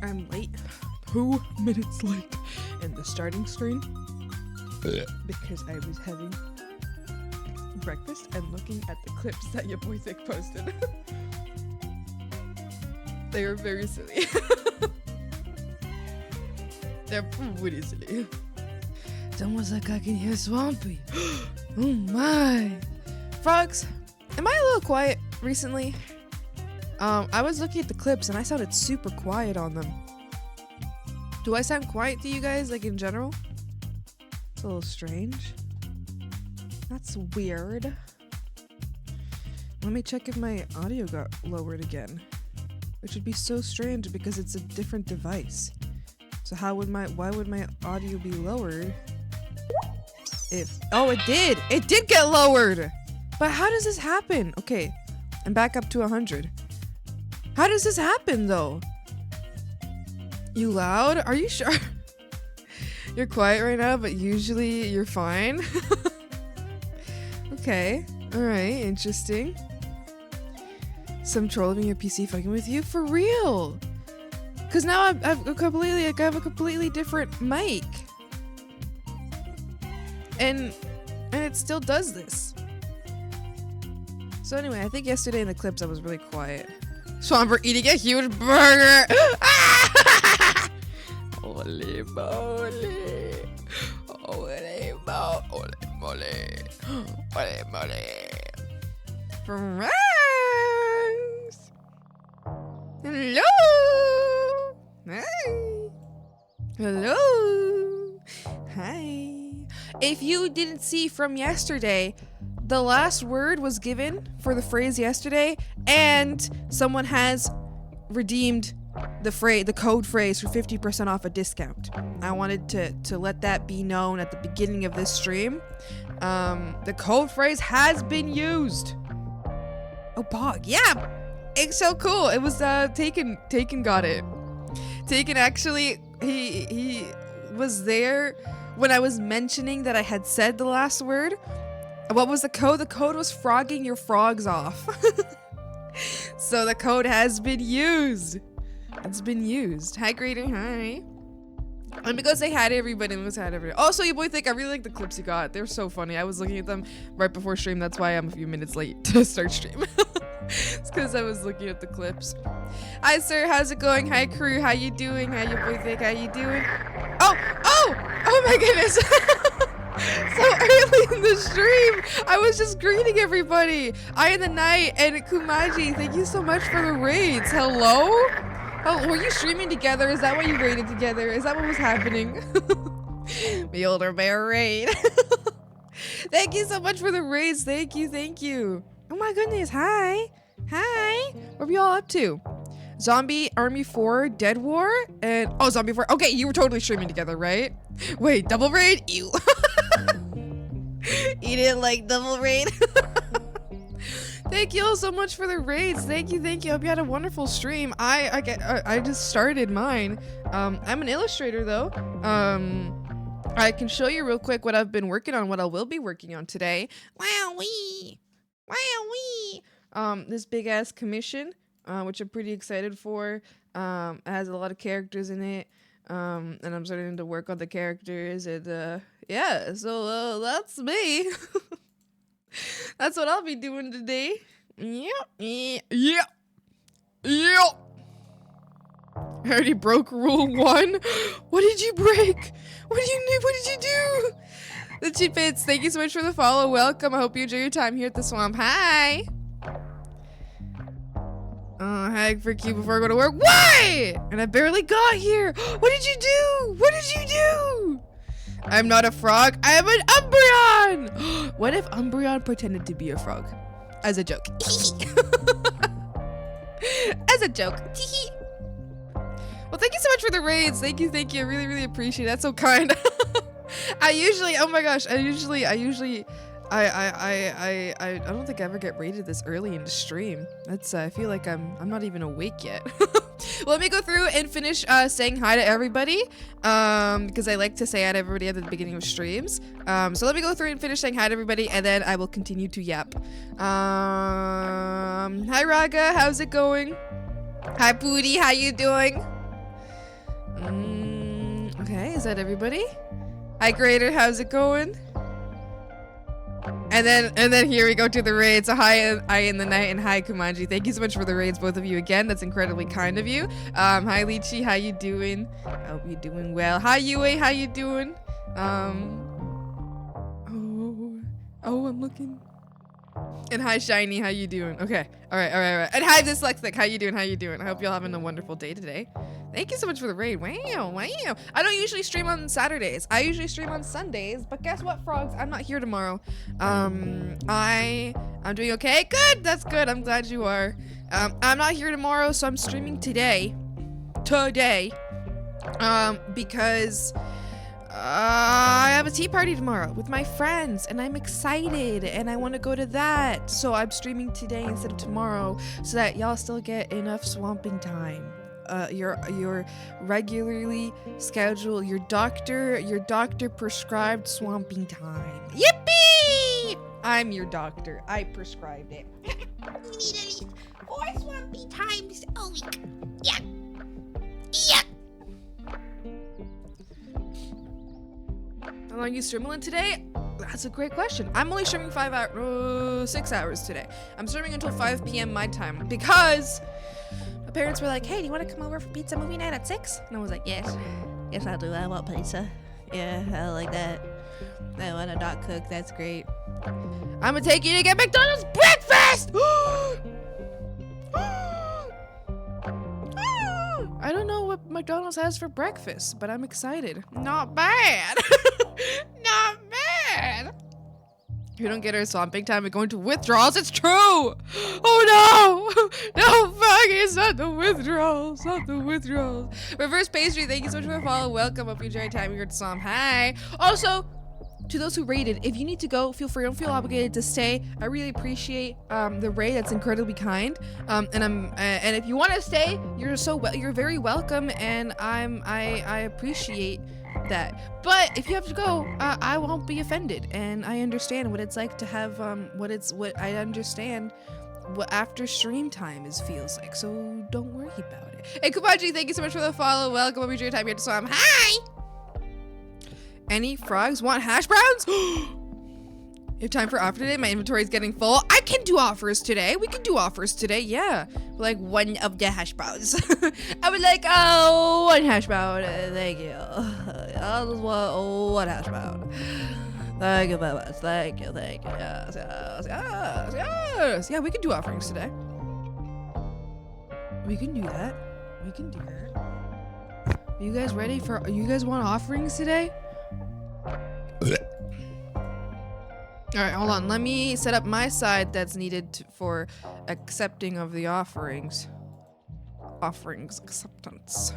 I'm late. 2 minutes late in the starting screen because I was having breakfast and looking at the clips that your boy Thick posted. They are very silly. They're pretty silly. It's almost like I can hear Swampy. Oh my. Frogs, am I a little quiet recently? I was looking at the clips and I sounded super quiet on them. Do I sound quiet to you guys, like in general? It's a little strange. That's weird. Let me check if my audio got lowered again. Which would be so strange because it's a different device. So why would my audio be lowered? Oh, it did! It did get lowered! But how does this happen? Okay, I'm back up to 100. How does this happen though? You loud? Are you sure? You're quiet right now, but usually you're fine. Okay, alright, interesting. Some troll leaving your PC fucking with you? For real? Cause now I have a completely different mic. And it still does this. So anyway, I think yesterday in the clips I was really quiet. Swamper eating a huge burger! Holy moly! Holy moly! Holy moly! Friends! Hello! Hi! Hello! Hi! If you didn't see from yesterday, the last word was given for the phrase yesterday, and someone has redeemed the code phrase for 50% off a discount. I wanted to let that be known at the beginning of this stream. The code phrase has been used. Oh, Bog, yeah, it's so cool. It was Taken got it. Taken actually, he was there when I was mentioning that I had said the last word. What was the code? The code was frogging your frogs off. So the code has been used. It's been used. Hi, Grader. Hi. Let me go say hi to everybody. Also, your boy Thick, I really like the clips you got. They're so funny. I was looking at them right before stream. That's why I'm a few minutes late to start stream. It's because I was looking at the clips. Hi, sir. How's it going? Hi, crew. How you doing? Hi, your boy Thick. How you doing? Oh my goodness. So early in the stream, I was just greeting everybody. I in the night and Kumaji, thank you so much for the raids. Hello? Oh, were you streaming together? Is that why you raided together? Is that what was happening? The older bear raid. Thank you so much for the raids. Thank you. Oh my goodness. Hi. What are we all up to? Zombie Army 4 Dead War and Zombie 4. Okay, you were totally streaming together, right? Wait, double raid? Ew. You didn't like double raid? Thank you all so much for the raids. Thank you. Hope you had a wonderful stream. I just started mine. I'm an illustrator though. I can show you real quick what I've been working on, what I will be working on today. Wowee. This big ass commission, which I'm pretty excited for. It has a lot of characters in it. And I'm starting to work on the characters and yeah, so that's me. That's what I'll be doing today. Yeah. I already broke rule 1. What did you break? What did you do? The Cheapits, thank you so much for the follow. Welcome. I hope you enjoy your time here at the swamp. Hi. Hag for Q before I go to work. Why? And I barely got here. What did you do? I'm not a frog. I am an Umbreon. What if Umbreon pretended to be a frog? As a joke. As a joke. Well, thank you so much for the raids. Thank you. I really appreciate it. That's so kind. I usually I don't think I ever get rated this early into stream. That's I feel like I'm not even awake yet. Let me go through and finish saying hi to everybody, because I like to say hi to everybody at the beginning of streams. So let me go through and finish saying hi to everybody, and then I will continue to yap. Hi Raga, how's it going? Hi Pooty, how you doing? Okay, is that everybody? Hi Grader, how's it going? And then here we go to the raids. So hi I in the night and hi Kumanji. Thank you so much for the raids, both of you again. That's incredibly kind of you. Hi Lychee, how you doing? I hope you're doing well. Hi Yue, how you doing? Oh, I'm looking. And hi Shiny, how you doing? Okay, all right. And hi Dyslexic, how you doing? I hope y'all having a wonderful day today. Thank you so much for the raid. Wow. I don't usually stream on Saturdays. I usually stream on Sundays, but guess what, frogs? I'm not here tomorrow. I'm doing okay. Good, that's good. I'm glad you are. I'm not here tomorrow, so I'm streaming today. Because I have a tea party tomorrow with my friends, and I'm excited, and I want to go to that. So I'm streaming today instead of tomorrow, so that y'all still get enough swamping time. Your regularly scheduled, your doctor prescribed swamping time. Yippee! I'm your doctor. I prescribed it. You need at least 4 swamping times a week. Yeah. How long are you streaming today? That's a great question. I'm only streaming 6 hours today. I'm streaming until 5 p.m. my time because my parents were like, hey, do you want to come over for pizza movie night at 6? And I was like, yes, I'll do that. I want pizza. Yeah, I like that. I want to not cook. That's great. I'm gonna take you to get McDonald's breakfast! I don't know what McDonald's has for breakfast, but I'm excited. Not bad. Not bad. If we don't get our swamping time, we're going to withdrawals. It's true. Oh no. No, fuck. It's not the withdrawals. Not the withdrawals. Reverse pastry. Thank you so much for the follow. Welcome. Hope you enjoyed time here at Som. Hi. Also, to those who raided, if you need to go, feel free. Don't feel obligated to stay. I really appreciate the raid. That's incredibly kind. And if you want to stay, you're very welcome. And I appreciate that. But if you have to go, I won't be offended. And I understand what it's like to have what I understand what after stream time feels like. So don't worry about it. Hey Kubaji, thank you so much for the follow. Welcome. Hope you enjoyed your time here to Swam. Hi. Any frogs want hash browns? You have time for offer today? My inventory is getting full. I can do offers today. We can do offers today, yeah. Like 1 of the hash browns. I would like, 1 hash brown. Thank you. I just want 1 hash brown. Thank you very much. Thank you. Yes. Yeah, we can do offerings today. We can do that. Are you guys ready for, you guys want offerings today? Alright, hold on. Let me set up my side that's needed for accepting of the offerings. Offerings acceptance.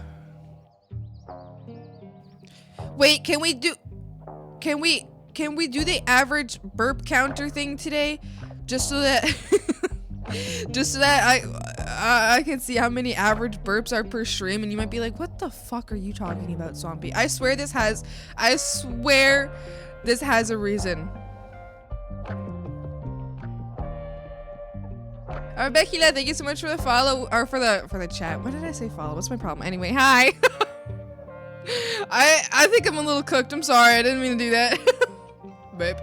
Wait, can we do the average burp counter thing today? Just so that I can see how many average burps are per stream, and you might be like, what the fuck are you talking about, Swampy? I swear this has a reason. Beckila, thank you so much for the follow, or for the chat. What did I say follow? What's my problem? Anyway, hi. I think I'm a little cooked. I'm sorry. I didn't mean to do that. Babe.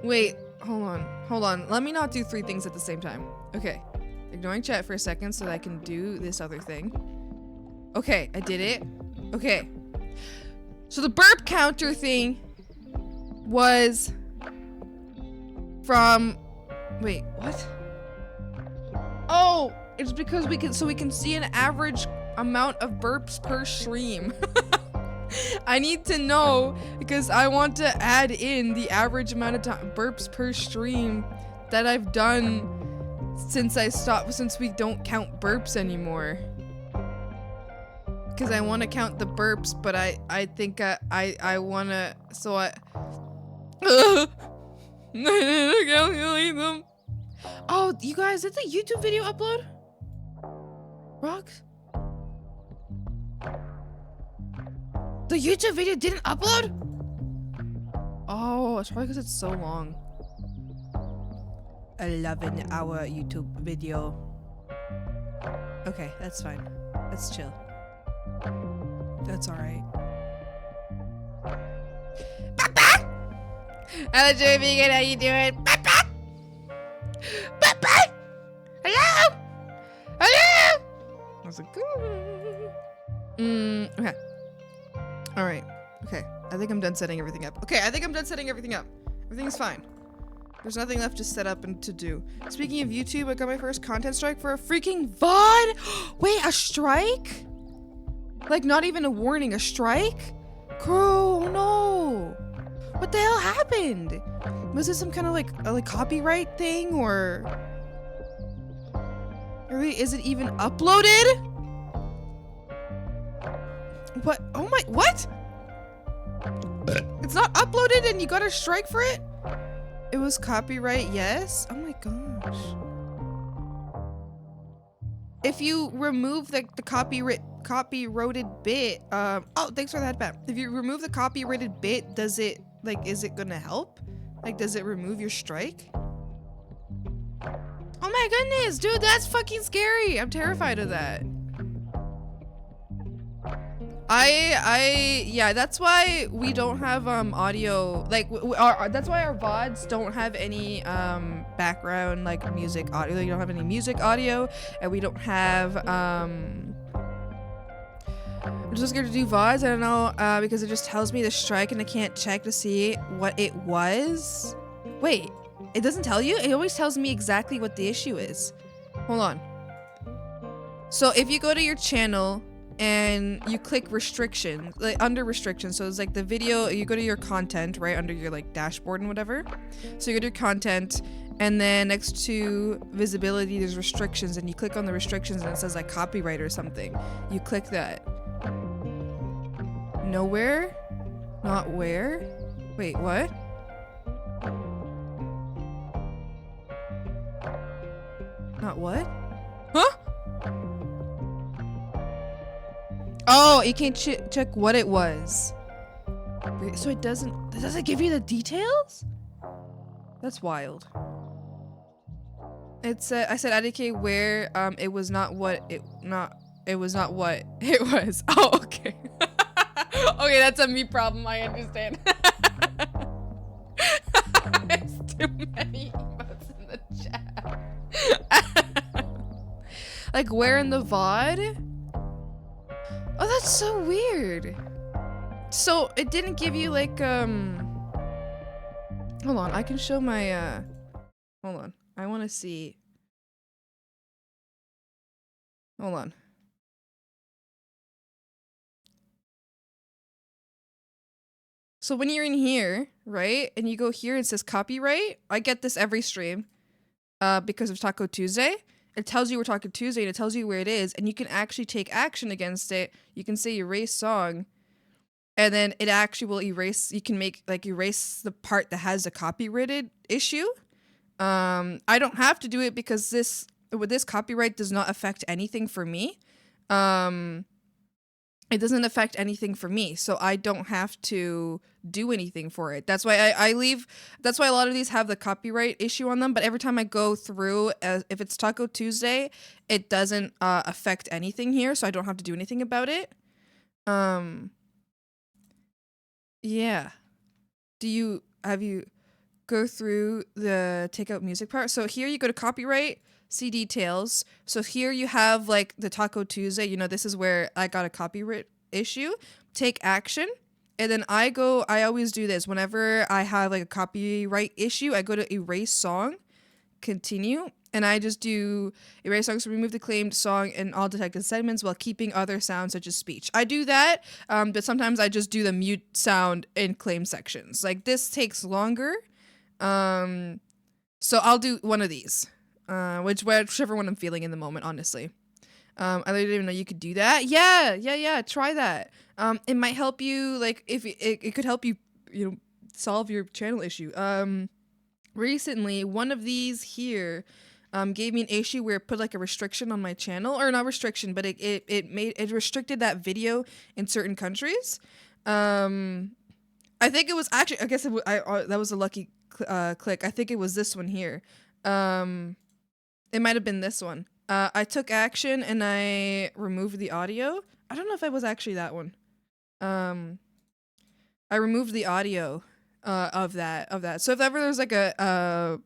Wait, hold on. Let me not do 3 things at the same time. Okay. Ignoring chat for a second so that I can do this other thing. Okay, I did it. Okay. So the burp counter thing was from, wait, what? Oh, it's because we can see an average amount of burps per stream. I need to know because I want to add in the average amount of burps per stream that I've done since we don't count burps anymore. Because I want to count the burps, but I think I want to, so Calculate them. Oh, you guys, did the YouTube video upload? Rocks? The YouTube video didn't upload? Oh, it's probably because it's so long. 11-hour YouTube video. Okay, that's fine. That's chill. That's alright. Papa! Hello, Joey Vegan, how you doing? Papa! Papa! Hello? Hello? I was like, okay. Alright. Okay. I think I'm done setting everything up. Okay, I think I'm done setting everything up. Everything's fine. There's nothing left to set up and to do. Speaking of YouTube, I got my first content strike for a freaking VOD! Wait, a strike? Like, not even a warning, a strike? Crow, no! What the hell happened? Was it some kind of like copyright thing, or is it even uploaded? What? Oh my, what? It's not uploaded and you got a strike for it? It was copyright, yes? Oh my gosh. If you remove the copyrighted bit, oh, thanks for the headband. If you remove the copyrighted bit, does it, like, is it gonna help? Like, does it remove your strike? Oh my goodness, dude, that's fucking scary. I'm terrified of that. Yeah, that's why we don't have audio, like that's why our VODs don't have any background like music audio. You don't have any music audio, and we don't have I'm just scared to do VODs. I don't know, because it just tells me the strike and I can't check to see what it was. Wait, it doesn't tell you? It always tells me exactly what the issue is. Hold on. So if you go to your channel and you click restrictions, like under restrictions, so it's like the video, you go to your content, right, under your like dashboard and whatever. So you go to your content, and then next to visibility there's restrictions, and you click on the restrictions and it says like copyright or something. You click that. Nowhere? Not where? Wait, what? Not what? Huh? Oh, you can't check what it was. So it doesn't give you the details? That's wild. It said, I said IDK where it was not what it was. Oh, okay. Okay, that's a me problem, I understand. There's too many emotes in the chat. Like where in the VOD? Oh, that's so weird. So it didn't give you like hold on, I can show my hold on. I want to see. Hold on. So when you're in here, right? And you go here, it says copyright. I get this every stream because of Taco Tuesday. It tells you we're Taco Tuesday and it tells you where it is, and you can actually take action against it. You can say erase song, and then it actually will erase. You can make like erase the part that has the copyrighted issue. I don't have to do it because this copyright does not affect anything for me. It doesn't affect anything for me, so I don't have to do anything for it. That's why I leave. That's why a lot of these have the copyright issue on them, but every time I go through, if it's Taco Tuesday, it doesn't affect anything here, so I don't have to do anything about it. Yeah. Have you go through the take out music part? So here you go to copyright, see details. So here you have like the Taco Tuesday, you know, this is where I got a copyright issue. Take action. And then I always do this. Whenever I have like a copyright issue, I go to erase song, continue, and I just do erase songs to remove the claimed song and all detected segments while keeping other sounds such as speech. I do that, but sometimes I just do the mute sound in claim sections. Like this takes longer. So I'll do one of these. Whichever one I'm feeling in the moment, honestly. I didn't even know you could do that. Yeah, try that. It might help you, like, if it could help you, solve your channel issue. recently one of these here gave me an issue where it put like a restriction on my channel, or not restriction, but it restricted that video in certain countries. I think it was actually, I guess that was a lucky click. I think it was this one here. It might have been this one. I took action and I removed the audio. I don't know if it was actually that one. I removed the audio of that. So if ever there's like a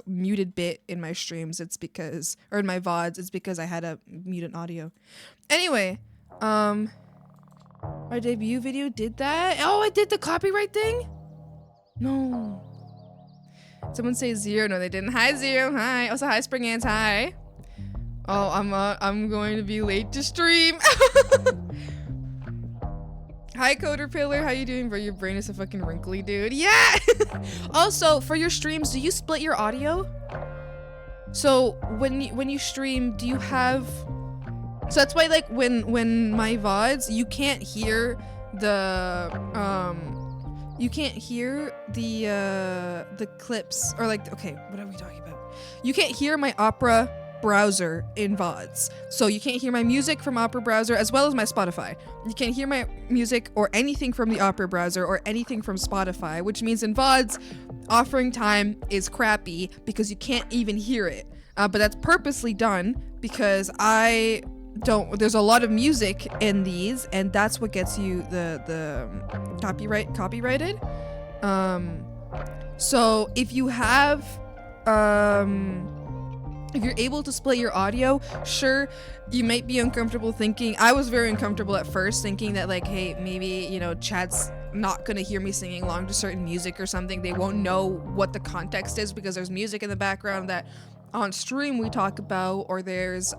muted bit in my streams, it's because, or in my VODs, it's because I had a muted audio. Anyway, my debut video did that. Oh, I did the copyright thing? No. Someone say Zero. No, they didn't. Hi, Zero. Hi. Also, hi, Spring Ants. Hi. Oh, I'm going to be late to stream. Hi, Coder Pillar. How you doing, bro? Your brain is a fucking wrinkly, dude. Yeah. Also, for your streams, do you split your audio? So when you stream, do you have? So that's why, like, when my VODs, you can't hear the clips, or like, okay, what are we talking about? You can't hear my Opera browser in VODs. So you can't hear my music from Opera browser as well as my Spotify. You can't hear my music or anything from the Opera browser or anything from Spotify, which means in VODs, offering time is crappy because you can't even hear it. But that's purposely done because there's a lot of music in these, and that's what gets you the copyrighted. So if you have if you're able to split your audio, sure, you might be uncomfortable thinking. I was very uncomfortable at first thinking that, like, hey, maybe, you know, chat's not gonna hear me singing along to certain music or something. They won't know what the context is because there's music in the background that on stream we talk about, or there's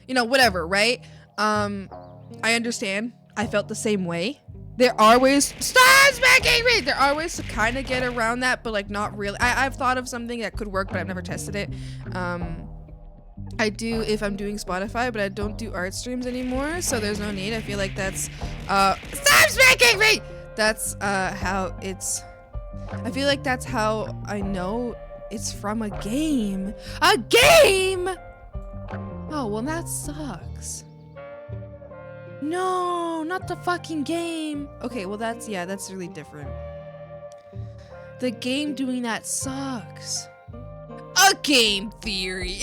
you know, whatever, right? I understand. I felt the same way. There are ways. Stop smacking me! There are ways to kind of get around that, but like not really. I've thought of something that could work, but I've never tested it. I do if I'm doing Spotify, but I don't do art streams anymore, so there's no need. I feel like that's stop smacking me! That's how it's. I feel like that's how I know it's from a game. A game! Oh, well, that sucks. No, not the fucking game. Okay, well, that's really different. The game doing that sucks. A game theory.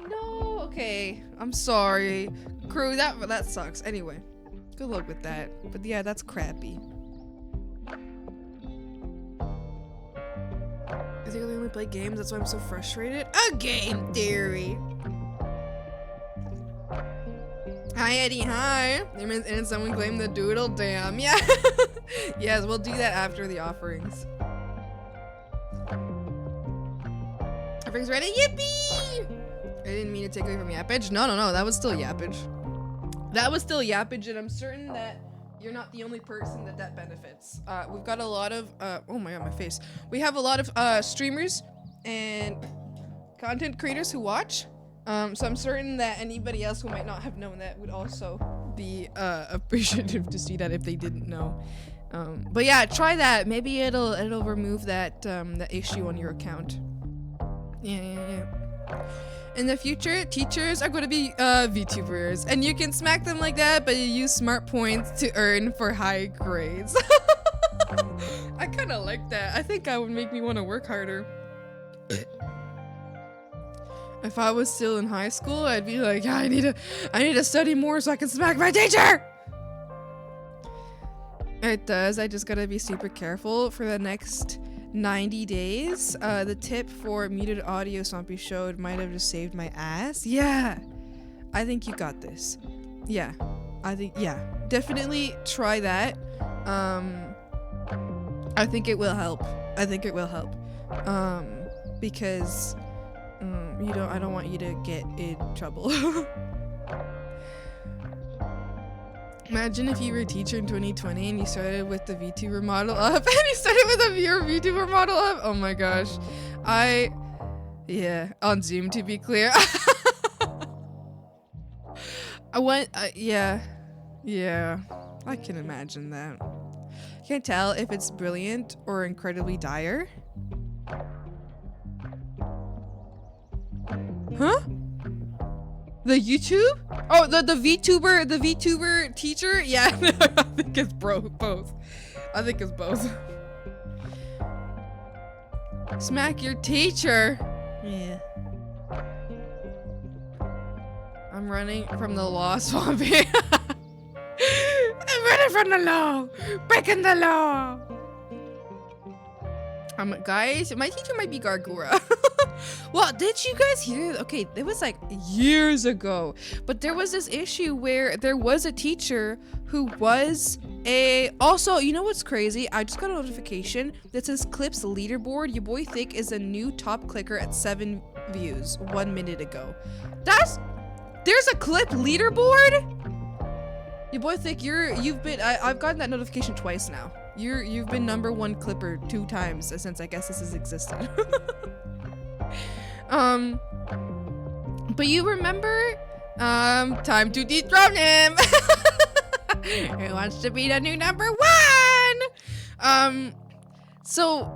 No, okay. I'm sorry. Crew, that sucks. Anyway, good luck with that. But yeah, that's crappy. I think I only play games, that's why I'm so frustrated. A game theory. Hi Eddie, hi. And someone claimed the doodle, damn. Yeah. Yes, we'll do that after the offerings. Offerings ready? Yippee! I didn't mean to take away from yappage. No, that was still yappage. That was still yappage, and I'm certain that you're not the only person that benefits. We've got a lot of, oh my god, my face. We have a lot of streamers and content creators who watch. So I'm certain that anybody else who might not have known that would also be appreciative to see that if they didn't know. But yeah, try that. Maybe it'll remove that issue on your account. Yeah. In the future, teachers are going to be VTubers, and you can smack them like that, but you use smart points to earn for high grades. I kind of like that. I think that would make me want to work harder. If I was still in high school, I'd be like, yeah, I need to study more so I can smack my teacher. It does. I just gotta be super careful for the next 90 days. The tip for muted audio Swampy showed might have just saved my ass. Yeah, I think you got this. Yeah, definitely try that. I think it will help. Because I don't want you to get in trouble. Imagine if you were a teacher in 2020 and you started with the VTuber model up and you started with your VTuber model up. Oh my gosh. On Zoom, to be clear. I can imagine that. Can't tell if it's brilliant or incredibly dire. Huh? The YouTube? Oh, the VTuber teacher? Yeah, I think it's both. I think it's both. Smack your teacher. Yeah. I'm running from the law, Swampy. I'm running from the law. Breaking the law. Guys, my teacher might be Gargura. Well, did you guys hear? Okay, it was like years ago, but there was this issue where there was a teacher who was also, you know what's crazy? I just got a notification that says Clips leaderboard. Your boy Thick is a new top clicker at 7 views 1 minute ago. There's a Clip leaderboard? Your boy Thick, I've gotten that notification twice now. You've been #1 clipper 2 times since I guess this has existed. But you remember, time to dethrone him. Who wants to be the new #1? So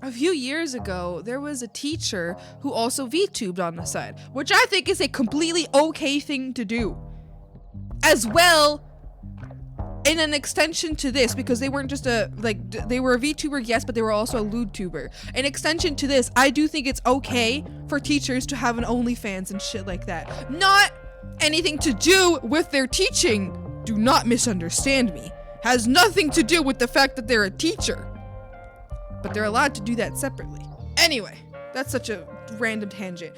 a few years ago, there was a teacher who also VTubed on the side, which I think is a completely okay thing to do. As well, in an extension to this, because they weren't just they were a VTuber, yes, but they were also a LewdTuber. In extension to this, I do think it's okay for teachers to have an OnlyFans and shit like that. Not anything to do with their teaching. Do not misunderstand me. Has nothing to do with the fact that they're a teacher. But they're allowed to do that separately. Anyway, that's such a random tangent.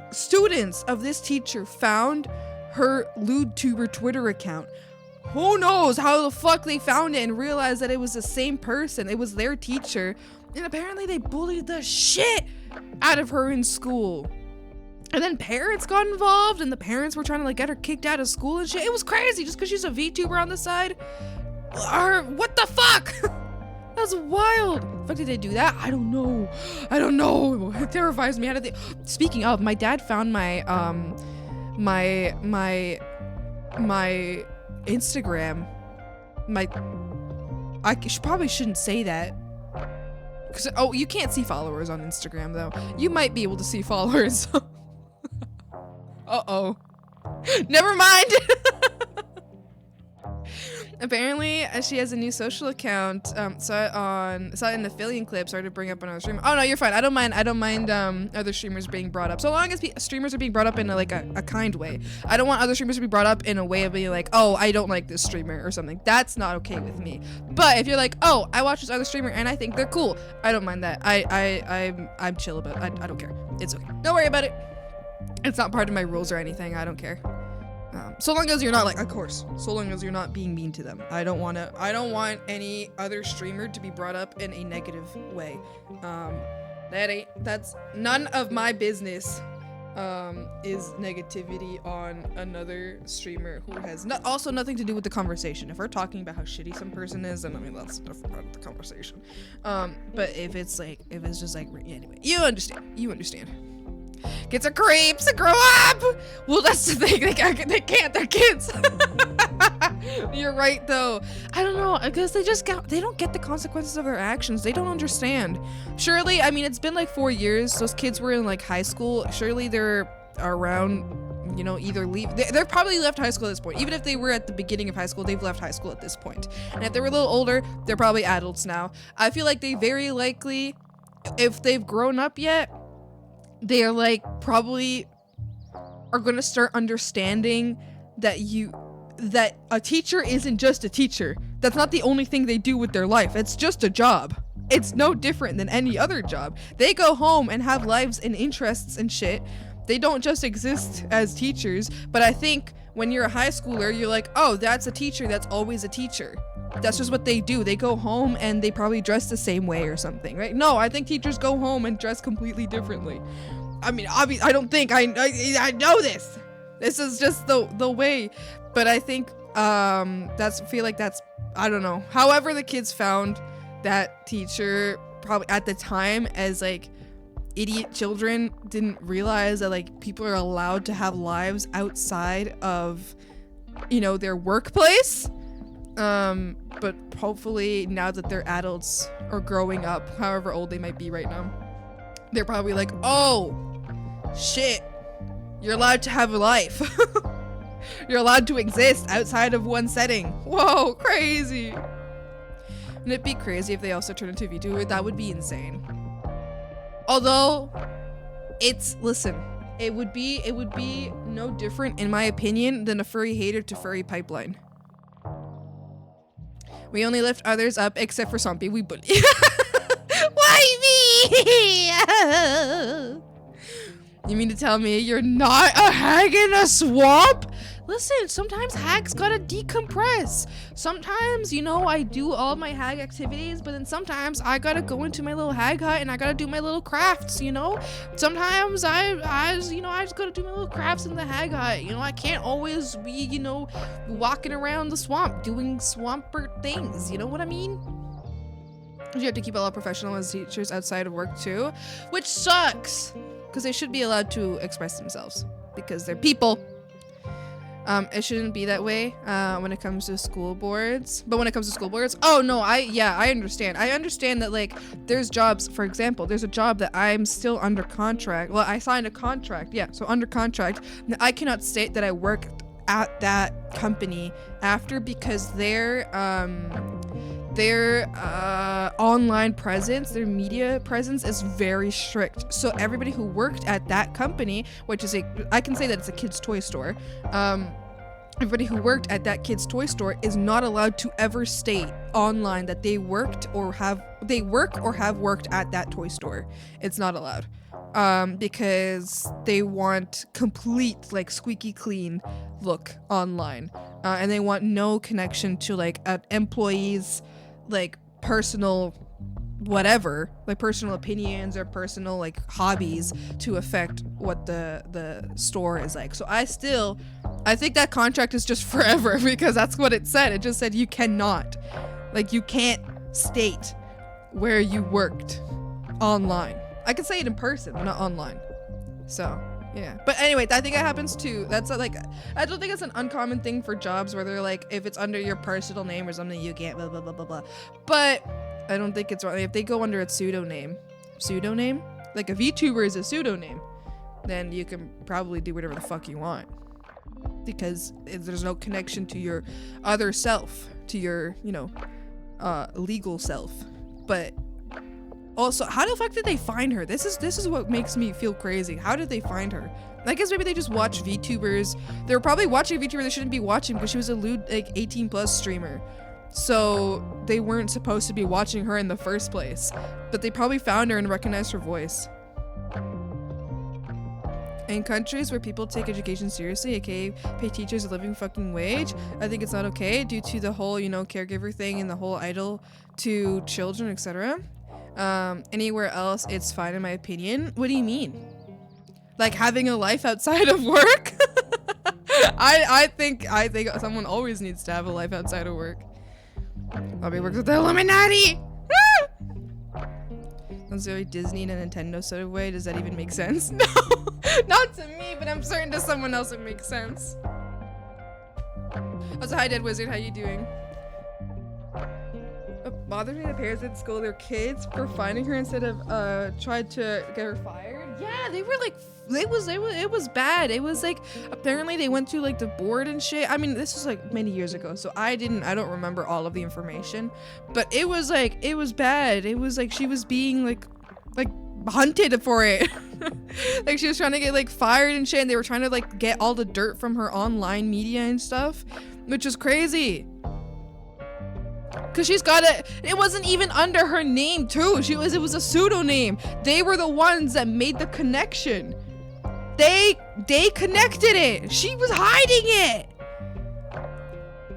Students of this teacher found her LewdTuber Twitter account. Who knows how the fuck they found it and realized that it was the same person. It was their teacher. And apparently they bullied the shit out of her in school. And then parents got involved and the parents were trying to get her kicked out of school and shit. It was crazy just because she's a VTuber on the side. What the fuck? That's wild. The fuck did they do that? I don't know. It terrifies me. Speaking of, my dad found my my Instagram. I probably shouldn't say that. Oh, you can't see followers on Instagram though. You might be able to see followers. Uh-oh. Never mind. Apparently, she has a new social account. Saw it in the Fillion clip. Started to bring up another streamer. Oh no, you're fine. I don't mind other streamers being brought up. So long as streamers are being brought up in a kind way. I don't want other streamers to be brought up in a way of being like, oh, I don't like this streamer or something. That's not okay with me. But if you're like, oh, I watch this other streamer and I think they're cool, I don't mind that. I'm chill about it. I don't care. It's okay. Don't worry about it. It's not part of my rules or anything. I don't care. So long as you're not of course, so long as you're not being mean to them. I don't want any other streamer to be brought up in a negative way. That's none of my business. Is negativity on another streamer who has also nothing to do with the conversation. If we're talking about how shitty some person is, then I mean that's a different part of the conversation. But if it's just anyway, you understand. Kids are creeps. Grow up. Well, that's the thing. They can't. They're kids. You're right, though. I don't know. I guess they don't get the consequences of their actions. They don't understand. Surely, I mean, it's been 4 years. Those kids were in high school. Surely they're around, either leave. They're probably left high school at this point. Even if they were at the beginning of high school, they've left high school at this point. And if they were a little older, they're probably adults now. I feel like they very likely, if they've grown up yet, they're probably are gonna start understanding that a teacher isn't just a teacher. That's not the only thing they do with their life. It's just a job. It's no different than any other job. They go home and have lives and interests and shit. They don't just exist as teachers. But I think when you're a high schooler, you're like, oh, that's a teacher. That's always a teacher. That's just what they do. They go home and they probably dress the same way or something, right? No, I think teachers go home and dress completely differently. I mean, obviously, I don't think I know this. This is just the way. But I think that's I don't know. However, the kids found that teacher probably at the time as idiot children didn't realize that people are allowed to have lives outside of their workplace. But hopefully now that they're adults or growing up, however old they might be right now, they're probably like, oh, shit, you're allowed to have a life. You're allowed to exist outside of one setting. Whoa, crazy. Wouldn't it be crazy if they also turned into a VTuber? That would be insane. Although, listen, it would be no different, in my opinion, than a furry hater to furry pipeline. We only lift others up, except for Zombie, we bully. Why me? You mean to tell me you're not a hag in a swamp? Listen, sometimes hags gotta decompress. Sometimes, you know, I do all my hag activities, but then sometimes I gotta go into my little hag hut and I gotta do my little crafts, you know? Sometimes I just gotta do my little crafts in the hag hut. You know, I can't always be, you know, walking around the swamp doing swamper things. You know what I mean? You have to keep it all professional as teachers outside of work too, which sucks because they should be allowed to express themselves because they're people. It shouldn't be that way when it comes to school boards. But when it comes to school boards, oh no, I understand. I understand that, like, there's jobs, for example, there's a job that I'm still under contract. Well, I signed a contract, yeah, so under contract. I cannot state that I work at that company after because their online presence, their media presence is very strict. So everybody who worked at that company, which is I can say that it's a kid's toy store, everybody who worked at that kid's toy store is not allowed to ever state online that they work or have worked at that toy store. It's not allowed. Because they want complete, like, squeaky clean look online. And they want no connection to, like, an employee's, like, personal whatever, like personal opinions or personal, like, hobbies to affect what the store is like. So I think that contract is just forever because that's what it said. It just said you cannot, like, you can't state where you worked online. I could say it in person, but not online. So, yeah. But anyway, I think it happens too. That's like, I don't think it's an uncommon thing for jobs where they're like, if it's under your personal name or something, you can't blah, blah, blah, blah, blah. But I don't think it's wrong. If they go under a pseudonym, like a VTuber is a pseudonym, then you can probably do whatever the fuck you want. Because there's no connection to your other self, to your, you know, legal self. But also, how the fuck did they find her? This is what makes me feel crazy. How did they find her? I guess maybe they just watch VTubers. They were probably watching a VTuber they shouldn't be watching because she was a lewd, like, 18 plus streamer. So they weren't supposed to be watching her in the first place. But they probably found her and recognized her voice. In countries where people take education seriously, aka pay teachers a living fucking wage, I think it's not okay due to the whole, you know, caregiver thing and the whole idol to children, etc. Anywhere else, it's fine in my opinion. What do you mean? Like having a life outside of work? I think someone always needs to have a life outside of work. Bobby works with the Illuminati! That's very Disney and a Nintendo sort of way. Does that even make sense? No, not to me, but I'm certain to someone else it makes sense. Also, hi Dead Wizard, how you doing? It bothers me that parents didn't scold their kids for finding her instead of tried to get her fired. Yeah, they were like, it was bad. It was like, apparently they went to like the board and shit. I mean, this was like many years ago, so I don't remember all of the information, but it was like, it was bad. It was like she was being like hunted for it. Like she was trying to get like fired and shit, and they were trying to like get all the dirt from her online media and stuff, which is crazy. Cause she's got it wasn't even under her name too. It was a pseudonym. They were the ones that made the connection. They connected it. She was hiding it.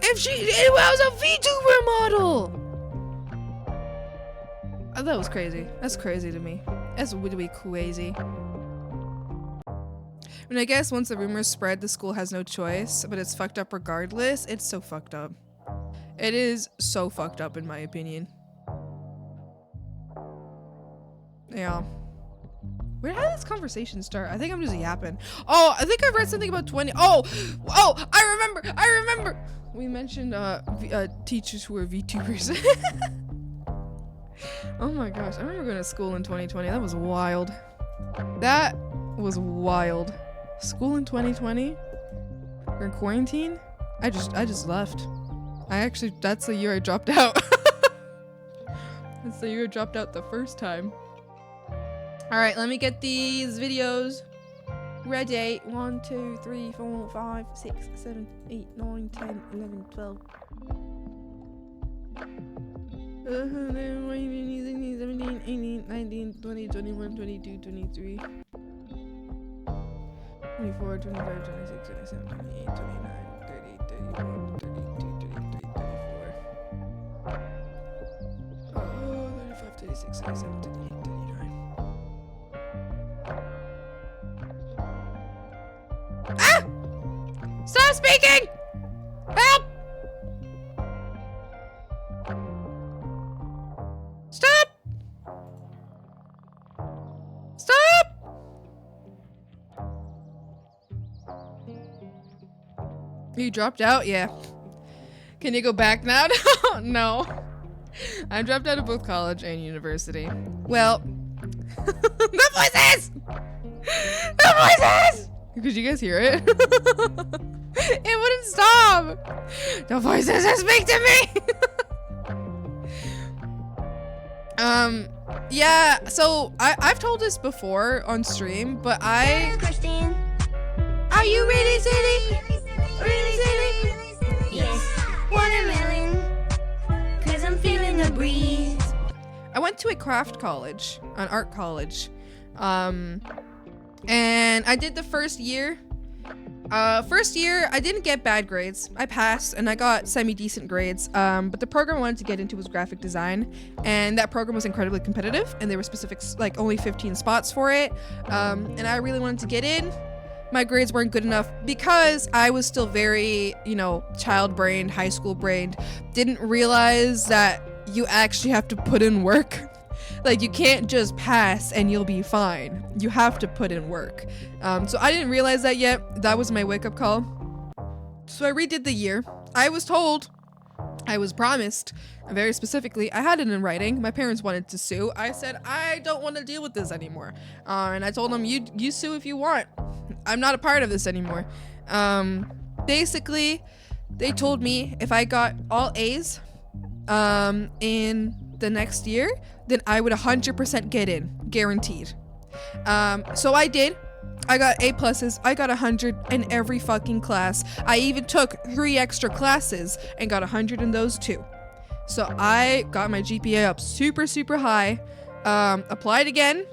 It was a VTuber model. Oh, that was crazy. That's crazy to me. That's really crazy. And I guess once the rumors spread, the school has no choice, but it's fucked up regardless. It's so fucked up. It is so fucked up in my opinion. Yeah. Where did this conversation start? I think I'm just yapping. Oh, I think I read something about 20. Oh, I remember. We mentioned teachers who are VTubers. Oh my gosh, I remember going to school in 2020. That was wild. That was wild. School in 2020? We're in quarantine? I just left. That's the year I dropped out. That's the year I dropped out the first time. Alright, let me get these videos ready. 1, 2, 3, 4, 5, 6, 7, 8, 9, 10, 11, 12. 17, 18, 19, 20, 21, 22, 23. 24, 25, 26, 27, 28, 29, 30, 31, 32, 33, 34. 35, 36, 37, 38, 39. Ah! Stop speaking! Help! Stop! Stop! You dropped out? Yeah. Can you go back now? No. I dropped out of both college and university. Well, the voices! The voices! Could you guys hear it? It wouldn't stop. The voices speak to me. Yeah. So I've told this before on stream, but Christine. Are you really silly? Really silly? Yes. Watermelon. 'Cause I'm feeling the breeze. I went to a craft college, an art college. And I did the first year. First year, I didn't get bad grades. I passed and I got semi-decent grades. But the program I wanted to get into was graphic design. And that program was incredibly competitive. And there were specific, like only 15 spots for it. And I really wanted to get in. My grades weren't good enough because I was still very, child-brained, high school-brained. Didn't realize that you actually have to put in work. Like, you can't just pass and you'll be fine. You have to put in work. So I didn't realize that yet. That was my wake-up call. So I redid the year. I was told, I was promised, very specifically, I had it in writing. My parents wanted to sue. I said, I don't want to deal with this anymore. And I told them, you sue if you want. I'm not a part of this anymore. Basically, they told me if I got all A's in the next year, then I would 100% get in, guaranteed. So I did. I got A pluses. I got 100 in every fucking class. I even took 3 extra classes and got 100 in those too. So I got my GPA up super, super high. Applied again.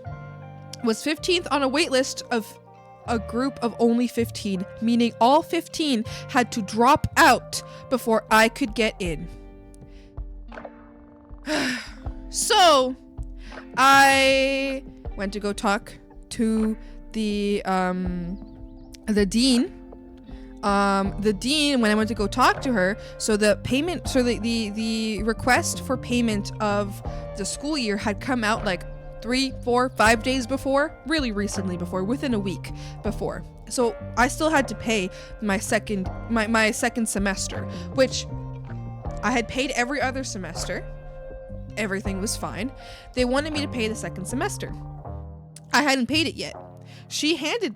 Was 15th on a wait list of a group of only 15, meaning all 15 had to drop out before I could get in. So I went to go talk to the dean. The dean, when I went to go talk to her, so the payment, so the request for payment of the school year had come out like 3, 4, 5 days before, really recently before, within a week before. So I still had to pay my second semester, which I had paid every other semester. Everything was fine. They wanted me to pay the second semester. I hadn't paid it yet.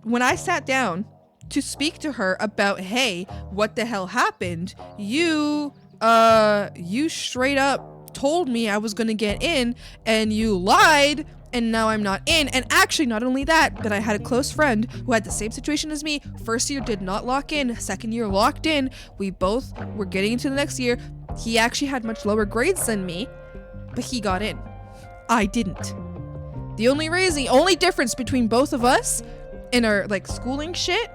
When I sat down to speak to her about, hey, what the hell happened? You straight up told me I was gonna get in and you lied and now I'm not in. And actually, not only that, but I had a close friend who had the same situation as me. First year did not lock in, second year locked in. We both were getting into the next year. He actually had much lower grades than me, but he got in. I didn't. The only difference between both of us in our like schooling shit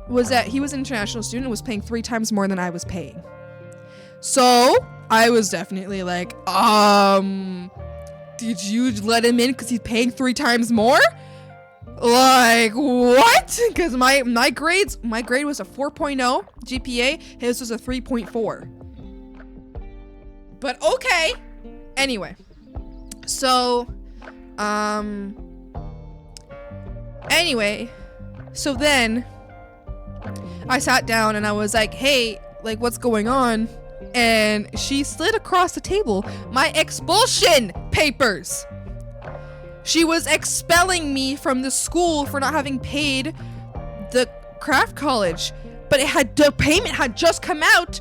was that he was an international student and was paying 3 times more than I was paying. So I was definitely like, did you let him in because he's paying 3 times more? Like, what? Because my grade was a 4.0 GPA, his was a 3.4. But okay. Anyway, so Anyway, so then I sat down and I was like, hey, like, what's going on? And she slid across the table my expulsion papers. She was expelling me from the school for not having paid the craft college, but the payment had just come out.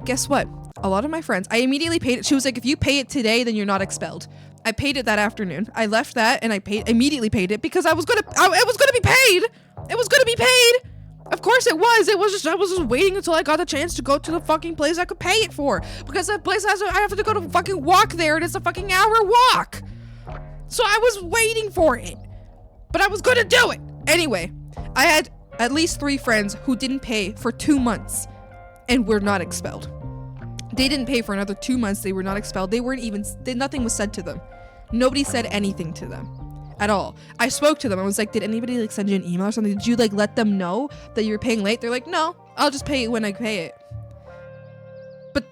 Guess what? A lot of my friends, I immediately paid it. She was like, if you pay it today, then you're not expelled. I paid it that afternoon. I left that and I immediately paid it because it was gonna be paid. It was gonna be paid. Of course it was. I was just waiting until I got the chance to go to the fucking place I could pay it for, because that place I have to go to fucking walk there, and it's a fucking hour walk. So I was waiting for it, but I was gonna do it anyway. I had at least 3 friends who didn't pay for 2 months and were not expelled. They didn't pay for another 2 months. They were not expelled. Nothing was said to them. Nobody said anything to them at all. I spoke to them. I was like, did anybody like send you an email or something? Did you like let them know that you were paying late? They're like, no, I'll just pay it when I pay it. But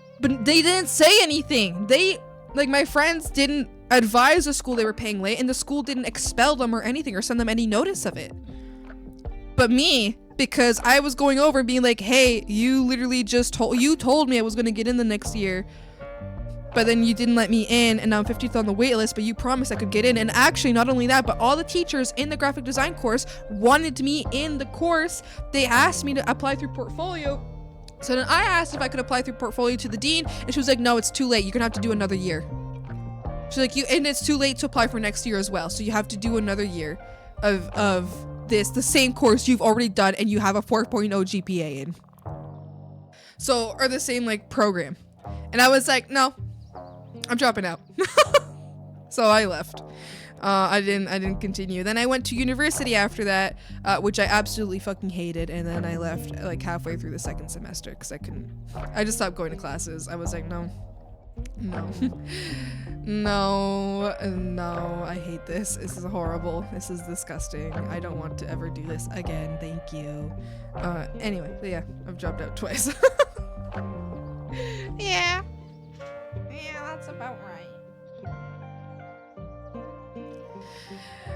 they didn't say anything. My friends didn't advise the school they were paying late, and the school didn't expel them or anything or send them any notice of it. But me, because I was going over and being like, hey, you literally just told me I was going to get in the next year, but then you didn't let me in, and now I'm 50th on the wait list, but you promised I could get in. And actually, not only that, but all the teachers in the graphic design course wanted me in the course. They asked me to apply through portfolio. So then I asked if I could apply through portfolio to the dean, and she was like, no, it's too late. You're gonna have to do another year. She's like, and it's too late to apply for next year as well. So you have to do another year of the same course you've already done and you have a 4.0 GPA in. So, or the same like program. And I was like, no, I'm dropping out. So I left. I didn't continue. Then I went to university after that, which I absolutely fucking hated. And then I left like halfway through the second semester because I just stopped going to classes. I was like, no, I hate this. This is horrible. This is disgusting. I don't want to ever do this again. Thank you. Anyway, so yeah, I've dropped out twice. Yeah, that's about right.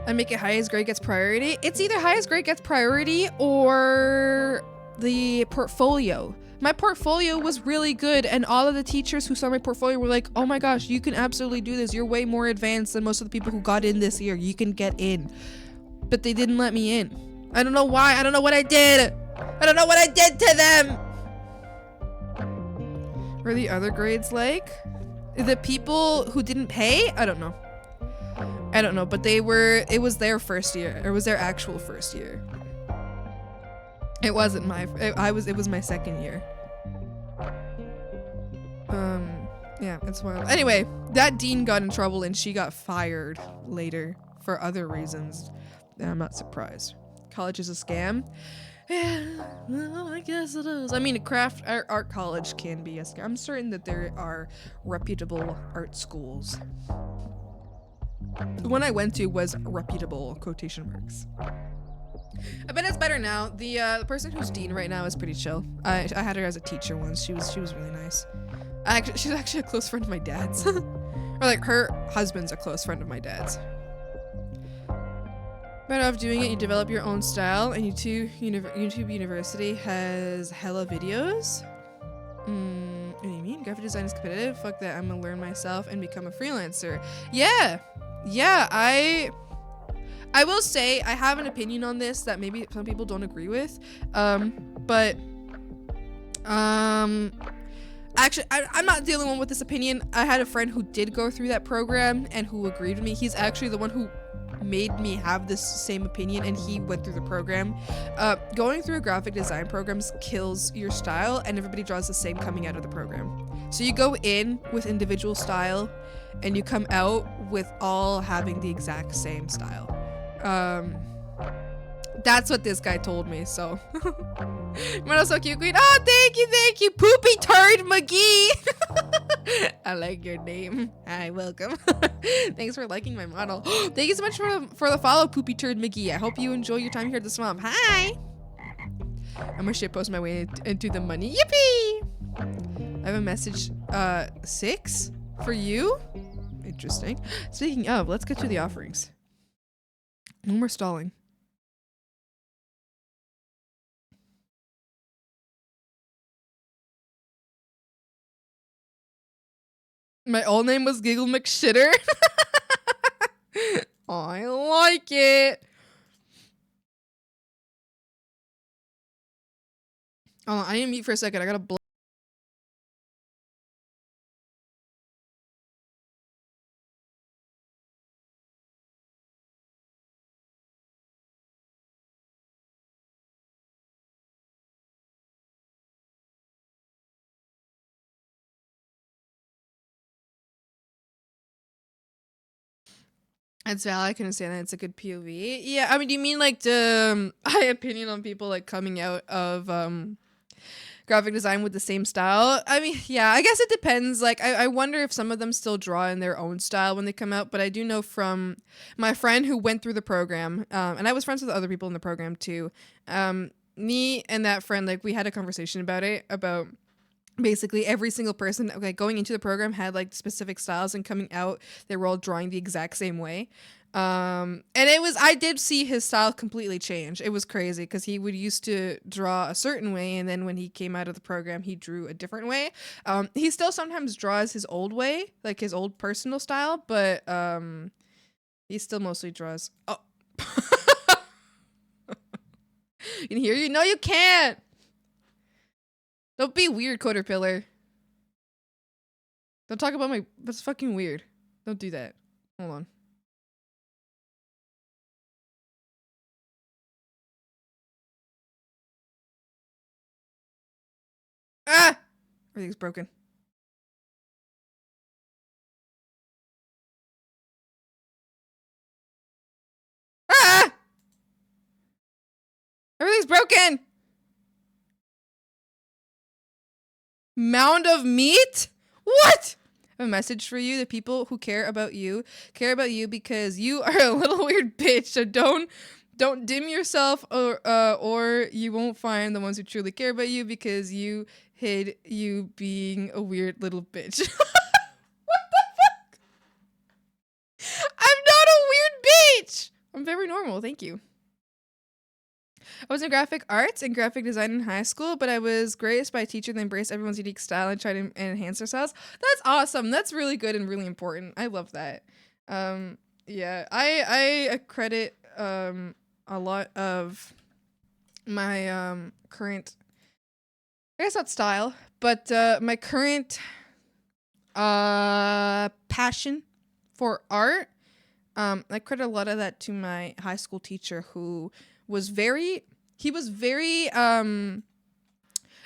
I make it highest grade gets priority. It's either highest grade gets priority or the portfolio. My portfolio was really good, and all of the teachers who saw my portfolio were like, oh my gosh, you can absolutely do this. You're way more advanced than most of the people who got in this year. You can get in. But they didn't let me in. I don't know why. I don't know what I did. I don't know what I did to them. Were the other grades like? The people who didn't pay? I don't know. But it was their first year. It was their actual first year. It wasn't it was my second year. Yeah, it's wild. Anyway, that dean got in trouble and she got fired later for other reasons. And I'm not surprised. College is a scam. Yeah, well, I guess it is. I mean, art college can be a scam. I'm certain that there are reputable art schools. The one I went to was reputable, quotation marks. I bet it's better now. The person who's dean right now is pretty chill. I had her as a teacher once. She was really nice. She's actually a close friend of my dad's. Or like her husband's a close friend of my dad's. Better off doing it, you develop your own style, and YouTube University has hella videos. What do you mean? Graphic design is competitive? Fuck that, I'm gonna learn myself and become a freelancer. Yeah, I will say I have an opinion on this that maybe some people don't agree with. Actually, I'm not the only one with this opinion. I had a friend who did go through that program and who agreed with me. He's actually the one who made me have this same opinion, and he went through the program. Going through a graphic design program kills your style, and everybody draws the same coming out of the program. So you go in with individual style, and you come out with all having the exact same style. That's what this guy told me, so. You're so cute, Queen. Oh, thank you, Poopy Turd McGee. I like your name. Hi, welcome. Thanks for liking my model. Thank you so much for the follow, Poopy Turd McGee. I hope you enjoy your time here at the swamp. Hi. I'm gonna shitpost my way into the money. Yippee! I have a message 6 for you. Interesting. Speaking of, let's get to the offerings. No more stalling. My old name was Giggle McShitter. I like it. Hold on, I need to mute for a second. I gotta blow. That's valid. I can understand that. It's a good POV. Yeah, I mean, do you mean like the high opinion on people like coming out of graphic design with the same style? I mean, yeah, I guess it depends. Like, I wonder if some of them still draw in their own style when they come out. But I do know from my friend who went through the program, and I was friends with other people in the program too. Me and that friend, like, we had a conversation about it, about basically every single person going into the program had like specific styles, and coming out they were all drawing the exact same way. And I did see his style completely change. It was crazy because he would used to draw a certain way, and then when he came out of the program he drew a different way. He still sometimes draws his old way, like his old personal style, but he still mostly draws. Oh. You can hear you? No, you can't. Don't be weird, Caterpillar. Don't talk about my... That's fucking weird. Don't do that. Hold on. Ah! Everything's broken. Ah! Everything's broken! Mound of meat? What? I have a message for you. The people who care about you because you are a little weird bitch. So don't dim yourself, or you won't find the ones who truly care about you, because you hid you being a weird little bitch. What the fuck? I'm not a weird bitch. I'm very normal. Thank you. I was in graphic arts and graphic design in high school, but I was graced by a teacher that embraced everyone's unique style and tried to enhance their styles. That's awesome. That's really good and really important. I love that. Yeah, I credit a lot of my current, I guess not style, but my current passion for art. I credit a lot of that to my high school teacher, who was very,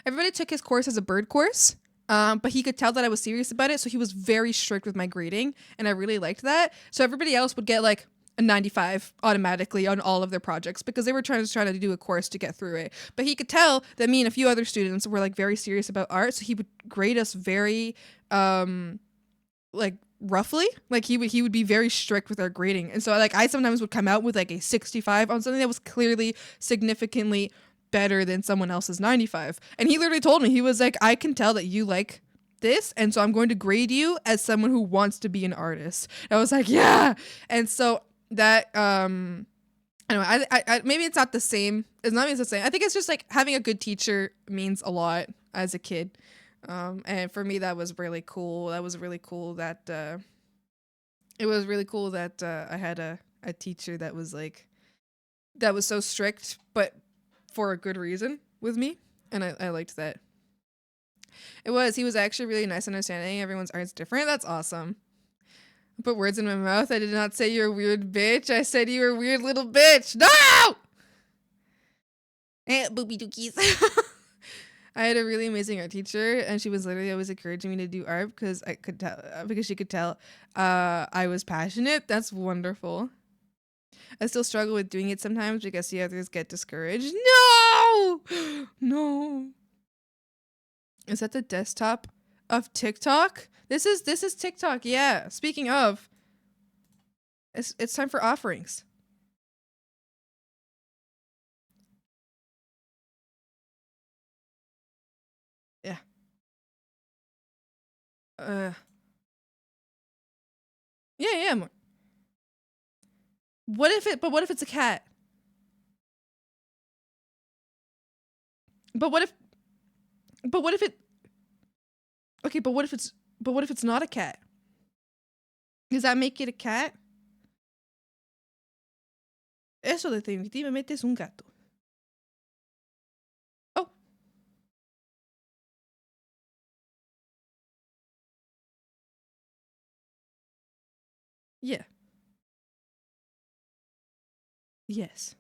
everybody took his course as a bird course, but he could tell that I was serious about it, so he was very strict with my grading, and I really liked that. So everybody else would get like a 95 automatically on all of their projects because they were trying to do a course to get through it. But he could tell that me and a few other students were like very serious about art, so he would grade us very like roughly. Like he would be very strict with our grading, and so like I sometimes would come out with like a 65 on something that was clearly significantly better than someone else's 95. And he literally told me, he was like, I can tell that you like this, and so I'm going to grade you as someone who wants to be an artist. And I was like, yeah. And so that anyway, I maybe it's not the same. It's not the same. I think it's just like having a good teacher means a lot as a kid. And for me, that was really cool. That was really cool that it was really cool that I had a teacher that was like, that was so strict, but for a good reason with me. And I liked that. He was actually really nice, understanding everyone's art's different. That's awesome. I put words in my mouth. I did not say you're a weird bitch. I said you were a weird little bitch. No! Booby dookies. I had a really amazing art teacher, and she was literally always encouraging me to do art because she could tell I was passionate. That's wonderful. I still struggle with doing it sometimes because the others get discouraged. No! No. Is that the desktop of TikTok? This is TikTok, yeah. Speaking of, it's time for offerings. Yeah. Yeah. What if it's a cat? But what if it, okay, but what if it's not a cat? Does that make it a cat? Eso definitivamente es un gato. Oh. Yeah. Yes.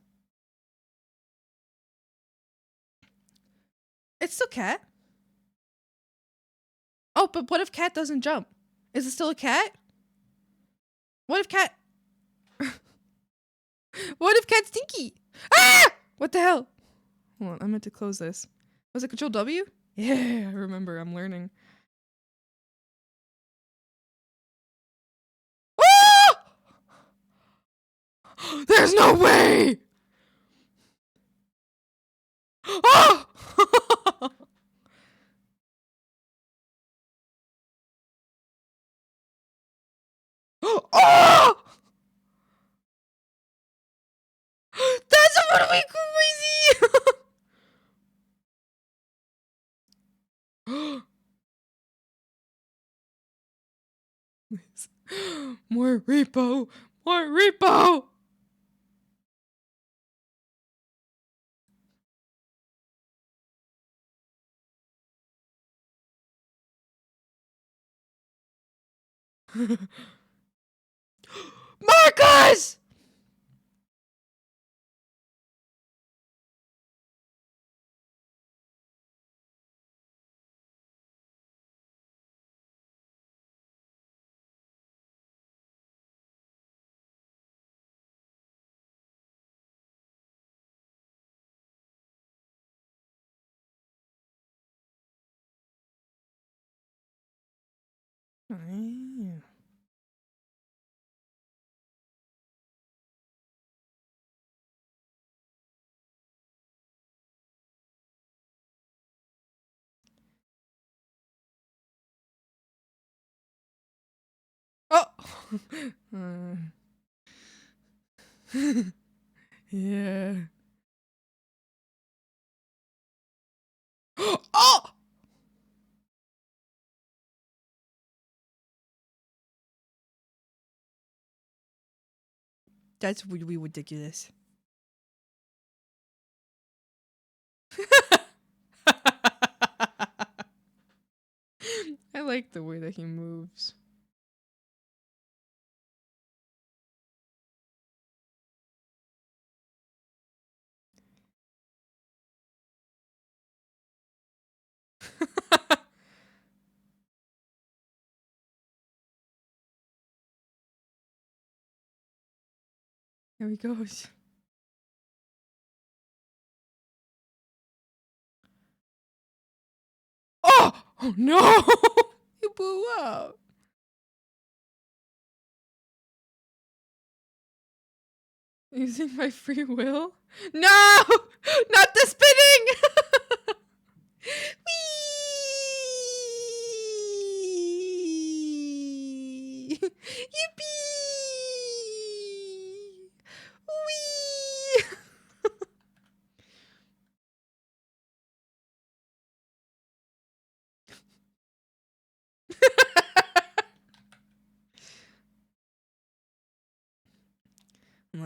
It's still cat. Oh, but what if cat doesn't jump? Is it still a cat? What if cat... What if cat's stinky? Ah! What the hell? Hold on, I meant to close this. Was it Control W? Yeah, I remember. I'm learning. Ah! There's no way! Ah! Oh! That's gonna be crazy! More repo! More repo! Marcus! Oh! Yeah. Oh! That's really ridiculous. I like the way that he moves. There he goes. Oh! Oh no! He blew up. Using my free will? No! Not the spinning! Whee! Yippee! Whee!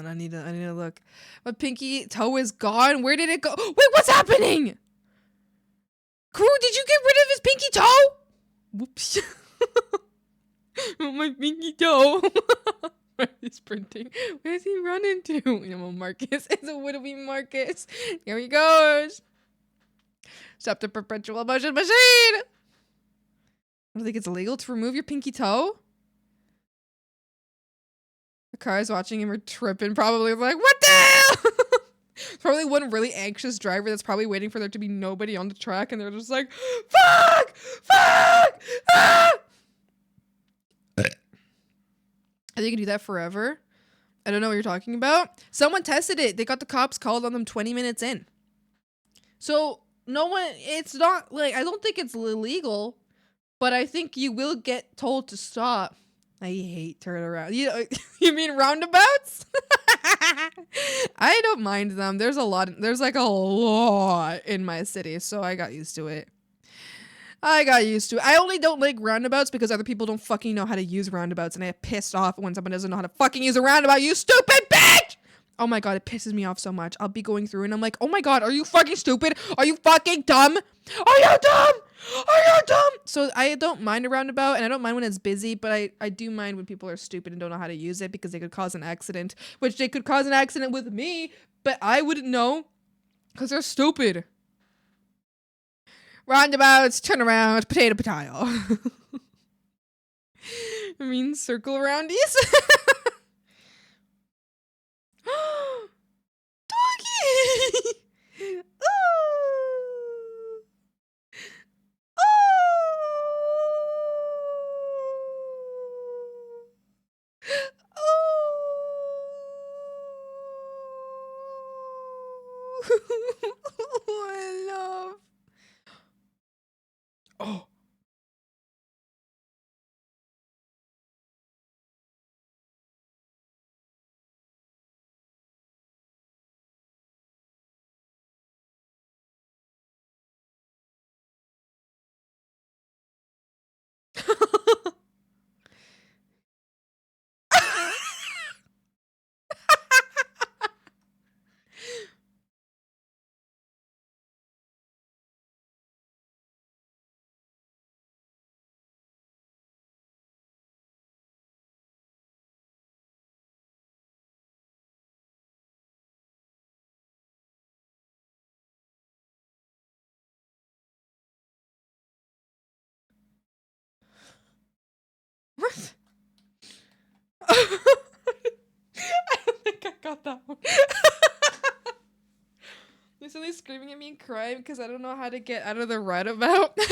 I need to look. My pinky toe is gone. Where did it go? Wait, what's happening? Crew, did you get rid of his pinky toe? Whoops. Oh, my pinky toe. Where is sprinting? Where's he running to? Marcus. It's a would-be Marcus. Here he goes. Stop the perpetual motion machine. I don't think it's illegal to remove your pinky toe. The car is watching him, are tripping, probably like, what the hell? Probably one really anxious driver that's probably waiting for there to be nobody on the track, and they're just like, fuck! Fuck! Ah! I think you can do that forever. I don't know what you're talking about. Someone tested it. They got the cops called on them 20 minutes in. So, no one, it's not, like, I don't think it's illegal, but I think you will get told to stop. I hate turnaround. You mean roundabouts? I don't mind them. There's like a lot in my city, so I got used to it. I got used to it. I only don't like roundabouts because other people don't fucking know how to use roundabouts, and I get pissed off when someone doesn't know how to fucking use a roundabout, you stupid bitch! Oh my god, it pisses me off so much. I'll be going through and I'm like, oh my god, are you fucking stupid? Are you fucking dumb? Are you dumb? Are you dumb? So I don't mind a roundabout, and I don't mind when it's busy, but I do mind when people are stupid and don't know how to use it because they could cause an accident, which they could cause an accident with me, but I wouldn't know because they're stupid. Roundabouts, turn around, potato, potato. I mean, circle aroundies. Doggy! Oh! Oh! I love. Oh. What? I don't think I got that one. They're suddenly screaming at me and crying because I don't know how to get out of the roundabout. They're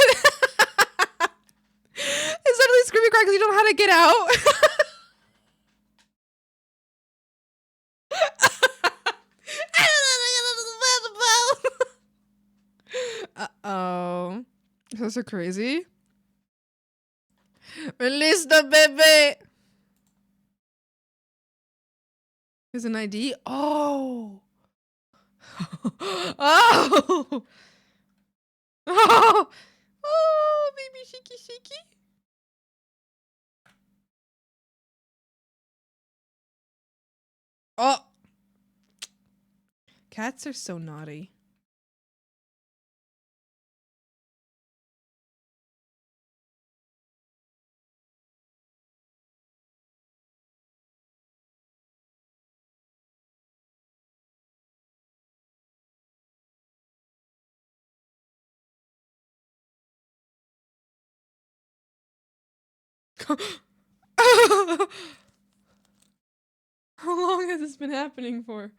suddenly screaming and crying because you don't know how to get out. I don't know how to get out of the roundabout. Uh-oh. Is that so crazy? Release the baby. There's an ID. Oh. Oh. Oh. Oh, baby shaky shaky. Oh. Cats are so naughty. How long has this been happening for?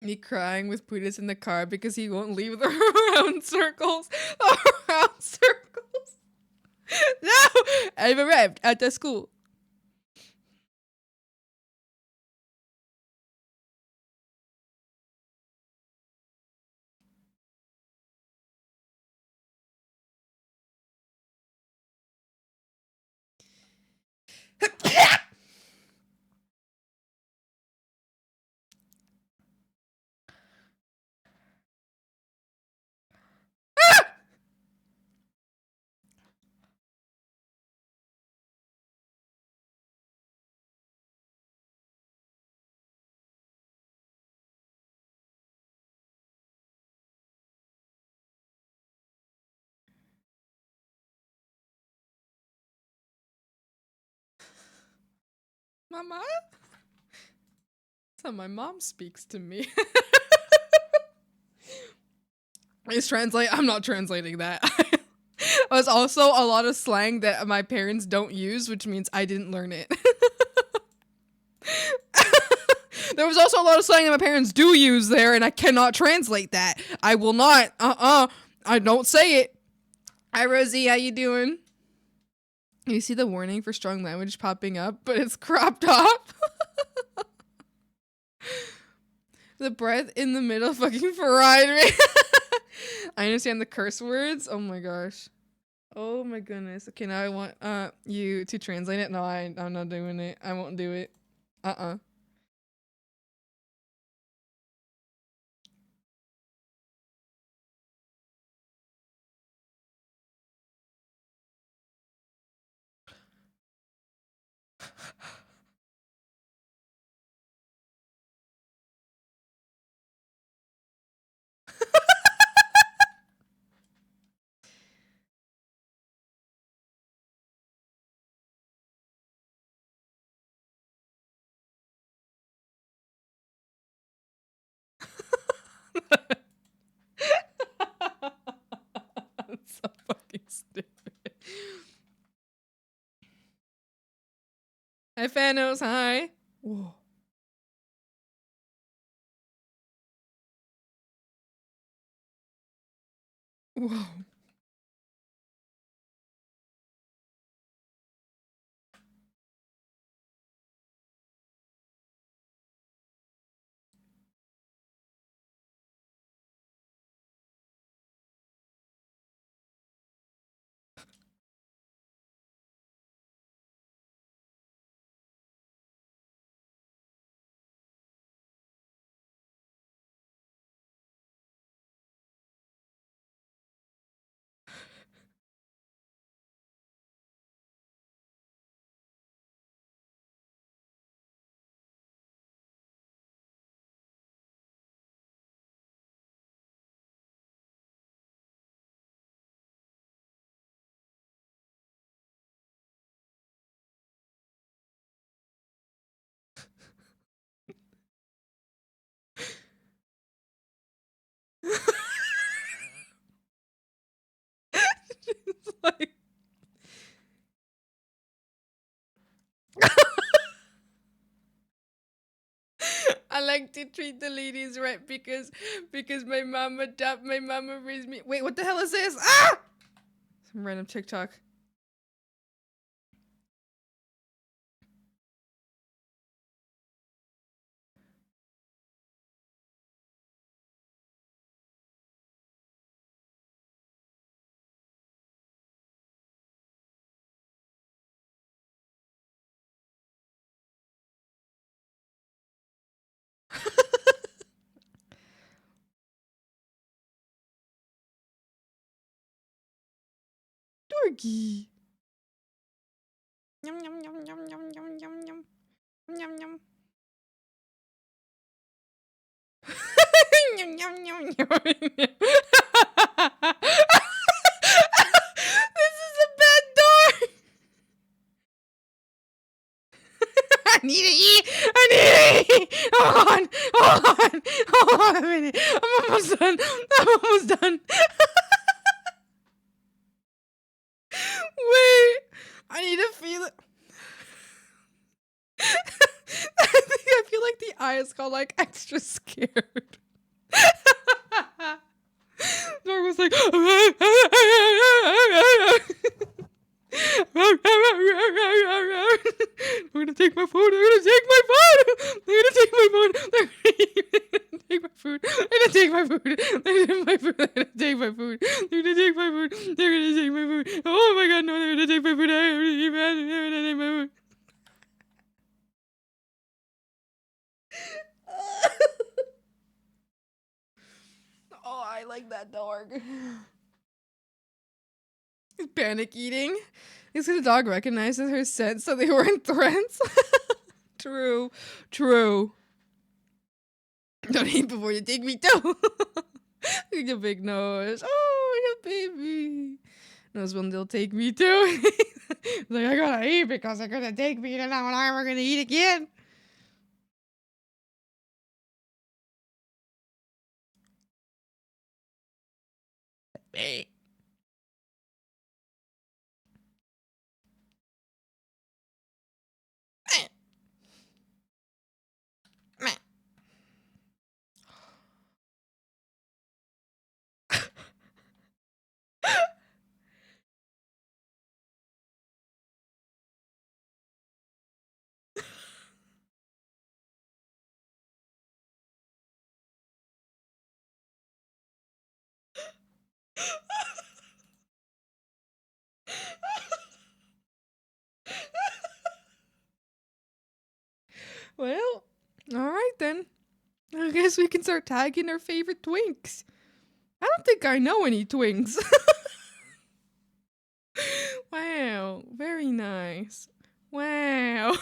Me crying with Putis in the car because he won't leave the round circles. The round circles. No! I've arrived at the school. Mama? That's how my mom speaks to me. Is translate. I'm not translating that. It was also a lot of slang that my parents don't use, which means I didn't learn it. There was also a lot of slang that my parents do use there, and I cannot translate that. I will not. I don't say it. Hi, Rosie. How you doing? You see the warning for strong language popping up, but it's cropped off. The breath in the middle fucking fried me. I understand the curse words. Oh my gosh. Oh my goodness. Okay, now I want you to translate it. No, I'm not doing it. I won't do it. That's so fucking stupid. Hi, Thanos. Hi. Whoa. Whoa. It's like I like to treat the ladies right because my mama raised me. Wait, what the hell is this? Ah! Some random TikTok. Dorky. Yum yum yum yum yum yum yum yum yum yum. Yum yum yum yum. This is a bad door. I need to eat. I need to eat. Hold on. Hold on. Hold on a minute. I'm almost done. I'm almost done. Wait. I need to feel it. I feel like the eyes got like extra scared. Dog was like, we're gonna take my food. They're gonna take my food. They're gonna take my food. They're gonna take my food. They're gonna take my food. They're gonna take my food. They're gonna take my food. They're gonna take my food. They're gonna take my food. Oh my god, no! They're gonna take my food. They're gonna take my food. Oh, I like that dog. He's panic eating. Is the dog recognizes her scent, so they weren't threats? True. True. Don't eat before you take me too. Look at big nose. Oh, yeah, baby. Knows when they'll take me too. Like, I gotta eat because they're gonna take me and I'm never gonna eat again. Well, all right then. I guess we can start tagging our favorite twinks. I don't think I know any twinks. Wow, very nice. Wow. Why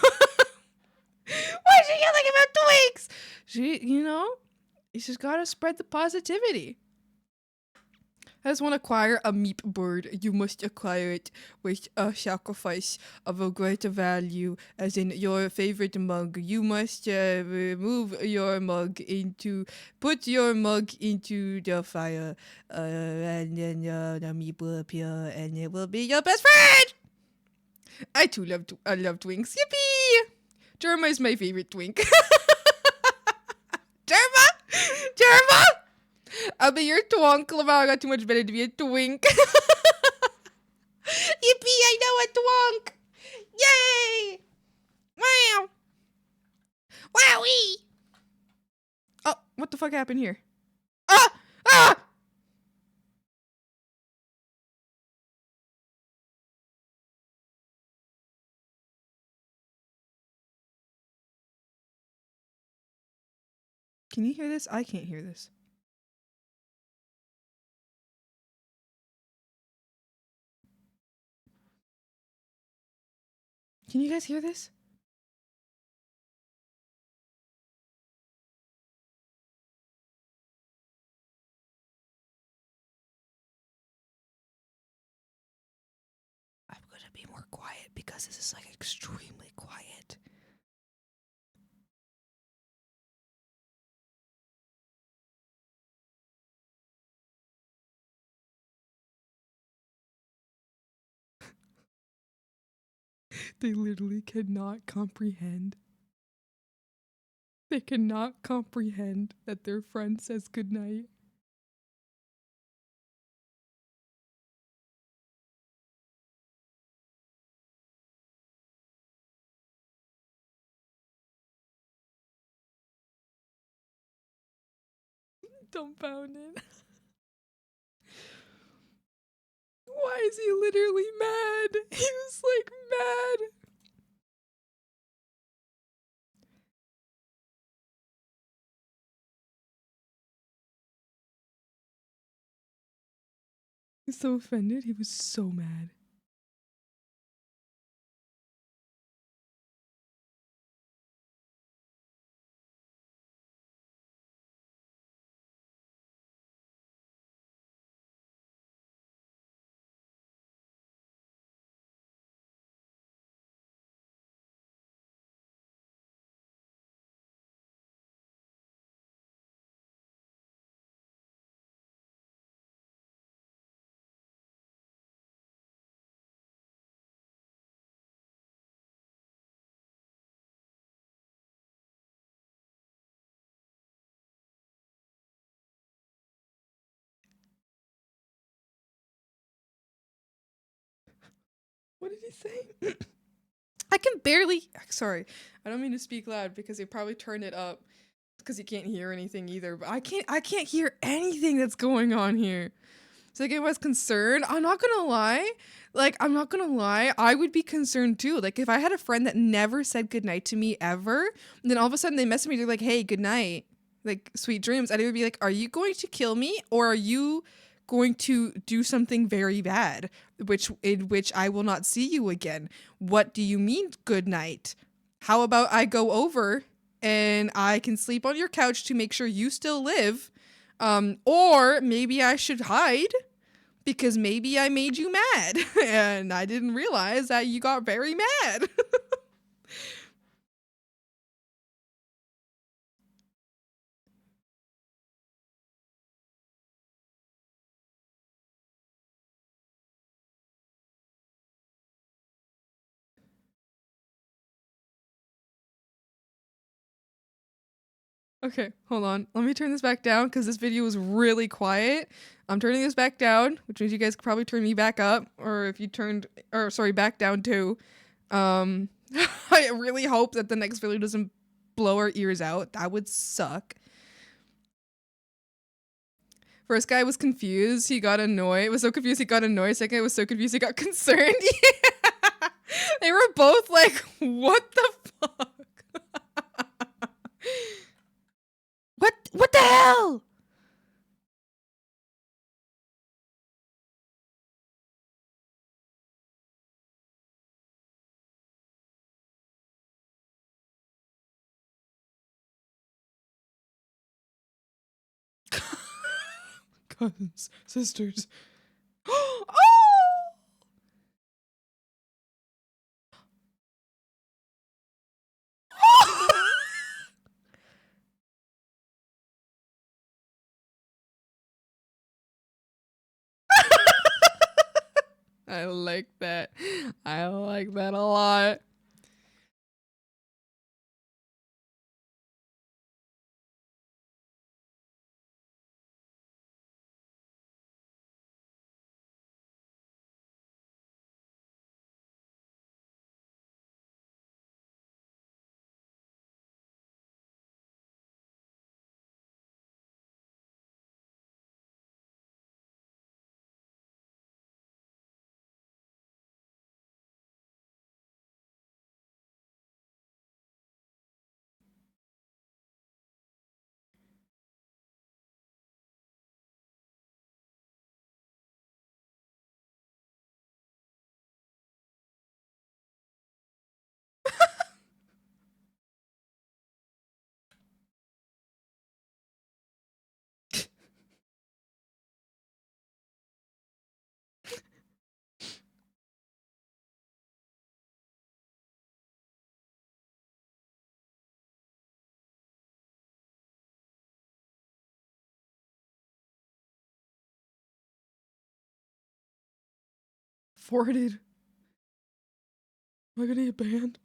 is she yelling about twinks? You just gotta spread the positivity. I just want to acquire a meep bird. You must acquire it with a sacrifice of a greater value, as in your favorite mug. You must put your mug into the fire, and then the meep will appear, and it will be your best friend. I too love twinks. Yippee! Jerma is my favorite twink. Jerma! Jerma! I'll be your twonk. I got too much better to be a twink. Yippee, I know a twonk. Yay! Wow. Wowee. Oh, what the fuck happened here? Ah! Ah! Can you hear this? I can't hear this. Can you guys hear this? I'm gonna be more quiet because this is like extremely quiet. They literally cannot comprehend. They cannot comprehend that their friend says goodnight. Dumbfounded. Why is he literally mad? He was like mad. He's so offended. He was so mad. What did he say? I can barely. Sorry, I don't mean to speak loud because they probably turned it up because you can't hear anything either. But I can't hear anything that's going on here. So like, I was concerned. I'm not gonna lie. I would be concerned too. Like, if I had a friend that never said goodnight to me ever, and then all of a sudden they message me, they're like, "Hey, good night, like sweet dreams," and I would be like, "Are you going to kill me, or are you going to do something very bad, in which I will not see you again? What do you mean, good night? How about I go over and I can sleep on your couch to make sure you still live?" Or maybe I should hide because maybe I made you mad and I didn't realize that you got very mad. Okay, hold on. Let me turn this back down because this video was really quiet. I'm turning this back down, which means you guys could probably turn me back up, or if you turned, or sorry, back down too. I really hope that the next video doesn't blow our ears out. That would suck. First guy was confused. He got annoyed. Was so confused he got annoyed. Second guy was so confused he got concerned. Yeah. They were both like, "What the fuck? What the hell?" Cousins, sisters. Oh! I like that. I like that a lot. Forwarded. Am I gonna get banned?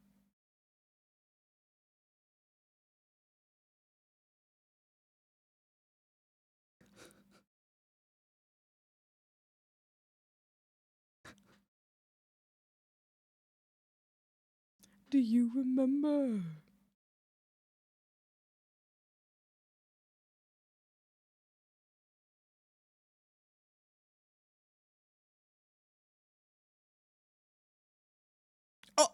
Do you remember? Oh,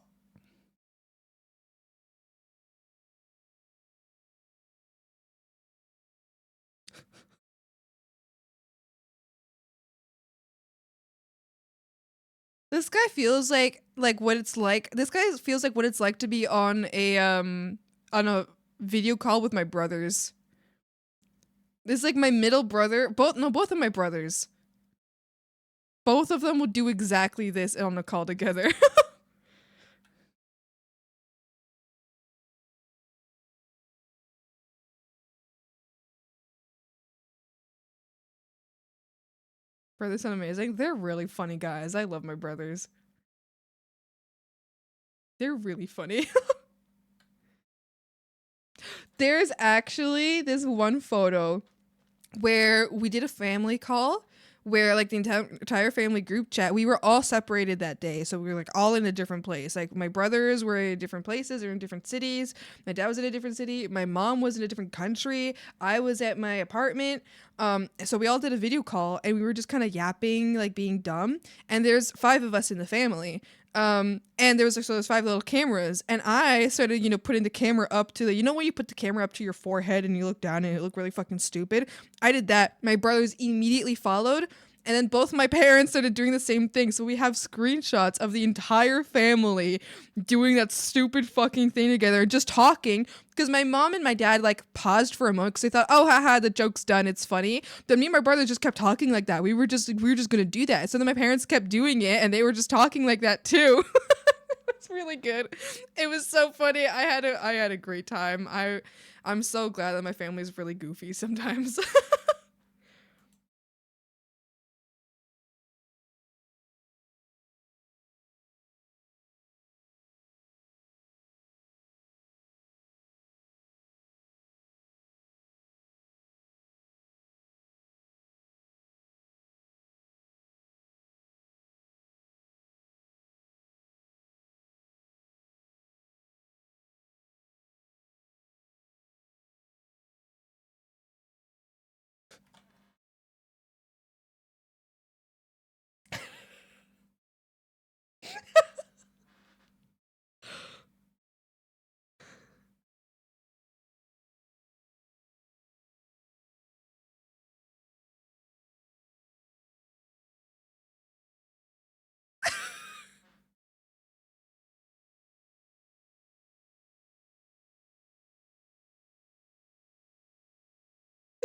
this guy feels like what it's like. This guy feels like what it's like to be on a video call with my brothers. This is like my middle brother. Both of my brothers. Both of them would do exactly this on a call together. Brothers sound amazing. They're really funny guys. I love my brothers. They're really funny. There's actually this one photo where we did a family call where like the entire family group chat, we were all separated that day, so we were like all in a different place. Like my brothers were in different places or in different cities, my dad was in a different city, my mom was in a different country, I was at my apartment. So we all did a video call and we were just kind of yapping, like being dumb, and there's 5 of us in the family. And there's 5 little cameras, and I started, putting the camera up to the, when you put the camera up to your forehead and you look down and it looked really fucking stupid. I did that. My brothers immediately followed, and then both my parents started doing the same thing. So we have screenshots of the entire family doing that stupid fucking thing together, just talking. Because my mom and my dad like paused for a moment because they thought, "Oh, haha, the joke's done. It's funny." Then me and my brother just kept talking like that. We were just gonna do that. So then my parents kept doing it, and they were just talking like that too. It's really good. It was so funny. I had a great time. I'm so glad that my family's really goofy sometimes.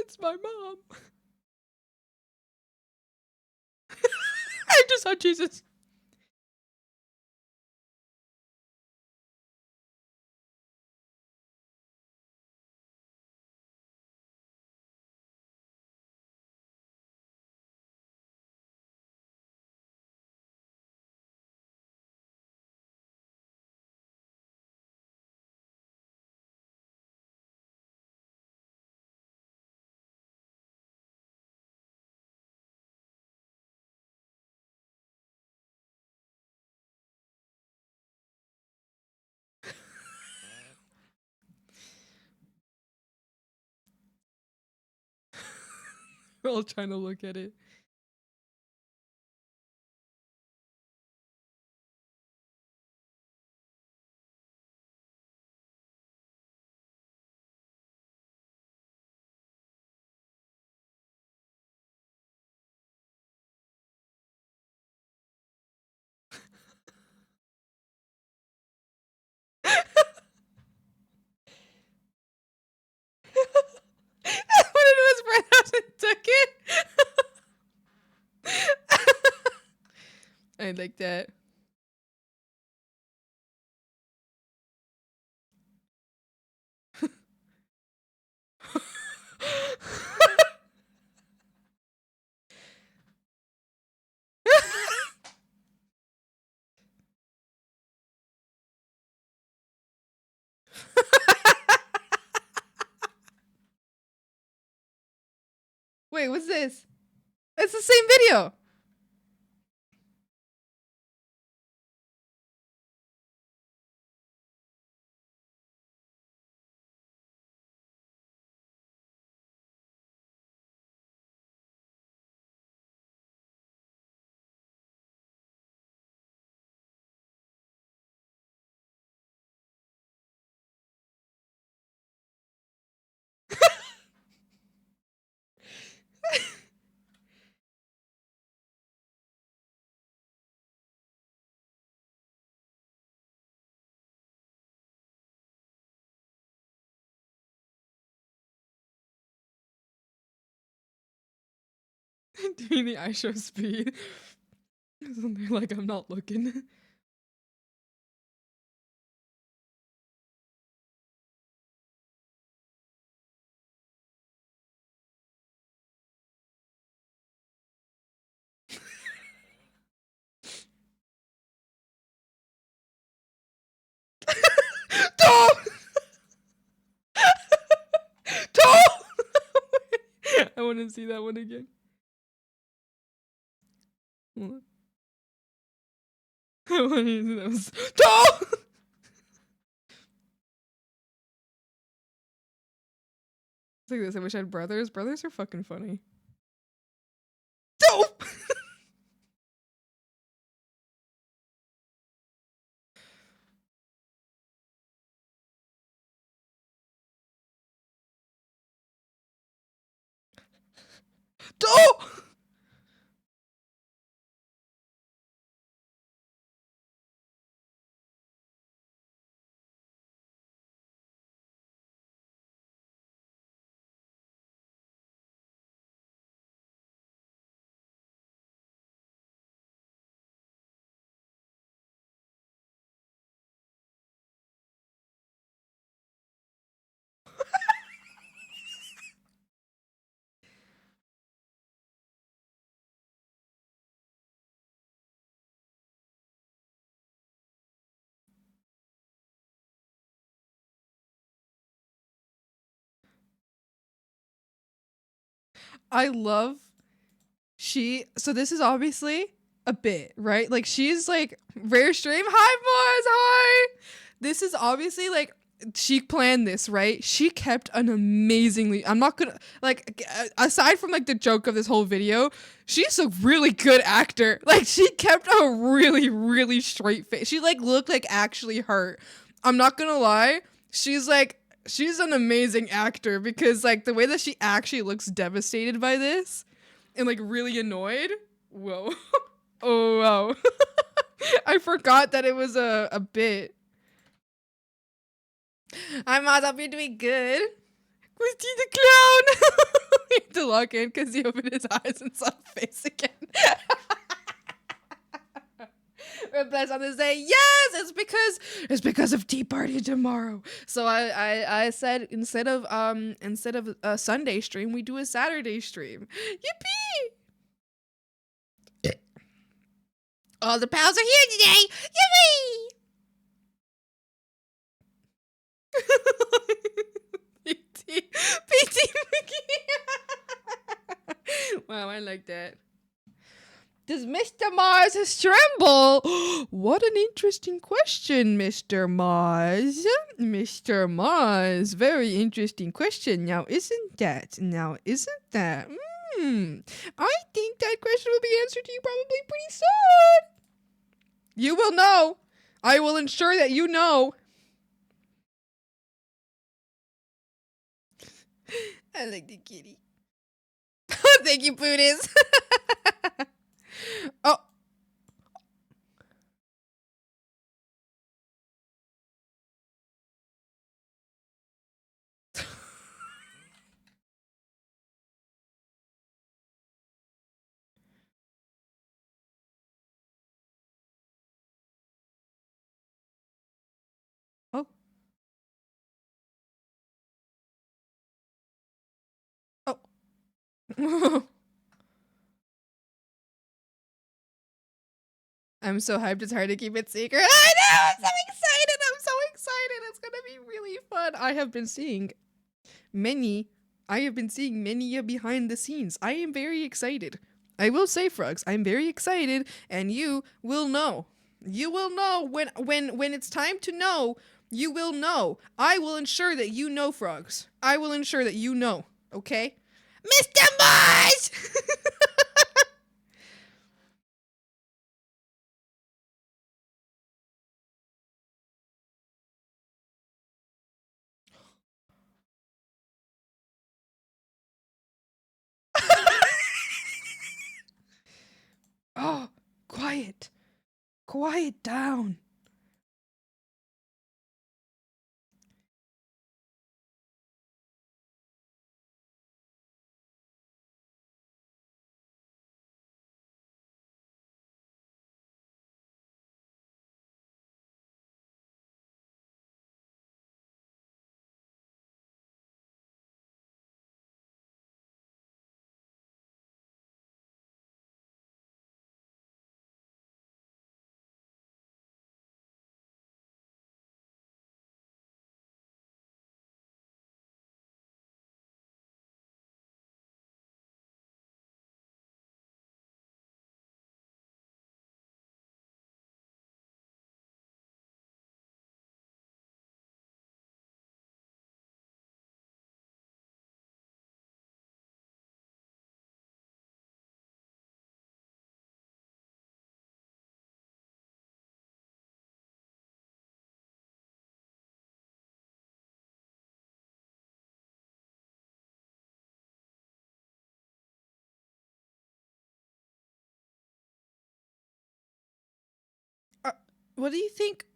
It's my mom. I just saw Jesus. We're all trying to look at it. When it was Brent House and took it. I like that. Wait, what's this? It's the same video. Doing the eye show speed. Something like I'm not looking. Don't! Don't! I want to see that one again. Hold on. I want to see that one. Don't! It's like this. I wish I had brothers. Brothers are fucking funny. Don't! Don't! I love so this is obviously a bit, right? Like she's like rare stream. Hi boys, hi. This is obviously like she planned this, right? She kept an amazingly, I'm not gonna like aside from like the joke of this whole video, she's a really good actor. Like she kept a really, really straight face. She like looked like actually hurt. I'm not gonna lie. She's an amazing actor because like the way that she actually looks devastated by this and like really annoyed. Whoa. Oh wow. I forgot that it was a bit. Hi Maz, hope you're doing good. Christy the clown. We had to log in because he opened his eyes and saw the face again. Replies on this day, yes, it's because of Tea Party tomorrow. So I said instead of a Sunday stream, we do a Saturday stream. Yippee! All the pals are here today. Yippee! PT Wow, I like that. Does Mr. Mars tremble? What an interesting question, Mr. Mars. Mr. Mars, very interesting question. Now, isn't that? I think that question will be answered to you probably pretty soon. You will know. I will ensure that you know. I like the kitty. Thank you, Buddhist. Oh. Oh. Oh. I'm so hyped. It's hard to keep it secret. I know. I'm so excited. It's going to be really fun. I have been seeing many behind the scenes. I am very excited. I will say, Frogs, I'm very excited, and you will know. You will know when it's time to know. You will know. I will ensure that you know, Frogs. I will ensure that you know. Okay, Mr. Mars. Oh, quiet. Quiet down. What do you think?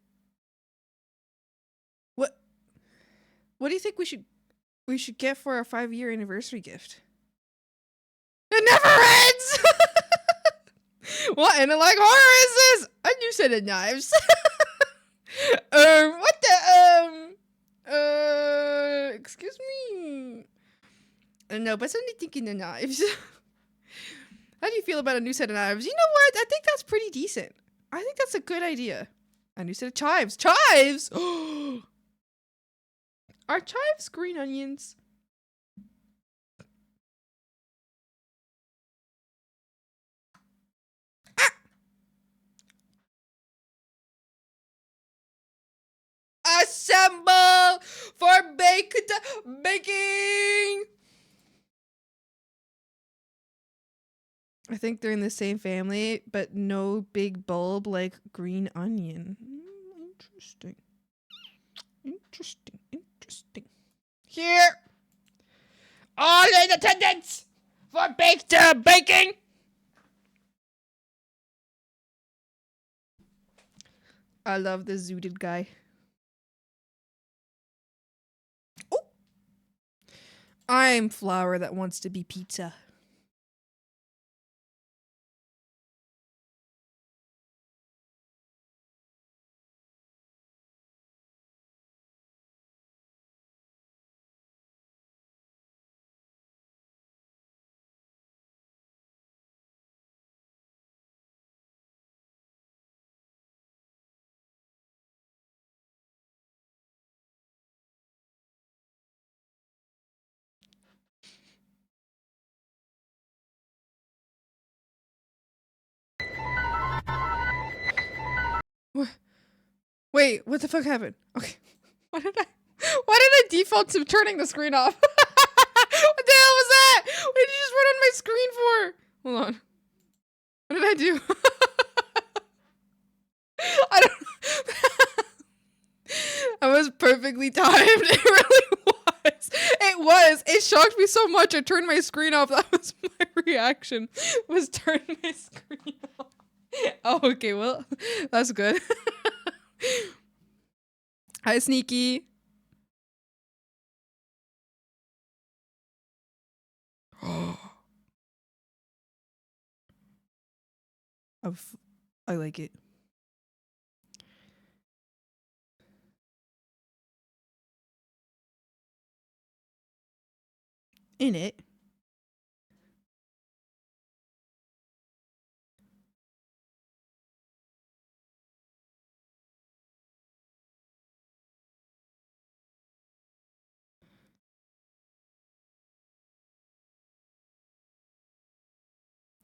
What What do you think we should get for our 5-year anniversary gift? It never ends. What in the like horror is this? A new set of knives. What the excuse me. No, but suddenly thinking the knives. How do you feel about a new set of knives? You know what? I think that's pretty decent. I think that's a good idea. A new set of chives. Chives! Are chives green onions? Assemble for baking! I think they're in the same family, but no big bulb like green onion. Interesting. Interesting. Here! All in attendance for baked baking! I love the zooted guy. I'm flour that wants to be pizza. Wait, what the fuck happened? Okay. Why did I default to turning the screen off? What the hell was that? What did you just run on my screen for? Hold on. What did I do? I don't That was perfectly timed. It really was. It was. It shocked me so much. I turned my screen off. That was my reaction. Was turn my screen off. Oh, okay. Well, that's good. Hi, Sneaky. I like it. In it.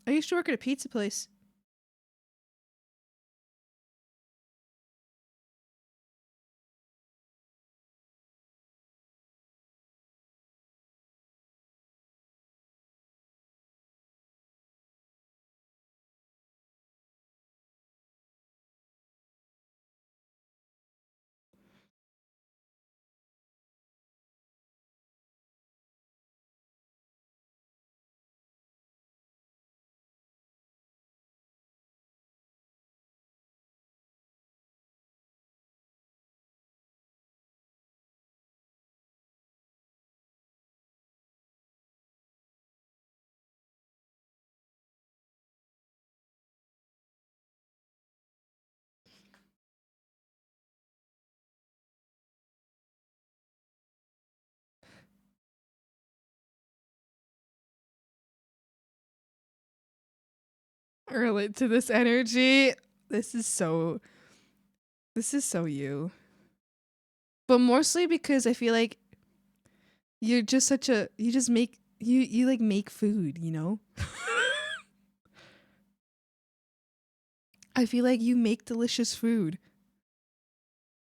I used to work at a pizza place. I relate to this energy. This is so you. But mostly because I feel like you're just such a you just make you like make food, you know? I feel like you make delicious food.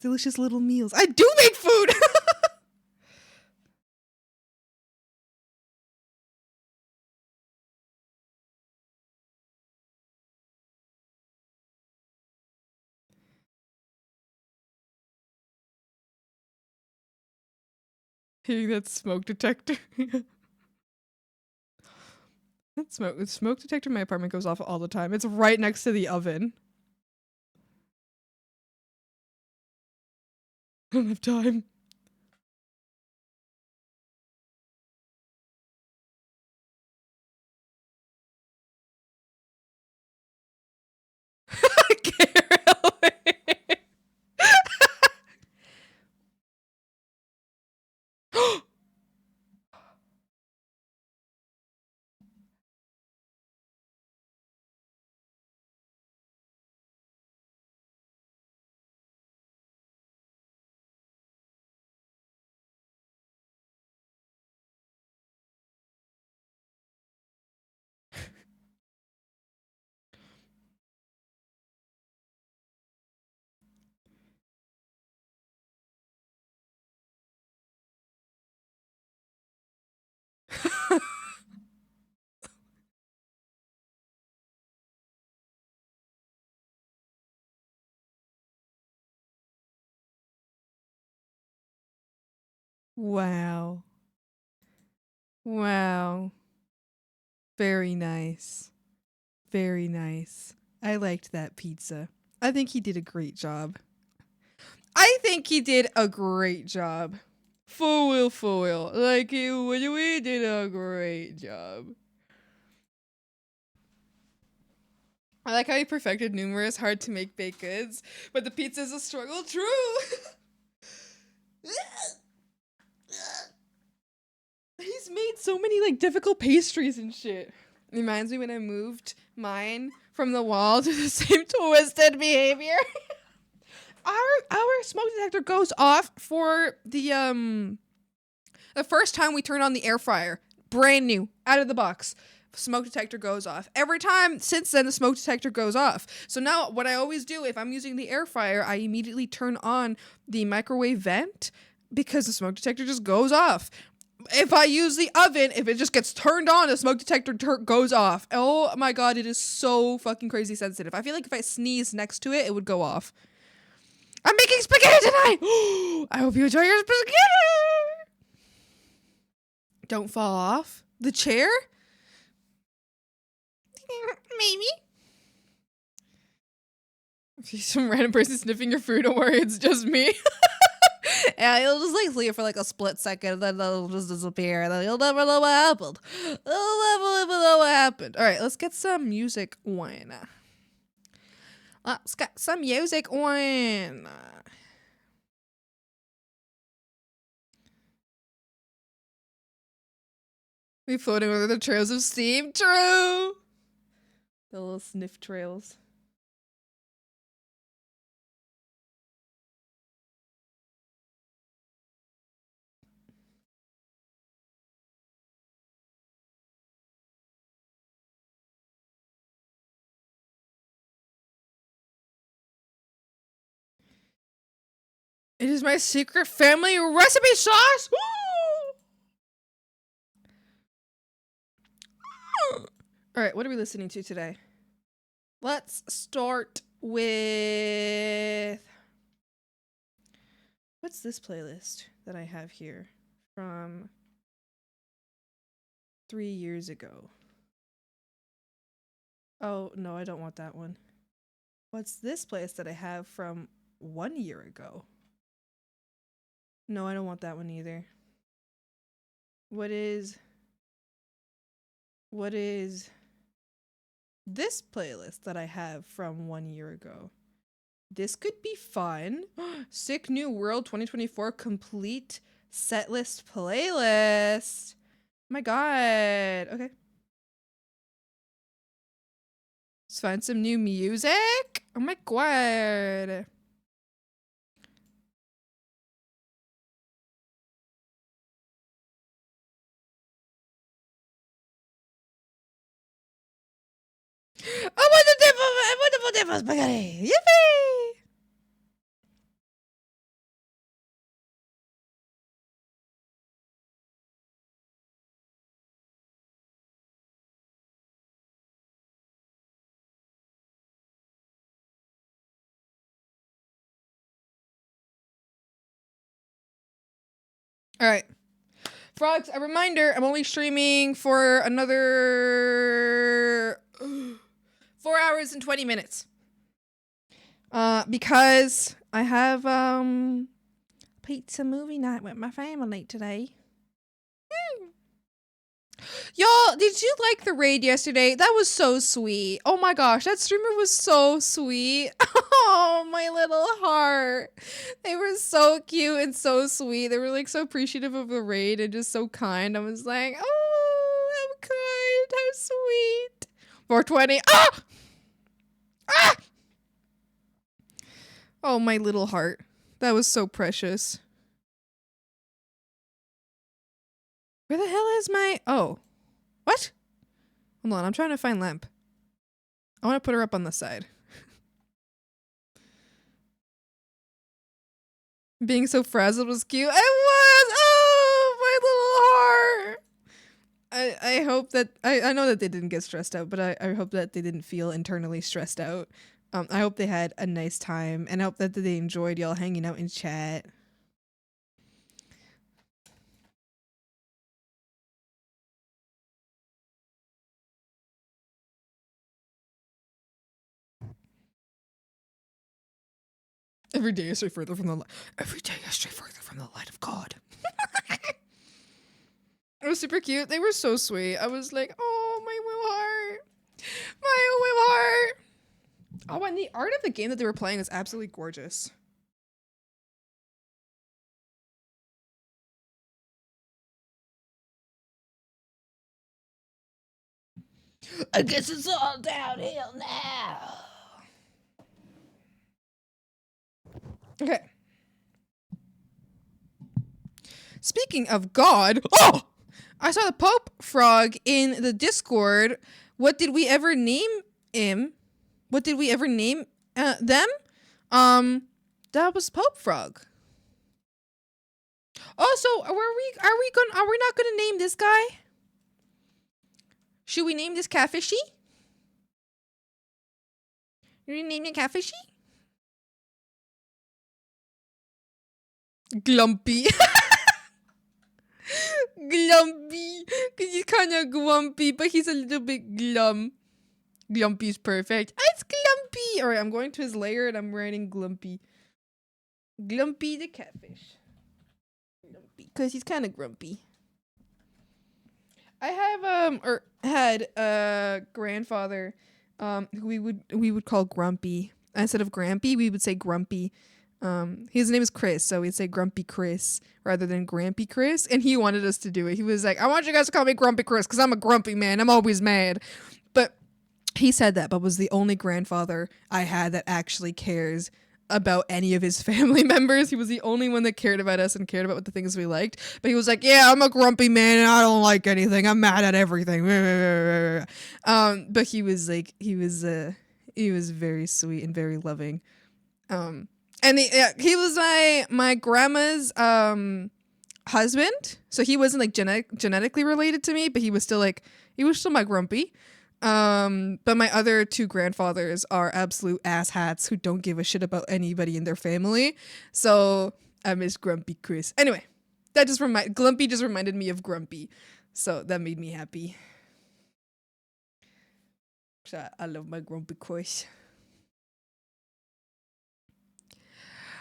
Delicious little meals. I do make food. Hearing that smoke detector. That smoke detector in my apartment goes off all the time. It's right next to the oven. I don't have time. Wow. Wow. Very nice. Very nice. I liked that pizza. I think he did a great job. I think he did a great job. For real. Like, we did a great job. I like how you perfected numerous hard to make baked goods, but the pizza is a struggle. True. He's made so many like difficult pastries and shit. It reminds me when I moved mine from the wall to the same twisted behavior. Our smoke detector goes off for the first time we turn on the air fryer. Brand new, out of the box. Smoke detector goes off. Every time since then the smoke detector goes off. So now what I always do if I'm using the air fryer, I immediately turn on the microwave vent because the smoke detector just goes off. If I use the oven, if it just gets turned on, the smoke detector goes off. Oh my god, it is so fucking crazy sensitive. I feel like if I sneeze next to it, it would go off. I'm making spaghetti tonight! I hope you enjoy your spaghetti! Don't fall off. The chair? Maybe. If you're some random person sniffing your food, don't worry, it's just me. Yeah, you'll just like sleep for like a split second, then it'll just disappear, and then you'll never know what happened. You'll never know what happened. All right, let's get some music on. Let's get some music on. We floating over the trails of steam. True. The little sniff trails. It is my secret family recipe sauce. Woo! All right, what are we listening to today? Let's start with... What's this playlist that I have here from 3 years ago? Oh, no, I don't want that one. What's this playlist that I have from 1 year ago? No, I don't want that one either. What is this playlist that I have from 1 year ago? This could be fun. Sick New World 2024 complete setlist playlist. My god. Okay. Let's find some new music. Oh my god. A wonderful day for spaghetti. Yippee! All right. Frogs, a reminder, I'm only streaming for another 4 hours and 20 minutes. Because I have pizza movie night with my family today. Y'all, did you like the raid yesterday? That was so sweet. Oh my gosh, that streamer was so sweet. Oh, my little heart. They were so cute and so sweet. They were like so appreciative of the raid and just so kind. I was like, oh, how kind, how sweet. 420. Ah! Ah! Oh, my little heart. That was so precious. Where the hell is my... Oh. What? Hold on, I'm trying to find Lamp. I want to put her up on the side. Being so frazzled was cute. I was! Oh, my little heart! I hope that... I know that they didn't get stressed out, but I hope that they didn't feel internally stressed out. I hope they had a nice time, and I hope that they enjoyed y'all hanging out in chat. Every day I stray further from the light. Every day I stray further from the light of God. was super cute. They were so sweet. I was like, oh, my little heart. My little heart. Oh, and the art of the game that they were playing is absolutely gorgeous. I guess it's all downhill now. Okay. Speaking of God, oh! I saw the Pope frog in the Discord. What did we ever name him? What did we ever name them? That was Pope frog. Oh, so are we not gonna name this guy? Should we name this catfishy? You rename it catfishy? Glumpy. Glumpy. Because he's kind of grumpy, but he's a little bit glum. Glumpy's perfect. It's Glumpy. All right, I'm going to his lair and I'm writing Glumpy. Glumpy the catfish. Glumpy, because he's kind of grumpy. I have had a grandfather who we would call Grumpy. Instead of Grampy, we would say Grumpy. His name is Chris, so we'd say Grumpy Chris rather than Grampy Chris, and he wanted us to do it. He was like, I want you guys to call me Grumpy Chris because I'm a grumpy man. I'm always mad. But he said that, but was the only grandfather I had that actually cares about any of his family members. He was the only one that cared about us and cared about the things we liked. But he was like, yeah, I'm a grumpy man and I don't like anything. I'm mad at everything. But he was like, he was very sweet and very loving. And he was my grandma's husband, so he wasn't like genetically related to me, but he was still my grumpy. But my other two grandfathers are absolute asshats who don't give a shit about anybody in their family. So I miss Grumpy Chris. Anyway, Glumpy just reminded me of Grumpy, so that made me happy. So I love my Grumpy Chris.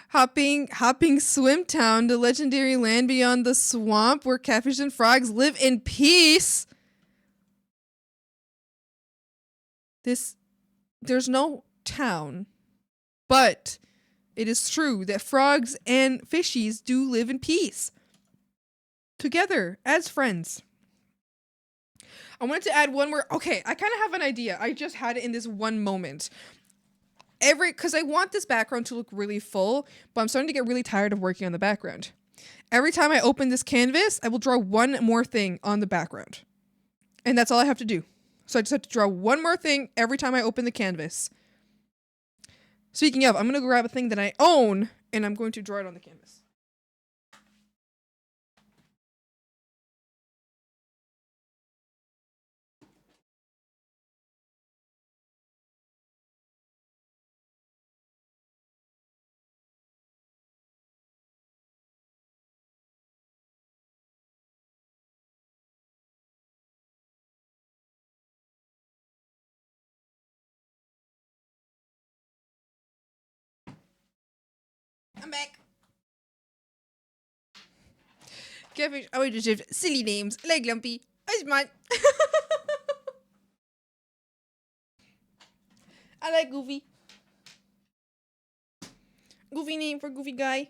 Hopping Swimtown, the legendary land beyond the swamp where catfish and frogs live in peace. There's no town, but it is true that frogs and fishies do live in peace together as friends. I wanted to add one more. Okay, I kind of have an idea. I just had it in this one moment. Because I want this background to look really full, but I'm starting to get really tired of working on the background. Every time I open this canvas, I will draw one more thing on the background. And that's all I have to do. So I just have to draw one more thing every time I open the canvas. Speaking of, I'm going to grab a thing that I own, and I'm going to draw it on the canvas. I'm back. Catfish, I would just silly names like Lumpy. I smart. I like Goofy. Goofy name for Goofy guy.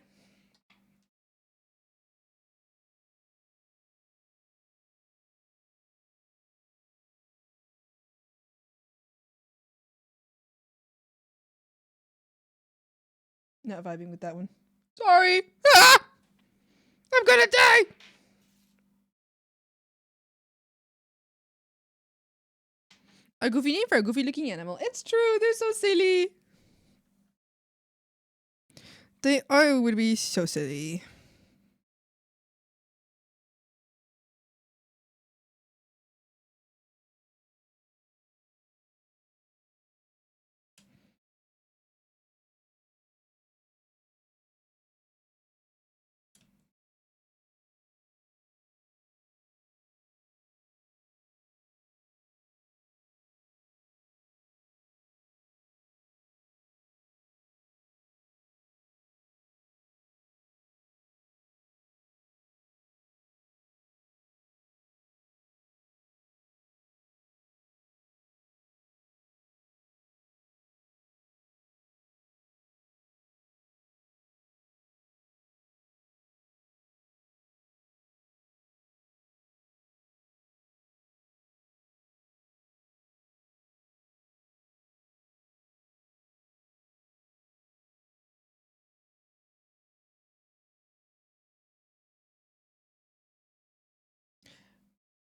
Not vibing with that one. Sorry. Ah! I'm gonna die. A goofy name for a goofy looking animal. It's true. They're so silly. They would be so silly.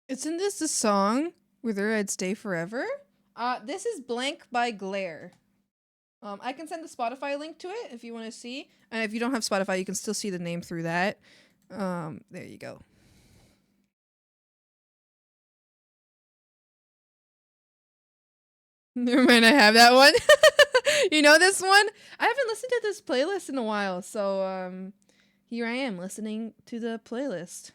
Isn't this the song Whether I'd Stay Forever? This is Blank by Glare. I can send the Spotify link to it if you want to see. And if you don't have Spotify, you can still see the name through that. There you go. Never mind, I have that one. You know this one? I haven't listened to this playlist in a while, so here I am listening to the playlist.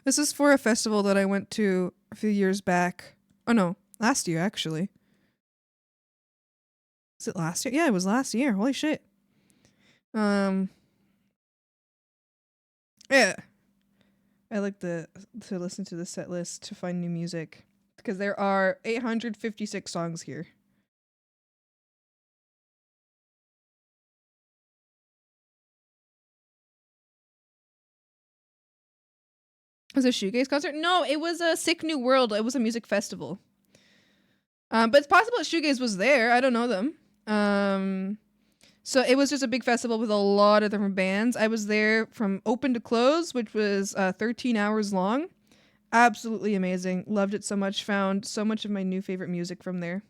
This is for a festival that I went to a few years back. Oh no, last year actually. Is it last year? Yeah, it was last year. Holy shit. Um yeah. I like to listen to the set list to find new music because there are 856 songs here. Was it a shoegaze concert? No, it was a Sick New World. It was a music festival. But it's possible that shoegaze was there. I don't know them. So it was just a big festival with a lot of different bands. I was there from open to close, which was 13 hours long. Absolutely amazing. Loved it so much. Found so much of my new favorite music from there.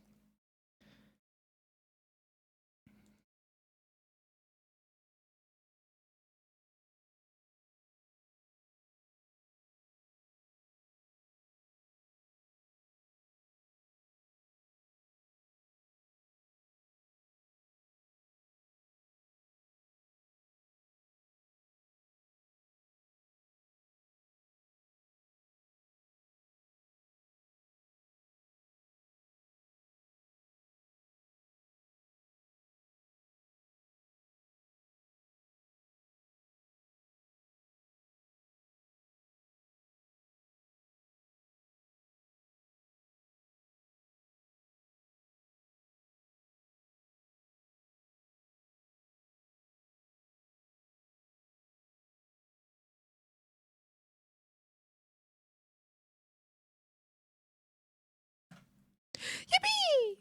Yippee!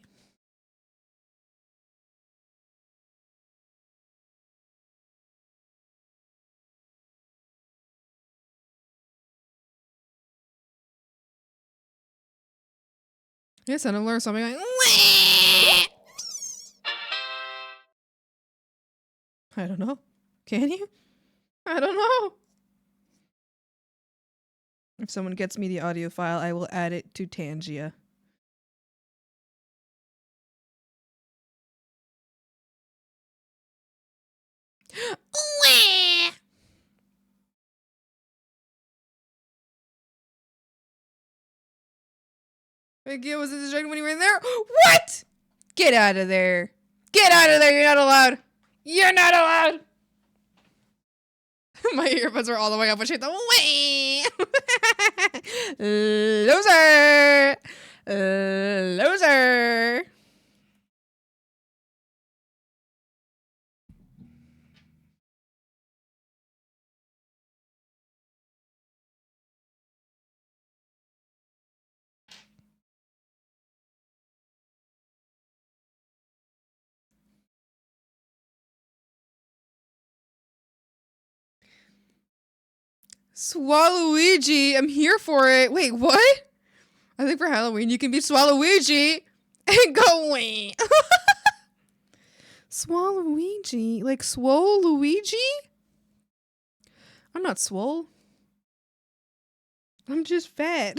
Yes, and I've learned something like. I don't know. Can you? I don't know. If someone gets me the audio file, I will add it to Tangia. Miguel was distracted when you were in there. What? Get out of there. Get out of there. You're not allowed. You're not allowed. My earbuds are all the way up. I shake the way. Loser. Loser. Swalloweegi. I'm here for it. Wait, what? I think for Halloween you can be Swalloweegi and go wee. Swalloweegi. Like Swole Luigi? I'm not swole. I'm just fat.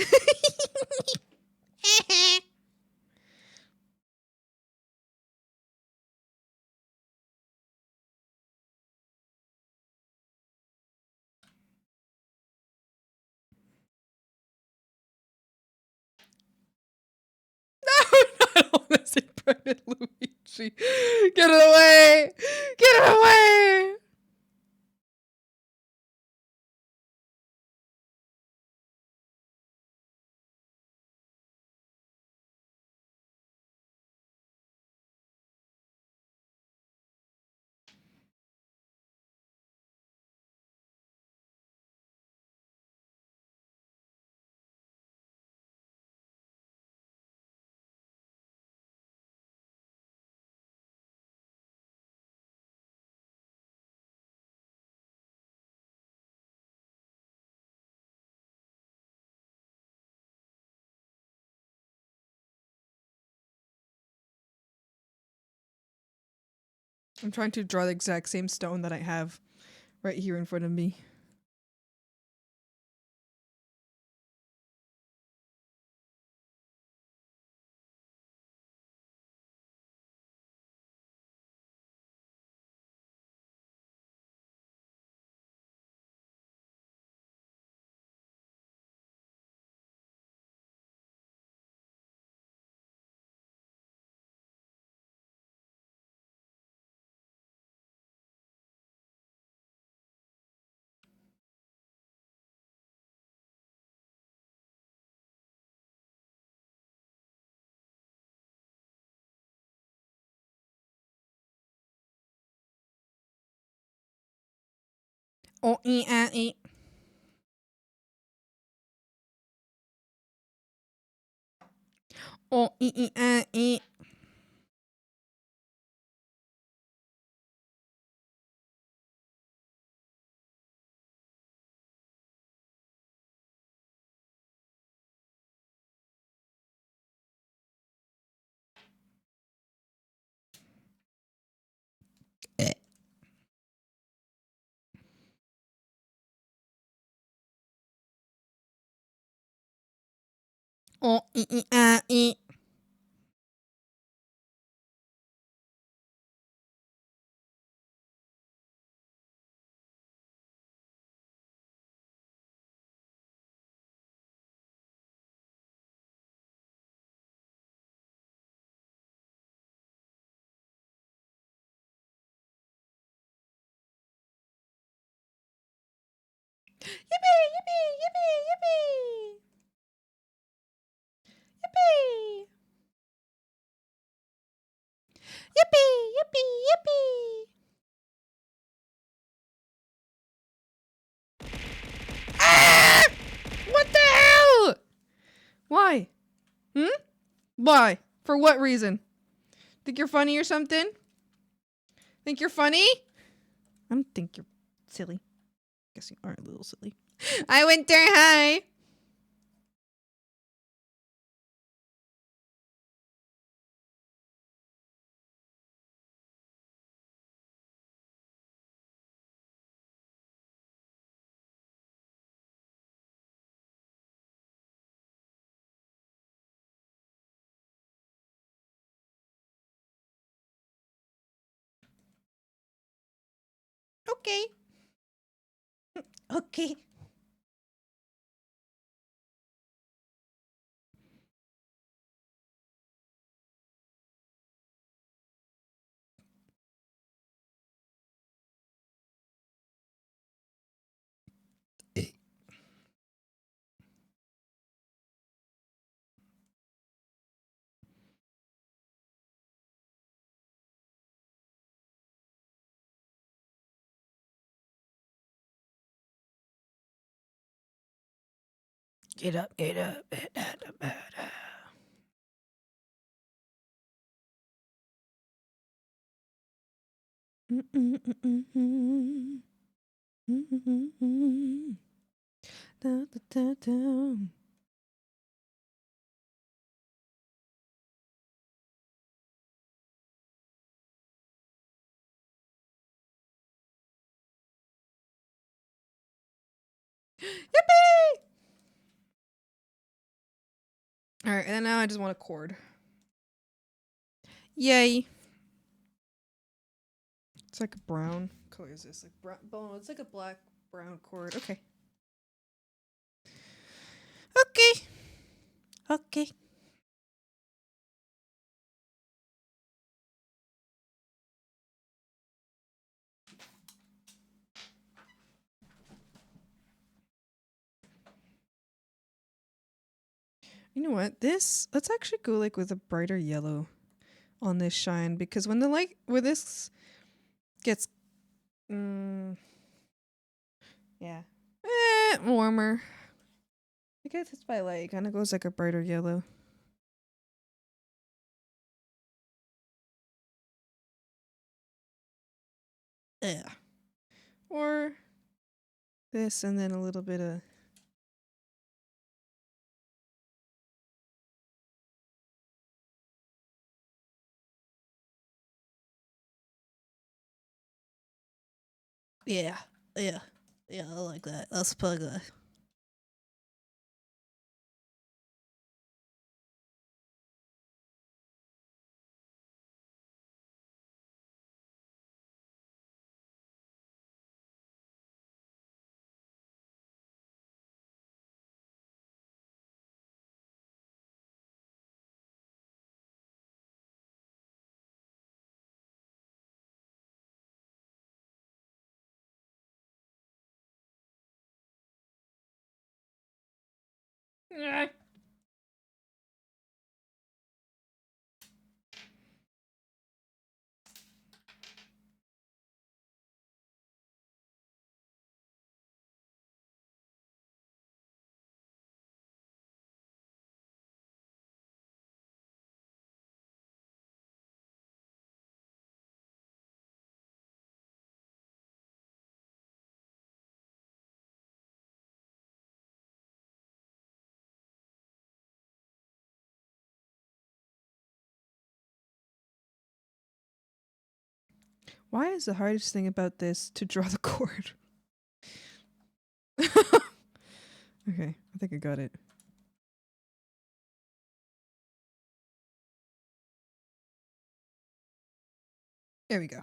No, I don't want to say pregnant Luigi. Get it away! Get it away! I'm trying to draw the exact same stone that I have right here in front of me. Oh, eh. Oh, eh. Oh, eh. Yippee! Yippee! Yippee! Yippee! Yippee! Yippee! Yippee! Yippee! Ah! What the hell? Why? Why? For what reason? Think you're funny or something? Think you're funny? I don't think you're silly. Guess you are a little silly. I went there, hi. Okay. Okay. Get up, get up. Yippee! All right, and now I just want a cord. Yay! It's like a brown. What color is this? Like brown. Oh, it's like a black brown cord. Okay. Okay. Okay. You know what? Let's actually go like with a brighter yellow on this shine, because when the light, where this gets, yeah, warmer. I guess it's by light. It kind of goes like a brighter yellow. Yeah. Or this, and then a little bit of. Yeah, yeah, yeah. I like that. That's pretty good. Yeah. Why is the hardest thing about this to draw the cord? Okay, I think I got it. There we go.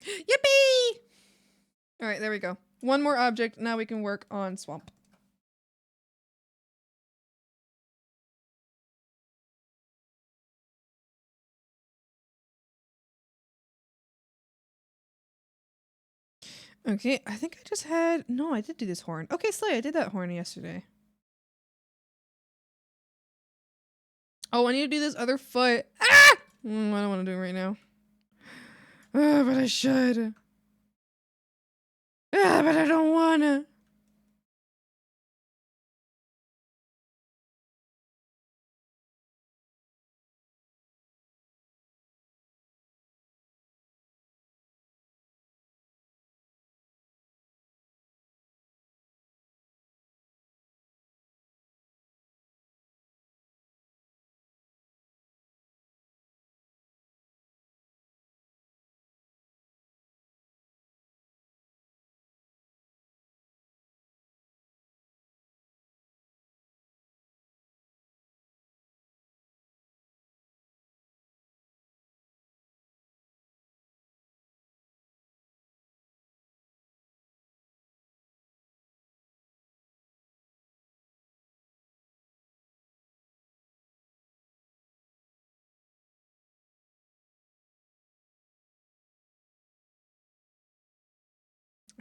Yippee! All right, there we go. One more object. Now we can work on swamp. Okay, I think I just had... No, I did do this horn. Okay, Slay, I did that horn yesterday. Oh, I need to do this other foot. Ah! I don't want to do it right now. But I should. But I don't want to.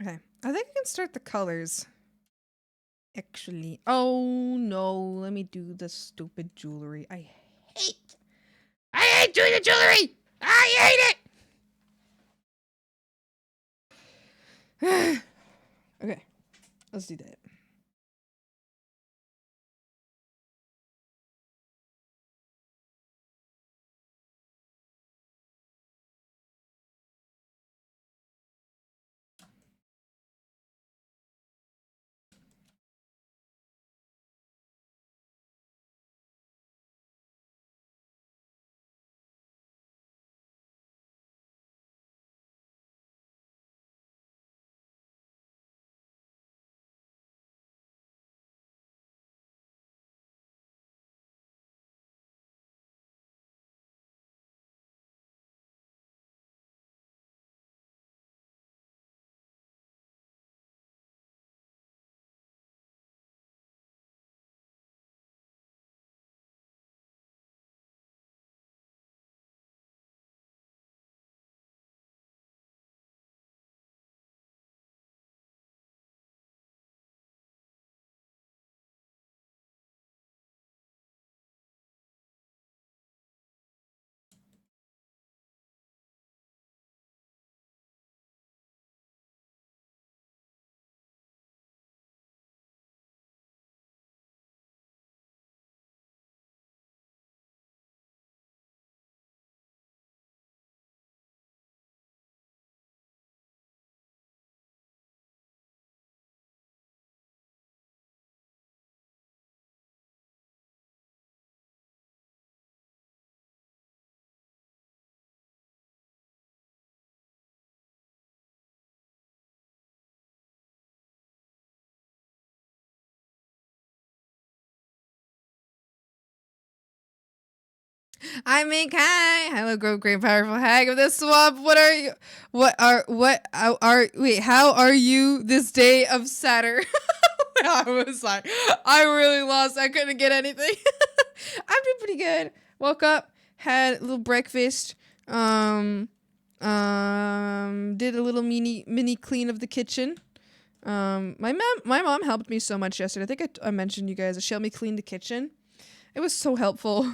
Okay, I think I can start the colors. Actually, oh no, let me do the stupid jewelry. Hate I hate doing the jewelry. I hate it. Okay, let's do that. I make hi. Hello, great powerful hag of the swamp. What are you? Wait, how are you this day of Saturn? I was like, I really lost. I couldn't get anything. I'm doing pretty good. Woke up, had a little breakfast, did a little mini clean of the kitchen. My mom helped me so much yesterday. I think I mentioned you guys. She helped me clean the kitchen. It was so helpful.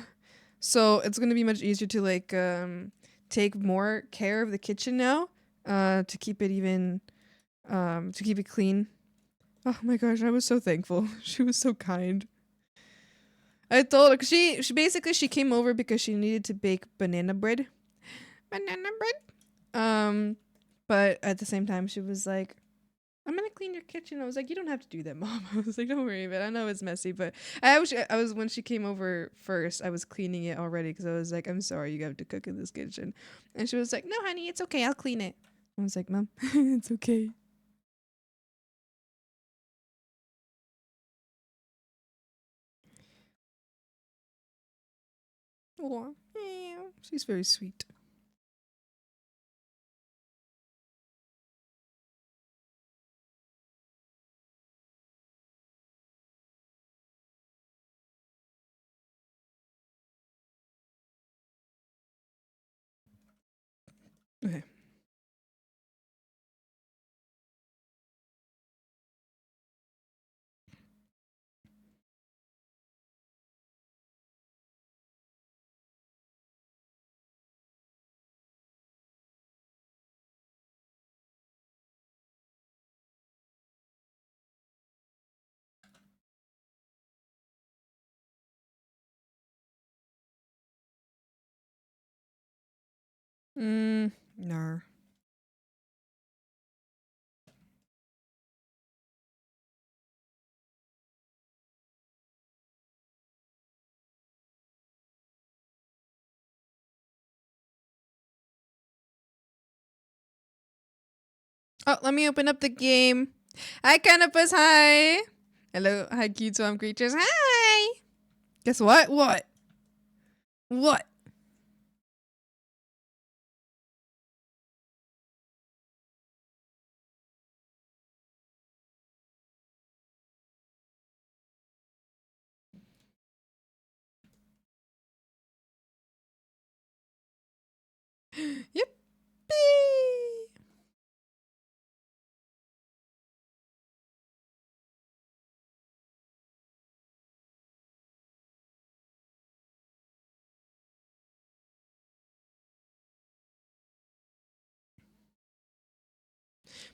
So it's gonna be much easier to like take more care of the kitchen now, to keep it even to keep it clean. Oh my gosh, I was so thankful. She was so kind. I told her 'cause she basically she came over because she needed to bake banana bread. Banana bread. But at the same time she was like, I'm gonna clean your kitchen. I was like, you don't have to do that, Mom. I was like, don't worry about it. I know it's messy, but I was when she came over first, I was cleaning it already because I was like, I'm sorry, you have to cook in this kitchen, and she was like, no, honey, it's okay. I'll clean it. I was like, Mom, it's okay. Oh, yeah, she's very sweet. Okay. No. Oh, let me open up the game. Hi, Canopus. Hi. Hello. Hi, cute swamp creatures. Hi. Guess what? What? What? Yippee!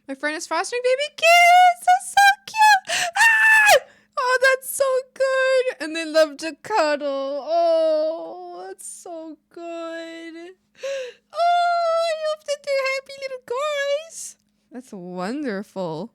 My friend is fostering baby kids. That's so cute. Ah! Oh, that's so good. And they love to cuddle. Oh, that's so good. Oh, I hope that they're happy little guys. That's wonderful.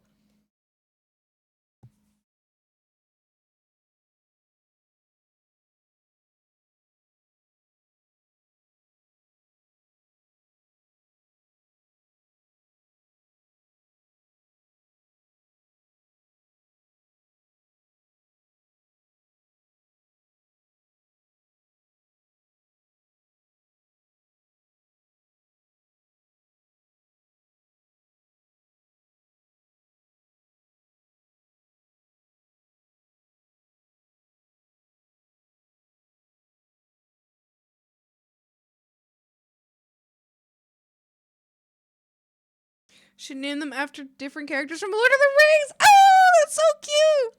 Should name them after different characters from Lord of the Rings. Oh, that's so cute.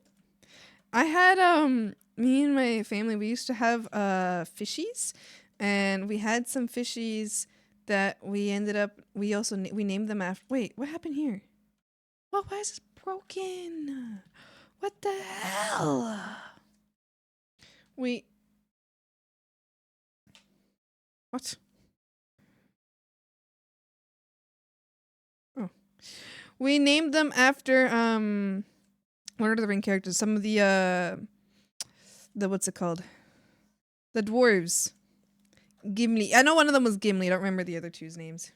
I had me and my family, we used to have fishies, and we had some fishies that we ended up we also we named them after. Wait, what happened here? Well, why is this broken? What the hell? We what? Oh, we named them after what are the ring characters? Some of the what's it called? The dwarves. Gimli. I know one of them was Gimli. I don't remember the other two's names.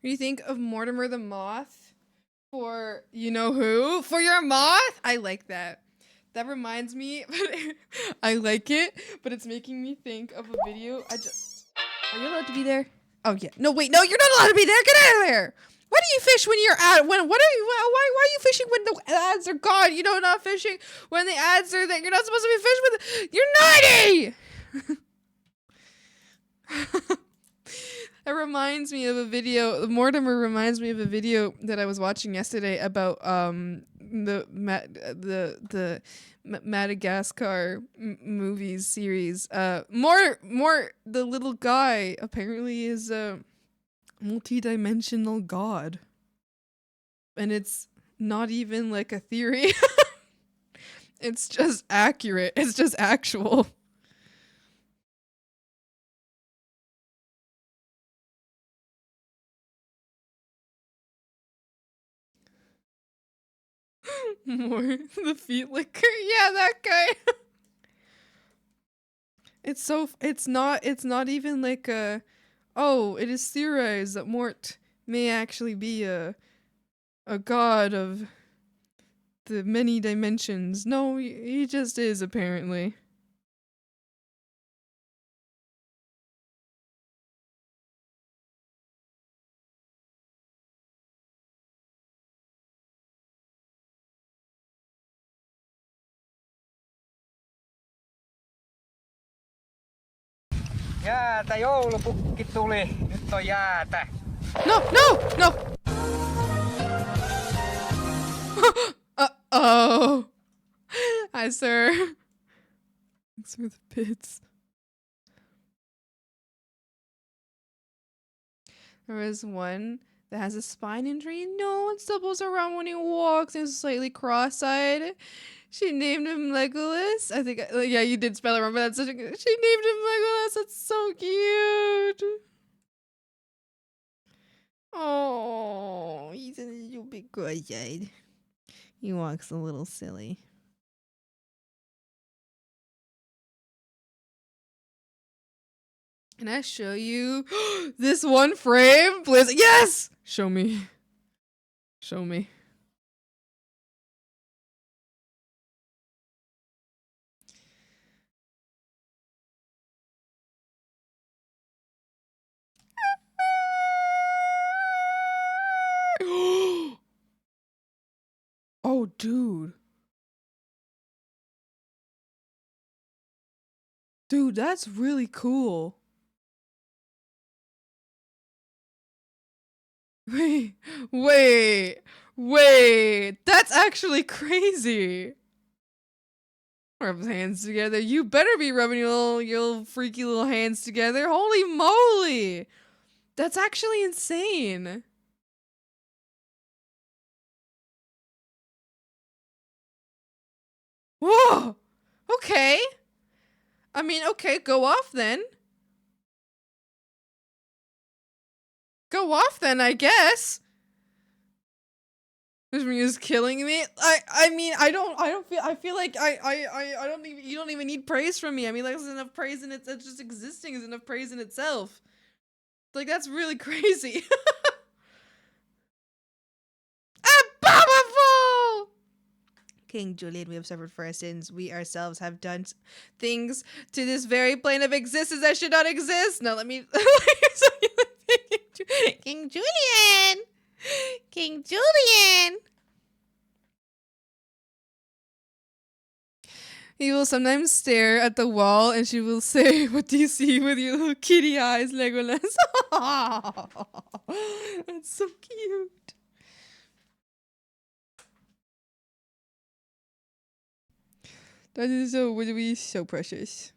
You think of Mortimer the Moth for you know who? For your moth? I like that. That reminds me, I like it, but it's making me think of a video. Are you allowed to be there? Oh yeah. No, wait. No, you're not allowed to be there. Get out of there. Why do you fish when you're at when? What are you? Why are you fishing when the ads are gone? You know, not fishing when the ads are that you're not supposed to be fishing with. You're naughty. It reminds me of a video. Mortimer reminds me of a video that I was watching yesterday about the Madagascar movies series. More the little guy apparently is a multi-dimensional god, and it's not even like a theory. It's just accurate. It's just actual. More the feet licker. Yeah, that guy. It's not even like a oh, it is theorized that Mort may actually be a god of the many dimensions. No, he just is apparently. Jäätä, joulupukki tuli. Nyt on jäätä. No, no, no. Uh-oh. Hi, sir. Thanks for the bits. There is one that has a spine injury. No one stumbles around when he walks and is slightly cross-eyed. She named him Legolas. I think, yeah, you did spell it wrong, but that's such a good. She named him Legolas. That's so cute. Oh, he's a little bit cross-eyed. He walks a little silly. Can I show you this one frame? Please. Yes! Show me. Show me. Oh, dude. Dude, that's really cool. Wait, wait. That's actually crazy. Rub his hands together. You better be rubbing your little freaky little hands together. Holy moly. That's actually insane. Whoa. Okay. I mean, okay, go off then. Go off then, I guess. This ring is killing me. I mean, I feel like I don't even, you don't even need praise from me. I mean, like, there's enough praise in it. It's just existing is enough praise in itself. Like, that's really crazy. Abominable! King Julian, we have suffered for our sins. We ourselves have done things to this very plane of existence that should not exist. Now let me... King Julian! King Julian! He will sometimes stare at the wall and she will say, "What do you see with your little kitty eyes, Legolas?" That's so cute. That is so really so precious.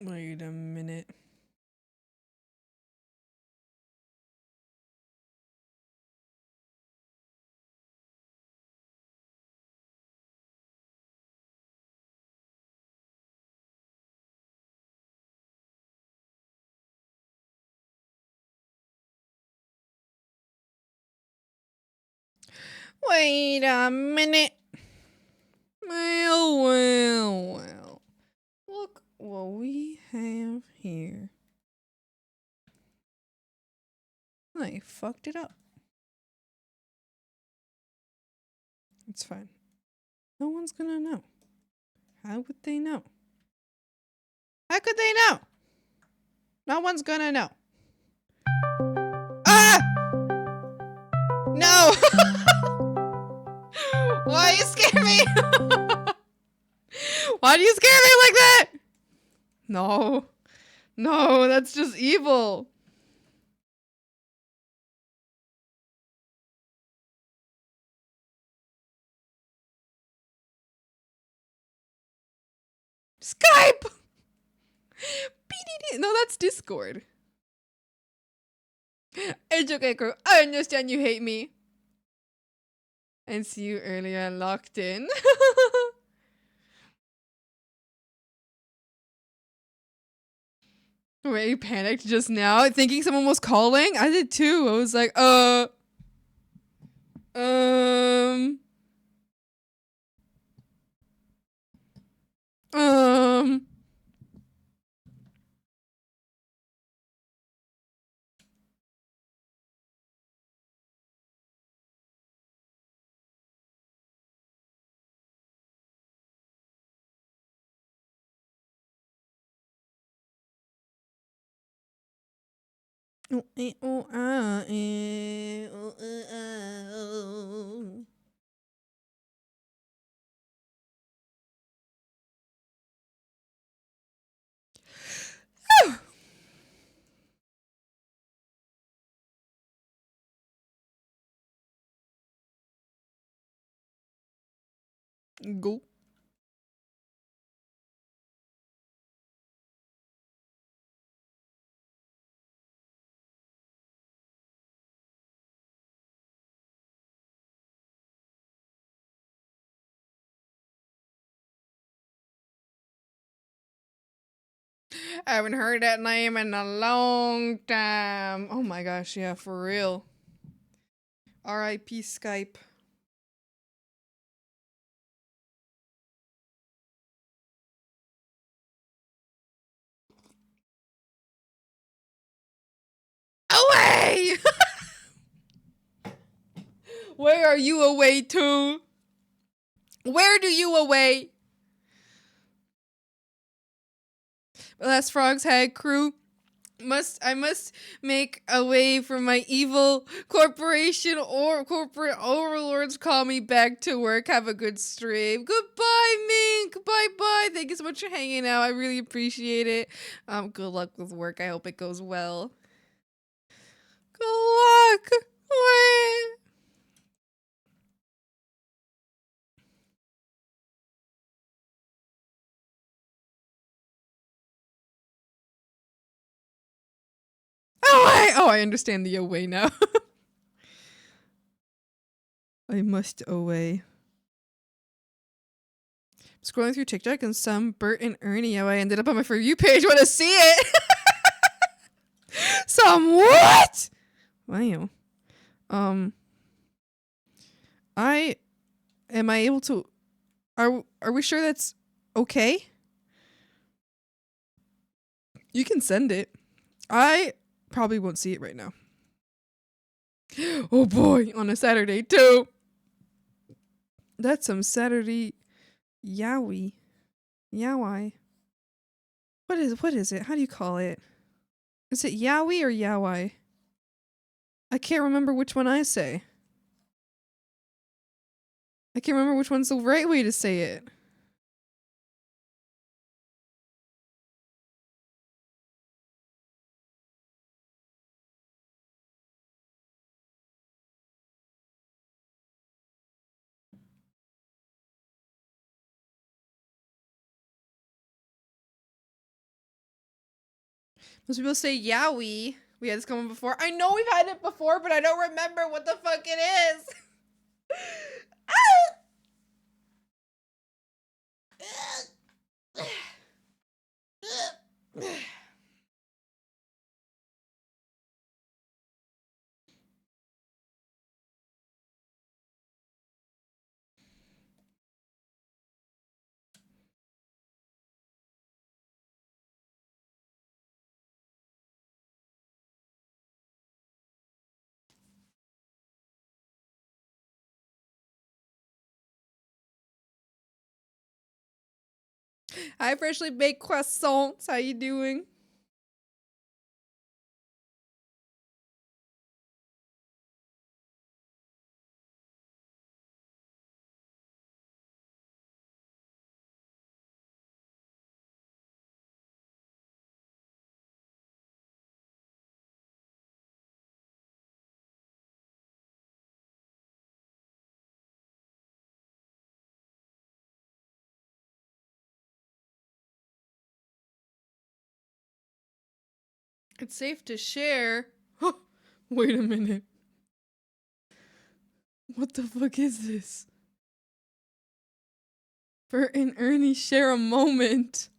Wait a minute. Wait a minute. Well. Look what we have here. I fucked it up. It's fine. No one's gonna know. How would they know? How could they know? No one's gonna know. Ah! No! Why you scare me? Why do you scare me like that? No. No, that's just evil. Skype! BDD. No, that's Discord. It's okay, girl. I understand you hate me. And see you earlier locked in. Wait, you panicked just now thinking someone was calling? I did too. I was like, um. Go. I haven't heard that name in a long time. Oh my gosh, yeah, for real. R.I.P. Skype. Away! Where are you away to? Where do you away? Last Frog's Head crew. I must make a way for my evil corporation or corporate overlords call me back to work. Have a good stream. Goodbye, Mink. Bye bye. Thank you so much for hanging out. I really appreciate it. Good luck with work. I hope it goes well. Good luck. Wait. Oh, I understand the away now. I must away. Scrolling through TikTok and some Bert and Ernie I ended up on my For You page. Want to see it? Some what? Wow. Am I able to? Are we sure that's okay? You can send it. I probably won't see it right now. Oh boy, on a Saturday too. That's some Saturday yowie. Yowie. What is it? How do you call it? Is it yowie or yowie? I can't remember which one I say. I can't remember which one's the right way to say it. Most people say yowie. We had this comment before. I know we've had it before, but I don't remember what the fuck it is. Hi, freshly baked croissants. How you doing? It's safe to share. Wait a minute. What the fuck is this? Bert and Ernie share a moment.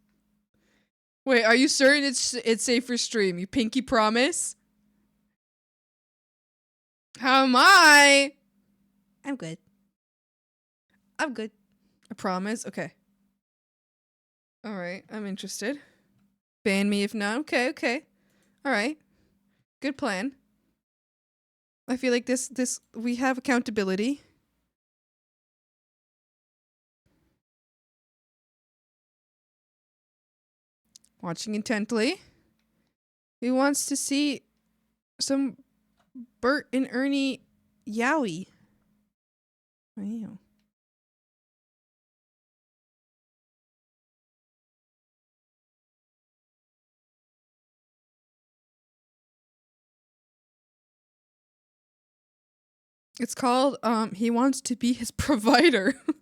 Wait, are you certain it's safe for stream? You pinky promise? How am I? I'm good. I'm good. I promise. Okay. All right. I'm interested. Ban me if not. Okay. Okay. All right. Good plan. I feel like this we have accountability. Watching intently. He wants to see some Bert and Ernie yowie. Wow. It's called he wants to be his provider. Me!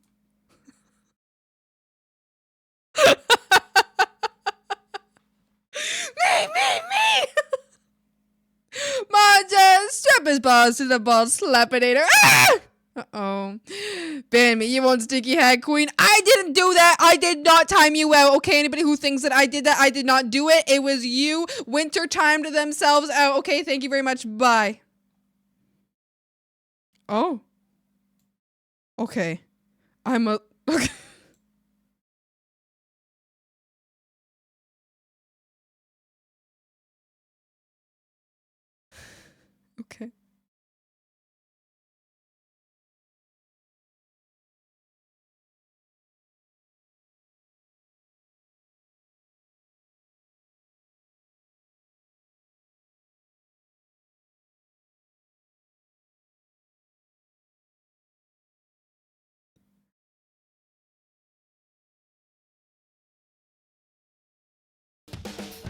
Manja, strap his balls to the ball slapinator. Ah! Uh-oh. Ban me, you won't sticky hat queen. I didn't do that. I did not time you out. Okay, anybody who thinks that I did that, I did not do it. It was you. Winter timed themselves out. Okay, thank you very much. Bye. Oh. Okay. I'm a... Okay. Okay.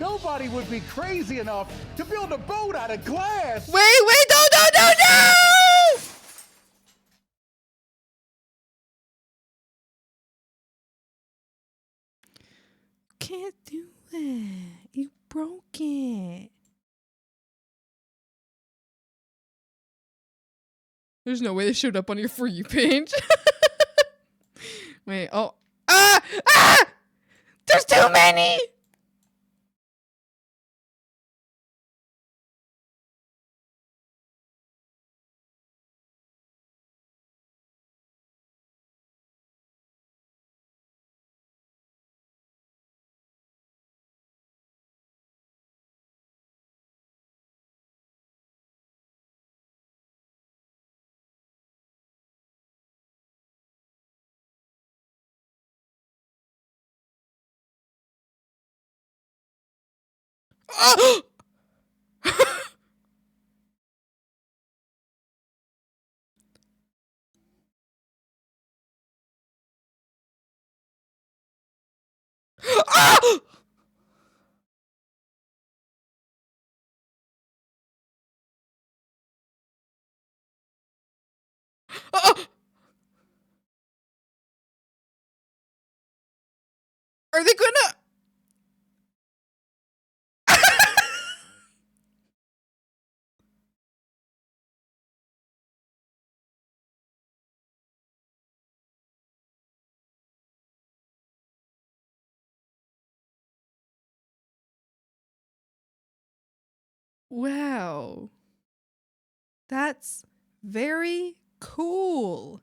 Nobody would be crazy enough to build a boat out of glass. Wait, no! Can't do that. You broke it. There's no way they showed up on your For You page. Wait, oh. Ah! There's too many! Oh! Ah! Ah! Are they gonna... Wow. That's very cool.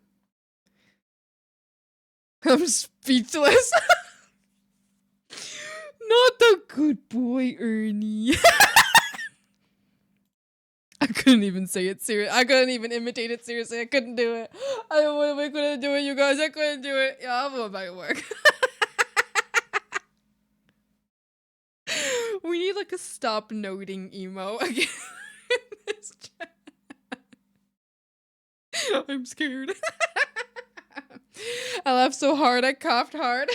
I'm speechless. Not the good boy, Ernie. I couldn't even say it serious. I couldn't even imitate it seriously. I couldn't do it. I couldn't do it, you guys. I couldn't do it. Yeah, I'm going back to work. We need like a stop noting emo again. In this chat. I'm scared. I laughed so hard, I coughed hard.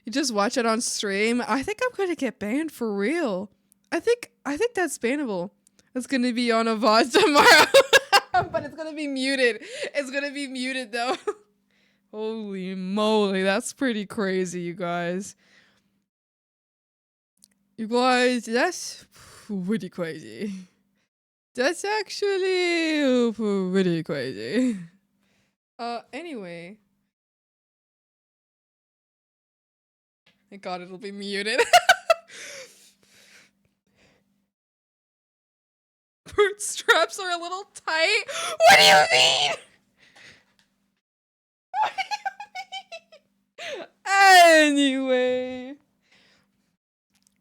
You just watch it on stream. I think I'm gonna get banned for real. I think that's bannable. It's gonna be on a VOD tomorrow. But it's gonna be muted. It's gonna be muted though. Holy moly, that's pretty crazy, you guys. You guys, that's pretty crazy. That's actually pretty crazy. Anyway. Thank God it'll be muted. Boot straps are a little tight. What do you mean? What do you mean? Anyway.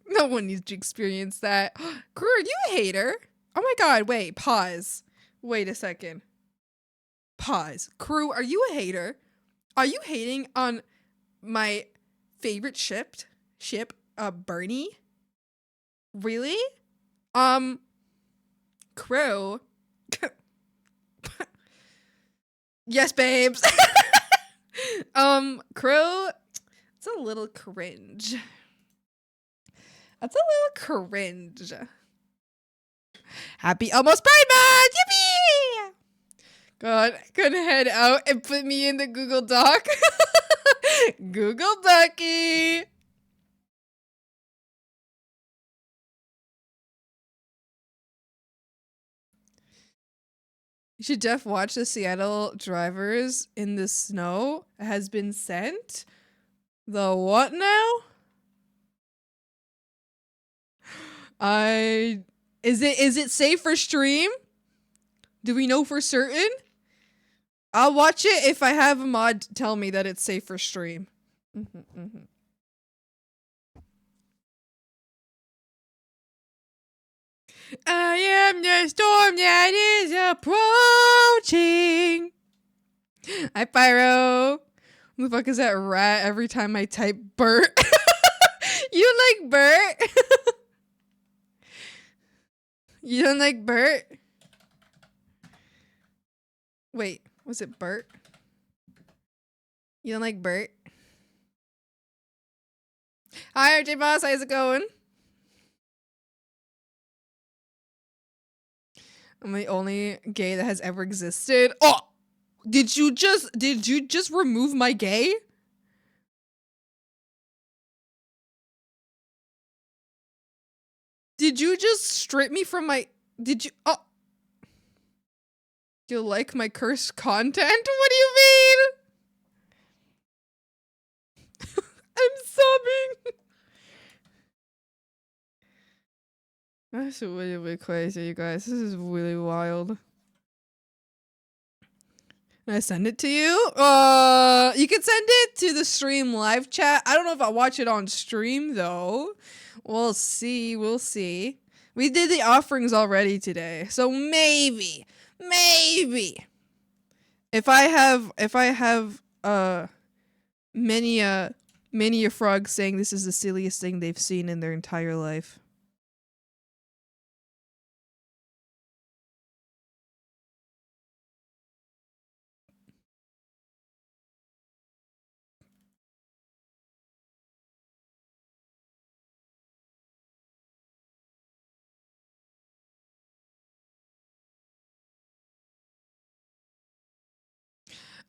No one needs to experience that. Crew, are you a hater? Oh my God, wait, pause. Wait a second. Pause. Crew, are you a hater? Are you hating on my favorite ship, Bernie? Really? Crew. Yes, babes. Crew, it's a little cringe. That's a little cringe. Happy almost Pride Month! Yippee! God, gonna head out and put me in the Google Doc. Google Ducky. You should def watch the Seattle drivers in the snow has been sent. The what now? Is it safe for stream? Do we know for certain? I'll watch it if I have a mod tell me that it's safe for stream. I am the storm that is approaching. Hi, Pyro. Who the fuck is that rat every time I type Bert? You like Bert? You don't like Bert? Wait, was it Bert? You don't like Bert? Hi, RJ Boss. How's it going? I'm the only gay that has ever existed. Oh, did you just remove my gay? Did you just strip me from my? Did you? Oh, you like my cursed content? What do you mean? I'm sobbing. That's really, really crazy, you guys. This is really wild. Can I send it to you? You can send it to the stream live chat. I don't know if I'll watch it on stream though. We'll see. We'll see. We did the offerings already today, so maybe. If I have many a frog saying this is the silliest thing they've seen in their entire life.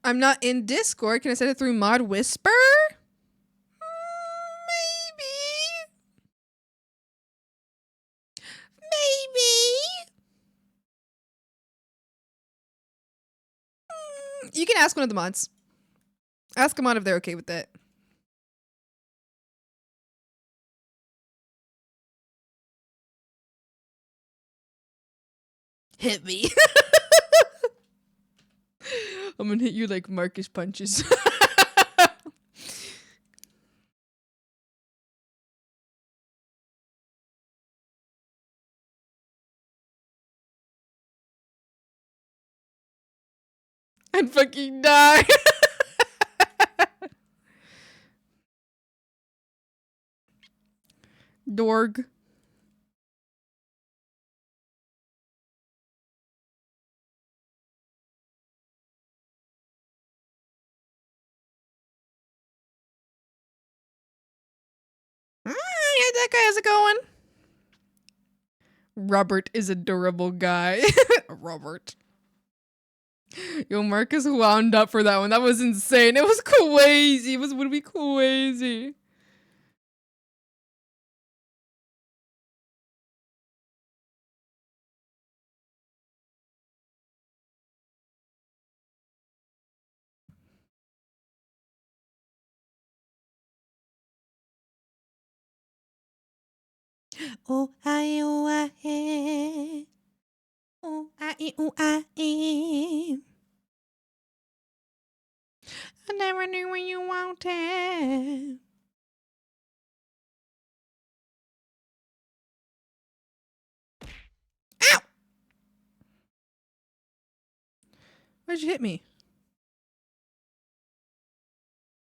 I'm not in Discord. Can I send it through Mod Whisper? Maybe. You can ask one of the mods. Ask a mod if they're okay with that. Hit me. I'm gonna hit you like Marcus punches. I'd fucking die. Dorg. Yeah, that guy, how's it going? Robert is a durable guy. Robert. Yo, Marcus wound up for that one. That was insane. It was crazy. It was would be crazy. Oh, I, oh, I, eh. Oh, I, oh, I, eh. I never knew when you wanted. Ow! Why'd you hit me?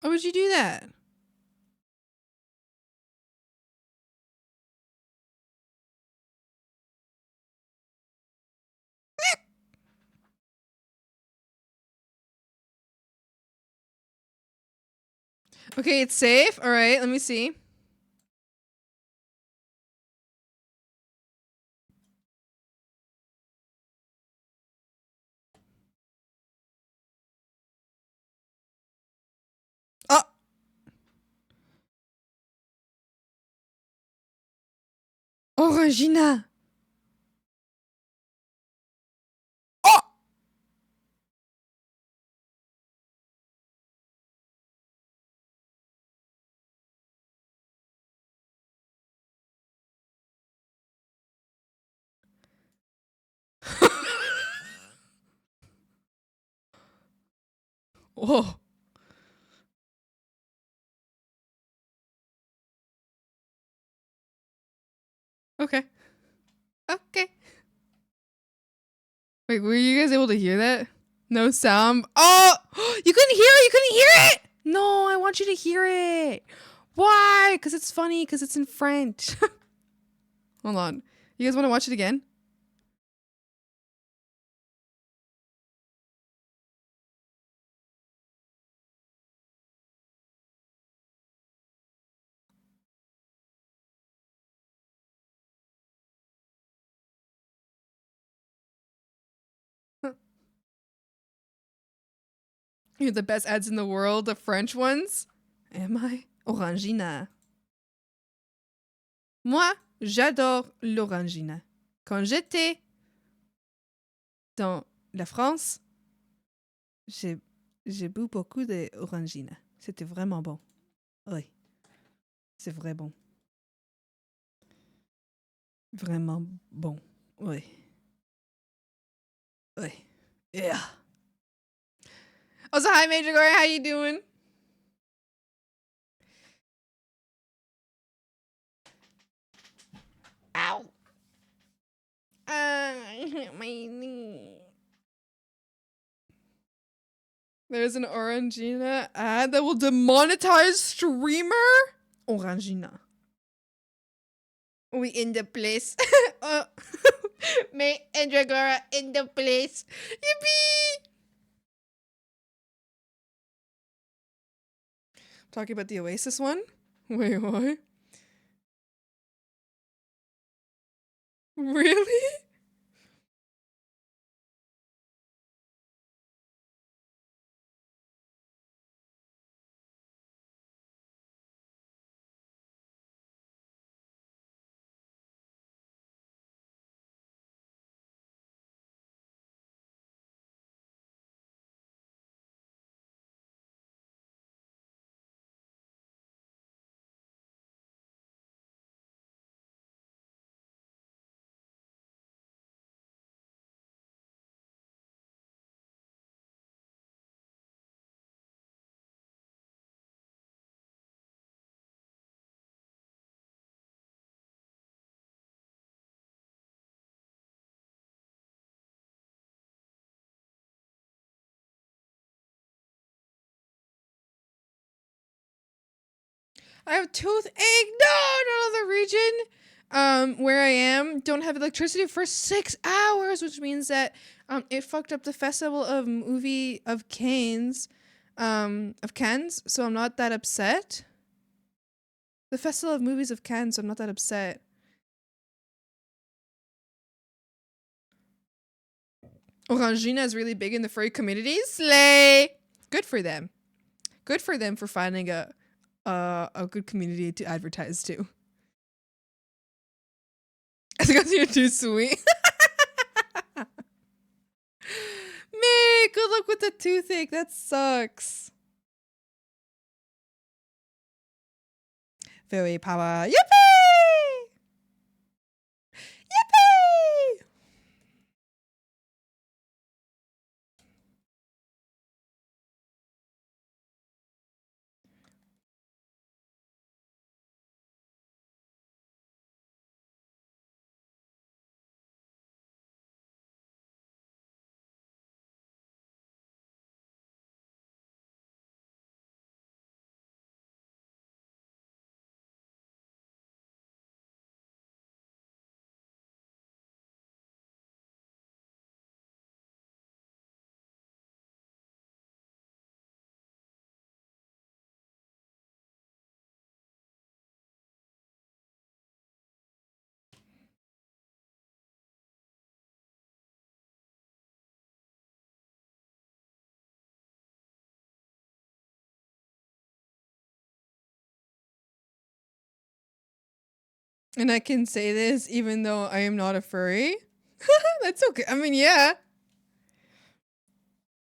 Why would you do that? Okay, it's safe. All right, let me see. Oh! Orangina! Oh! Whoa. Okay. Okay. Wait, were you guys able to hear that? No sound. Oh! You couldn't hear it? You couldn't hear it? No, I want you to hear it. Why? Because it's funny, because it's in French. Hold on. You guys want to watch it again? You're the best ads in the world, the French ones. Am I? Orangina. Moi, j'adore l'orangina. Quand j'étais dans la France, j'ai bu beaucoup d'orangina. C'était vraiment bon. Oui, c'est vrai bon. Vraiment bon. Oui. Oui. Yeah. Also, hi, Major Glory. How you doing? Ow. I hit my knee. There's an Orangina ad that will demonetize streamer? Orangina. We in the place. Oh. May and Dragora in the place. Yippee! Talking about the Oasis one? Wait, what? Really? I have toothache. No, another region. Where I am, don't have electricity for 6 hours, which means that it fucked up the festival of movie of Cannes, so I'm not that upset. The festival of movies of Cannes, so I'm not that upset. Orangina is really big in the furry community. Slay! Good for them. Good for them for finding a good community to advertise to. Because you're too sweet. Mate, good luck with the toothache. That sucks. Fairy power. Yippee! Yippee! And I can say this even though I am not a furry. That's okay. I mean, yeah.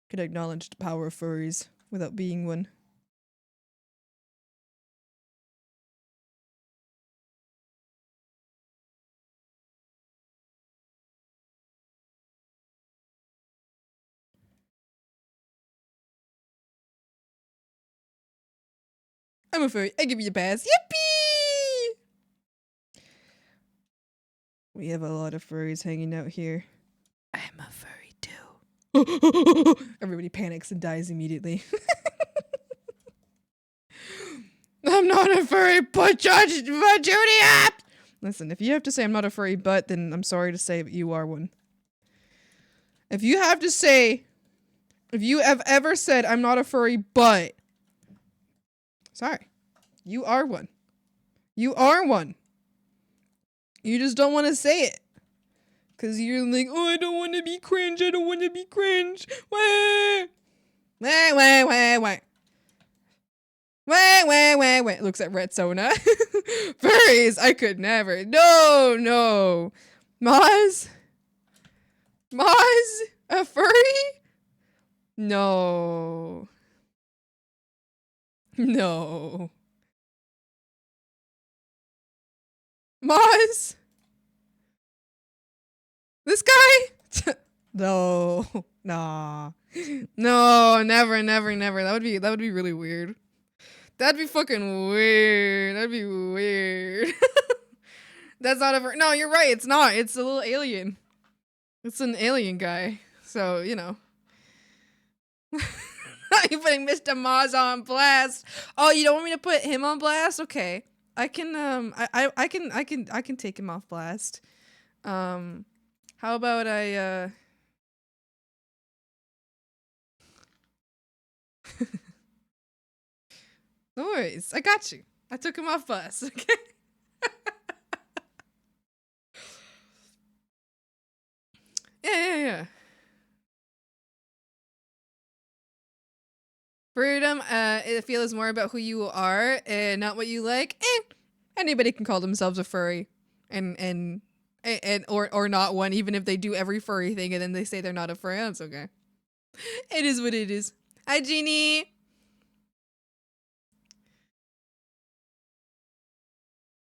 Could acknowledge the power of furries without being one. I'm a furry. I give you a pass. Yippee! We have a lot of furries hanging out here. I'm a furry too. Everybody panics and dies immediately. I'm not a furry, but Judy up! Listen, if you have to say I'm not a furry, but then I'm sorry to say that you are one. If you have to say, if you have ever said I'm not a furry, but sorry, you are one. You are one. You just don't want to say it. Because you're like, oh, I don't want to be cringe. I don't want to be cringe. Wait. Wait. Looks at Red Sona. Furries, I could never. No. Maz? A furry? No. Maz? This guy? No. Nah. No, never. That would be really weird. That'd be fucking weird. That'd be weird. That's not a no, you're right. It's not. It's a little alien. It's an alien guy. So, you know. You're putting Mr. Maz on blast. Oh, you don't want me to put him on blast? Okay. I can I can take him off blast. How about I no worries. I got you. I took him off blast. Okay. Yeah. Freedom, I feel is more about who you are and not what you like. Anybody can call themselves a furry, and or not one, even if they do every furry thing and then they say they're not a furry. That's okay. It is what it is. Hi, Jeannie.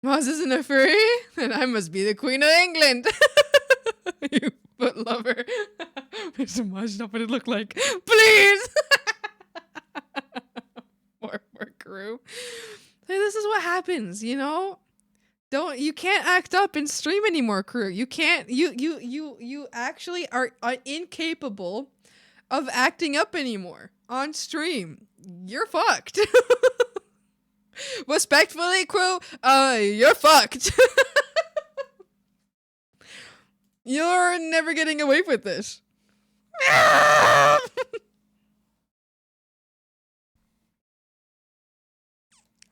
Moz isn't a furry, then I must be the Queen of England. You foot lover. Mr. Moz, not what it looked like. Please. More crew. Hey, this is what happens, you know? You can't act up in stream anymore, crew. You can't, you actually are incapable of acting up anymore on stream. You're fucked. Respectfully, crew, you're fucked. You're never getting away with this.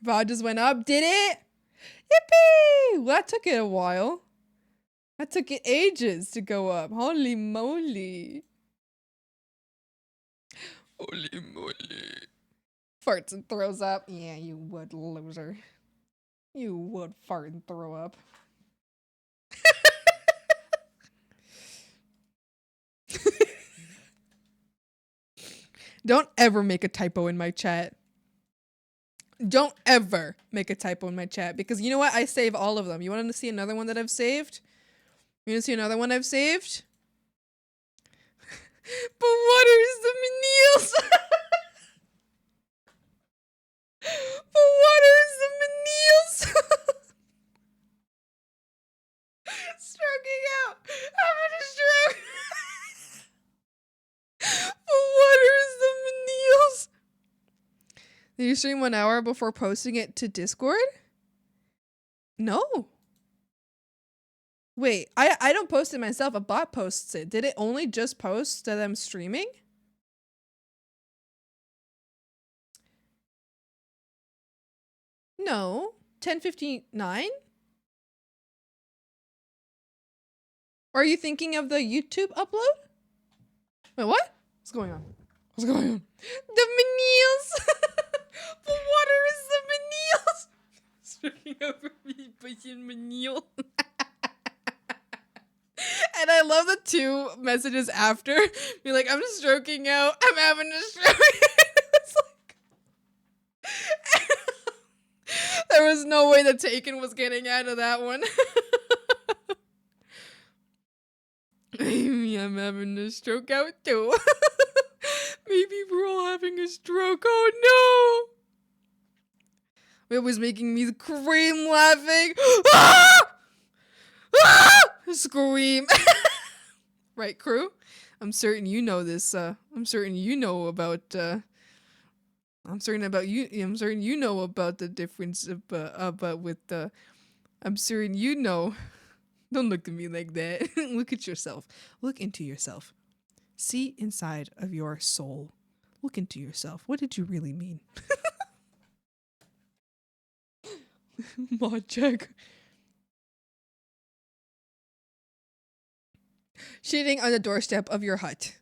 VOD just went up, did it? Yippee! Well, that took it a while. That took it ages to go up. Holy moly. Holy moly. Farts and throws up. Yeah, you would, loser. You would fart and throw up. Don't ever make a typo in my chat. Don't ever make a typo in my chat, because you know what? I save all of them. You want to see another one that I've saved? You want to see another one I've saved? But waters the Menils. But waters the Menils. Stroking out. Having a stroke. But waters the Menils. Did you stream 1 hour before posting it to Discord? No. Wait, I don't post it myself. A bot posts it. Did it only just post that I'm streaming? No. 10:59? Are you thinking of the YouTube upload? Wait, what? What's going on? What's going on? The Menils! The water is the Menils! Stroking over me, pushing Menil. And I love the 2 messages after. Be like, I'm just stroking out. I'm having a stroke. It's like... There was no way that Taken was getting out of that one. Maybe I'm having a stroke out too. Maybe we're all having a stroke. Oh no! It was making me scream laughing. Ah! Ah! Scream. Right, crew? I'm certain you know this. I'm certain you know about. I'm certain you know about the difference about with the. I'm certain you know. Don't look at me like that. Look at yourself. Look into yourself. See inside of your soul. Look into yourself. What did you really mean? Mod check. Shitting on the doorstep of your hut.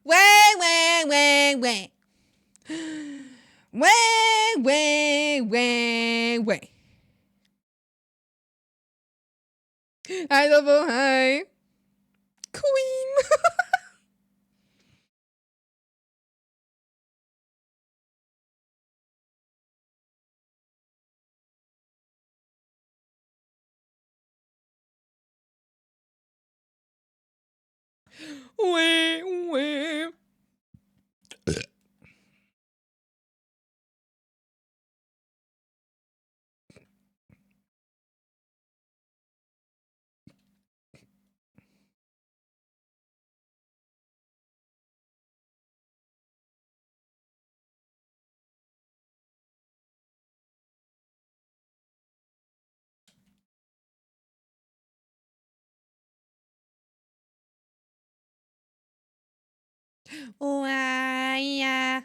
Way, way, way, way. Way, way, way, way. Hi, Lobo, hi. Queen. Wait, wait. Oh, yeah. Yeah.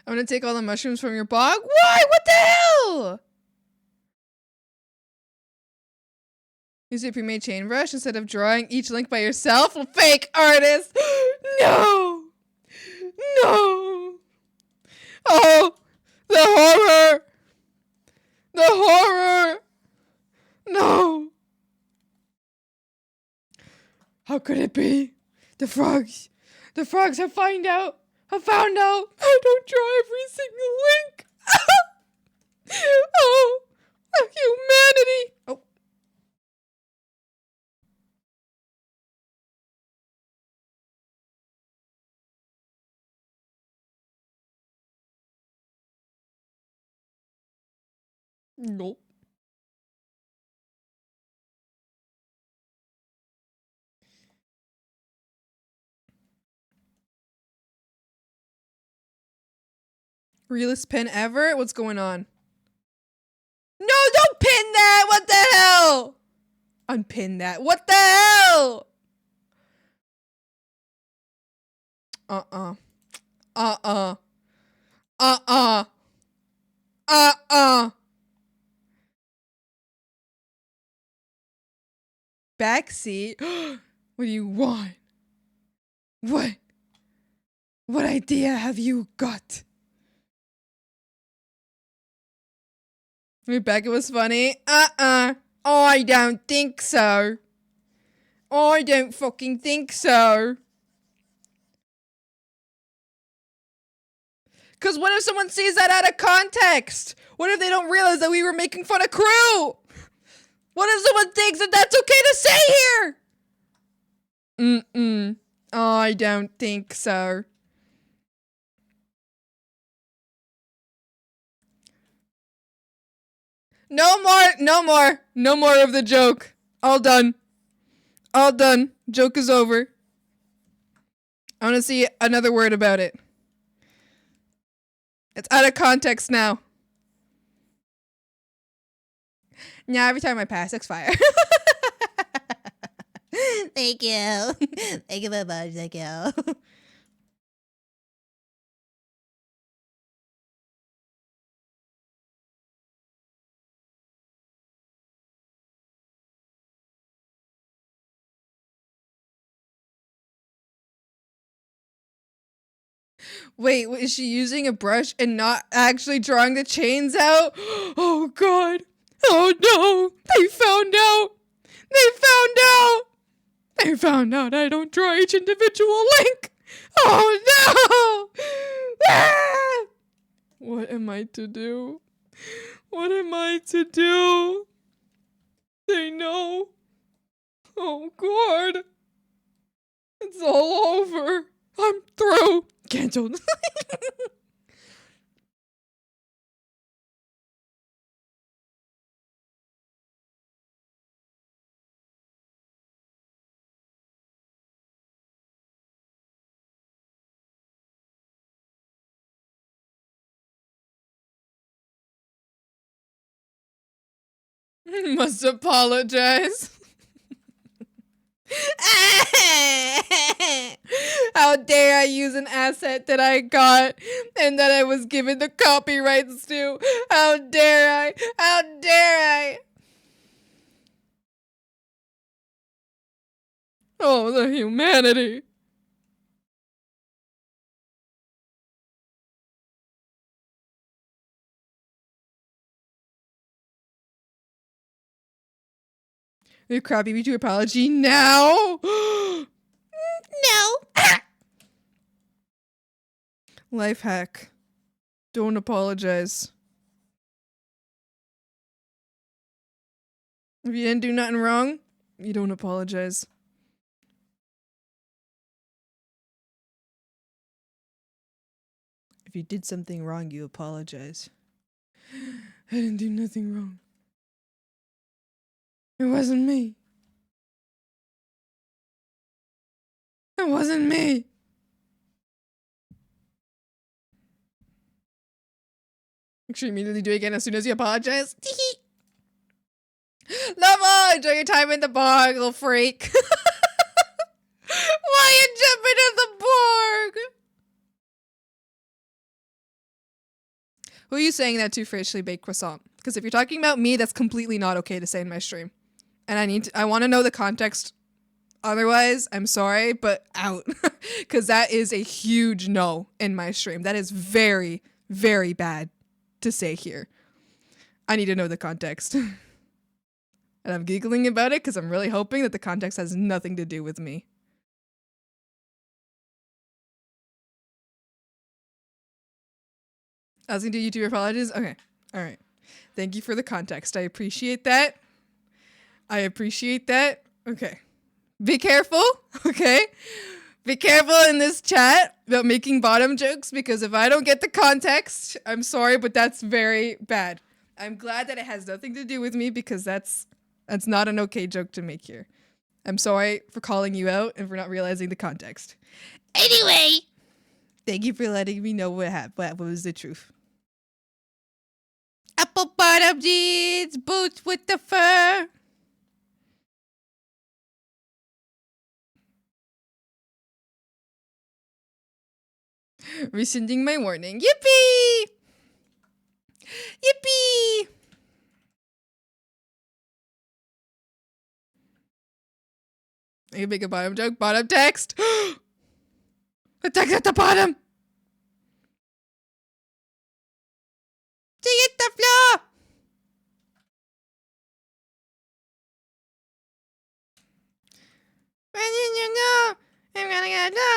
I'm gonna take all the mushrooms from your bog. Why? What the hell? Use a pre-made chain brush instead of drawing each link by yourself. Fake artist. No. No. Oh, the horror. The horror. No. How could it be? The frogs. The frogs have found out. I don't draw every single link. Oh, humanity. Oh. Nope. Realest pen ever? What's going on? No, don't pin that! What the hell? Unpin that. What the hell? Uh-uh. Uh-uh. Uh-uh. Uh-uh. Backseat? What do you want? What? What idea have you got? Rebecca was funny. Oh, I don't think so. I don't fucking think so. Because what if someone sees that out of context? What if they don't realize that we were making fun of crew? What if someone thinks that that's okay to say here? I don't think so. No more of the joke. All done. Joke is over. I want to see another word about it. It's out of context now. Now every time I pass, expire. Thank you. Thank you very much. Thank you. Wait, is she using a brush and not actually drawing the chains out? Oh god. Oh no. They found out. They found out I don't draw each individual link. Oh no. Ah! What am I to do? They know. Oh god. It's all over. I'm through. Cancelled. Must apologize. How dare I use an asset that I got and that I was given the copyrights to? How dare I? Oh, the humanity. The crappy B2 apology now. No. Life hack. Don't apologize. If you didn't do nothing wrong, you don't apologize. If you did something wrong, you apologize. I didn't do nothing wrong. It wasn't me. It wasn't me. Make sure you immediately do it again as soon as you apologize. Lava, enjoy your time in the bog, little freak. Why are you jumping in the bog? Who are you saying that to, freshly baked croissant? Because if you're talking about me, that's completely not okay to say in my stream. And I want to know the context. Otherwise, I'm sorry, but out. because that is a huge no in my stream. That is very, very bad to say here. I need to know the context. And I'm giggling about it because I'm really hoping that the context has nothing to do with me. Asking to YouTube apologies? Okay. All right. Thank you for the context. I appreciate that. Okay. Be careful. Okay. Be careful in this chat about making bottom jokes, because if I don't get the context, I'm sorry, but that's very bad. I'm glad that it has nothing to do with me, because that's not an okay joke to make here. I'm sorry for calling you out and for not realizing the context. Anyway, thank you for letting me know what was the truth. Apple bottom jeans, boots with the fur. Rescinding my warning. Yippee! Yippee! I can make a bottom joke. Bottom text. The text at the bottom. To hit the floor. When you know I'm gonna get no.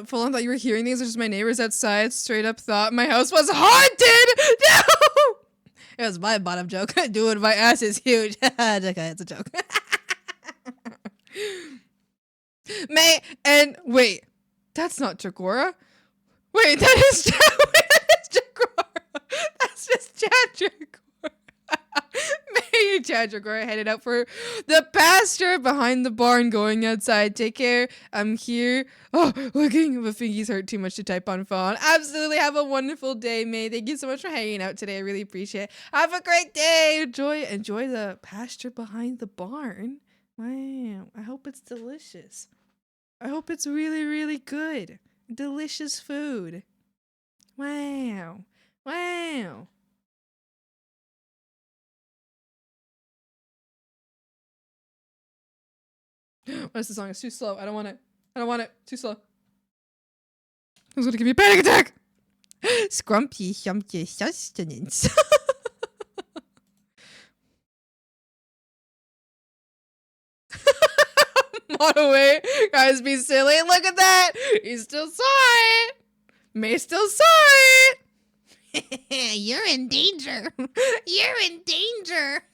Full on thought you were hearing these. It's just my neighbors outside. Straight up thought my house was haunted. No, it was my bottom joke. Dude, my ass is huge. Okay, it's a joke. Wait, that's not Jagora. Wait, that is Jagora. That's just Jagora. May Jagora headed out for the pasture behind the barn, going outside. Take care. I'm here. Oh, looking. My fingies hurt too much to type on phone. Absolutely. Have a wonderful day, May. Thank you so much for hanging out today. I really appreciate it. Have a great day. Enjoy the pasture behind the barn. Wow. I hope it's delicious. I hope it's really, really good. Delicious food. Wow. Wow. What is the song? It's too slow. I don't want it. Too slow. Who's gonna give me a panic attack? Scrumpy humpy sustenance. Monoway, guys, be silly. Look at that. He still saw it. May still saw it. You're in danger. You're in danger.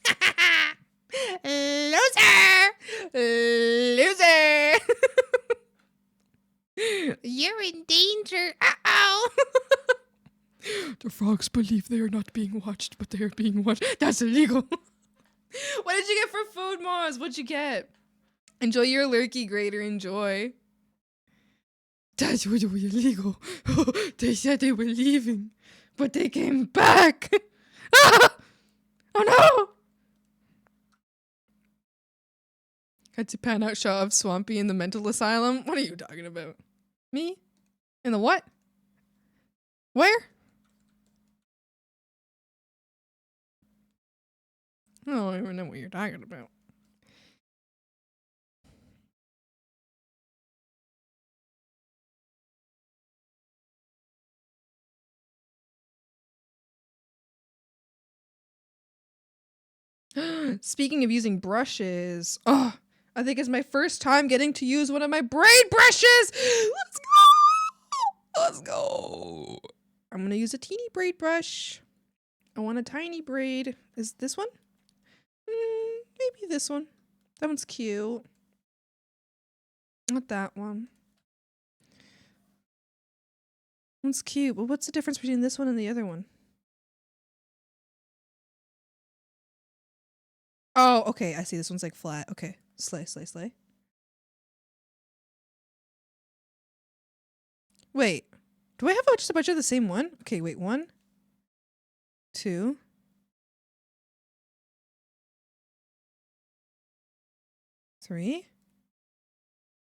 Loser. Loser. You're in danger. Uh-oh. The frogs believe they are not being watched, but they are being watched. That's illegal. What did you get for food, Mars? What'd you get? Enjoy your lurky grater. Enjoy. That was illegal. They said they were leaving, but they came back. Ah! Oh no! Had to pan out shot of Swampy in the mental asylum. What are you talking about? Me? In the what? Where? I don't even know what you're talking about. Speaking of using brushes, oh, I think it's my first time getting to use one of my braid brushes. Let's go. Let's go. I'm going to use a teeny braid brush. I want a tiny braid. Is this one? Maybe this one. That one's cute. Not that one. One's cute, but what's the difference between this one and the other one? Oh, okay. I see. This one's like flat. Okay. Slay, slay, slay. Wait. Do I have just a bunch of the same one? Okay, wait. 1, 2. 3.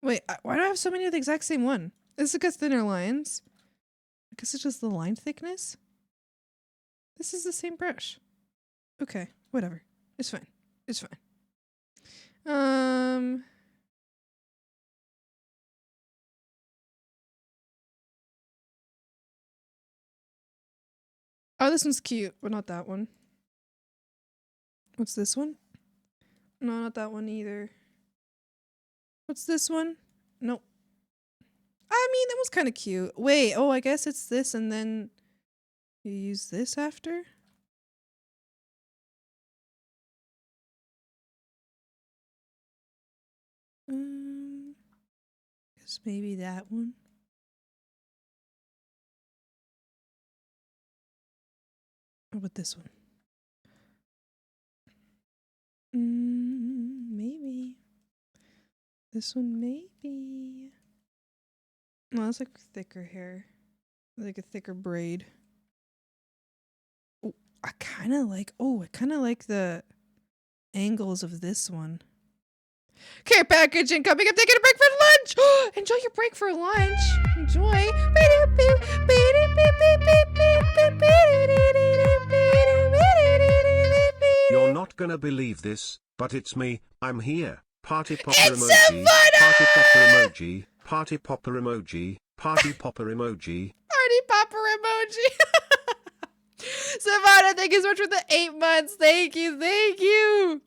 Wait, why do I have so many of the exact same one? Is it because thinner lines? I guess it's just the line thickness. This is the same brush. Okay, whatever. It's fine. It's fine. Oh, this one's cute, but not that one. What's this one? No, not that one either. What's this one? Nope. I mean, that was kind of cute. Wait, oh, I guess it's this and then you use this after? Guess maybe that one. What about this one? Maybe. This one, maybe. No, that's like thicker hair. Like a thicker braid. Oh, I kind of like the angles of this one. Care package incoming. I'm taking a break for lunch. Enjoy your break for lunch. Enjoy. You're not gonna believe this, but it's me. I'm here. Party popper It's emoji. Savannah! Party popper emoji. Party popper emoji. Party popper emoji. Party popper emoji. Savannah, thank you so much for the 8 months. Thank you. Thank you.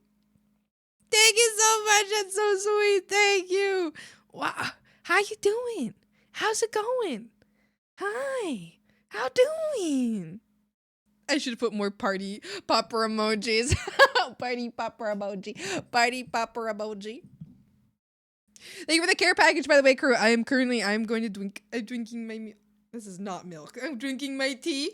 Thank you so much. That's so sweet. Thank you. Wow. How you doing? How's it going? Hi. How doing? I should put more party popper emojis. Party popper emoji. Party popper emoji. Thank you for the care package, by the way, crew. I'm going to drink. I'm drinking my. This is not milk. I'm drinking my tea.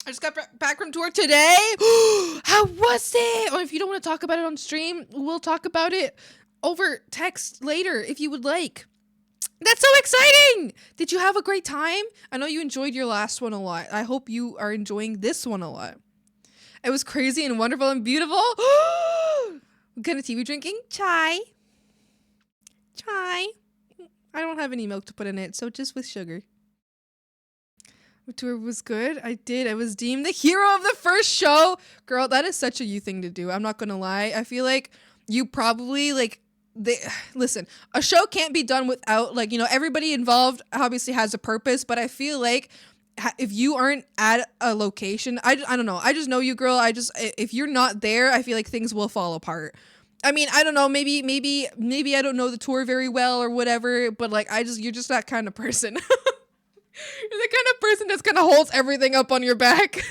I just got back from tour today. How was it? Or if you don't want to talk about it on stream, we'll talk about it over text later if you would like. That's so exciting! Did you have a great time? I know you enjoyed your last one a lot. I hope you are enjoying this one a lot. It was crazy and wonderful and beautiful. What kind of tea we drinking? Chai. Chai. I don't have any milk to put in it, so just with sugar. The tour was good. I did. I was deemed the hero of the first show. Girl, that is such a you thing to do. I'm not gonna lie. I feel like you probably listen, a show can't be done without everybody involved obviously has a purpose, but I feel like if you aren't at a location, I don't know. I just know you, girl. If you're not there, I feel like things will fall apart. I mean, I don't know, maybe I don't know the tour very well or whatever, but you're just that kind of person. You're the kind of person that's kind of holds everything up on your back.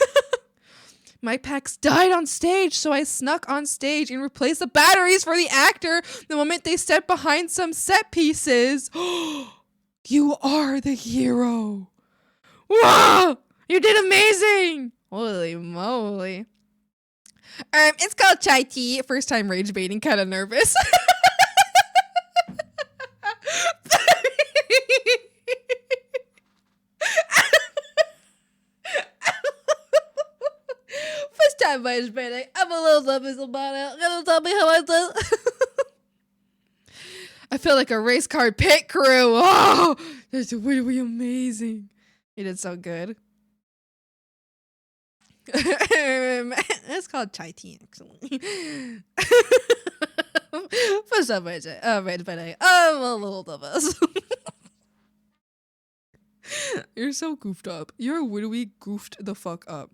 My packs died on stage, so I snuck on stage and replaced the batteries for the actor the moment they stepped behind some set pieces. You are the hero. Wow! You did amazing! Holy moly. It's called chai tea. First time rage baiting, kind of nervous. First time rage baiting. I'm a little nervous about it. Gonna tell me how I do. I feel like a race car pit crew. Oh, that's really amazing. You did so good. It's called chai tea, actually. For some reason, I'm a little nervous. You're so goofed up. You're literally goofed the fuck up.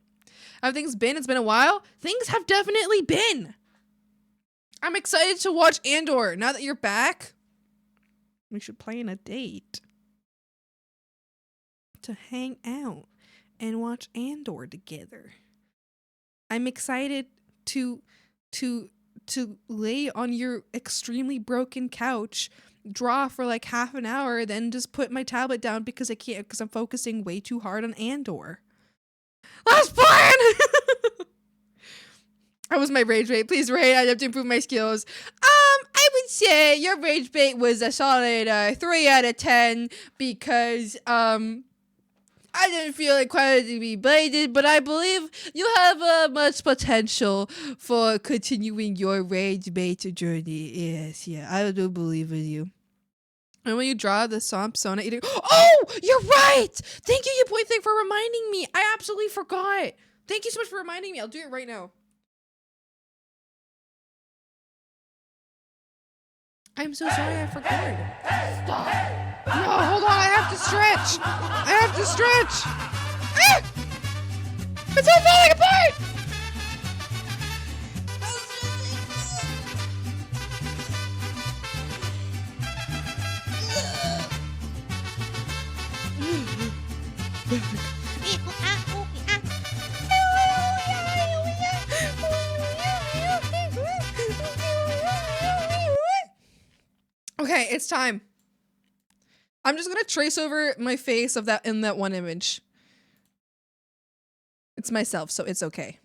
How things been? It's been a while. Things have definitely been. I'm excited to watch Andor. Now that you're back, we should plan a date to hang out and watch Andor together. I'm excited to lay on your extremely broken couch, draw for like half an hour, then just put my tablet down because I can't, because I'm focusing way too hard on Andor. Last plan! How was my rage bait? Please rate. I have to improve my skills. I would say your rage bait was a solid 3 out of 10 because I didn't feel it quite to be bladed, but I believe you have much potential for continuing your rage bait journey. Yes, yeah, I do believe in you. And when you draw the swamp Sona eating, oh, you're right. Thank you, Point Thing, for reminding me. I absolutely forgot. Thank you so much for reminding me. I'll do it right now. I'm so sorry, I forgot. Stop. No, hold on. I have to stretch. I have to stretch. Ah! It's all falling apart. Okay, it's time. I'm just gonna trace over my face of that in that one image. It's myself, so it's okay.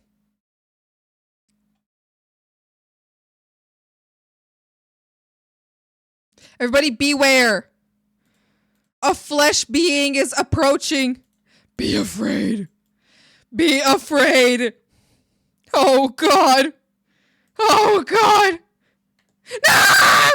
Everybody beware. A flesh being is approaching. Be afraid. Be afraid. Oh God. Oh God. No!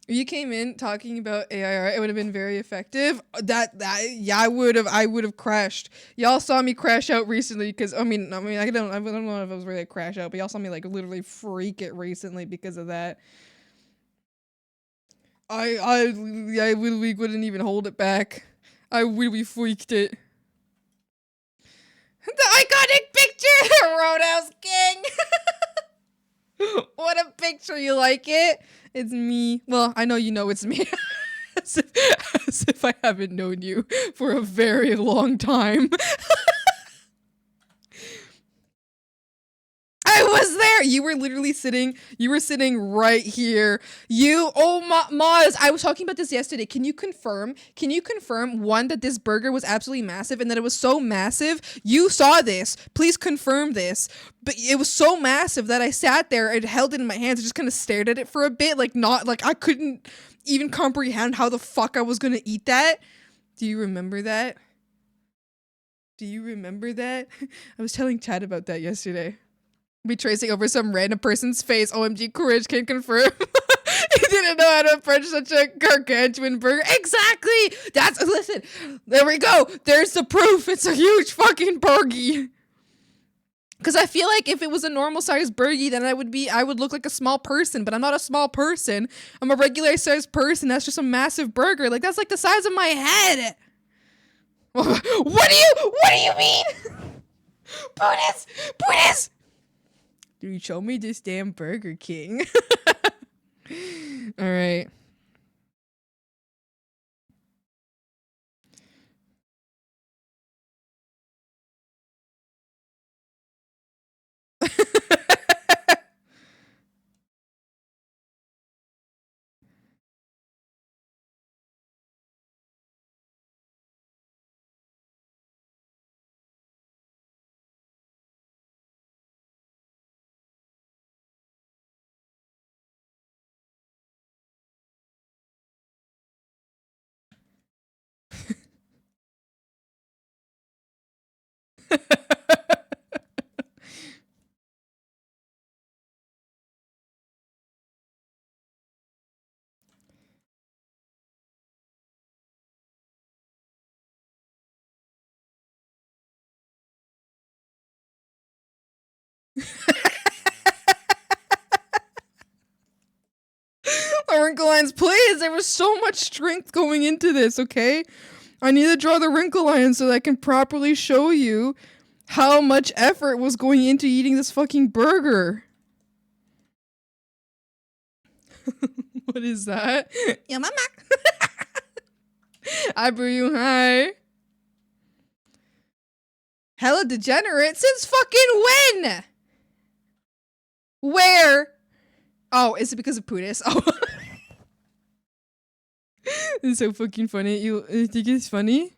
If you came in talking about AIR, it would have been very effective. Yeah, I would have crashed. Y'all saw me crash out recently because I don't know if I was really a crash out, but y'all saw me like literally freak it recently because of that. I literally wouldn't even hold it back. I really freaked it. The iconic picture, Roadhouse King. What a picture! You like it? It's me. Well, I know you know it's me. as if I haven't known you for a very long time. I was there. You were literally sitting. You were sitting right here. Maz, I was talking about this yesterday. Can you confirm? One, that this burger was absolutely massive and that it was so massive. You saw this. Please confirm this. But it was so massive that I sat there and held it in my hands and just kind of stared at it for a bit. Like I couldn't even comprehend how the fuck I was going to eat that. Do you remember that? I was telling Chad about that yesterday. Be tracing over some random person's face. OMG, Courage can confirm. He didn't know how to approach such a gargantuan burger. Exactly! Listen, there we go. There's the proof. It's a huge fucking burgie. Because I feel like if it was a normal sized burgie, then I would look like a small person, but I'm not a small person. I'm a regular sized person. That's just a massive burger. Like, that's like the size of my head. What do you mean? Buddhist! Dude, show me this damn Burger King. All right. Wrinkle lines, please. There was so much strength going into this, okay? I need to draw the wrinkle lines so that I can properly show you how much effort was going into eating this fucking burger. What is that? Yeah, mama. I brew you high. Hella degenerate since fucking when? Where? Oh, is it because of Pudis? Oh. It's so fucking funny. You think it's funny?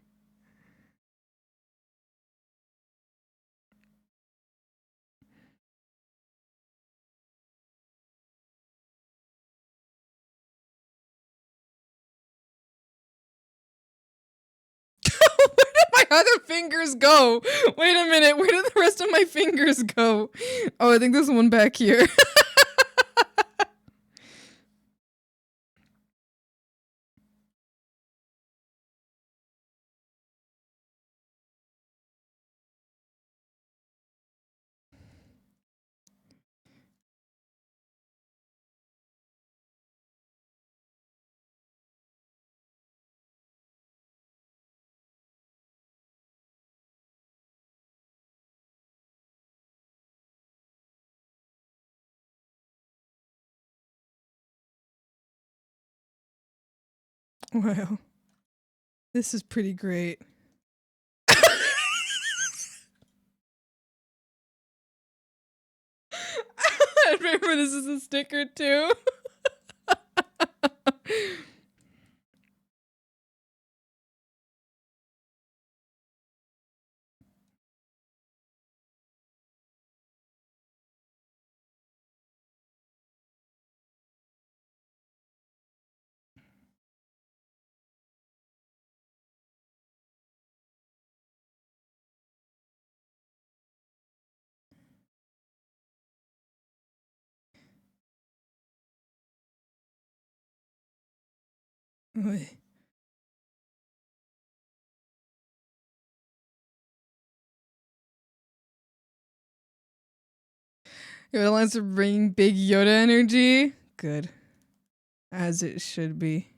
my other fingers go? Wait a minute. Where did the rest of my fingers go? Oh, I think there's one back here. Wow. This is pretty great. I remember this is a sticker too. Oy. Yoda wants to bring big Yoda energy. Good. As it should be.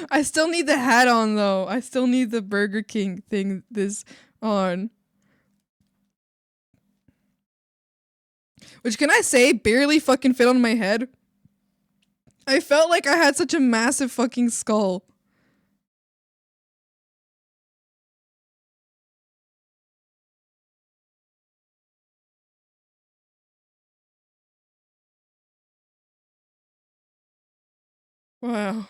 I still need the hat on though. I still need the Burger King thing this on. Which, can I say, barely fucking fit on my head. I felt like I had such a massive fucking skull. Wow.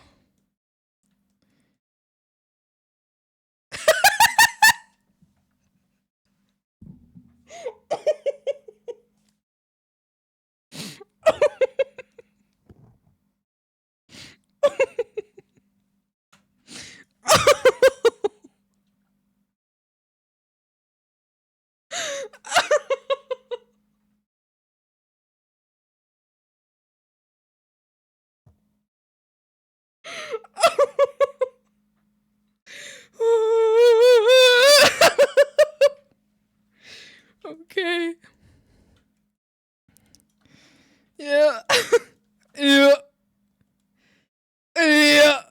Okay. Yeah. Yeah. Yeah.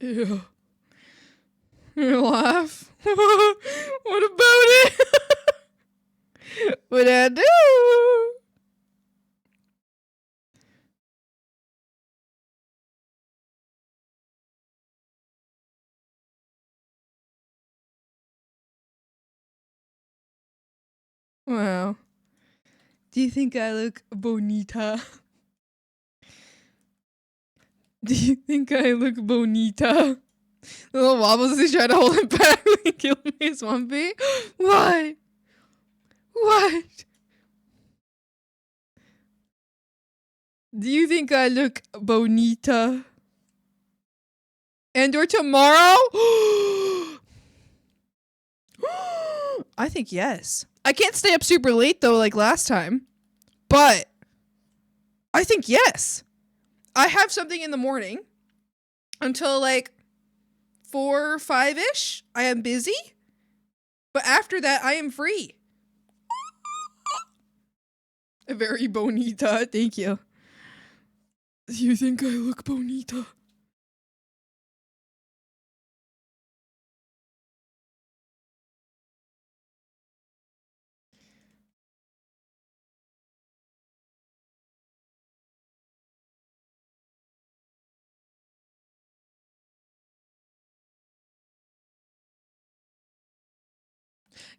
Yeah. You laugh. What about it? What I do? Wow. Do you think I look bonita? Do you think I look bonita? The little wobbles as he tried to hold him back when he killed me, Swampy. What? What? Do you think I look bonita? And or tomorrow? I think yes. I can't stay up super late though, like last time. But I think yes. I have something in the morning until like 4 or 5-ish. I am busy. But after that, I am free. Very bonita. Thank you. Do you think I look bonita?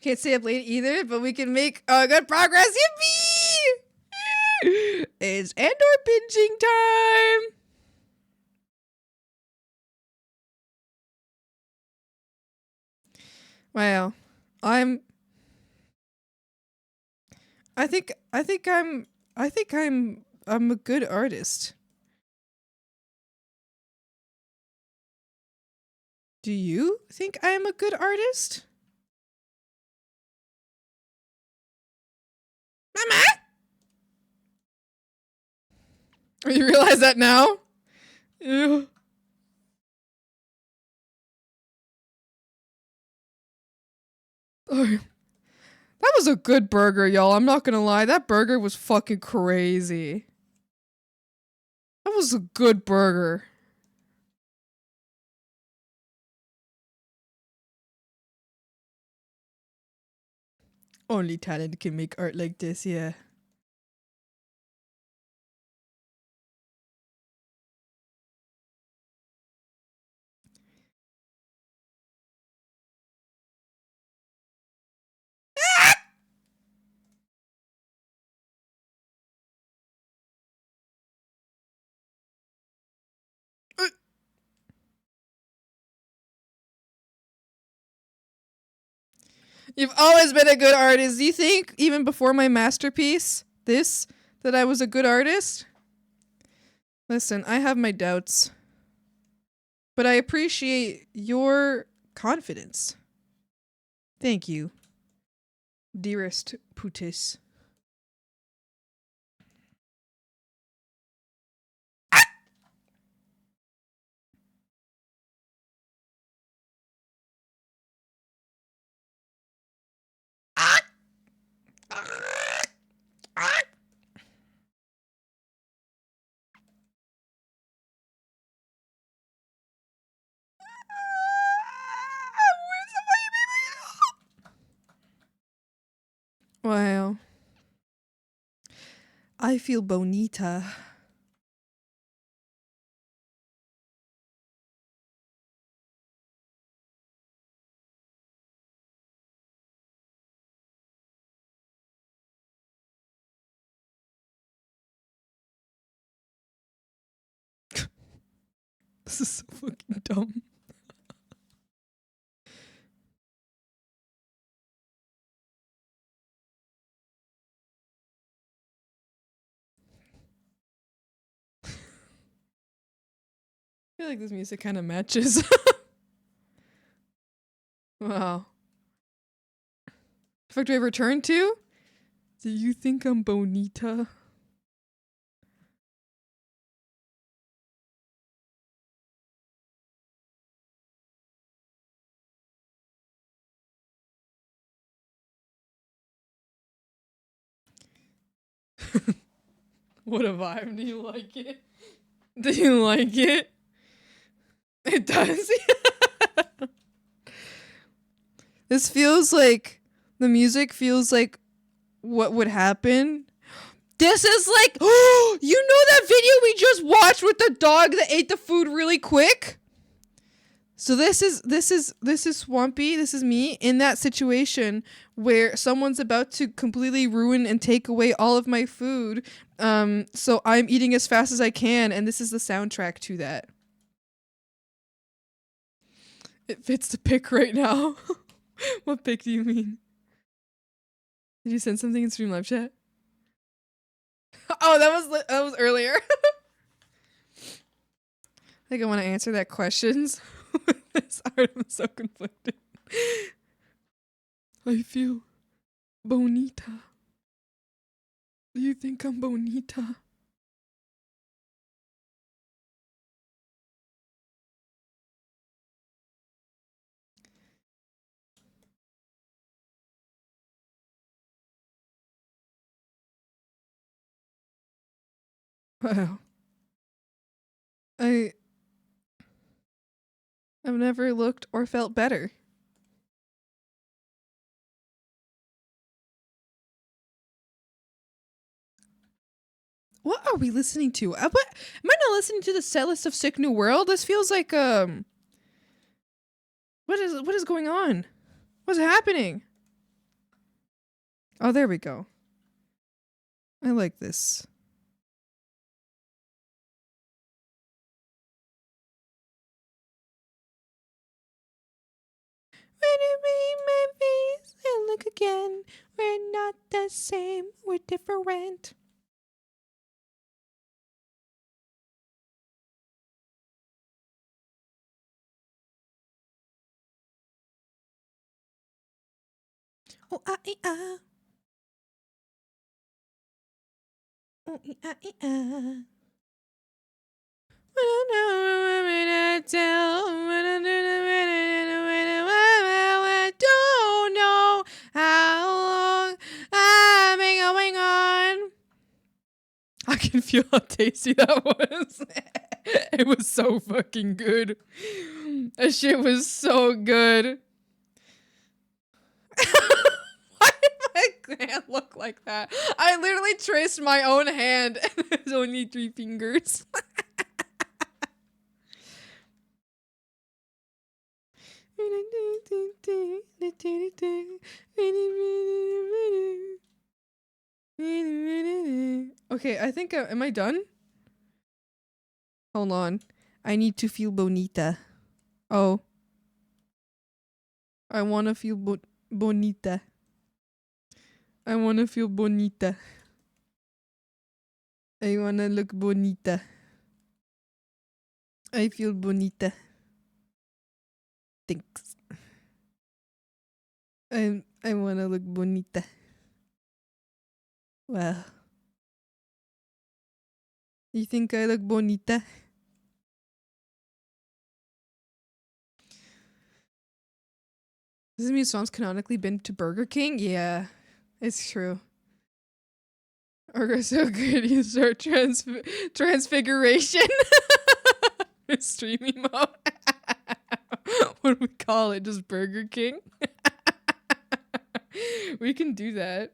Can't stay up late either, but we can make good progress. Yippee! It's Andor binging time. Wow, I think I'm a good artist. Do you think I am a good artist? Mama? Oh, you realize that now? Ew. Oh, that was a good burger, y'all. I'm not gonna lie. That burger was fucking crazy. That was a good burger. Only talent can make art like this, yeah. You've always been a good artist. Do you think, even before my masterpiece, that I was a good artist? Listen, I have my doubts. But I appreciate your confidence. Thank you, dearest Putis. Wow. I feel bonita. This is so fucking dumb. I feel like this music kind of matches. Wow. What do I return to? Do you think I'm bonita? What a vibe. Do you like it? Do you like it? It does. This feels like, the music feels like what would happen. This is like, oh, you know that video we just watched with the dog that ate the food really quick? So this is Swampy, this is me in that situation where someone's about to completely ruin and take away all of my food. So I'm eating as fast as I can, and this is the soundtrack to that. It fits the pic right now. What pic do you mean? Did you send something in stream live chat? Oh, that was earlier. I think I want to answer that questions. This art, I'm so conflicted. I feel bonita. Do you think I'm bonita? Wow. I've never looked or felt better. What are we listening to? What am I not listening to the set list of Sick New World? This feels like what is going on? What's happening? Oh, there we go. I like this. When you read my face and look again, we're not the same, we're different. Oh, ah, ah. Oh, ah, ah. I don't know how long I've been going on. I can feel how tasty that was. It was so fucking good. That shit was so good. Why did my hand look like that? I literally traced my own hand and there's only 3 fingers. Okay, I think am I done? Hold on. I need to feel bonita. Oh. I want to feel bonita. I want to feel bonita. I want to look bonita. I feel bonita. Thanks. I want to look bonita. Wow. You think I look bonita? Doesn't mean Swan's canonically been to Burger King? Yeah, it's true. Burger's so good you start transfiguration. Streaming mode. What do we call it? Just Burger King? We can do that.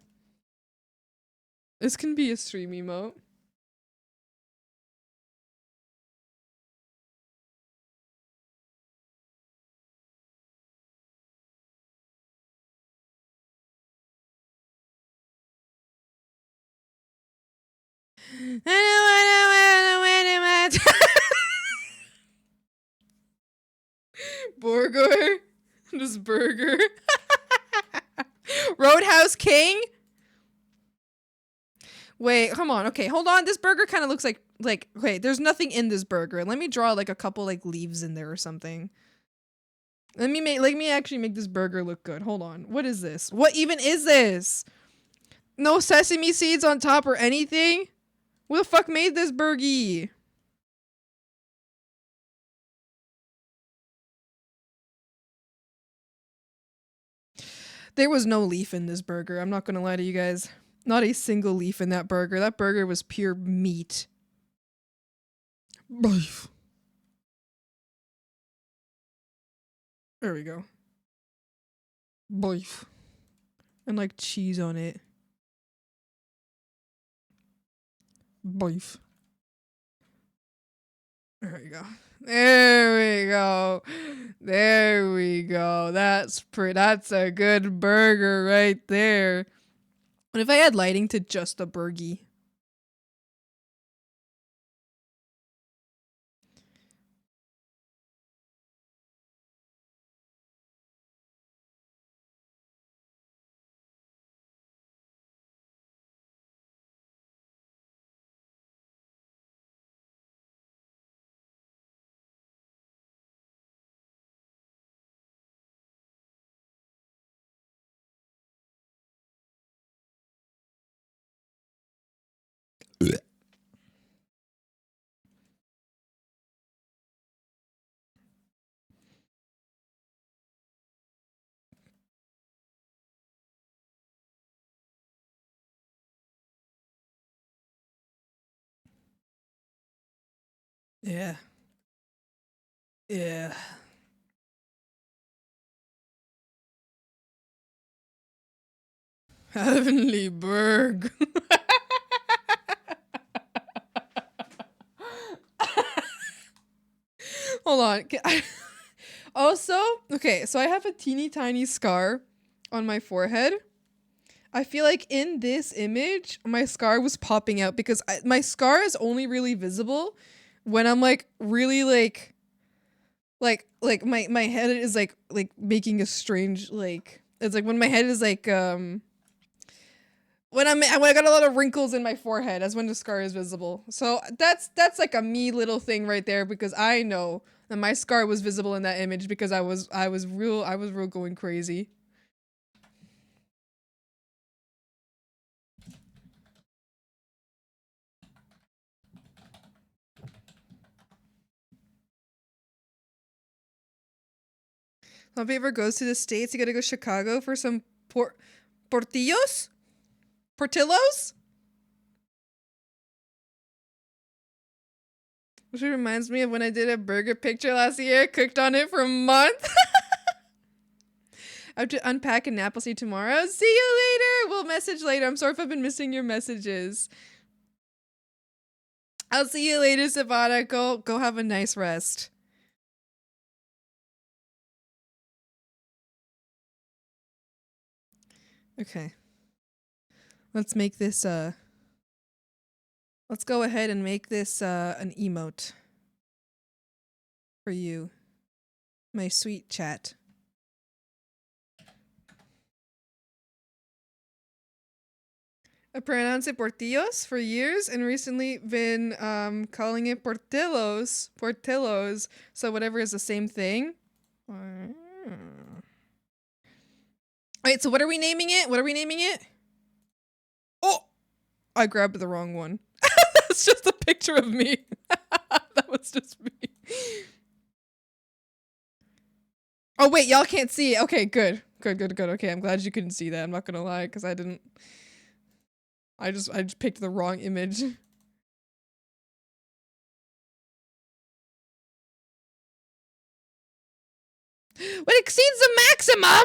This can be a stream emote. Burger. Just burger. Roadhouse King. Wait, come on. Okay, hold on. This burger kind of looks like wait, there's nothing in this burger. Let me draw like a couple like leaves in there or something. Let me actually make this burger look good. Hold on. What is this? What even is this? No sesame seeds on top or anything? Who the fuck made this burgie? There was no leaf in this burger. I'm not gonna lie to you guys. Not a single leaf in that burger. That burger was pure meat. Beef. There we go. Beef. And like cheese on it. Beef. There we go. There we go. There we go. That's a good burger right there. What if I add lighting to just the burgie? Yeah. Yeah. Heavenly Berg. Hold on. Also, okay, so I have a teeny tiny scar on my forehead. I feel like in this image, my scar was popping out because my scar is only really visible when I'm like really like my head is like making a strange like it's like when my head is like when I got a lot of wrinkles in my forehead, that's when the scar is visible. So that's like a me little thing right there because I know that my scar was visible in that image because I was real going crazy. So if he ever goes to the States, you gotta go to Chicago for some portillos? Portillos? Which reminds me of when I did a burger picture last year, cooked on it for a month. I have to unpack an apple seed tomorrow. See you later. We'll message later. I'm sorry if I've been missing your messages. I'll see you later, Savannah. Go have a nice rest. Okay. Let's make this let's go ahead and make this an emote for you. My sweet chat. I pronounced it portillos for years and recently been calling it portillos, so whatever is the same thing. Wait, so what are we naming it? What are we naming it? Oh! I grabbed the wrong one. That's just a picture of me. That was just me. Oh wait, y'all can't see it. Okay, good. Good. Okay, I'm glad you couldn't see that. I'm not gonna lie, because I didn't. I just picked the wrong image. What exceeds the maximum?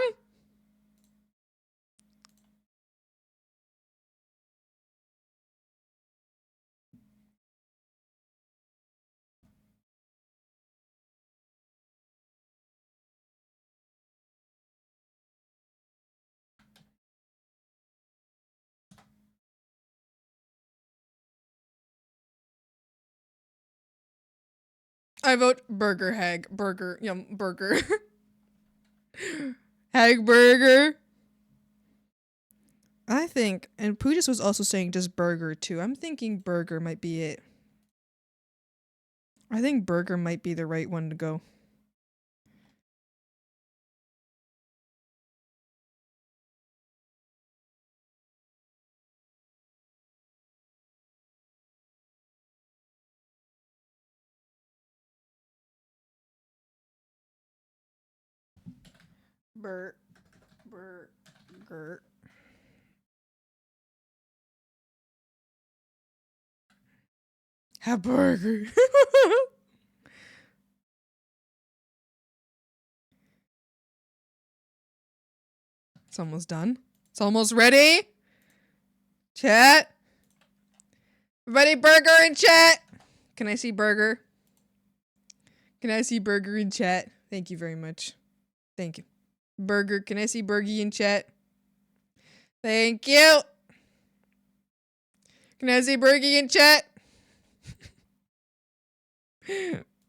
I vote burger hag. Burger. Yum, burger. Hag burger. I think, and Poojas was also saying just burger too. I'm thinking burger might be it. I think burger might be the right one to go. Burger. Have burger. It's almost done. It's almost ready. Chat. Everybody, burger in chat. Can I see burger? Can I see burger in chat? Thank you very much. Thank you. Burger. Can I see Burgie in chat? Thank you. Can I see Burgie in chat?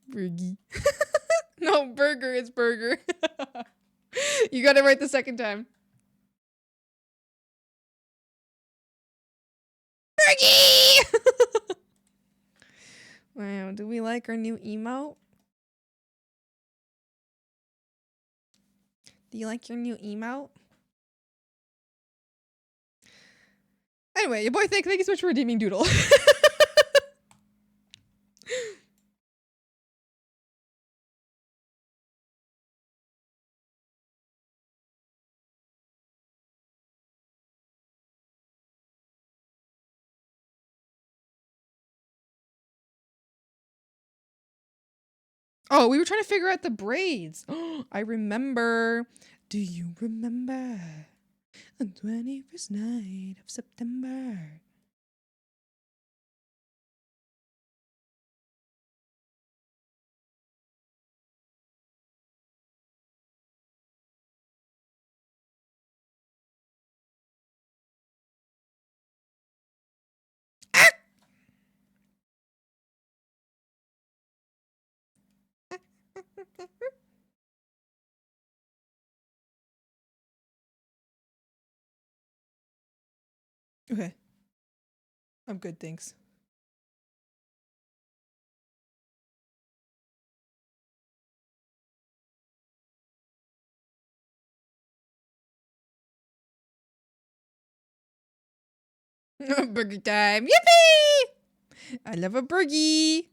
Burgie. No, burger. It's burger. You got it right the second time. Burgie! Wow, do we like our new emote? Do you like your new emote? Anyway, your boy, thank you so much for redeeming Doodle. Oh, we were trying to figure out the braids. Oh, I remember. Do you remember the 21st night of September? Okay. I'm good, thanks. Burger time. Yippee! I love a burgie.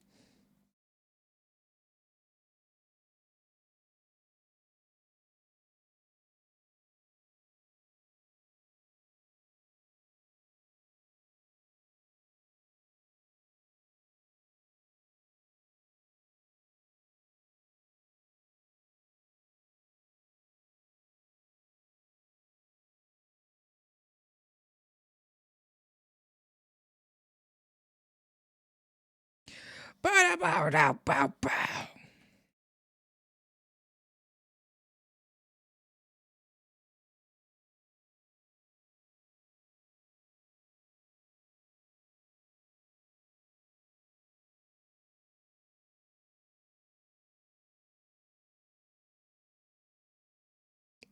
Bow, bow, bow, bow, bow.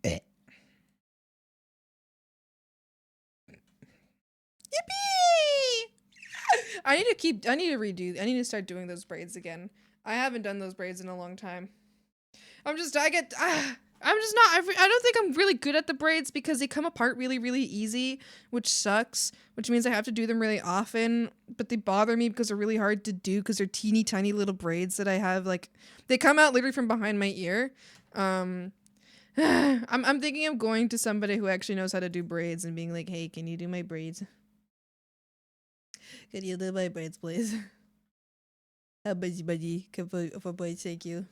Yippee! I need to start doing those braids again. I haven't done those braids in a long time. I'm just not, I don't think I'm really good at the braids because they come apart really, really easy, which sucks, which means I have to do them really often, but they bother me because they're really hard to do because they're teeny tiny little braids that I have, like, they come out literally from behind my ear. I'm thinking of going to somebody who actually knows how to do braids and being like, hey, can you do my braids? Can you do my braids, please? How buddy, for boys, thank you.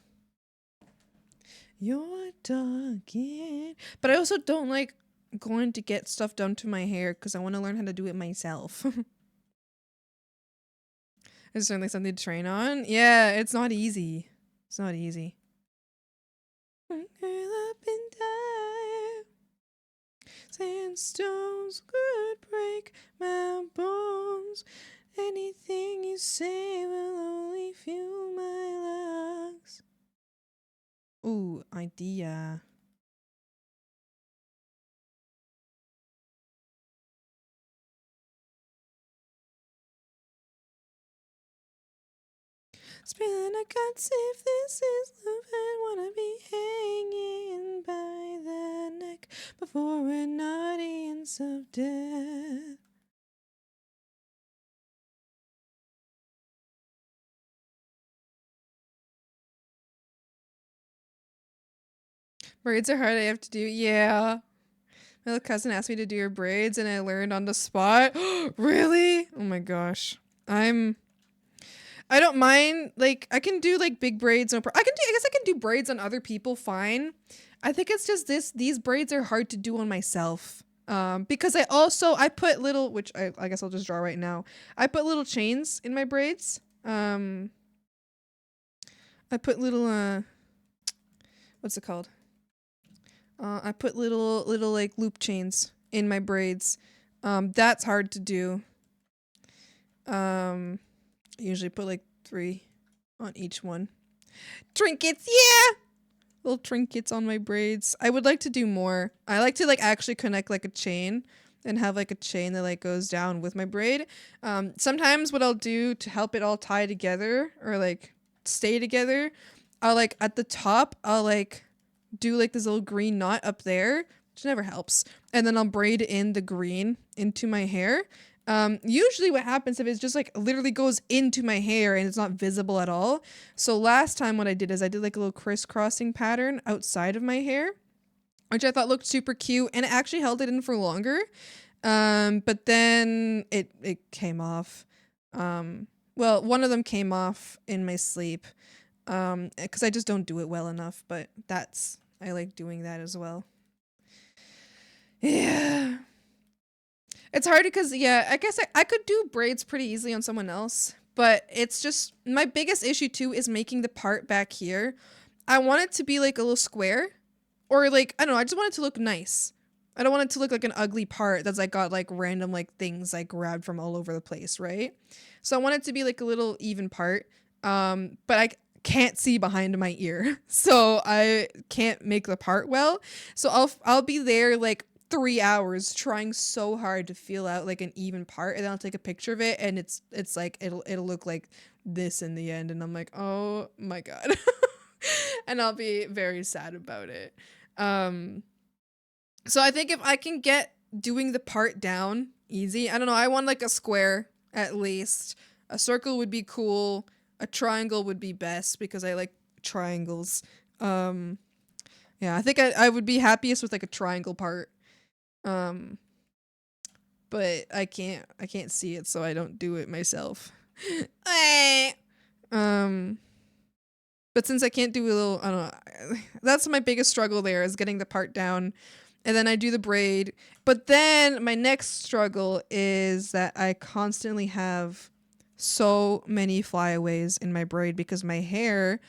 You're talking. But I also don't like going to get stuff done to my hair because I want to learn how to do it myself. It's certainly something to train on. Yeah, it's not easy. It's not easy. Up and die. Sandstones could break my bones. Anything you say will only fuel my lungs. Ooh, idea. Spilling a guts if this is love, I wanna be hanging by the neck before an audience of death. Braids are hard, I have to do. Yeah. My little cousin asked me to do her braids and I learned on the spot. Really? Oh my gosh. I don't mind, like, I can do like big braids, I guess I can do braids on other people fine. I think it's just these braids are hard to do on myself. Because I put little, which I guess I'll just draw right now. I put little chains in my braids. I put little, what's it called? I put little like loop chains in my braids. That's hard to do. I usually put like 3 on each one. Trinkets, yeah! Little trinkets on my braids. I would like to do more. I like to like actually connect like a chain and have like a chain that like goes down with my braid. Sometimes what I'll do to help it all tie together or like stay together, I'll like at the top, I'll like do like this little green knot up there, which never helps. And then I'll braid in the green into my hair. Usually what happens if it's just like literally goes into my hair and it's not visible at all. So last time what I did is I did like a little crisscrossing pattern outside of my hair, which I thought looked super cute and it actually held it in for longer. But then it came off. Well, one of them came off in my sleep. Because I just don't do it well enough, but I like doing that as well. Yeah. It's hard because, yeah, I guess I could do braids pretty easily on someone else, but it's just, my biggest issue too is making the part back here. I want it to be like a little square, or like, I don't know, I just want it to look nice. I don't want it to look like an ugly part that's like got like random like things I grabbed from all over the place, right? So I want it to be like a little even part. But can't see behind my ear, so I can't make the part well. So I'll be there like 3 hours trying so hard to feel out like an even part, and then I'll take a picture of it, and it's like it'll look like this in the end, and I'm like, oh my god. And I'll be very sad about it. So I think if I can get doing the part down easy, I don't know, I want like a square at least. A circle would be cool. A triangle would be best because I like triangles. Yeah, I think I would be happiest with like a triangle part. But I can't see it, so I don't do it myself. But since I can't do a little, I don't know, that's my biggest struggle there is getting the part down. And then I do the braid. But then my next struggle is that I constantly have so many flyaways in my braid because my hair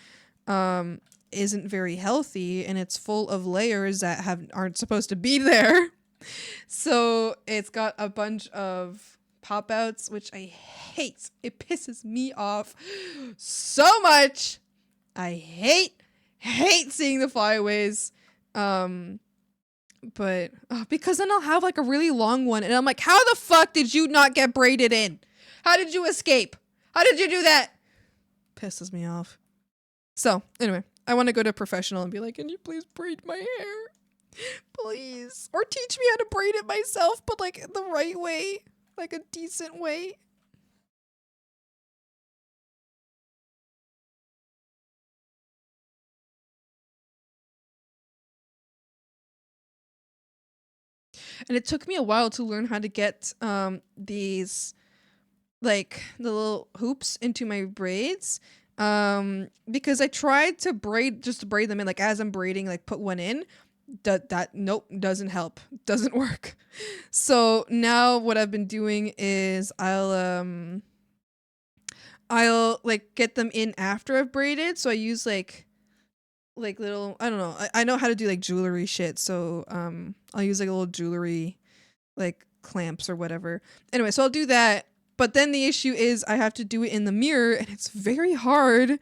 isn't very healthy and it's full of layers that aren't supposed to be there. So it's got a bunch of pop outs, which I hate. It pisses me off so much. I hate seeing the flyaways. But because then I'll have like a really long one and I'm like, how the fuck did you not get braided in? How did you escape? How did you do that? Pisses me off. So anyway, I want to go to a professional and be like, can you please braid my hair? Please. Or teach me how to braid it myself, but like the right way, like a decent way. And it took me a while to learn how to get these like the little hoops into my braids because I tried to braid them in like as I'm braiding, like put one in. That nope, doesn't help, doesn't work. So now what I've been doing is I'll like get them in after I've braided. So I use like little, I don't know, I know how to do like jewelry shit, so I'll use like a little jewelry like clamps or whatever. Anyway, so I'll do that. But then the issue is I have to do it in the mirror, and it's very hard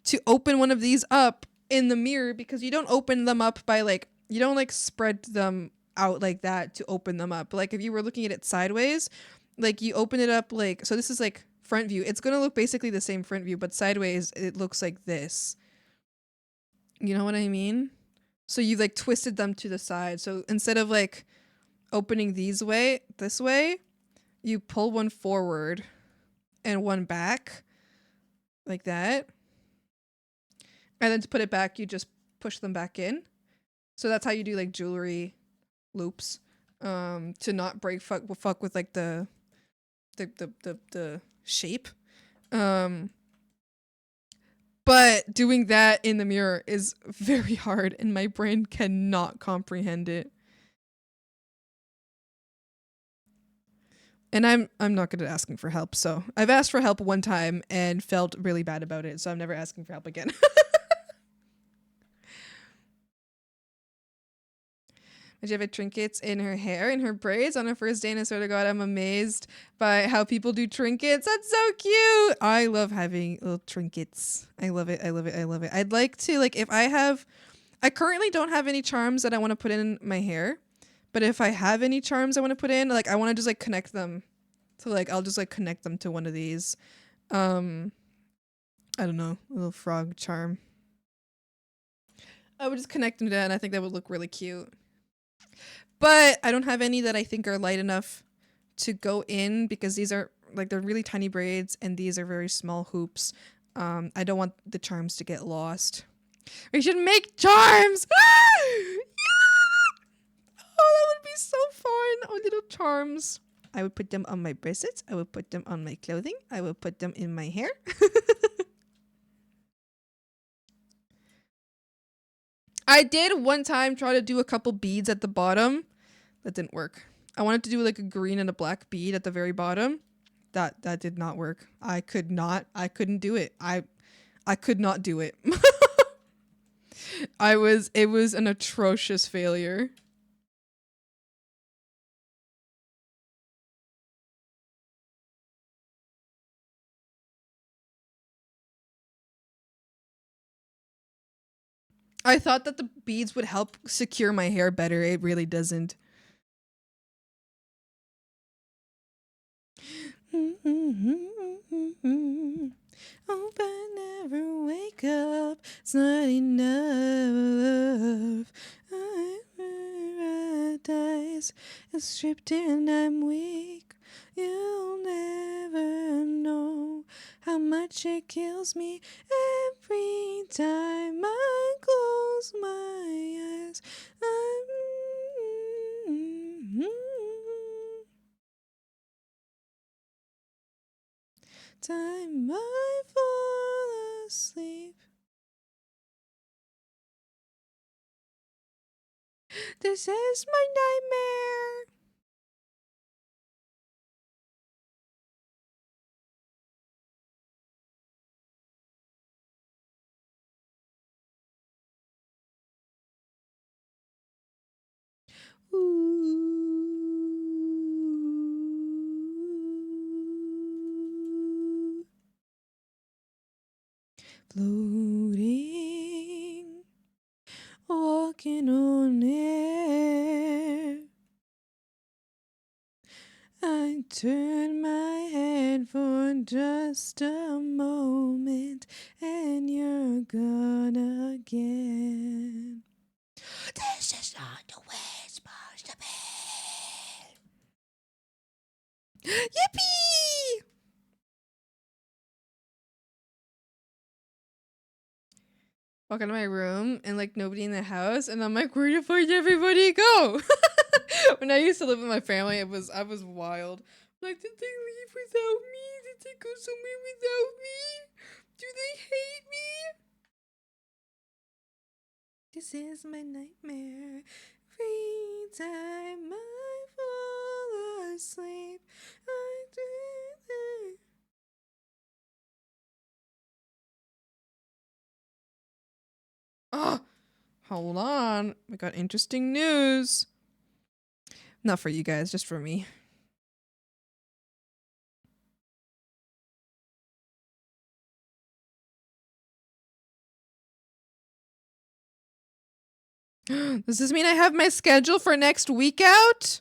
to open one of these up in the mirror because you don't open them up by like, you don't like spread them out like that to open them up. Like if you were looking at it sideways, like you open it up like, so this is like front view. It's going to look basically the same front view, but sideways it looks like this. You know what I mean? So you like twisted them to the side. So instead of like opening this way, you pull one forward and one back like that. And then to put it back, you just push them back in. So that's how you do like jewelry loops, to not break fuck with like the shape. But doing that in the mirror is very hard and my brain cannot comprehend it. And I'm not good at asking for help, so I've asked for help one time and felt really bad about it, so I'm never asking for help again. Did you have trinkets in her hair, in her braids on her first day? And I swear to God, I'm amazed by how people do trinkets. That's so cute. I love having little trinkets. I love it. I love it. I love it. I'd like to, like, if I currently don't have any charms that I want to put in my hair. But if I have any charms I want to put in, like I want to just like connect them to like, I'll just like connect them to one of these. I don't know, a little frog charm. I would just connect them to that and I think that would look really cute. But I don't have any that I think are light enough to go in because these are like, they're really tiny braids and these are very small hoops. I don't want the charms to get lost. We should make charms! Yeah! Oh, that would be so fun. Oh, little charms. I would put them on my bracelets. I would put them on my clothing. I would put them in my hair. I did one time try to do a couple beads at the bottom. That didn't work. I wanted to do like a green and a black bead at the very bottom. That did not work. I couldn't do it. I could not do it. It was an atrocious failure. I thought that the beads would help secure my hair better. It really doesn't. Oh, but never wake up. It's not enough. Paradise is stripped and I'm weak. You'll never know how much it kills me every time I close my eyes. Time I fall asleep. This is my nightmare. Ooh. Floating, walking on air. I turn my head for just a moment, and you're gone again. This is not the way it's supposed to be. Yippee! Walk out of my room and like nobody in the house, and I'm like, where the fuck did everybody go? When I used to live with my family, I was wild. Like, did they leave without me? Did they go somewhere without me? Do they hate me? This is my nightmare. Every time I fall asleep, I dream. Oh, hold on. We got interesting news. Not for you guys, just for me. Does this mean I have my schedule for next week out?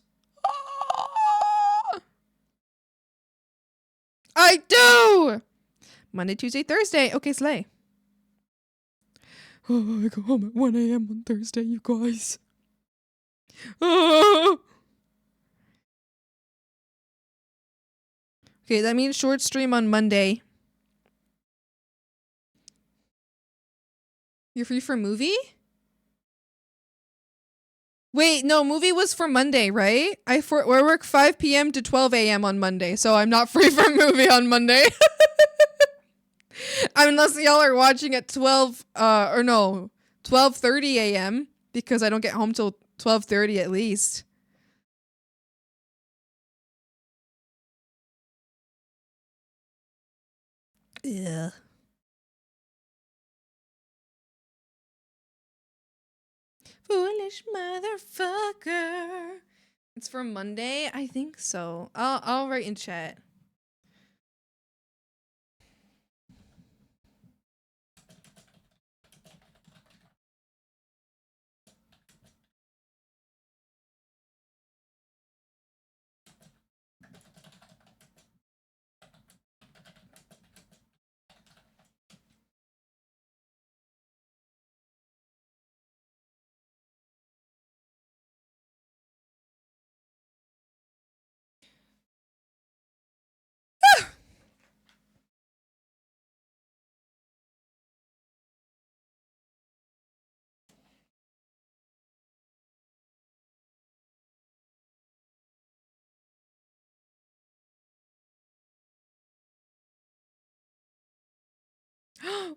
I do! Monday, Tuesday, Thursday. Okay, slay. Oh, I go home at 1 a.m. on Thursday, you guys. Oh. Okay, that means short stream on Monday. You're free for movie? Wait, no, movie was for Monday, right? I work 5 p.m. to 12 a.m. on Monday, so I'm not free for movie on Monday. Unless y'all are watching at 12:30 a.m. because I don't get home till 12:30 at least. Yeah. Foolish motherfucker. It's for Monday? I think so. I'll write in chat.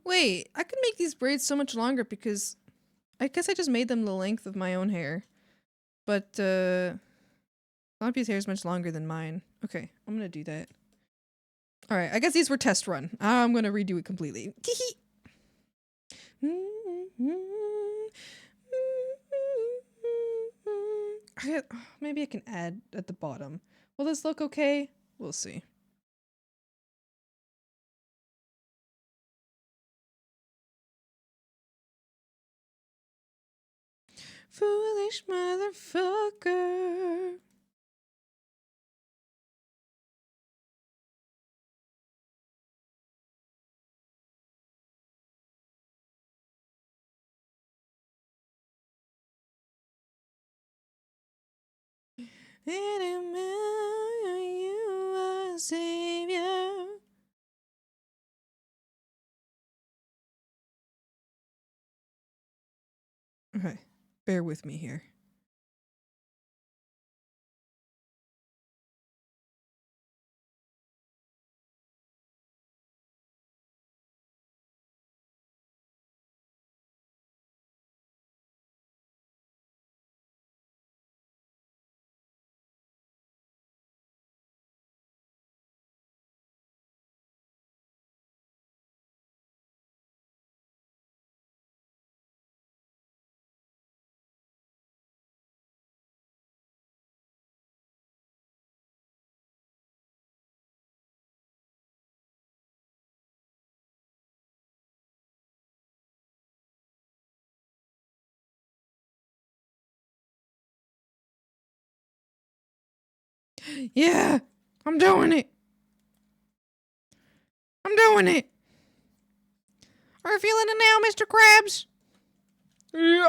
Wait, I could make these braids so much longer because I guess I just made them the length of my own hair. But Lampy's hair is much longer than mine. Okay, I'm gonna do that. Alright, I guess these were test run. I'm gonna redo it completely. Maybe I can add at the bottom. Will this look okay? We'll see. Foolish motherfucker. You are savior. Okay, bear with me here. Yeah, I'm doing it. I'm doing it. Are you feeling it now, Mr. Krabs? Yeah.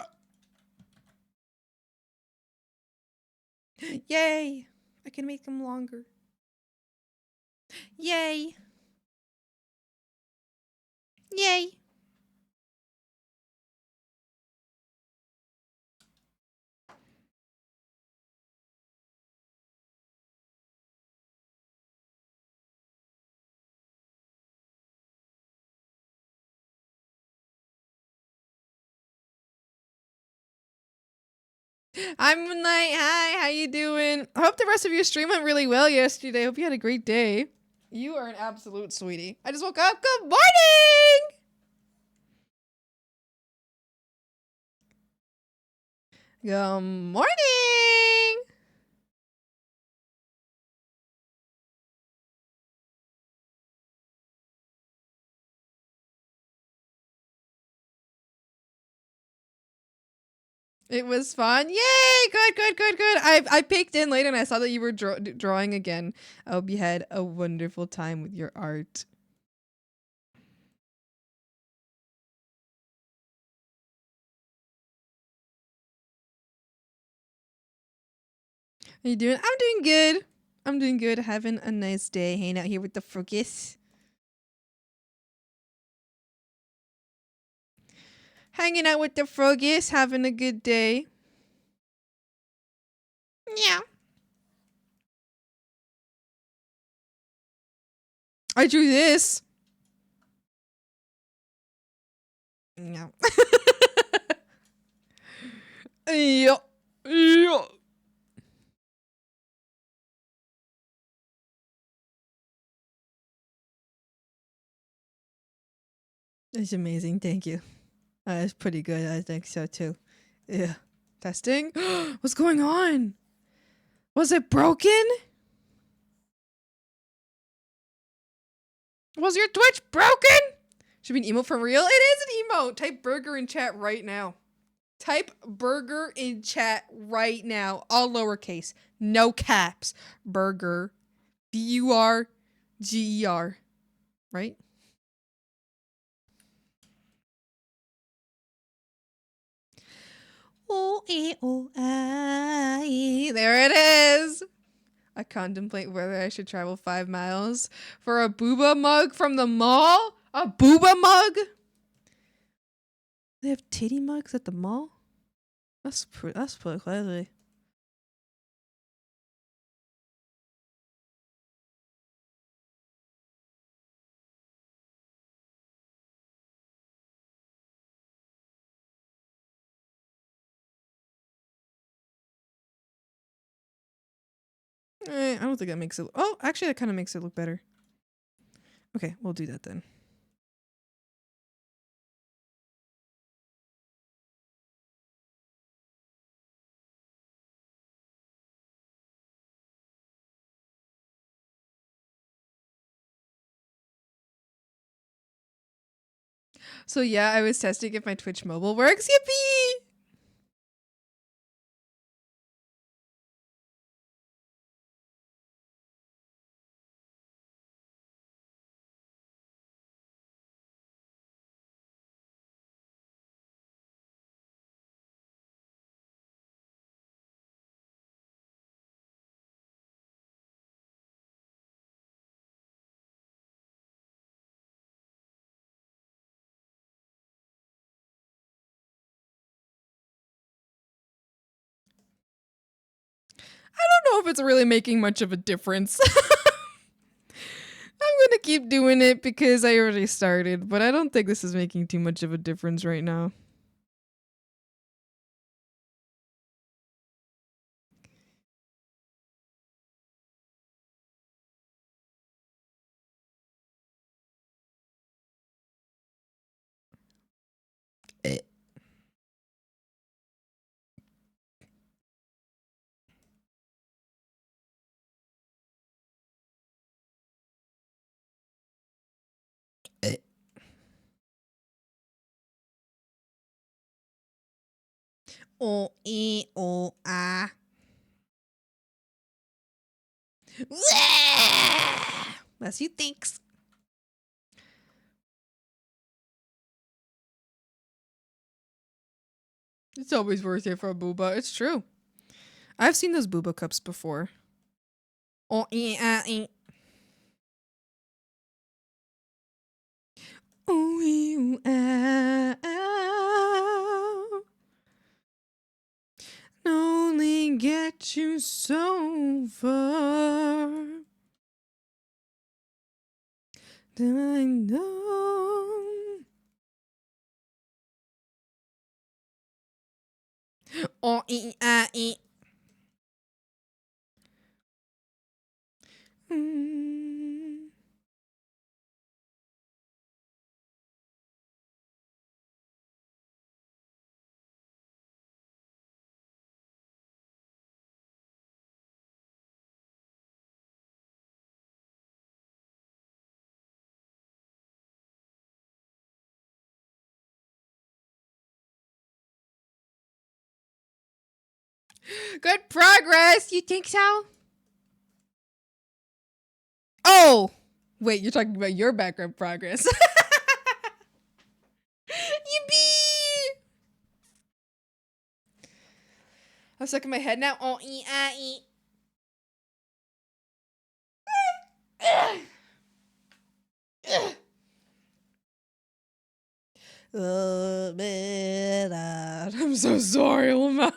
Yay. I can make them longer. Yay. Yay. I'm like, hi, how you doing? I hope the rest of your stream went really well yesterday. Hope you had a great day. You are an absolute sweetie. I just woke up. Good morning! Good morning! It was fun. Yay! Good, good, good, good. I peeked in later and I saw that you were drawing again. I hope you had a wonderful time with your art. How you doing? I'm doing good. I'm doing good. Having a nice day. Hanging out here with the froggies. Hanging out with the froggies. Having a good day. Yeah. I drew this. No. Yeah. Yeah. That's amazing. Thank you. That's pretty good. I think so too. Yeah. Testing. What's going on? Was it broken? Was your Twitch broken? Should be an emote for real? It is an emote. Type burger in chat right now. Type burger in chat right now. All lowercase. No caps. Burger. BURGER. Right? O-E-O-I. There it is. I contemplate whether I should travel 5 miles for a booba mug from the mall. A booba mug? They have titty mugs at the mall? That's pretty crazy. I don't think that makes it. Oh, actually, that kind of makes it look better. Okay, we'll do that then. So yeah, I was testing if my Twitch mobile works. Yippee! know if it's really making much of a difference. I'm gonna keep doing it because I already started, but I don't think this is making too much of a difference right now. Oh, oh, ah. That's you thinks. It's always worth it for a booba. It's true. I've seen those booba cups before. Oh, oh, only get you so far. I know. Oh, Mm. Good progress. You think so? Oh, wait, you're talking about your background progress. Yippee! I'm stuck in my head now. Oh, I'm so sorry, Lama.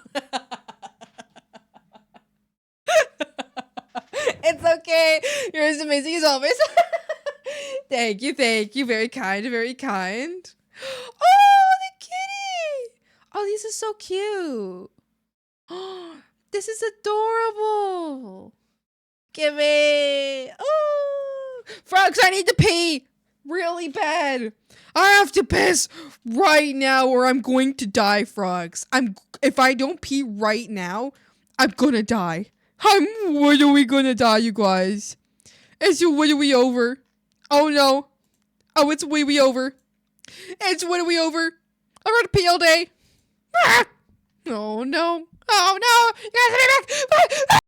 It's okay. You're as amazing as always. Thank you, thank you. Very kind, very kind. Oh, the kitty. Oh, these are so cute. Oh, this is adorable. Give me. Oh, frogs, I need to pee really bad. I have to piss right now or I'm going to die, frogs. If I don't pee right now, I'm gonna die. When are we gonna die, you guys? It's way over. Oh no. Oh, it's way over. It's way over. I'm gonna pee all day. Ah! Oh no. Oh no. You guys, let me back.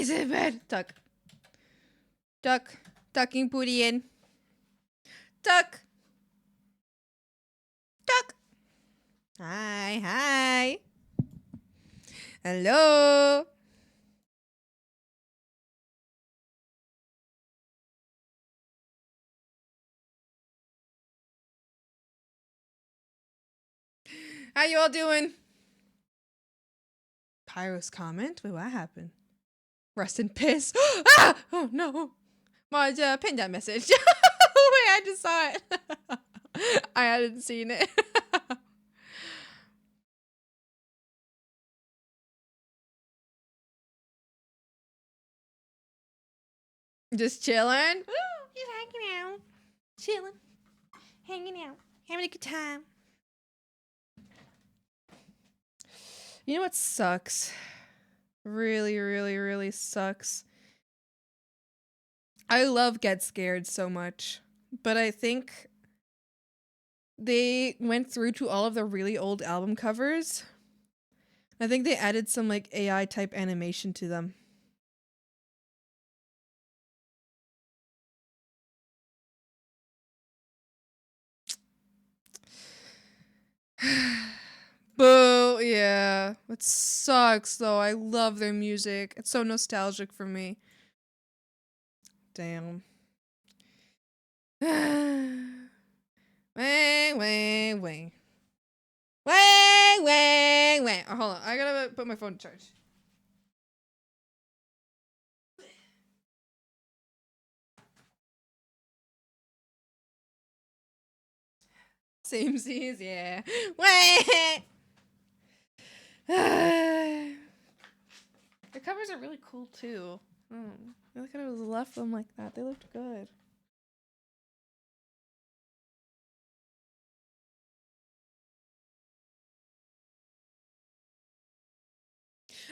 He's in bed. Tuck. Duck. Ducking booty in. Duck. Duck. Hi. Hi. Hello. How you all doing? Pyro's comment? Wait, what happened? Rust and piss. Ah! Oh no. My pinned that message. Wait, I just saw it. I hadn't seen it. Just chilling. Just hanging out. Chilling. Hanging out. Having a good time. You know what sucks? Really, really, really sucks. I love Get Scared so much, but I think they went through to all of the really old album covers. I think they added some like AI type animation to them. Boo, yeah. It sucks though. I love their music. It's so nostalgic for me. Damn. Wang, wang, wang. Wang, wang, wang. Oh, hold on. I gotta put my phone to charge. Same seas, yeah. Wang. The covers are really cool too. I could have left them like that. They looked good.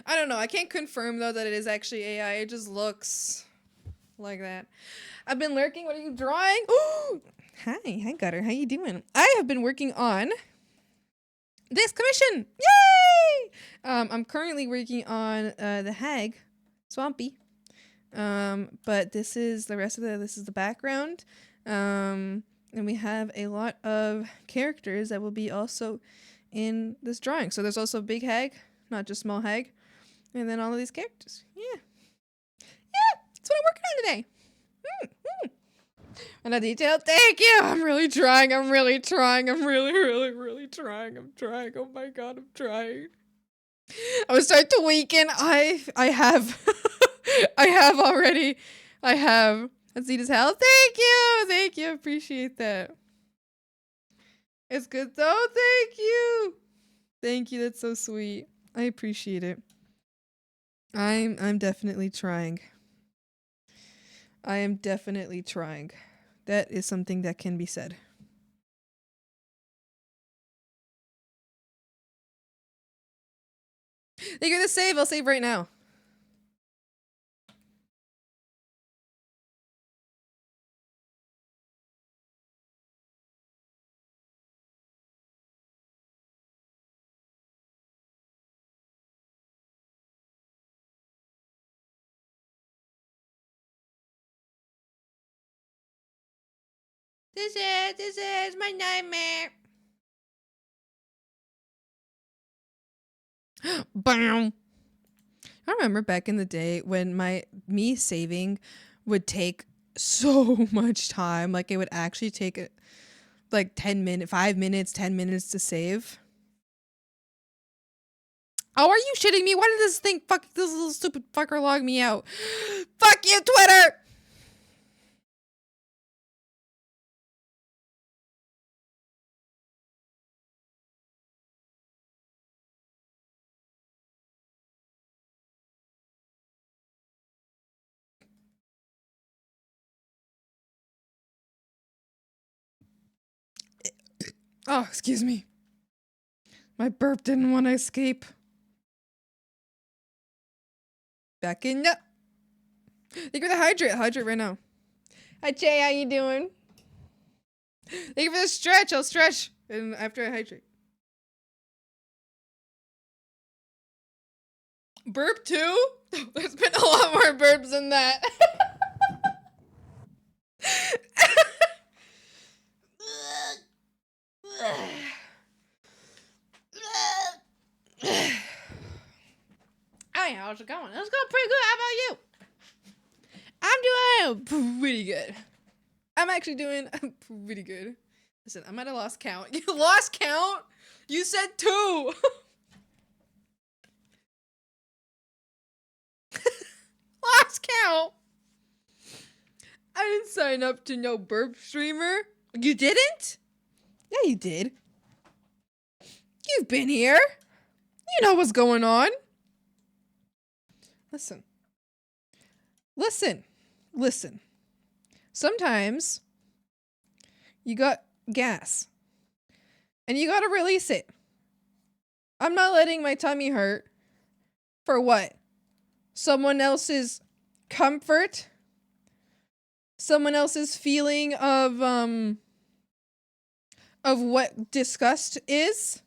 I don't know. I can't confirm though that it is actually AI. It just looks like that. I've been lurking. What are you drawing? Oh, hi, Gutter. How you doing? I have been working on this commission. Yay! I'm currently working on the hag, Swampy. But this is the rest of this is the background. And we have a lot of characters that will be also in this drawing. So there's also big hag, not just small hag. And then all of these characters. Yeah. Yeah, that's what I'm working on today. And a detail. Thank you. I'm really trying. I'm really trying. I'm really, really, really trying. I'm trying. Oh my god, I'm trying. I was starting to weaken. I have I have already. I have. Let's see this health. Thank you. Thank you. Appreciate that. It's good though. Thank you. Thank you. That's so sweet. I appreciate it. I'm definitely trying. I am definitely trying. That is something that can be said. You're gonna save. I'll save right now. This is my nightmare. Bam. I remember back in the day when me saving would take so much time. Like it would actually take like 5 minutes, 10 minutes to save. Oh, are you shitting me? Why did this little stupid fucker log me out? Fuck you, Twitter! Oh, excuse me. My burp didn't want to escape. Back in up. Thank you for the hydrate. Hydrate right now. Hi, Jay. How you doing? Thank you for the stretch. I'll stretch and after I hydrate. Burp too? There's been a lot more burps than that. Hey, how's it going? It's going pretty good. How about you? I'm doing pretty good. I'm actually doing pretty good. Listen, I might have lost count. You lost count? You said 2. Lost count. I didn't sign up to no burp streamer. You didn't? Yeah, you did. You've been here. You know what's going on. Listen. Listen. Listen. Sometimes you got gas and you gotta release it. I'm not letting my tummy hurt for what? Someone else's comfort? Someone else's feeling of what disgust is?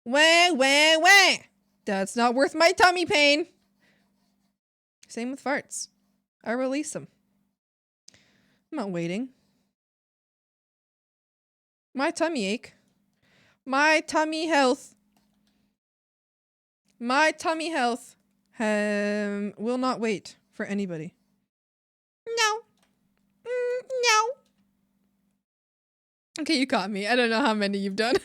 Wah. That's not worth my tummy pain. Same with farts. I release them. I'm not waiting. My tummy ache. My tummy health. My tummy health will not wait for anybody. No. No. Okay, you caught me. I don't know how many you've done.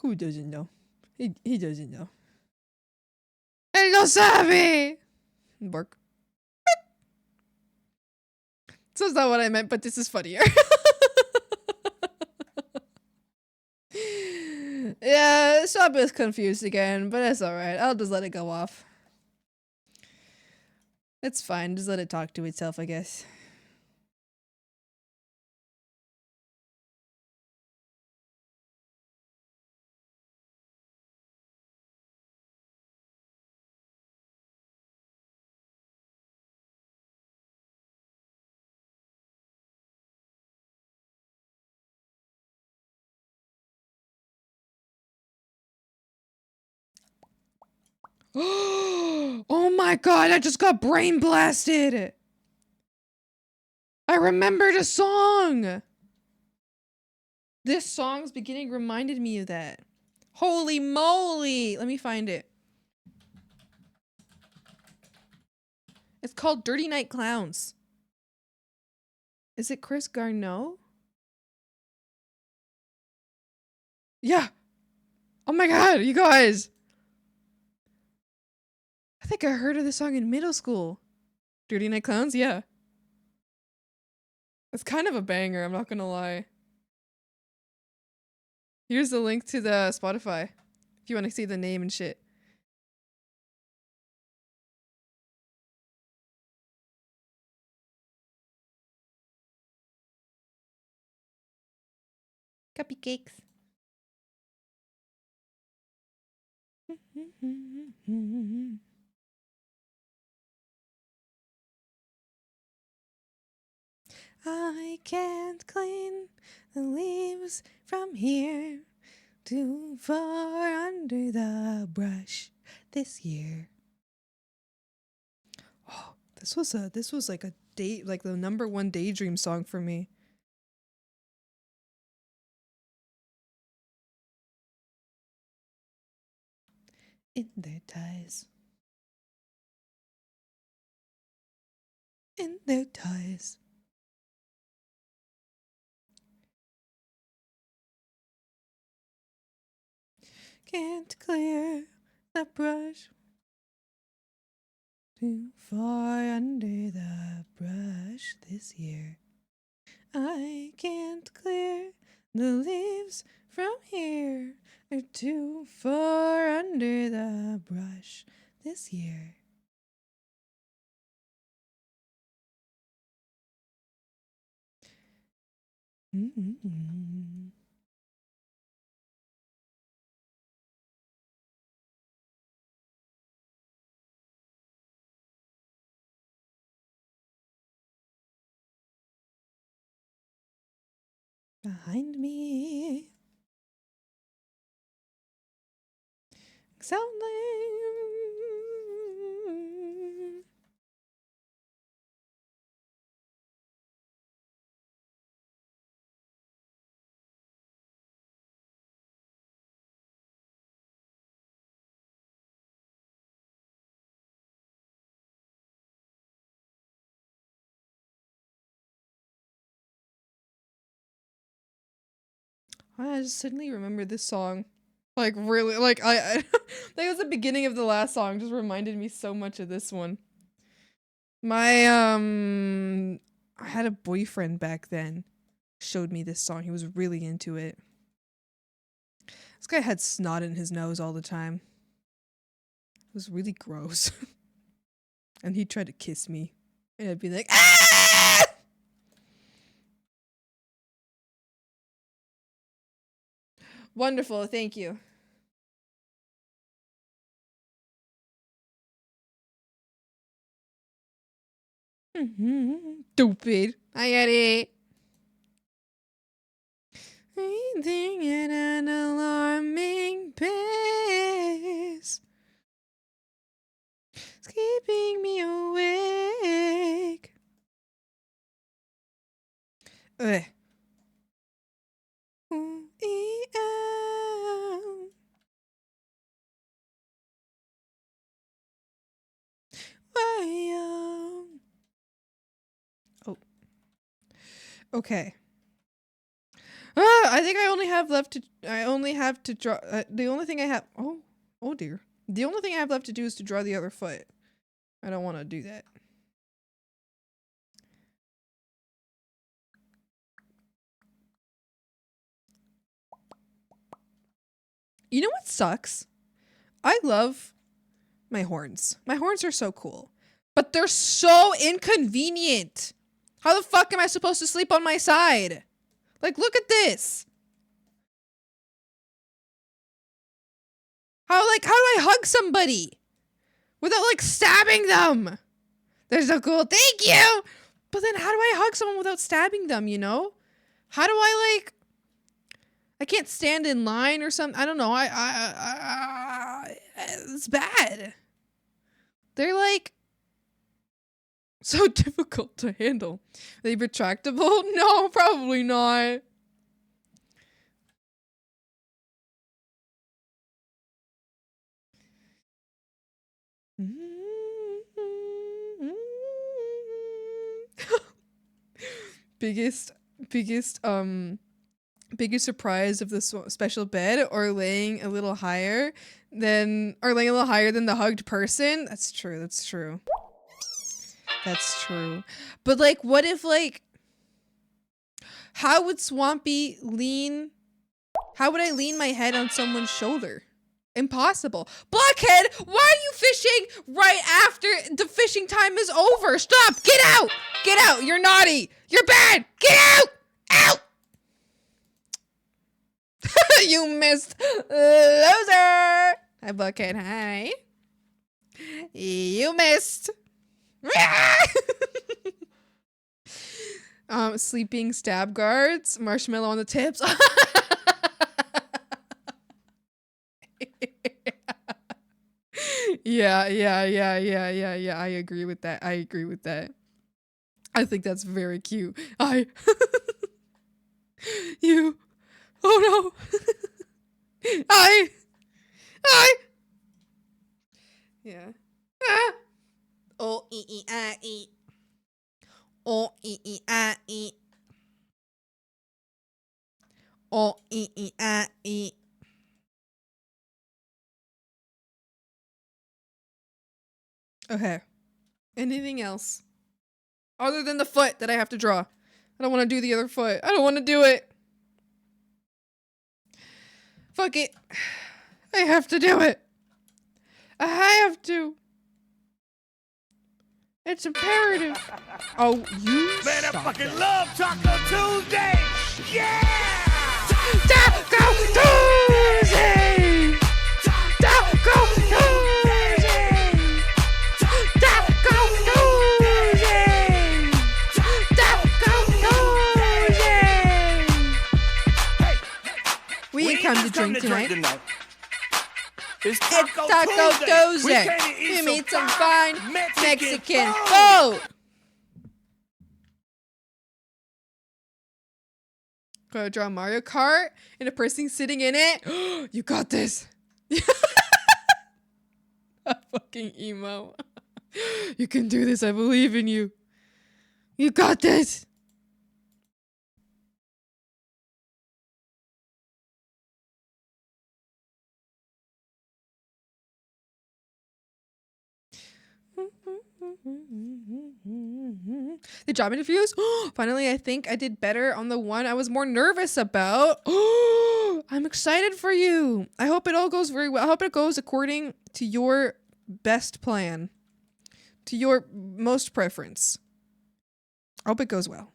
Who doesn't know? He doesn't know. Él no sabe! Bark. So that's not what I meant, but this is funnier. Yeah, Shop is confused again, but it's alright. I'll just let it go off. It's fine. Just let it talk to itself, I guess. Oh my god, I just got brain blasted! I remembered a song! This song's beginning reminded me of that. Holy moly! Let me find it. It's called Dirty Night Clowns. Is it Chris Garneau? Yeah! Oh my god, you guys! I think I heard of this song in middle school. Dirty Night Clowns? Yeah. It's kind of a banger, I'm not gonna lie. Here's the link to the Spotify. If you want to see the name and shit. Cupcakes. I can't clean the leaves from here. Too far under the brush this year. Oh, this was like a date, like the #1 daydream song for me. In their ties. In their ties. Can't clear the brush. Too far under the brush this year. I can't clear the leaves from here. They're too far under the brush this year. Mm-hmm. Behind me. Sounding. I just suddenly remember this song. Like, really, like, I think it was the beginning of the last song, just reminded me so much of this one. My, I had a boyfriend back then, showed me this song. He was really into it. This guy had snot in his nose all the time. It was really gross. And he'd try to kiss me. And I'd be like, ah! Wonderful, thank you. Stupid. I get it. Anything at an alarming pace. It's keeping me awake. Ugh. Ooh, ee, ow. Why, oh. Okay. I think I only have to draw, the only thing I have, oh dear. The only thing I have left to do is to draw the other foot. I don't want to do that. You know what sucks? I love my horns. My horns are so cool. But they're so inconvenient. How the fuck am I supposed to sleep on my side? Like, look at this. How do I hug somebody without, like, stabbing them? They're so cool. Thank you! But then how do I hug someone without stabbing them, you know? How do I, like... I can't stand in line or something. I don't know. It's bad. They're, like... so difficult to handle. Are they retractable? No, probably not. biggest surprise of this special bed, or laying a little higher than the hugged person. That's true. That's true. But, like, what if, like, how would Swampy lean? How would I lean my head on someone's shoulder? Impossible. Blockhead, why are you fishing right after the fishing time is over? Stop! Get out! Get out! You're naughty! You're bad! Get out! Out! You missed. Loser! Hi, Blockhead. Hi. You missed. Sleeping stab guards, marshmallow on the tips. Yeah. I agree with that. I think that's very cute. You. Oh no. Yeah. Ah. O e e a e. O e e a e. O e e a e. Okay. Anything else? Other than the foot that I have to draw. I don't want to do the other foot. I don't want to do it. Fuck it. I have to do it. I have to. It's imperative. Oh, you Man, I stop fucking it. love Taco Tuesday! Yeah! Taco Tuesday! Taco Tuesday! Taco Tuesday! Taco Tuesday! We ain't come to drink tonight. It's Taco Tuesday. We made some fine Mexican food. Gotta draw Mario Kart and a person sitting in it. You got this. A fucking emo. You can do this. I believe in you. You got this. The job interviews? Finally, I think I did better on the one I was more nervous about. I'm excited for you. I hope it all goes very well. I hope it goes according to your best plan, to your most preference. I hope it goes well.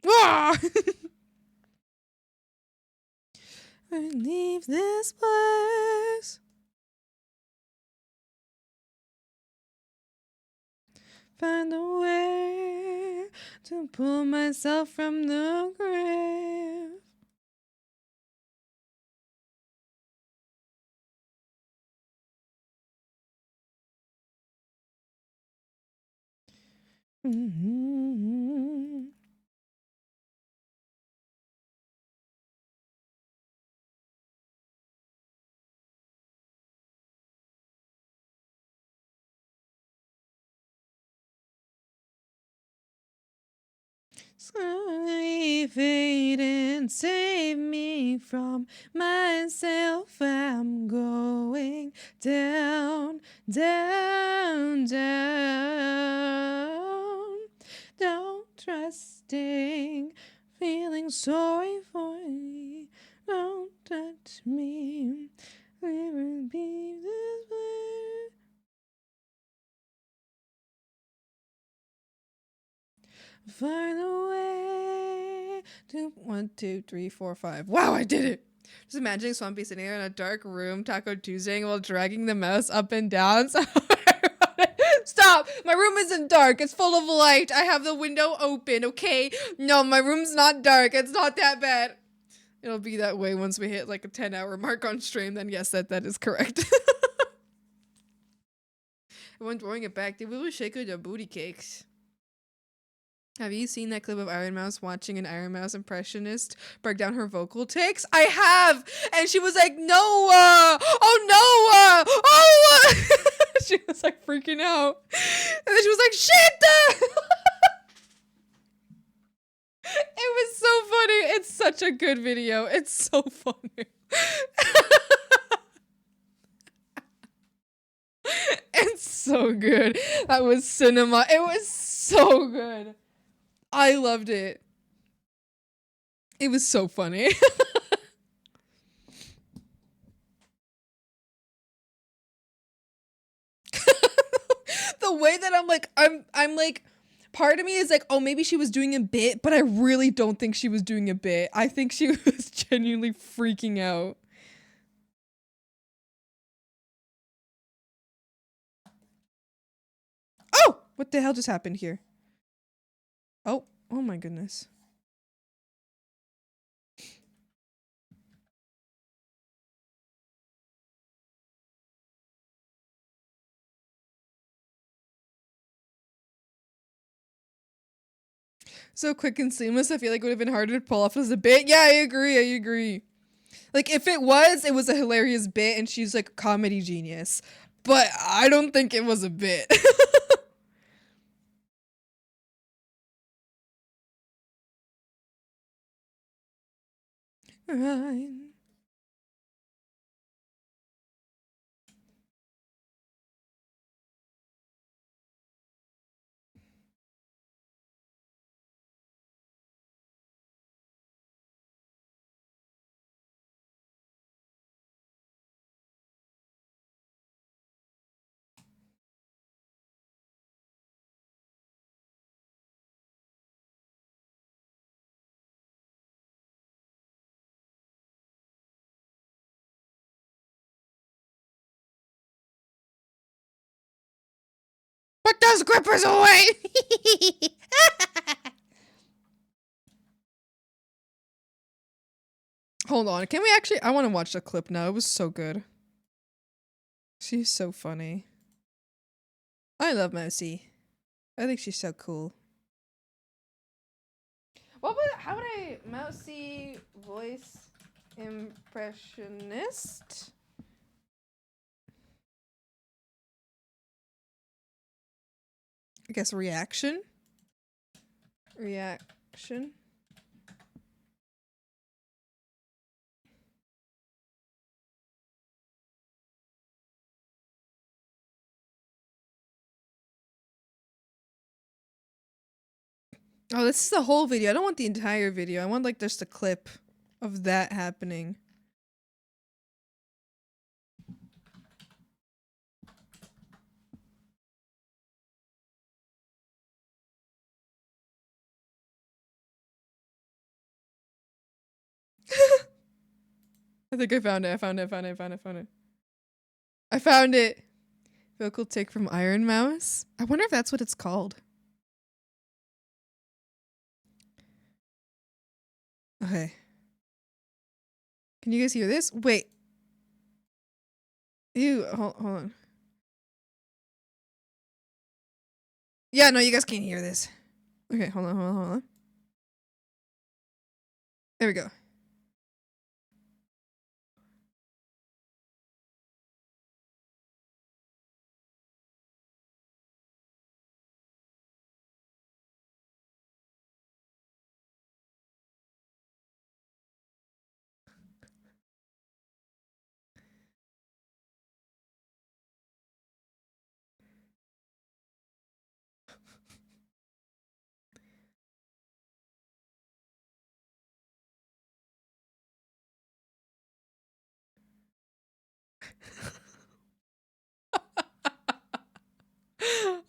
Ah! I leave this place. Find a way to pull myself from the grave. Mm-hmm. Slowly fade and save me from myself. I'm going down, down, down. Don't trusting, feeling sorry for me. Don't touch me. Never be this way. Find a way to 1, 2, 3, 4, 5. Wow, I did it! Just imagining Swampy sitting there in a dark room, Taco Tuesday, while dragging the mouse up and down. Stop! My room isn't dark. It's full of light. I have the window open, okay? No, my room's not dark. It's not that bad. It'll be that way once we hit like a 10-hour mark on stream. Then yes, that is correct. When throwing it back, they will shake the booty cakes. Have you seen that clip of Iron Mouse watching an Iron Mouse impressionist break down her vocal takes? I have! And she was like, Noah! Oh, Noah! Oh! She was like freaking out. And then she was like, shit! It was so funny. It's such a good video. It's so funny. It's so good. That was cinema. It was so good. I loved it. It was so funny. The way that I'm like, part of me is like, oh, maybe she was doing a bit, but I really don't think she was doing a bit. I think she was genuinely freaking out. Oh, what the hell just happened here? Oh my goodness. So quick and seamless, I feel like it would have been harder to pull off as a bit. Yeah, I agree. Like, if it was a hilarious bit and she's like a comedy genius. But I don't think it was a bit. Right. Put those grippers away! Hold on, can we actually? I want to watch the clip now. It was so good. She's so funny. I love Mousy. I think she's so cool. How would I Mousy voice impressionist? I guess reaction. Reaction. Oh, this is the whole video. I don't want the entire video. I want like just a clip of that happening. I think I found it. I found it. Vocal tick from Iron Mouse. I wonder if that's what it's called. Okay. Can you guys hear this? Wait. Ew, hold on. Yeah, no, you guys can't hear this. Okay, hold on. There we go.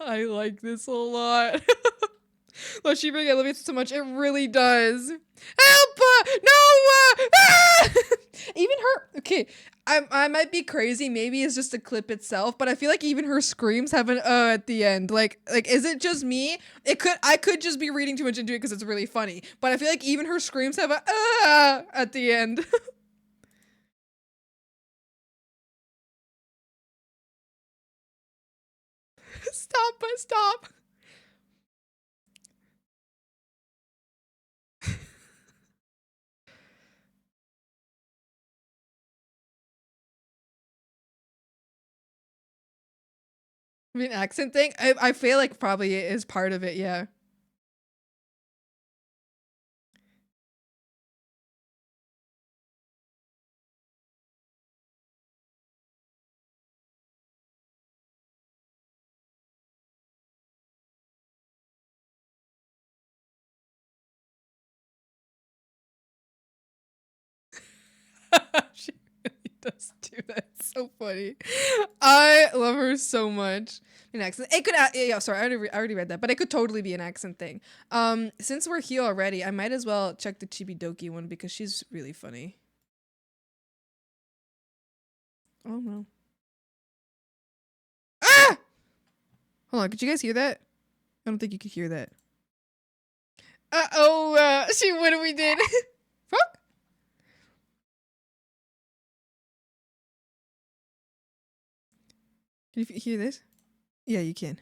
I like this a lot. Well, she really elevates it so much. It really does. Help! No! Ah! Even her. Okay, I might be crazy. Maybe it's just a clip itself, but I feel like even her screams have an at the end. Like, is it just me? I could just be reading too much into it because it's really funny. But I feel like even her screams have a at the end. Stop. I mean, accent thing. I feel like probably it is part of it. Yeah. She really does do that. It's so funny. I love her so much. An accent. It could. Yeah. Sorry, I already read that, but it could totally be an accent thing. Since we're here already, I might as well check the Chibidoki one because she's really funny. Oh no. Ah! Hold on. Could you guys hear that? I don't think you could hear that. See what we did. Fuck. Can you hear this? Yeah, you can.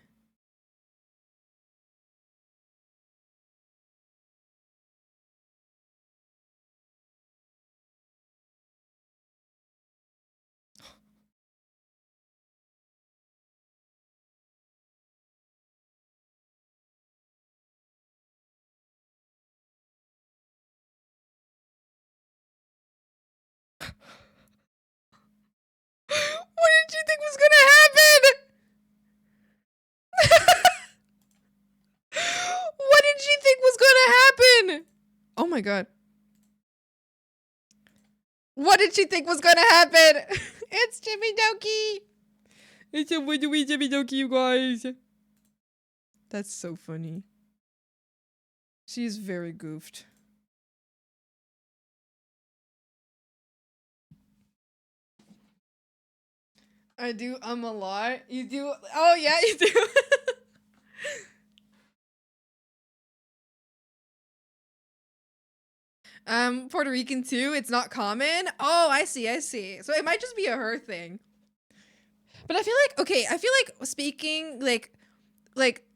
What did you think was gonna happen? What did she think was gonna happen? Oh my god. What did she think was gonna happen? It's Jimmy Doki. It's a wee Jimmy Doki, you guys. That's so funny. She's very goofed. I do a lot. You do. Oh yeah, you do. Puerto Rican too. It's not common. Oh, I see. So it might just be a her thing. But I feel like, okay, I feel like speaking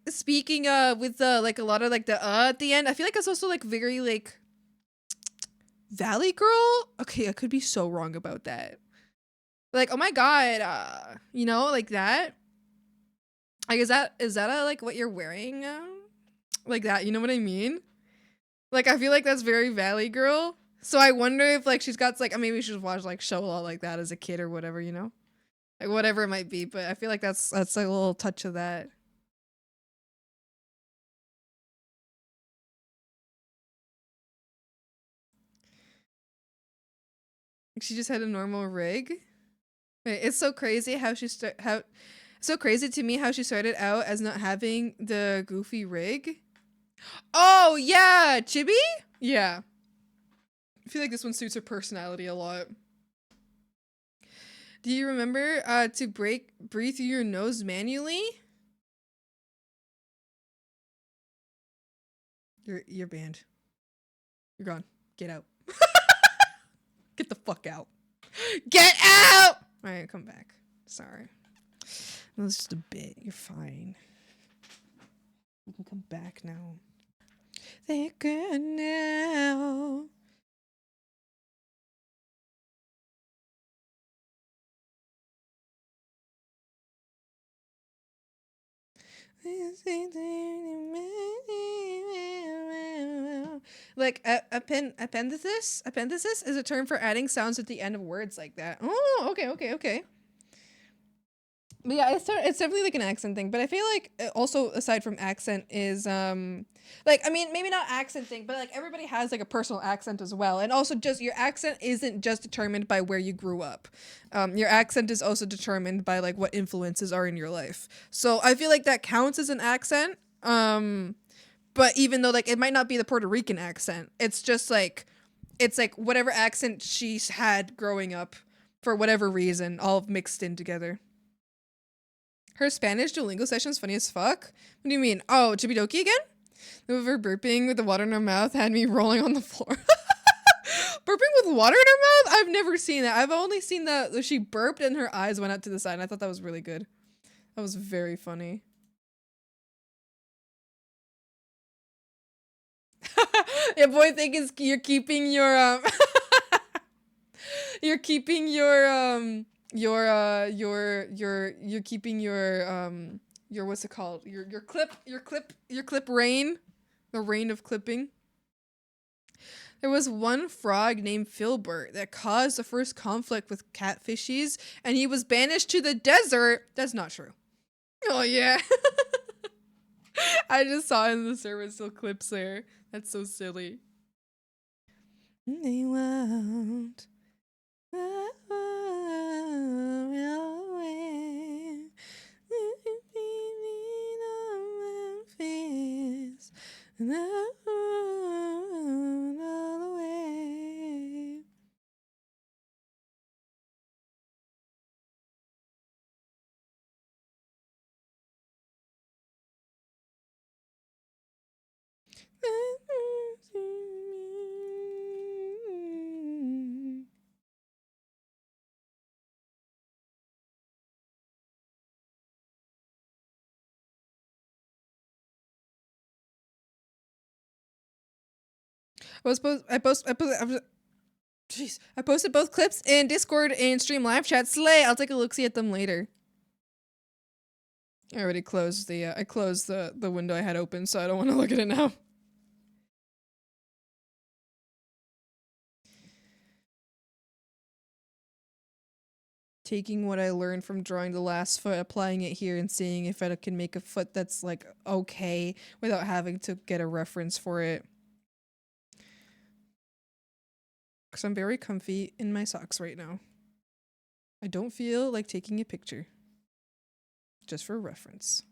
speaking with the like a lot of like the at the end, I feel like it's also like very like Valley Girl. Okay, I could be so wrong about that. Like, oh my god, you know, like that. Like, is that like what you're wearing? Like that, you know what I mean? Like, I feel like that's very Valley Girl. So I wonder if like she's got like, maybe we should watch like show a lot like that as a kid or whatever, you know, like whatever it might be. But I feel like that's a little touch of that. Like she just had a normal rig. It's so crazy how so crazy to me how she started out as not having the goofy rig. Oh yeah, Chibi? Yeah. I feel like this one suits her personality a lot. Do you remember to breathe through your nose manually? You're banned. You're gone. Get out. Get the fuck out. Get out! Alright, come back. Sorry. That was just a bit. You're fine. You can come back now. They're good now. Like appendices is a term for adding sounds at the end of words like that. Oh, okay. But yeah, it's definitely like an accent thing. But I feel like also aside from accent is like, I mean, maybe not accent thing, but like everybody has like a personal accent as well. And also just your accent isn't just determined by where you grew up. Your accent is also determined by like what influences are in your life. So I feel like that counts as an accent. But even though like it might not be the Puerto Rican accent, it's just like it's like whatever accent she's had growing up for whatever reason, all mixed in together. Her Spanish Duolingo session's funny as fuck. What do you mean? Oh, Chibidoki again? The of her burping with the water in her mouth had me rolling on the floor. Burping with water in her mouth? I've never seen that. I've only seen that she burped and her eyes went out to the side. And I thought that was really good. That was very funny. Yeah, boy, think is you're keeping your you're keeping you're keeping your what's it called? Your clip reign. The reign of clipping. There was one frog named Filbert that caused the first conflict with catfishies, and he was banished to the desert. That's not true. Oh yeah. I just saw in the server still clips there. That's so silly. They won't. I posted both clips in Discord and Stream Live Chat. Slay! I'll take a look-see at them later. I already closed the I closed the window I had open, so I don't want to look at it now. Taking what I learned from drawing the last foot, applying it here, and seeing if I can make a foot that's like okay without having to get a reference for it. Because I'm very comfy in my socks right now. I don't feel like taking a picture. Just for reference.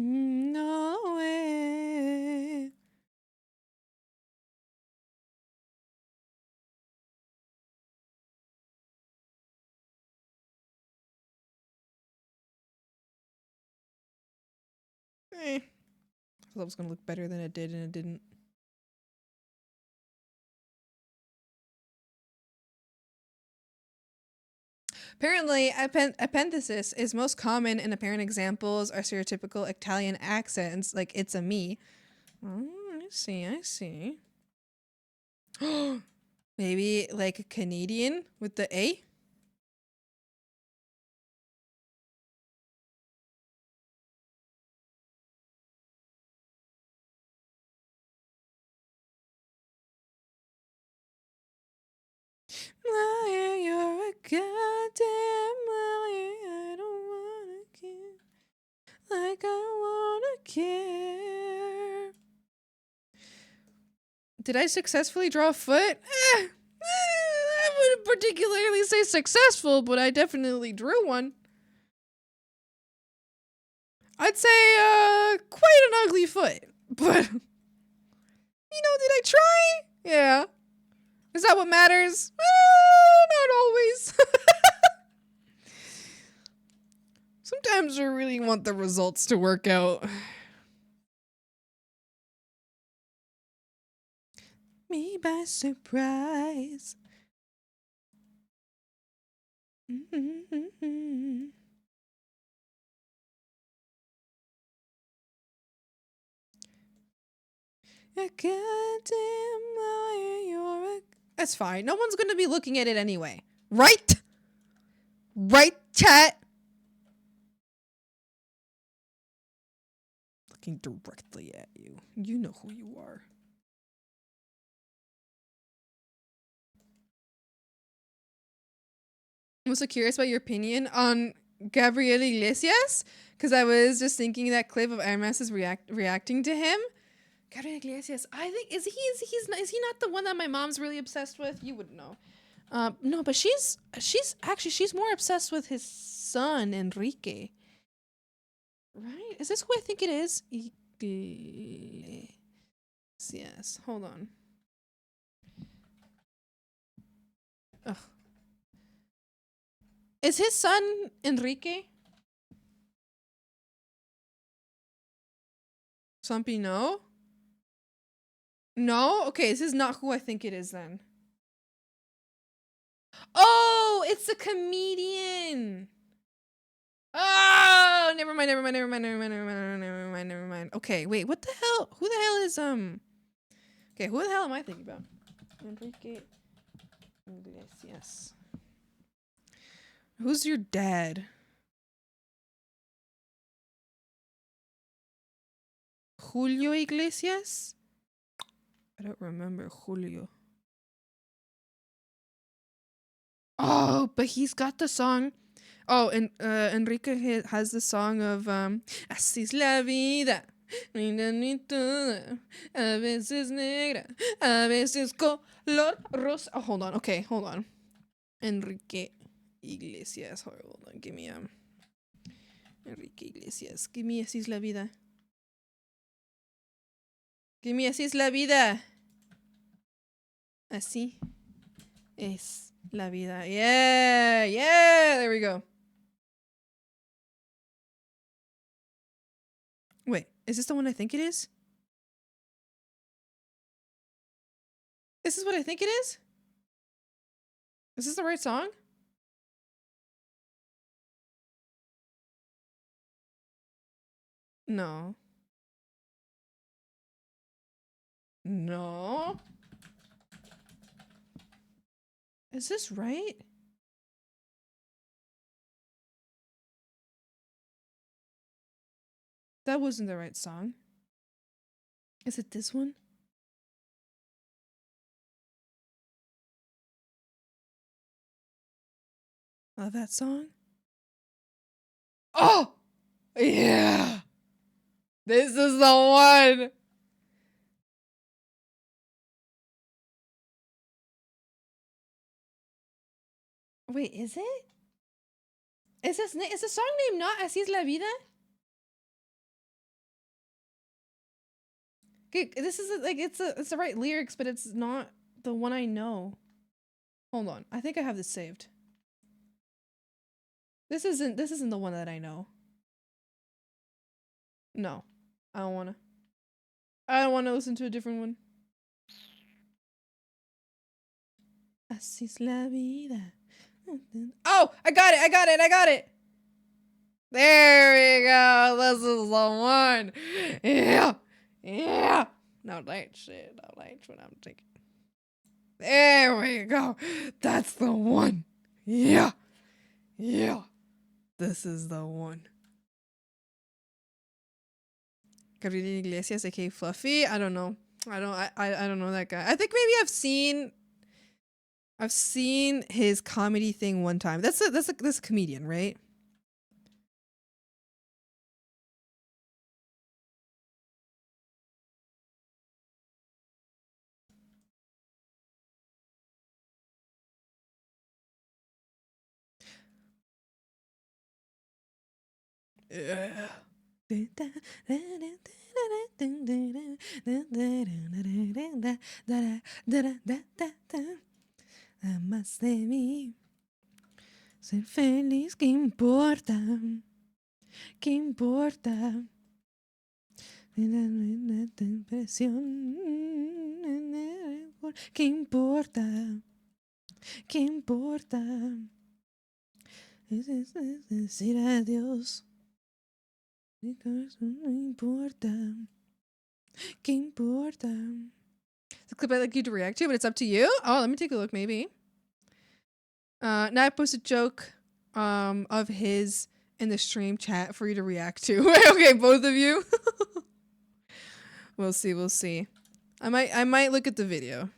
No way. thought it was gonna look better than it did, and it didn't. Apparently, appendices is most common in apparent examples are stereotypical Italian accents, like "it's a me." Oh, I see, I see. Maybe like a Canadian with the A? Liar, you're a goddamn liar. I don't wanna care like I wanna care. Did I successfully draw a foot? I wouldn't particularly say successful, but I definitely drew one. I'd say, quite an ugly foot, but, did I try? Yeah. Is that what matters? Not always. Sometimes I really want the results to work out. Me by surprise. A goddamn liar, you're a... That's fine. No one's gonna be looking at it anyway. Right? Right, chat? Looking directly at you. You know who you are. I'm also curious about your opinion on Gabriel Iglesias, because I was just thinking that clip of Hermes reacting to him. Gabriel Iglesias, I think is he not the one that my mom's really obsessed with? You wouldn't know. No, but she's more obsessed with his son Enrique. Right? Is this who I think it is? Yes. Hold on. Ugh. Is his son Enrique? Something no? No? Okay, this is not who I think it is then. Oh, it's a comedian. Oh, never mind. Okay, wait, what the hell? Who the hell is okay, who the hell am I thinking about? Enrique Iglesias. Who's your dad? Julio Iglesias? I don't remember Julio. Oh, but he's got the song. Oh, and Enrique has the song of Así es la vida. A veces negra, a veces color rosa. Oh, hold on. Okay, hold on. Enrique Iglesias. Hold on. Give me Enrique Iglesias. Give me Así es la vida. Give me Así es la vida. Así es la vida. Yeah, there we go. Wait, is this the one I think it is? This is what I think it is? Is this the right song? No. No. Is this right? That wasn't the right song. Is it this one? Love that song? Oh! Yeah! This is the one! Wait, is it? Is the song name not Así es la vida? Okay, this is like it's the right lyrics, but it's not the one I know. Hold on, I think I have this saved. This isn't the one that I know. No, I don't wanna. I don't want to listen to a different one. Así es la vida. Oh, I got it. There we go. This is the one. Yeah. No, that shit. No, that's what I'm thinking. There we go. That's the one. Yeah. This is the one. Gabriel Iglesias, aka Fluffy. I don't know. I don't know that guy. I think maybe I've seen his comedy thing one time. That's a comedian, right? Yeah. Más de mí. Ser feliz, ¿qué importa? ¿Qué importa? Presión. ¿Qué importa? ¿Qué importa? Es decir adiós. No importa. ¿Qué importa? It's a clip I'd like you to react to, but it's up to you. Oh, let me take a look, maybe. Now I posted a joke of his in the stream chat for you to react to. Okay, both of you. We'll see. I might look at the video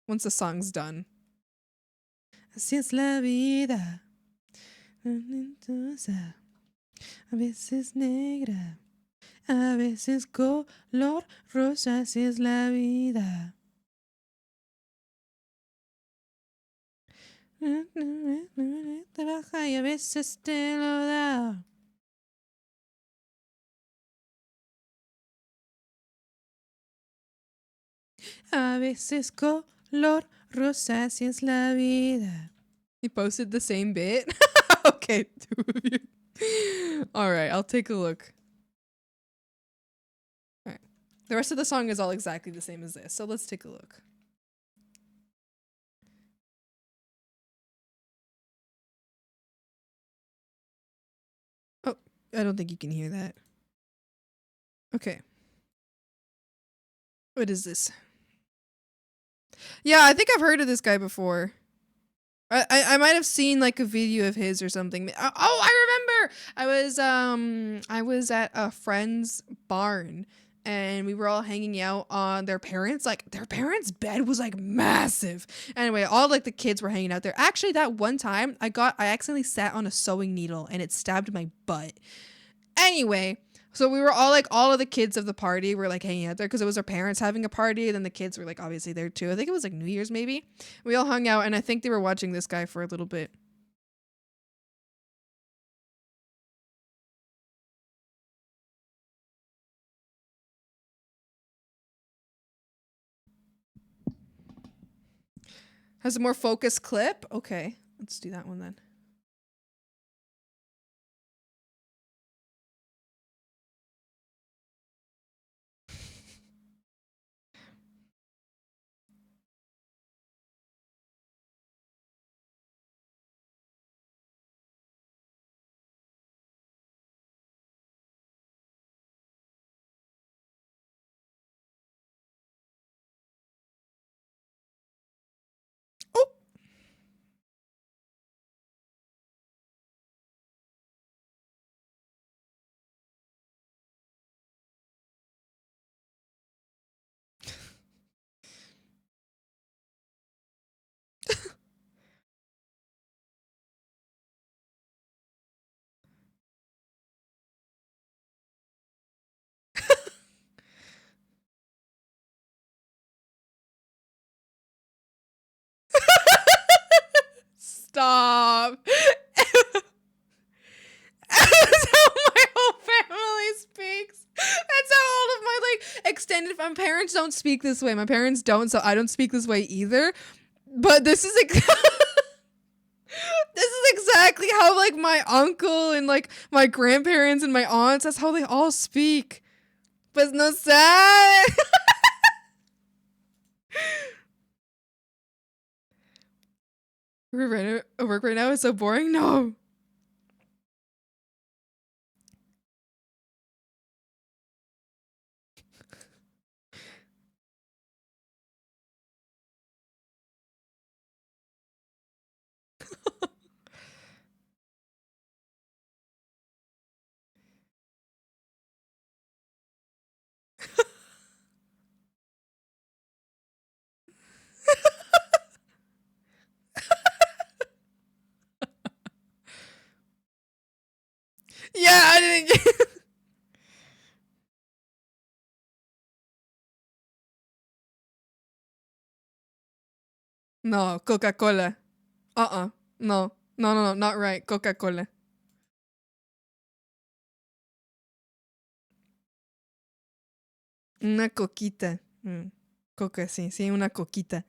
once the song's done. Así es la vida. A veces negra, a veces color rosa, así es la vida. Te baja y a veces te lo da. A veces color rosa, así es la vida. He posted the same bit? Okay, two of you. Alright, I'll take a look. Alright. The rest of the song is all exactly the same as this, so let's take a look. Oh, I don't think you can hear that. Okay. What is this? Yeah, I think I've heard of this guy before. I might have seen like a video of his or something. Oh, I remember. I was at a friend's barn and we were all hanging out on their parents. Like their parents' bed was like massive. Anyway, all like the kids were hanging out there. Actually, that one time I accidentally sat on a sewing needle and it stabbed my butt. Anyway, so we were all of the kids of the party were like hanging out there because it was our parents having a party. And then the kids were like obviously there too. I think it was like New Year's maybe. We all hung out and I think they were watching this guy for a little bit. Has a more focused clip? Okay, let's do that one then. Oh! Stop. That's how my whole family speaks. That's how all of my like extended my parents don't speak this way. My parents don't, so I don't speak this way either. But this is this is exactly how like my uncle and like my grandparents and my aunts, that's how they all speak. Pues no sabe. Work right now is so boring. No. Yeah, I didn't get. No, Coca-Cola. No. No, not right. Coca-Cola. Una coquita. Coca, sí, una coquita.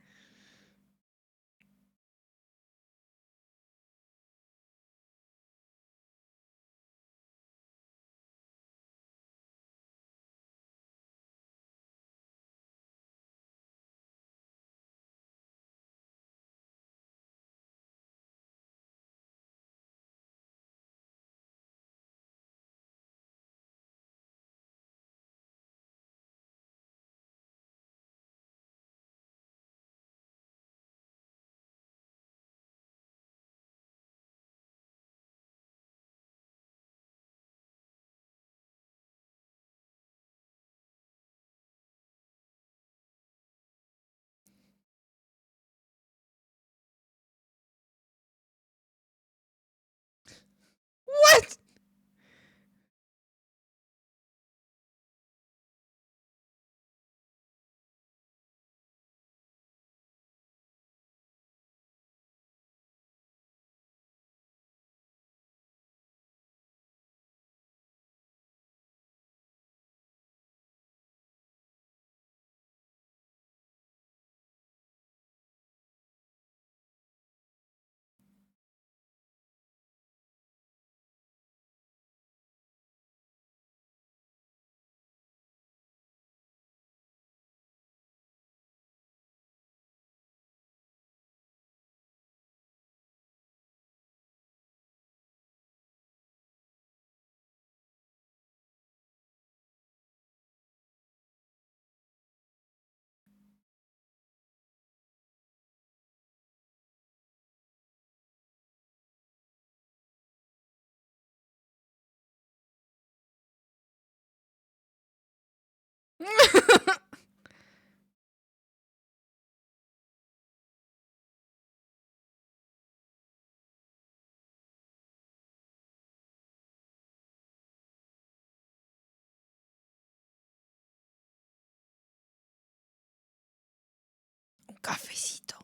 What? Un cafecito.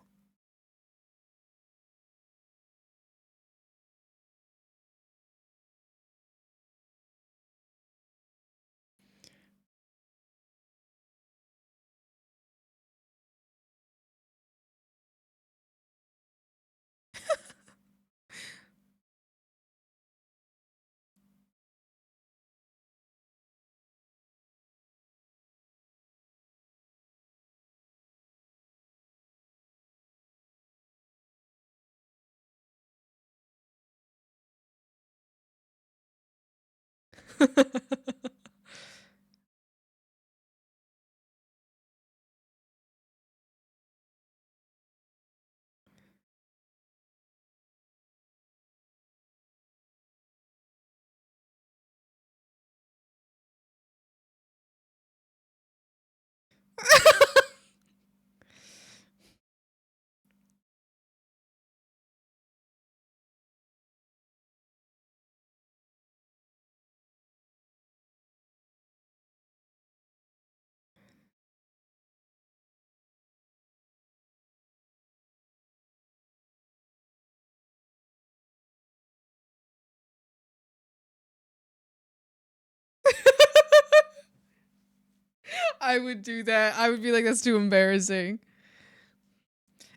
I would do that. I would be like, that's too embarrassing.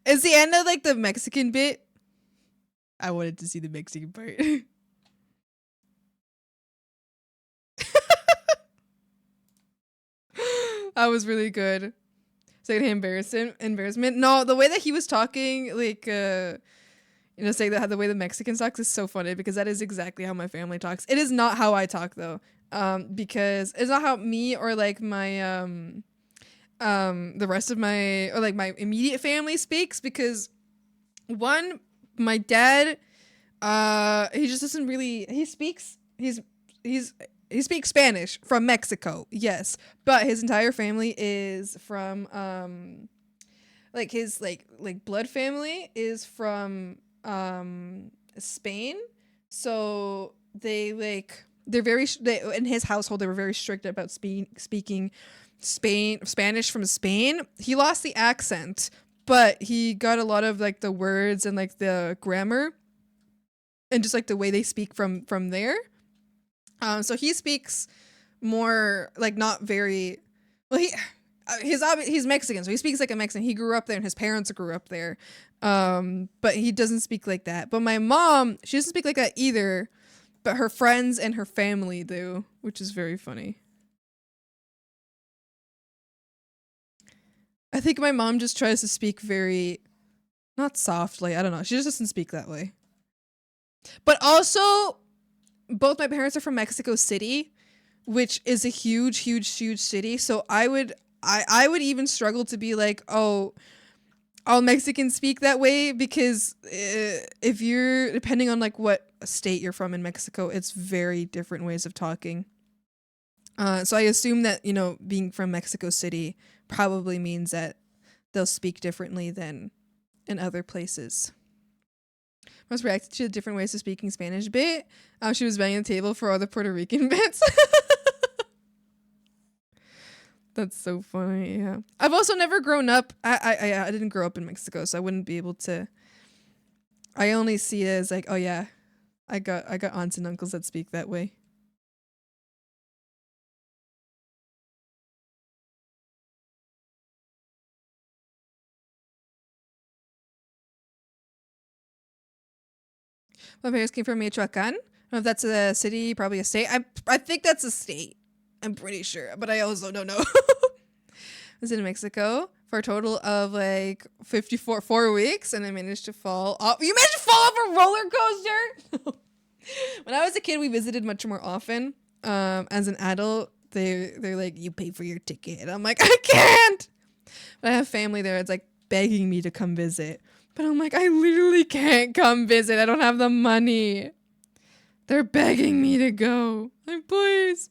Is the end of like the Mexican bit? I wanted to see the Mexican part. That was really good. Saying embarrassment. No, the way that he was talking, like, saying that the way the Mexican talks is so funny because that is exactly how my family talks. It is not how I talk though, because it's not how me or like my the rest of my or like my immediate family speaks. Because one, my dad, he just doesn't really. He speaks Spanish from Mexico, yes, but his entire family is from like his like blood family is from Spain. So they in his household they were very strict about speaking Spanish from Spain. He lost the accent, but he got a lot of like the words and like the grammar and just like the way they speak from there. So he speaks more like not very well. He's Mexican, so he speaks like a Mexican. He grew up there, and his parents grew up there. But he doesn't speak like that. But my mom, she doesn't speak like that either. But her friends and her family do, which is very funny. I think my mom just tries to speak very, not softly. I don't know. She just doesn't speak that way. But also, both my parents are from Mexico City, which is a huge, huge, huge city. So I would even struggle to be like, oh, all Mexicans speak that way, because if you're depending on like what state you're from in Mexico, it's very different ways of talking. So I assume that, being from Mexico City probably means that they'll speak differently than in other places. Must react to the different ways of speaking Spanish bit. She was banging the table for all the Puerto Rican bits. That's so funny. Yeah, I've also never grown up. I didn't grow up in Mexico, so I wouldn't be able to. I only see it as like, oh yeah, I got aunts and uncles that speak that way. My parents came from Michoacan. I don't know if that's a city, probably a state. I think that's a state. I'm pretty sure, but I also don't know. I was in Mexico for a total of like 4 weeks, and I managed to fall off. You managed to fall off a roller coaster? When I was a kid, we visited much more often. As an adult, they're like, you pay for your ticket. And I'm like, I can't. But I have family there. It's like begging me to come visit. But I'm like, I literally can't come visit. I don't have the money. They're begging me to go. Like, please.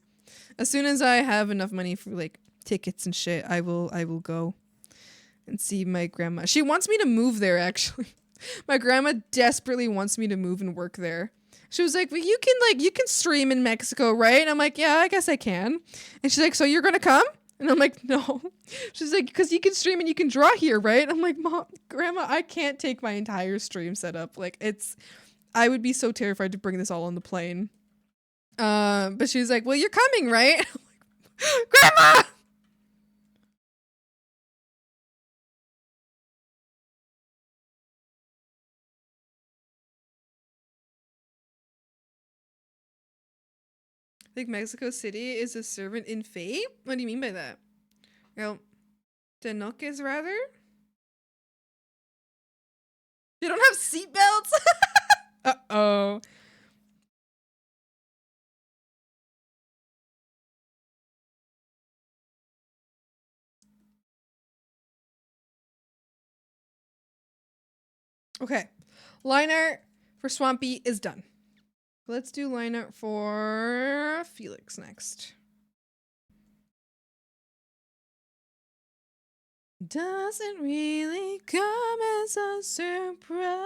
As soon as I have enough money for like tickets and shit, I will go and see my grandma. She wants me to move there, actually. My grandma desperately wants me to move and work there. She was like, well, you can stream in Mexico, right? And I'm like, yeah, I guess I can. And she's like, so you're gonna come? And I'm like, no. She's like, because you can stream and you can draw here, right? And I'm like, Mom, Grandma, I can't take my entire stream setup. Like, I would be so terrified to bring this all on the plane. But she's like, well, you're coming, right? I'm like, Grandma! I think Mexico City is a servant in fate? What do you mean by that? Well, Tenoches, rather? You don't have seatbelts? Uh-oh. Okay. Line art for Swampy is done. Let's do line art for Felix next. Doesn't really come as a surprise.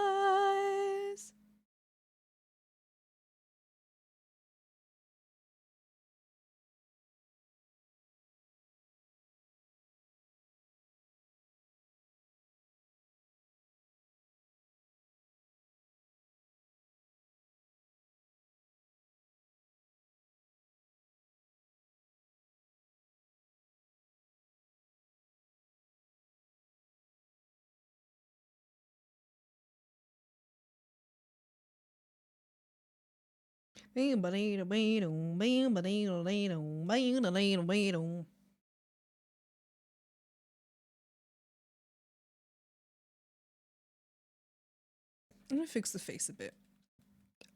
I'm gonna fix the face a bit.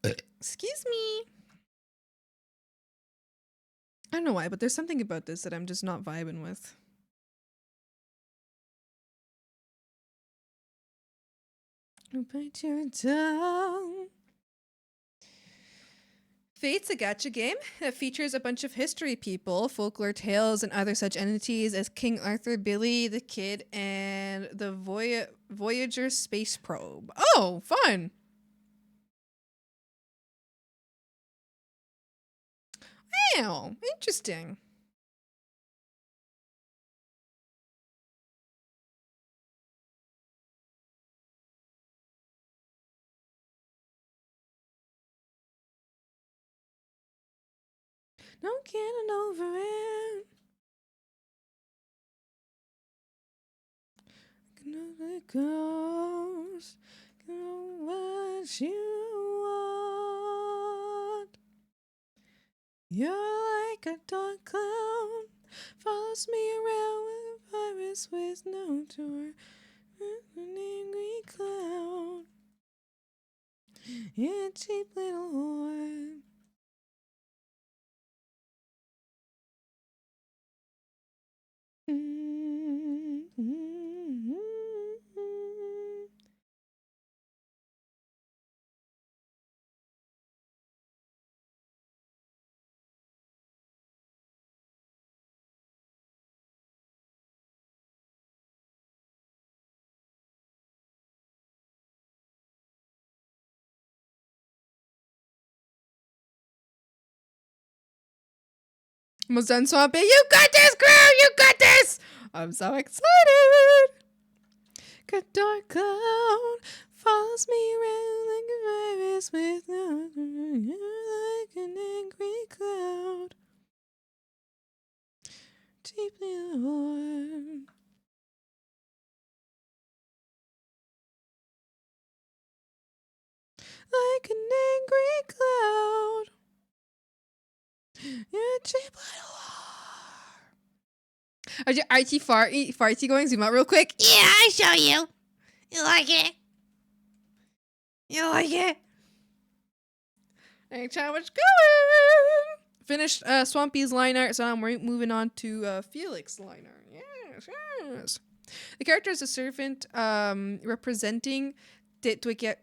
Excuse me. I don't know why, but there's something about this that I'm just not vibing with. Bite your tongue. Fate's a gacha game that features a bunch of history people, folklore tales, and other such entities as King Arthur, Billy the Kid, and the Voyager space probe. Oh, fun! Wow, interesting. No getting over it. It goes. Go what you want. You're like a dark cloud. Follows me around with a virus with no door. An angry cloud. You're a cheap little whore. Almost done, Swampy. You got this, girl! You got this! I'm so excited! A dark cloud follows me around like a virus with no. You're like an angry cloud. Deeply warm. Like an angry cloud. You're a cheap little whore. Are your artsy farty going? Zoom out real quick. Yeah, I show you. You like it? You like it? Ain't how much going. Finished Swampy's line art, so I'm moving on to Felix line art. Yes, yes. The character is a servant representing Tenokietan.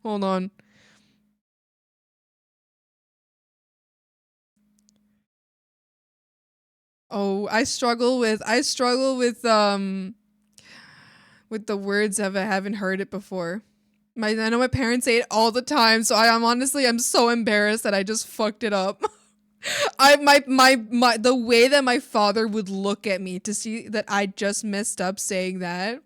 Hold on. Oh, I struggle with the words if I haven't heard it before. I know my parents say it all the time, so I'm so embarrassed that I just fucked it up. The way that my father would look at me to see that I just messed up saying that.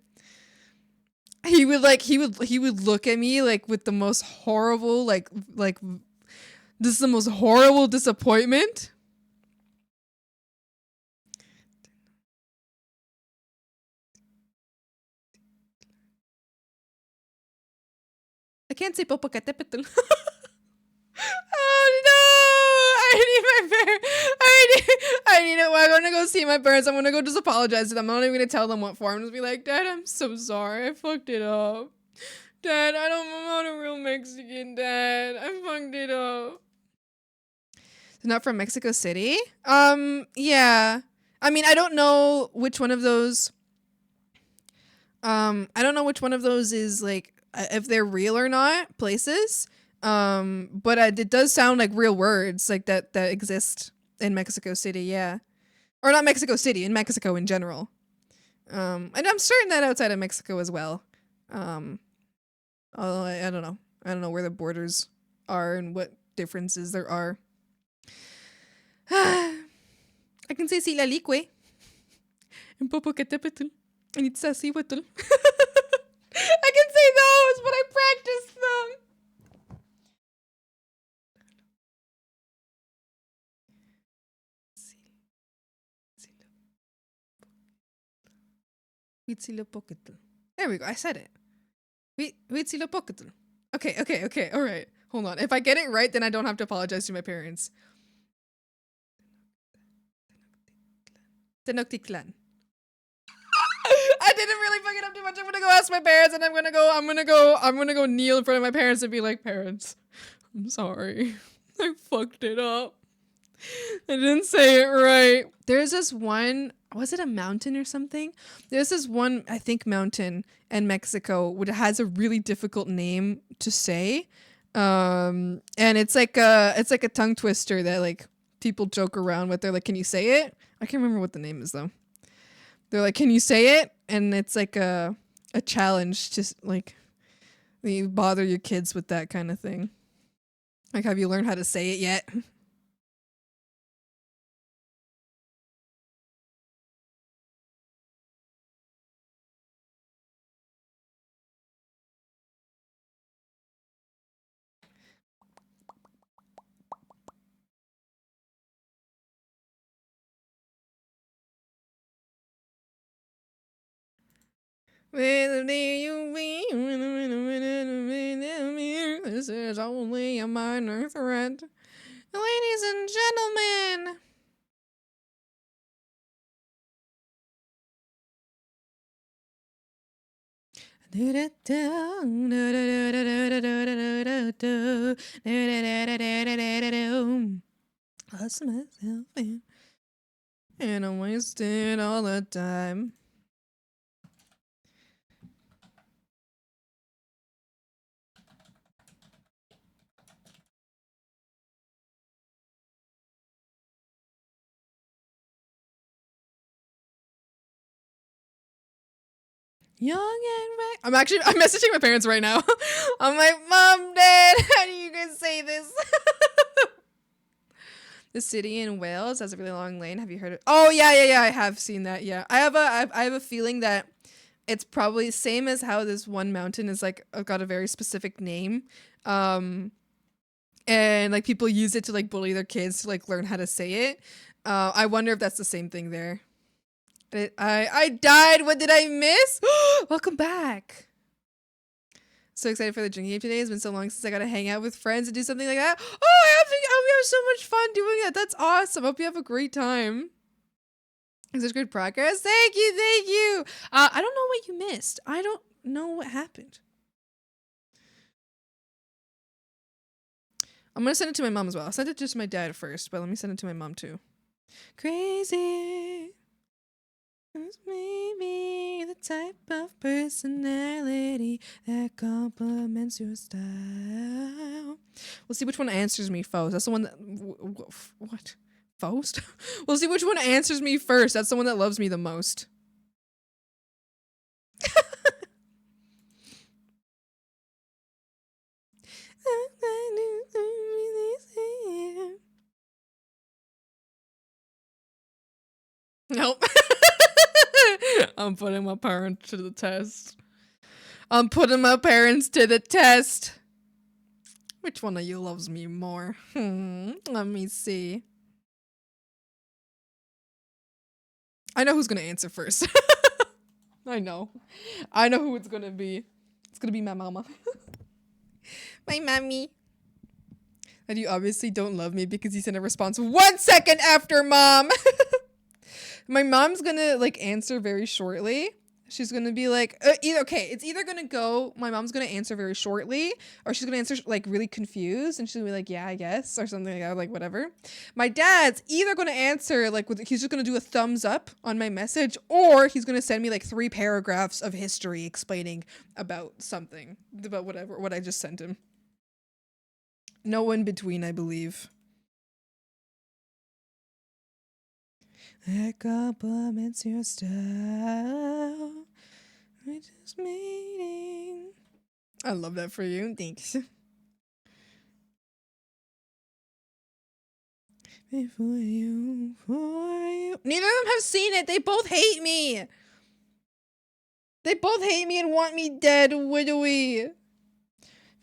He would look at me like with the most horrible like this is the most horrible disappointment. I can't say Popocatépetl. Oh no! I need my parents. I need it. When I'm gonna go see my parents, I'm gonna go just apologize to them. I'm not even gonna tell them what for. I'm just be like, Dad, I'm so sorry. I fucked it up. Dad, I'm not a real Mexican, Dad. I fucked it up. They're not from Mexico City? Yeah. I mean, I don't know which one of those. I don't know which one of those is like if they're real or not places. But it does sound like real words like that exist in Mexico City, yeah. Or not Mexico City, in Mexico in general. And I'm certain that outside of Mexico as well. Although I don't know. I don't know where the borders are and what differences there are. I can say Silalique. And Popocatépetl. And Itzacihuatl. I can say those, but I practiced them. Huitzilopochtli. There we go. I said it. Huitzilopochtli. Okay. All right. Hold on. If I get it right, then I don't have to apologize to my parents. Tenochtitlan. I didn't really fuck it up too much. I'm gonna go ask my parents, and I'm gonna go kneel in front of my parents and be like, parents, I'm sorry. I fucked it up. I didn't say it right. There's this one, was it a mountain or something? There's this one, I think, mountain in Mexico which has a really difficult name to say. And it's like a tongue twister that like people joke around with. They're like, can you say it? I can't remember what the name is though. They're like, can you say it? And it's like a challenge, just like you bother your kids with that kind of thing. Like, have you learned how to say it yet? This is only a minor threat. Ladies and gentlemen. Lost myself in, and I'm wasting all the time. Young and right. I'm messaging my parents right now. I'm like, Mom, Dad, how do you guys say this? The city in Wales has a really long lane. Have you heard of? Oh yeah. I have seen that. Yeah, I have a feeling that it's probably same as how this one mountain is like got a very specific name, and like people use it to like bully their kids to like learn how to say it. I wonder if that's the same thing there. I died. What did I miss? Welcome back. So excited for the drinking game today. It's been so long since I got to hang out with friends and do something like that. Oh, we have so much fun doing that. That's awesome. Hope you have a great time. Is this good progress? Thank you. I don't know what you missed. I don't know what happened. I'm gonna send it to my mom as well. I sent it just to my dad first, but let me send it to my mom too. Crazy. This may be the type of personality that complements your style. We'll see which one answers me first. That's the one that... What? First? We'll see which one answers me first. That's the one that loves me the most. Nope. I'm putting my parents to the test. I'm putting my parents to the test. Which one of you loves me more? Let me see. I know who's gonna answer first. I know who it's gonna be. It's gonna be my mama. My mommy. And you obviously don't love me because you sent a response 1 second after mom. My mom's gonna like answer very shortly. She's gonna be like, it's either gonna go, my mom's gonna answer very shortly, or she's gonna answer like really confused, and she'll be like, yeah, I guess, or something like that, like whatever. My dad's either gonna answer like he's just gonna do a thumbs up on my message, or he's gonna send me like 3 paragraphs of history explaining about something, about what I just sent him. No in between, I believe. That complements your style. We're just meeting. I love that for you. Thanks. For you. Neither of them have seen it. They both hate me. They both hate me and want me dead, widowy.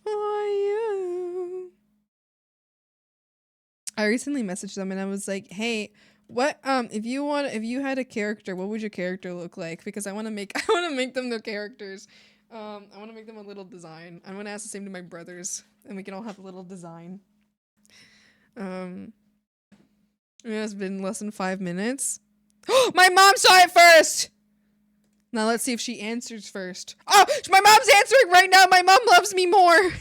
For you. I recently messaged them and I was like, hey, what if you had a character, what would your character look like? Because I want to make them their characters. I want to make them a little design. I'm gonna ask the same to my brothers, and we can all have a little design. It's been less than 5 minutes. My mom saw it first. Now let's see if she answers first. Oh, my mom's answering right now. My mom loves me more.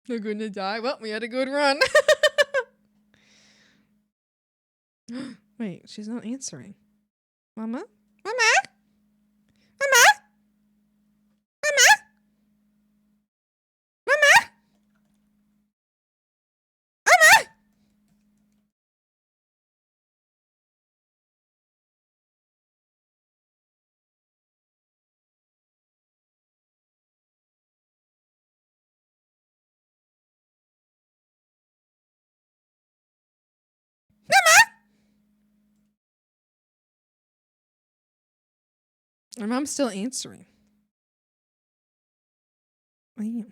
They're gonna die. Well, we had a good run. Wait, she's not answering. Mama? Mama? Mama? Mama? Mama? Mama? My mom's still answering. Mama?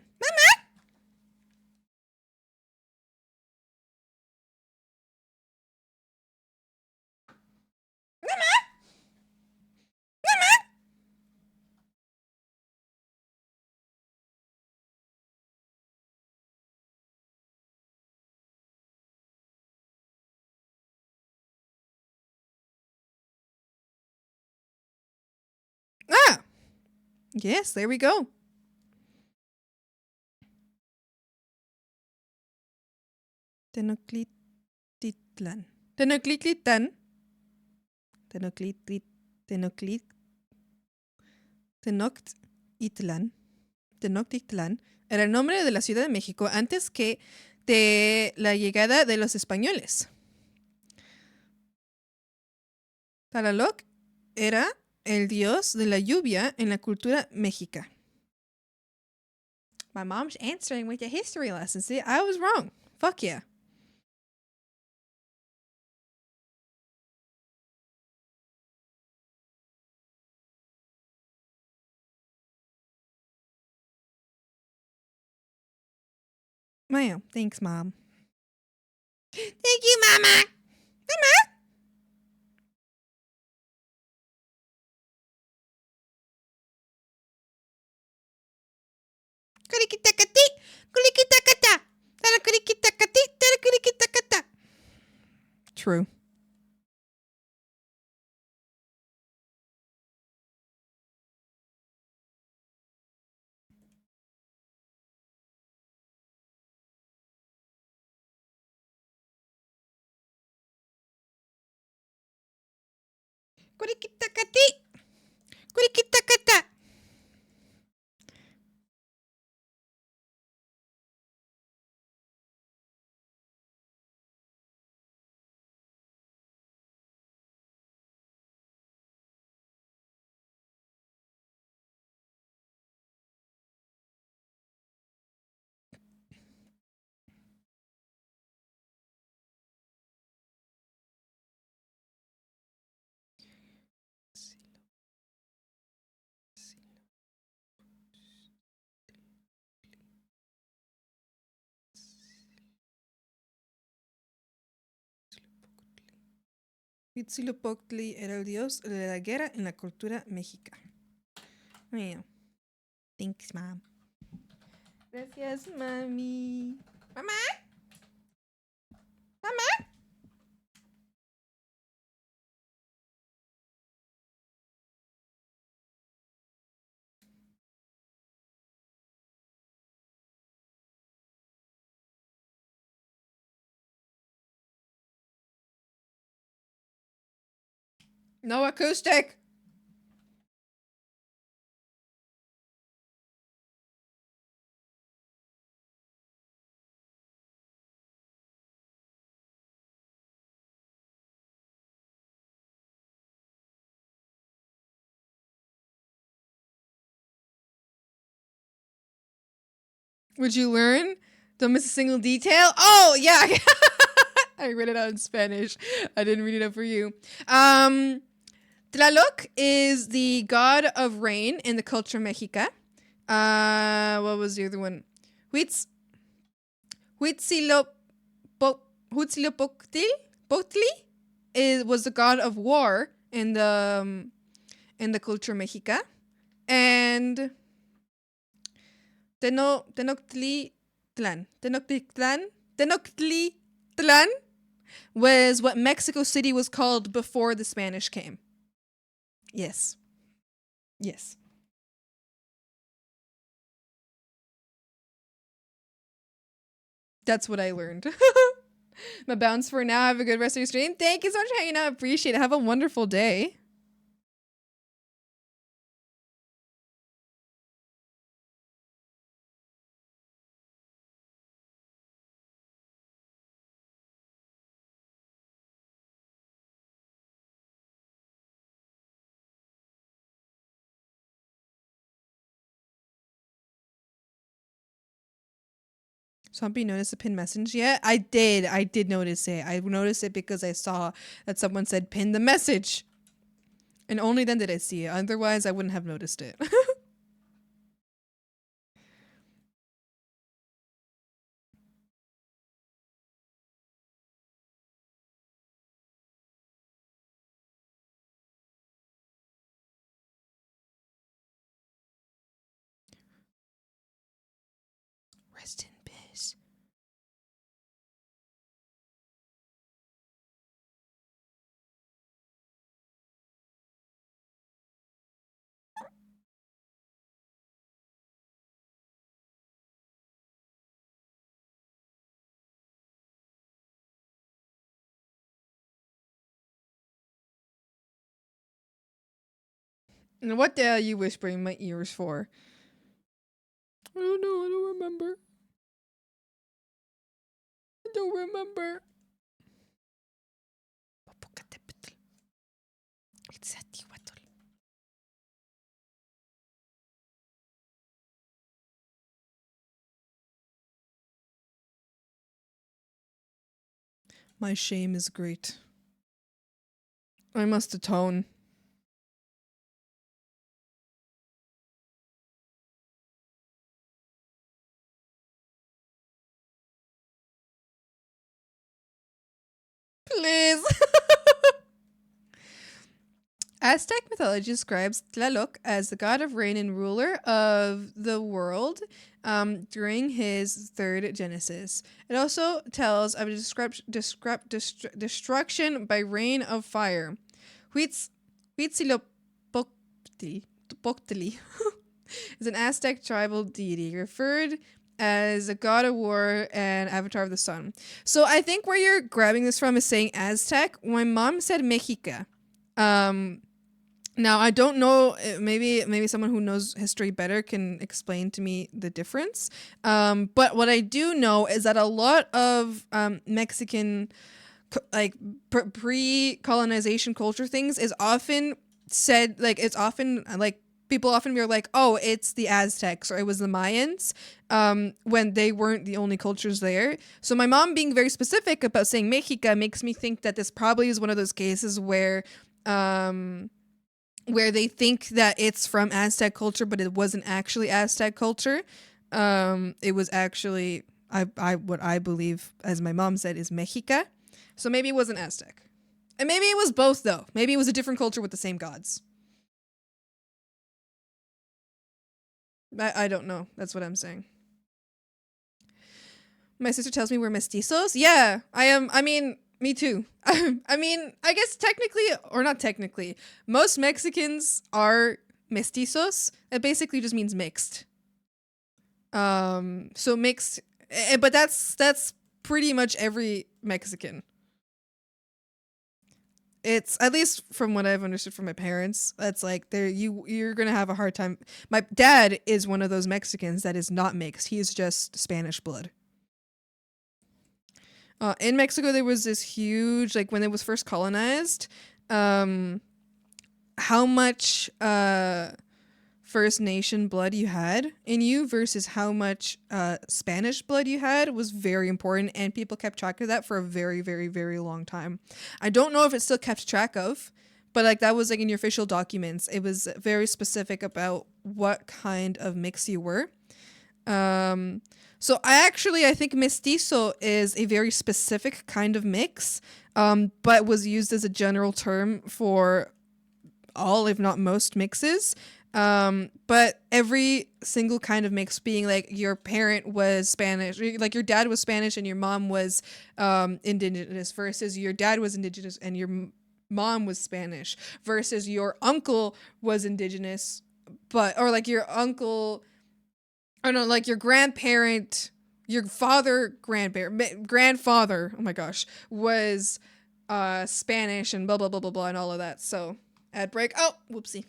Ah! Yes, there we go. Tenochtitlan. Tenochtitlan. Tenochtitlan era el nombre de la Ciudad de México antes que de la llegada de los españoles. Tlaloc era el dios de la lluvia en la cultura mexica. My mom's answering with a history lesson. See, I was wrong. Fuck yeah. Well, thanks, Mom. Thank you, Mama. Kurikitakati, kurikitakata. Tarakurikitacati, tarakurikitacata. True. Kurikitakati, kurikitakata. Huitzilopochtli era el dios de la guerra en la cultura mexica. Well, thanks, Mom. Gracias, Mami. Mamá. Mamá. No acoustic. Would you learn? Don't miss a single detail. Oh, yeah. I read it out in Spanish. I didn't read it out for you. Tlaloc is the god of rain in the culture Mexica. What was the other one? Huitzilopochtli was the god of war in the culture Mexica. And Tenochtitlan was what Mexico City was called before the Spanish came. Yes. Yes. That's what I learned. My bounce for now. Have a good rest of your stream. Thank you so much for hanging out. Appreciate it. Have a wonderful day. Somebody noticed the pin message yet? I did. I did notice it. I noticed it because I saw that someone said pin the message. And only then did I see it. Otherwise, I wouldn't have noticed it. Rest in peace. And what the hell are you whispering in my ears for? I don't know. I don't remember. I don't remember. My shame is great. I must atone. Please. Aztec mythology describes Tlaloc as the god of rain and ruler of the world during his third Genesis. It also tells of a destruction by rain of fire. Huitzilopochtli is an Aztec tribal deity referred as a god of war and avatar of the sun. So I think where you're grabbing this from is saying Aztec. My mom said Mexica. Now I don't know. Maybe someone who knows history better can explain to me the difference. But what I do know is that a lot of Mexican pre-colonization culture things is often said people often be like, oh, it's the Aztecs or it was the Mayans, when they weren't the only cultures there. So my mom being very specific about saying Mexica makes me think that this probably is one of those cases where they think that it's from Aztec culture, but it wasn't actually Aztec culture. It was actually what I believe, as my mom said, is Mexica. So maybe it wasn't Aztec. And maybe it was both, though. Maybe it was a different culture with the same gods. I don't know. That's what I'm saying. My sister tells me we're mestizos. Yeah, I am. I mean, me too. I mean, I guess technically, or not technically, most Mexicans are mestizos. It basically just means mixed. So mixed, but that's pretty much every Mexican. It's, at least from what I've understood from my parents, that's like you're gonna have a hard time. My dad is one of those Mexicans that is not mixed. He's just Spanish blood. In Mexico, there was this huge, like when it was first colonized, how much First Nation blood you had in you versus how much Spanish blood you had was very important, and people kept track of that for a very, very, very long time. I don't know if it's still kept track of, but like that was like in your official documents. It was very specific about what kind of mix you were. So I think mestizo is a very specific kind of mix, but was used as a general term for all, if not most, mixes. But every single kind of mix, being like your parent was Spanish, like your dad was Spanish and your mom was indigenous, versus your dad was indigenous and your mom was Spanish, versus your uncle was indigenous, but or like your uncle, or no, like your grandparent, your grandfather, oh my gosh, was Spanish and blah blah blah blah blah and all of that. So ad break. Oh, whoopsie.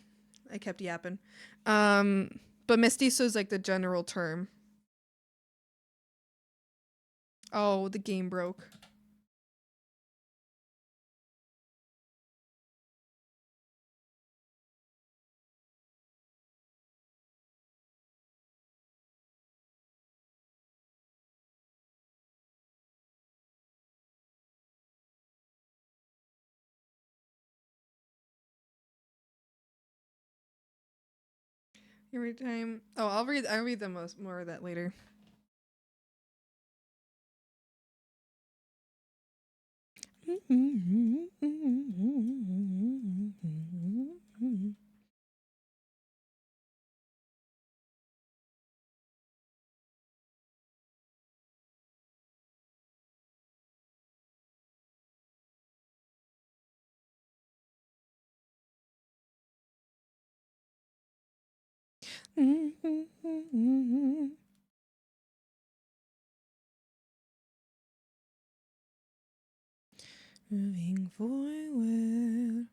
I kept yapping. But mestizo is like the general term. Oh, the game broke. Every time. Oh, I'll read the more of that later. Moving forward.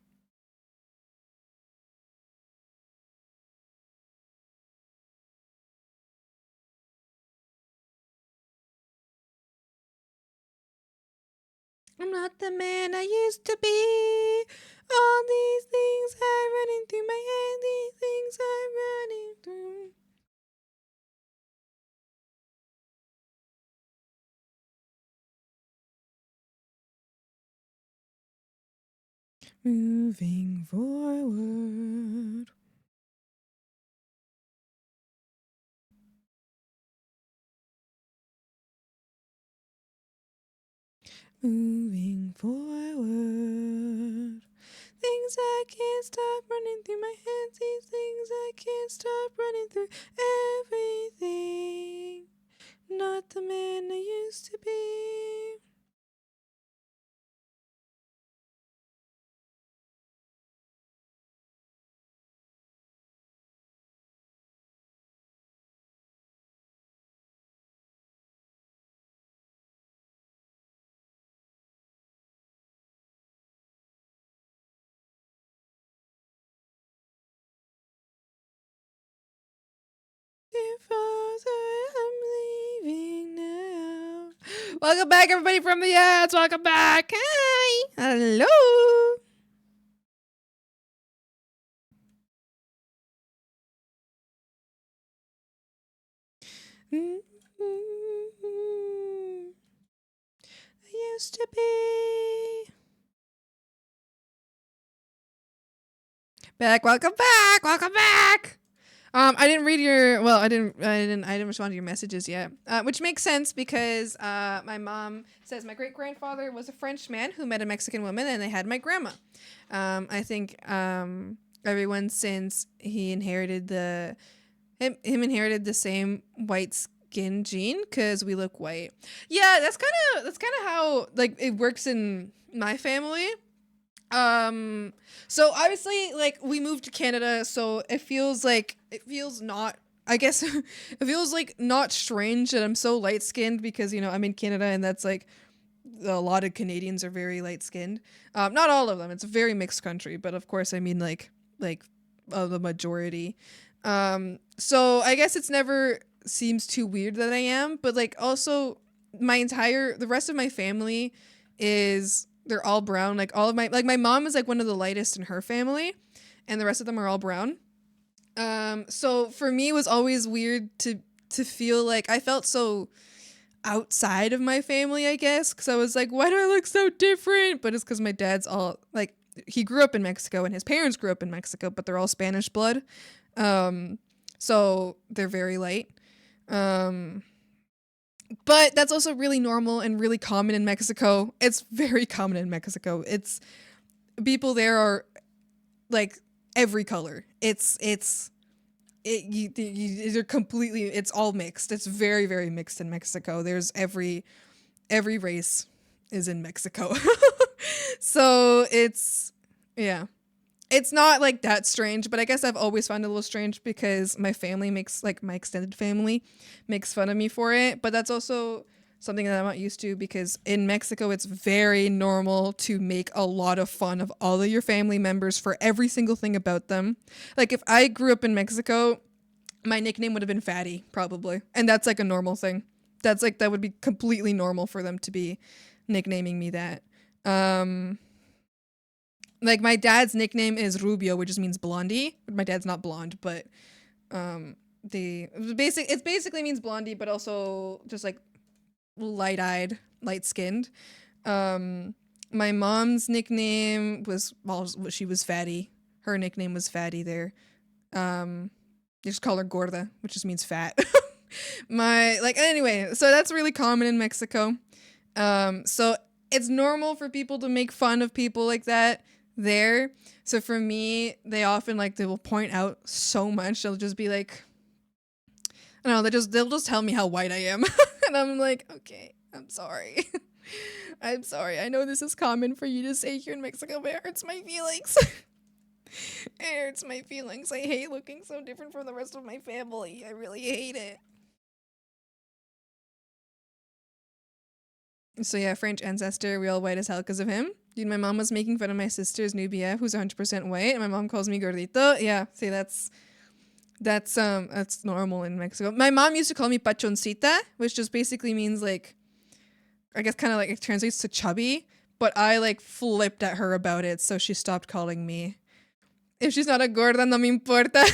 I'm not the man I used to be. All these things are running through my head. These things are running through. Moving forward. Moving forward. Things I can't stop running through my head. These things I can't stop running through everything. Not the man I used to be. If I'm leaving now. Welcome back, everybody from the ads. Welcome back. Hi. Hello. I used to be. Back. Welcome back. Welcome back. I didn't read your. Well, I didn't respond to your messages yet, which makes sense because my mom says my great grandfather was a French man who met a Mexican woman, and they had my grandma. I think everyone since he inherited him inherited the same white skin gene because we look white. Yeah, that's kind of how like it works in my family. So obviously, like, we moved to Canada, so it feels not, I guess, it feels like not strange that I'm so light skinned because, you know, I'm in Canada and that's like, a lot of Canadians are very light skinned. Not all of them. It's a very mixed country, but of course, I mean, like, the majority. So I guess it's never seems too weird that I am, but like, also, the rest of my family they're all brown. Like all of my mom is like one of the lightest in her family and the rest of them are all brown. So for me it was always weird to feel like I felt so outside of my family, I guess, because I was like, why do I look so different? But it's because my dad's all like, he grew up in Mexico and his parents grew up in Mexico, but they're all Spanish blood. So they're very light. But that's also really normal and really common in Mexico. It's very common in Mexico. People there are like every color. It's they're completely, it's all mixed. It's very, very mixed in Mexico. There's every race is in Mexico. So yeah. It's not like that strange, but I guess I've always found it a little strange because my family my extended family makes fun of me for it. But that's also something that I'm not used to because in Mexico, it's very normal to make a lot of fun of all of your family members for every single thing about them. Like if I grew up in Mexico, my nickname would have been Fatty, probably. And that's like a normal thing. That would be completely normal for them to be nicknaming me that. Like my dad's nickname is Rubio, which just means blondie. My dad's not blonde, but it basically means blondie, but also just like light-eyed, light-skinned. My mom's nickname was, well, she was Fatty. Her nickname was Fatty there. They just call her Gorda, which just means fat. Anyway, so that's really common in Mexico. So it's normal for people to make fun of people like that there. So for me, they often they will point out so much. They'll just be like, I don't know, they'll just tell me how white I am. And I'm like, okay, I'm sorry. I'm sorry. I know this is common for you to say here in Mexico, but it hurts my feelings. It hurts my feelings. I hate looking so different from the rest of my family. I really hate it. So yeah, French ancestor, real white as hell because of him. Dude, my mom was making fun of my sister's new BF, who's 100% white, and my mom calls me gordito. Yeah, see, that's normal in Mexico. My mom used to call me pachoncita, which just basically means I guess kind of it translates to chubby, but I flipped at her about it, so she stopped calling me. If she's not a gorda, no me importa.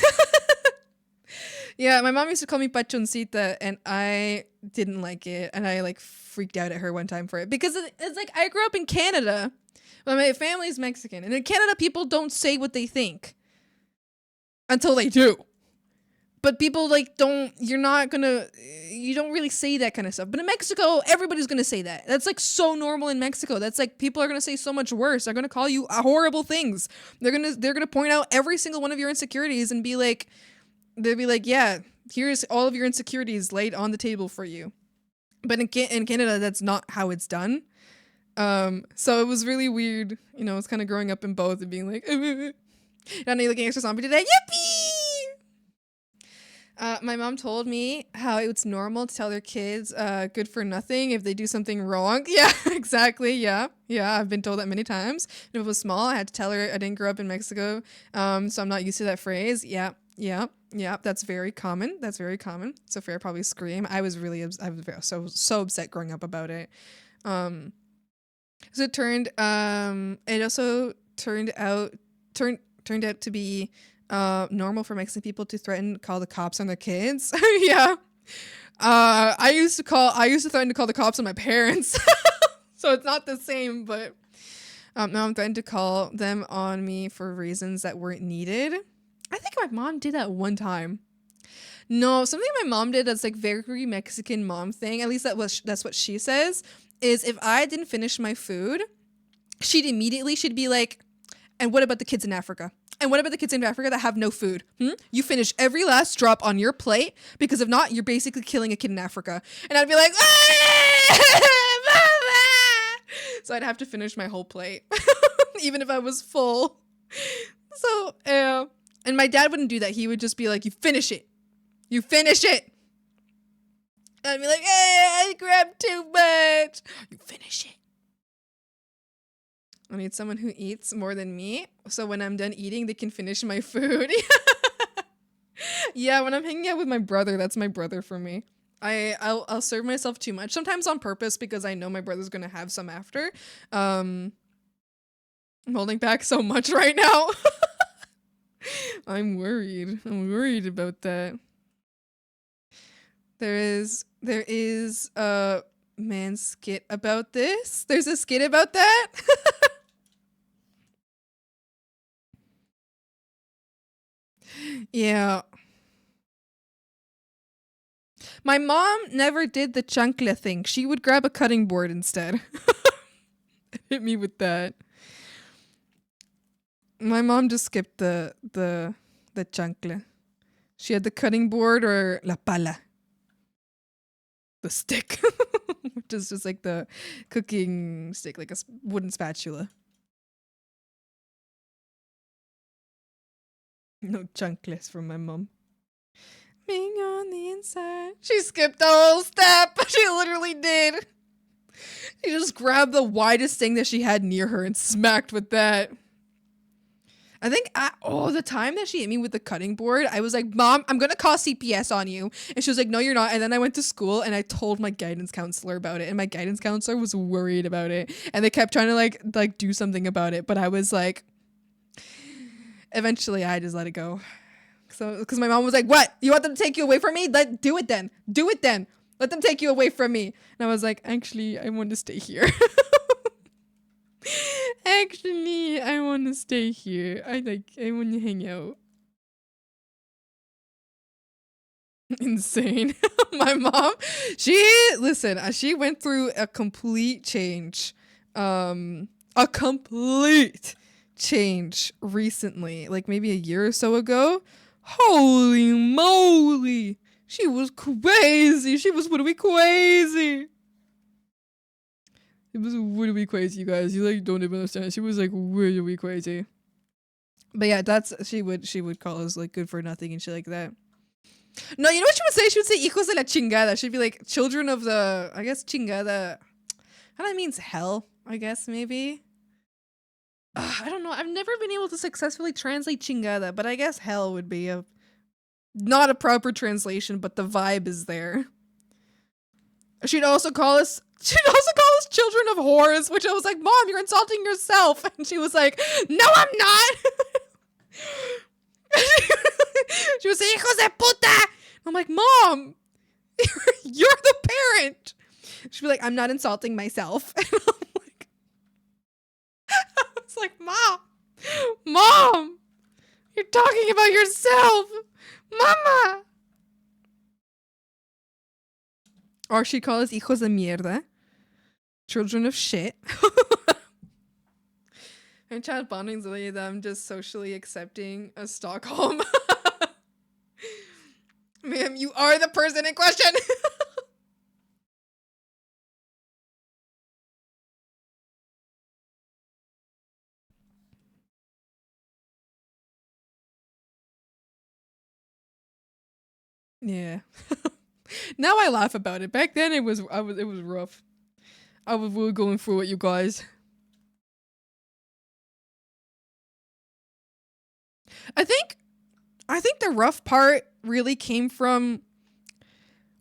Yeah, my mom used to call me pachoncita, and I didn't like it, and I freaked out at her one time for it because it's I grew up in Canada, but my family's Mexican, and in Canada people don't say what they think until they do. But people you don't really say that kind of stuff. But in Mexico, everybody's gonna say that. That's so normal in Mexico. That's people are gonna say so much worse. They're gonna call you horrible things. They're gonna point out every single one of your insecurities and they'll be like, yeah, here's all of your insecurities laid on the table for you. But in Canada, that's not how it's done. So it was really weird. It's kind of growing up in both and being like, and you're looking extra zombie today. Yippee! My mom told me how it's normal to tell their kids good for nothing if they do something wrong. Yeah, exactly. Yeah, I've been told that many times. When I was small, I had to tell her I didn't grow up in Mexico, so I'm not used to that phrase. Yeah. That's very common. So Fair probably scream. I was so upset growing up about it. So it also turned out to be normal for Mexican people to call the cops on their kids. Yeah. I used to threaten to call the cops on my parents. So it's not the same, but my mom threatened to call them on me for reasons that weren't needed. I think my mom did that one time. No, something my mom did that's very Mexican mom thing, at least that's what she says, is if I didn't finish my food, she'd be like, and what about the kids in Africa? And what about the kids in Africa that have no food? You finish every last drop on your plate, because if not, you're basically killing a kid in Africa. And I'd be like, Mama! So I'd have to finish my whole plate, even if I was full. So, yeah. And my dad wouldn't do that. He would just be like, you finish it. You finish it. And I'd be like, I grabbed too much. You finish it. I need someone who eats more than me, so when I'm done eating, they can finish my food. Yeah, when I'm hanging out with my brother, that's my brother for me. I'll serve myself too much, sometimes on purpose because I know my brother's gonna have some after. I'm holding back so much right now. I'm worried about that. There is a man skit about this. There's a skit about that. Yeah. My mom never did the chancla thing. She would grab a cutting board instead. Hit me with that. My mom just skipped the chancla. She had the cutting board or la pala. The stick. Which is just like the cooking stick, like a wooden spatula. No chunkless from my mom. Being on the inside. She skipped the whole step. She literally did. She just grabbed the widest thing that she had near her and smacked with that. I think the time that she hit me with the cutting board, I was like, Mom, I'm going to call CPS on you. And she was like, no, you're not. And then I went to school and I told my guidance counselor about it. And my guidance counselor was worried about it. And they kept trying to like do something about it. But I was like, eventually I just let it go. So, because my mom was like, what? You want them to take you away from me? Do it then. Do it then. Let them take you away from me. And I was like, actually, I want to stay here. Actually, I want to stay here. I want to hang out. Insane. My mom, she went through a complete change. A complete change recently, like maybe a year or so ago. Holy moly. She was crazy. She was would-be crazy. It was would-be crazy, you guys. You like don't even understand. She was like would-be crazy. But yeah, she would call us like good for nothing and shit like that. No, you know what she would say? She would say hijos de la chingada. She'd be like children of the, I guess chingada. And that means hell, I guess maybe. I don't know. I've never been able to successfully translate chingada, but I guess hell would be not a proper translation, but the vibe is there. She'd also call us children of whores, which I was like, Mom, you're insulting yourself. And she was like, no, I'm not. She would say, hijos de puta. I'm like, Mom, you're the parent. She'd be like, I'm not insulting myself. And I'm like, I was like, Mom, you're talking about yourself. Mama. Or she calls us hijos de mierda. Children of shit. And chat bonding that I'm just socially accepting a Stockholm. Ma'am, you are the person in question. Yeah. Now I laugh about it. Back then it was rough. I was really going through it, you guys. I think the rough part really came from,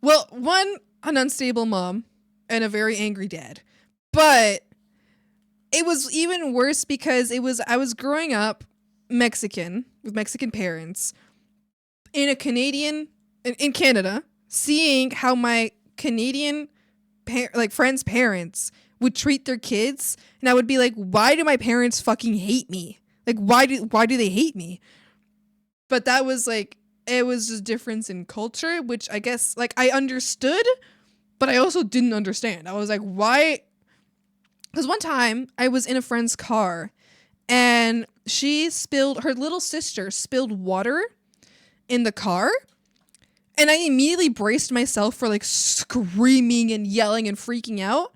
well, one, an unstable mom and a very angry dad. But it was even worse because I was growing up Mexican with Mexican parents in Canada, seeing how my Canadian friends' parents would treat their kids, and I would be like, why do my parents fucking hate me? Like, why do they hate me? But that was like, it was just difference in culture, which I guess like I understood, but I also didn't understand. I was like, why? Because one time I was in a friend's car and her little sister spilled water in the car. And I immediately braced myself for like screaming and yelling and freaking out.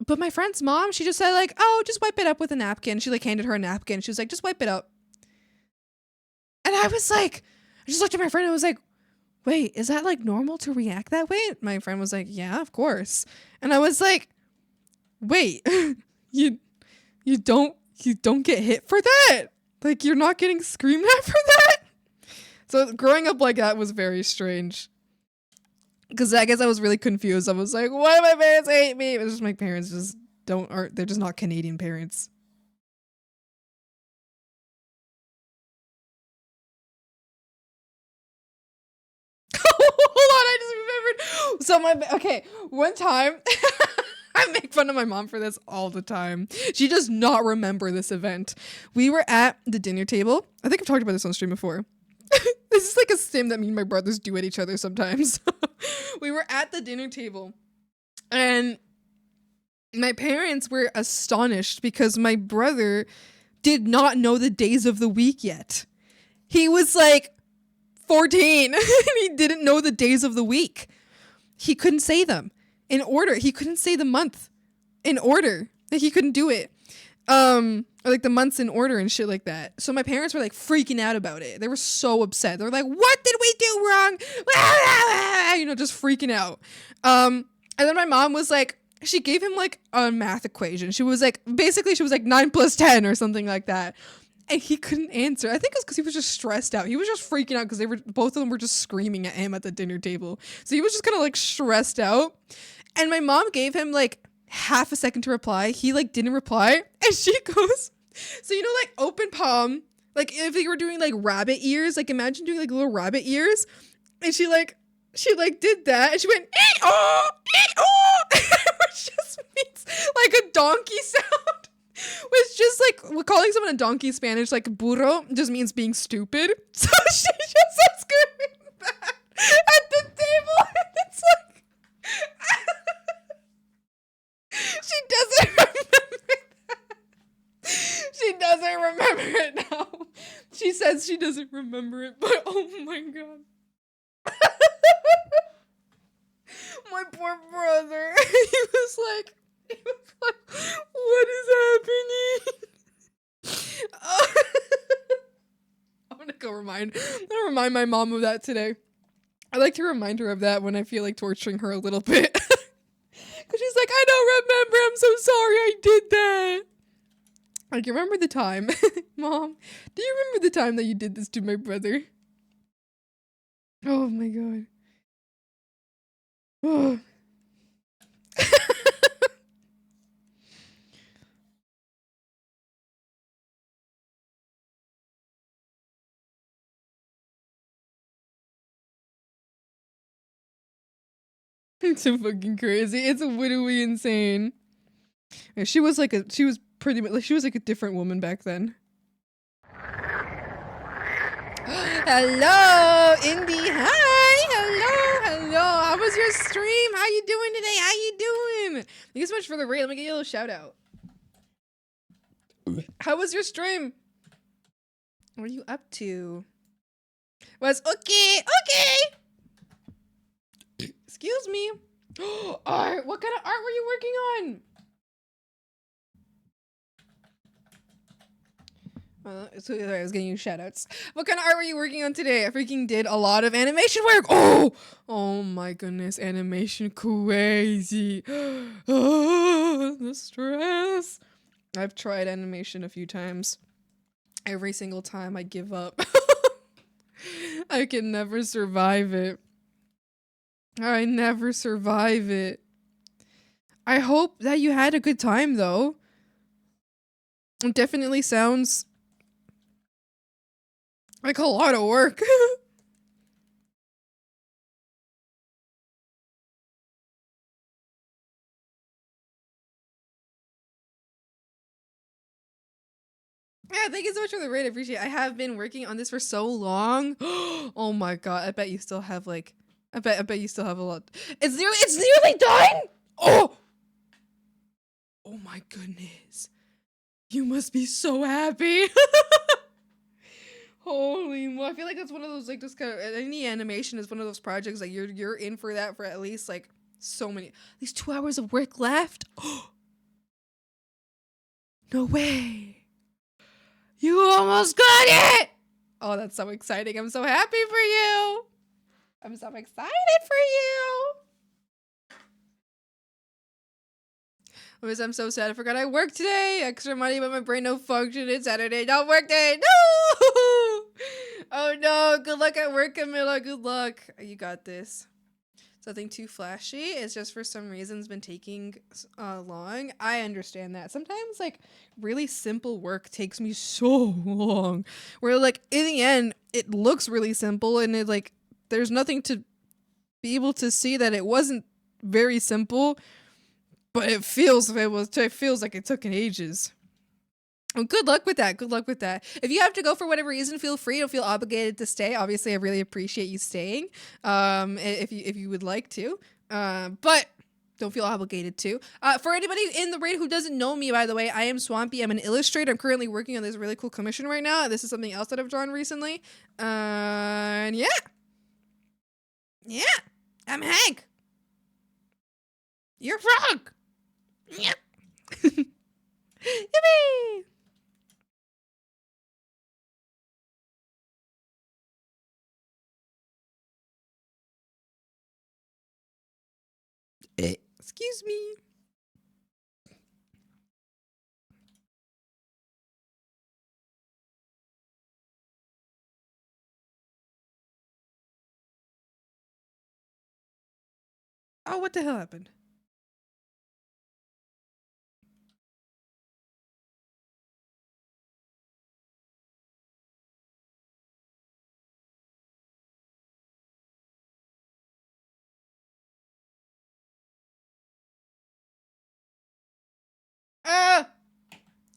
But my friend's mom, she just said like, oh, just wipe it up with a napkin. She like handed her a napkin. She was like, just wipe it up. And I was like, I just looked at my friend and I was like, wait, is that like normal to react that way? My friend was like, yeah, of course. And I was like, wait, you don't get hit for that? Like you're not getting screamed at for that? So growing up like that was very strange. Because I guess I was really confused. I was like, why do my parents hate me? It was just my parents they're just not Canadian parents. Hold on, I just remembered. So one time, I make fun of my mom for this all the time. She does not remember this event. We were at the dinner table. I think I've talked about this on stream before. This is like a sim that me and my brothers do at each other sometimes. We were at the dinner table and my parents were astonished because my brother did not know the days of the week yet. He was like 14 and he didn't know the days of the week. He couldn't say them in order. He couldn't say the month in order. Like, he couldn't do it. Or like the months in order and shit like that. So my parents were like freaking out about it. They were so upset. They were like, what did we do wrong? You know, just freaking out. And then my mom was like, she gave him like a math equation. She was like 9 plus 10 or something like that. And he couldn't answer. I think it was because he was just stressed out. He was just freaking out because both of them were just screaming at him at the dinner table. So he was just kind of like stressed out. And my mom gave him like half a second to reply. He like didn't reply. And she goes, so you know, like open palm, like if you were doing like rabbit ears, like imagine doing like little rabbit ears. And she did that and she went, ee-oh, ee-oh, which just means like a donkey sound. Which just like calling someone a donkey in Spanish, like burro, just means being stupid. So she just starts screaming back at the table, and it's like she doesn't remember that. She doesn't remember it now. She says she doesn't remember it, but oh my god. My poor brother. He was like, what is happening? I'm gonna go remind my mom of that today. I like to remind her of that when I feel like torturing her a little bit. Cause she's like, I don't remember, I'm so sorry I did that. Like, you remember the time? Mom, do you remember the time that you did this to my brother? Oh my god. Oh. It's so fucking crazy. It's literally insane. And she was like a different woman back then. Hello, Indy. Hi. Hello. How was your stream? How you doing today? How you doing? Thank you so much for the raid. Let me get you a little shout out. How was your stream? What are you up to? Was okay. Excuse me. Art. What kind of art were you working on? Sorry, I was getting you shoutouts. What kind of art were you working on today? I freaking did a lot of animation work. Oh my goodness, animation crazy. Oh, the stress. I've tried animation a few times. Every single time I give up. I can never survive it. I never survive it. I hope that you had a good time though. It definitely sounds like a lot of work. Yeah, thank you so much for the raid. I appreciate it. I have been working on this for so long. Oh my god, I bet you still have like I bet you still have a lot. It's nearly done. Oh my goodness. You must be so happy. Holy mo! I feel like that's one of those like just kind of any animation is one of those projects like you're in for that for at least like so many at least 2 hours of work left. No way! You almost got it! Oh, that's so exciting! I'm so happy for you. I'm so excited for you. I'm so sad. I forgot I worked today. Extra money, but my brain no function. It's Saturday. Don't work day. No! Oh no. Good luck at work, Camilla. Good luck. You got this. It's nothing too flashy. It's just for some reason it's been taking long. I understand that. Sometimes like really simple work takes me so long. Where like in the end it looks really simple and it like there's nothing to be able to see that it wasn't very simple. But it feels like it took an ages. Well, good luck with that. Good luck with that. If you have to go for whatever reason, feel free. Don't feel obligated to stay. Obviously, I really appreciate you staying. If you would like to. But Don't feel obligated to. For anybody in the raid who doesn't know me, by the way, I am Swampy. I'm an illustrator. I'm currently working on this really cool commission right now. This is something else that I've drawn recently. And yeah. Yeah. I'm Hank. You're Frog. Yep. Yippee. Excuse me. Oh, what the hell happened?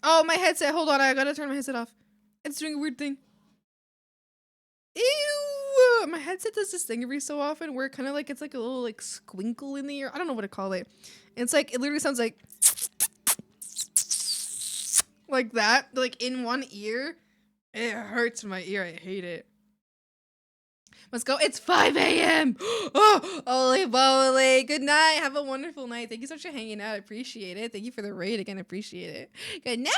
Oh, my headset. Hold on. I gotta turn my headset off. It's doing a weird thing. Ew! My headset does this thing every so often where it kind of like it's like a little like squinkle in the ear. I don't know what to call it. It's like it literally sounds like that, like in one ear. It hurts my ear. I hate it. Let's go. It's 5 a.m. Oh, holy moly. Good night. Have a wonderful night. Thank you so much for hanging out. I appreciate it. Thank you for the raid again. I appreciate it. Good night.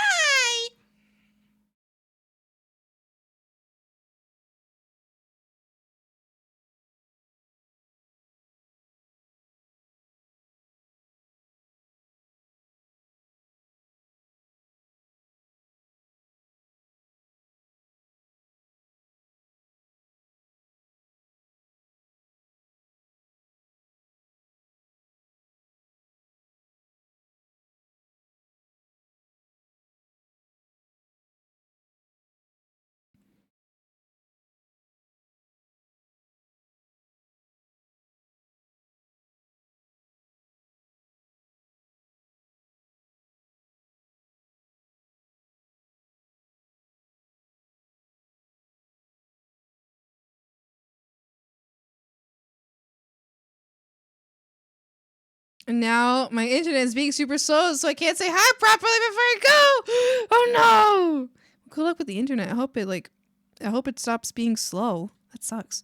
And now my internet is being super slow, so I can't say hi properly before I go. Oh no! Good luck with the internet. I hope it stops being slow. That sucks.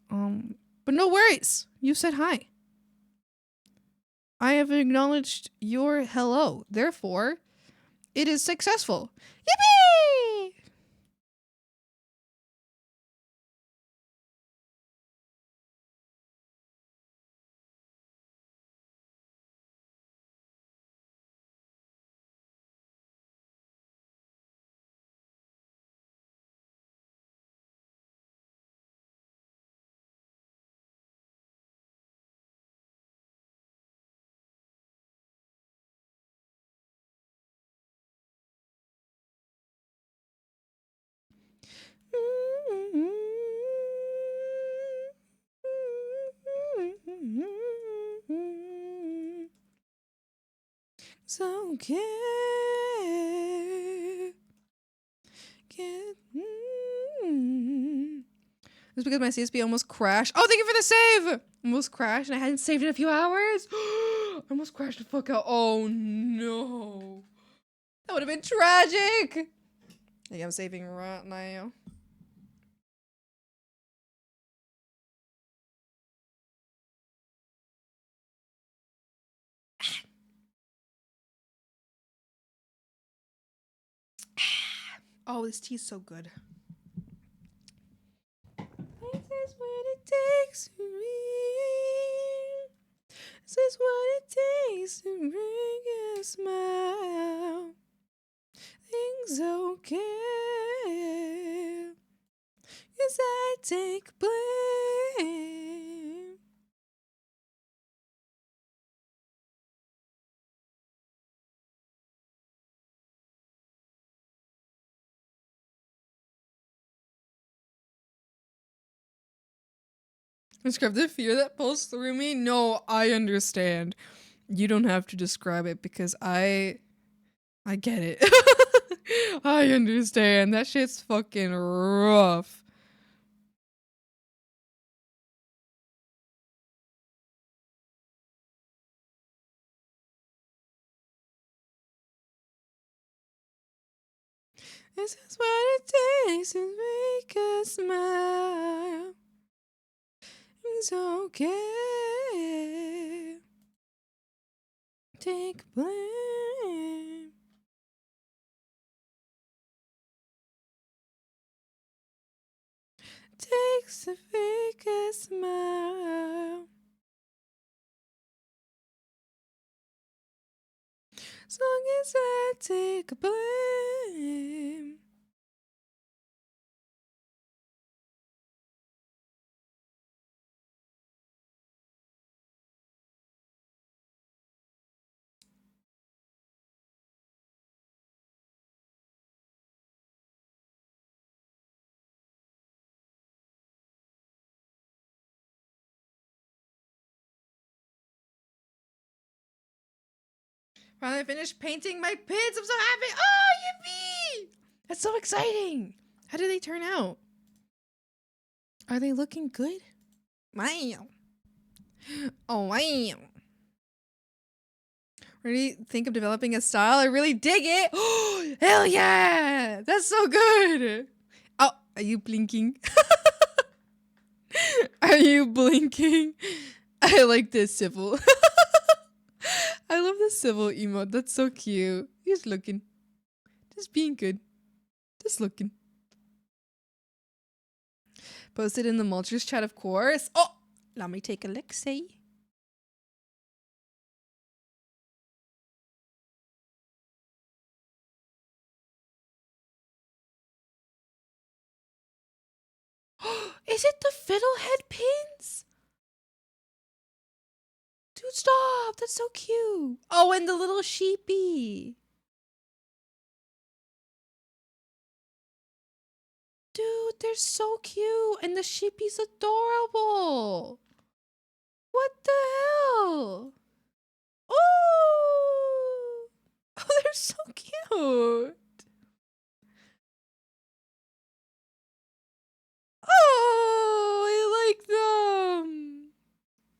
But no worries. You said hi. I have acknowledged your hello. Therefore, it is successful. Yippee! It's okay. It's because my CSP almost crashed. Oh, thank you for the save! Almost crashed and I hadn't saved in a few hours. I almost crashed the fuck out. Oh no. That would have been tragic. I think I'm saving right now. Oh, this tea is so good. This is what it takes to read. This is what it takes to bring a smile. Things okay. 'Cause I take blame. Describe the fear that pulls through me? No, I understand. You don't have to describe it because I get it. I understand. That shit's fucking rough. This is what it takes to make a smile. It's okay. Take blame. Takes to fake a smile. As long as I take blame. Finally finished painting my pins. I'm so happy. Oh, yippee! That's so exciting. How do they turn out? Are they looking good? Wow. Oh, wow. Really think of developing a style? I really dig it. Oh, hell yeah. That's so good. Oh, are you blinking? Are you blinking? I like this civil. I love the civil emote. That's so cute. He's looking. Just being good. Just looking. Posted in the Mulchers chat, of course. Oh, let me take a look, see. Is it the fiddlehead pins? Dude, stop. That's so cute. Oh, and the little sheepy. Dude, they're so cute. And the sheepy's adorable. What the hell? Oh, oh, they're so cute. Oh, I like them.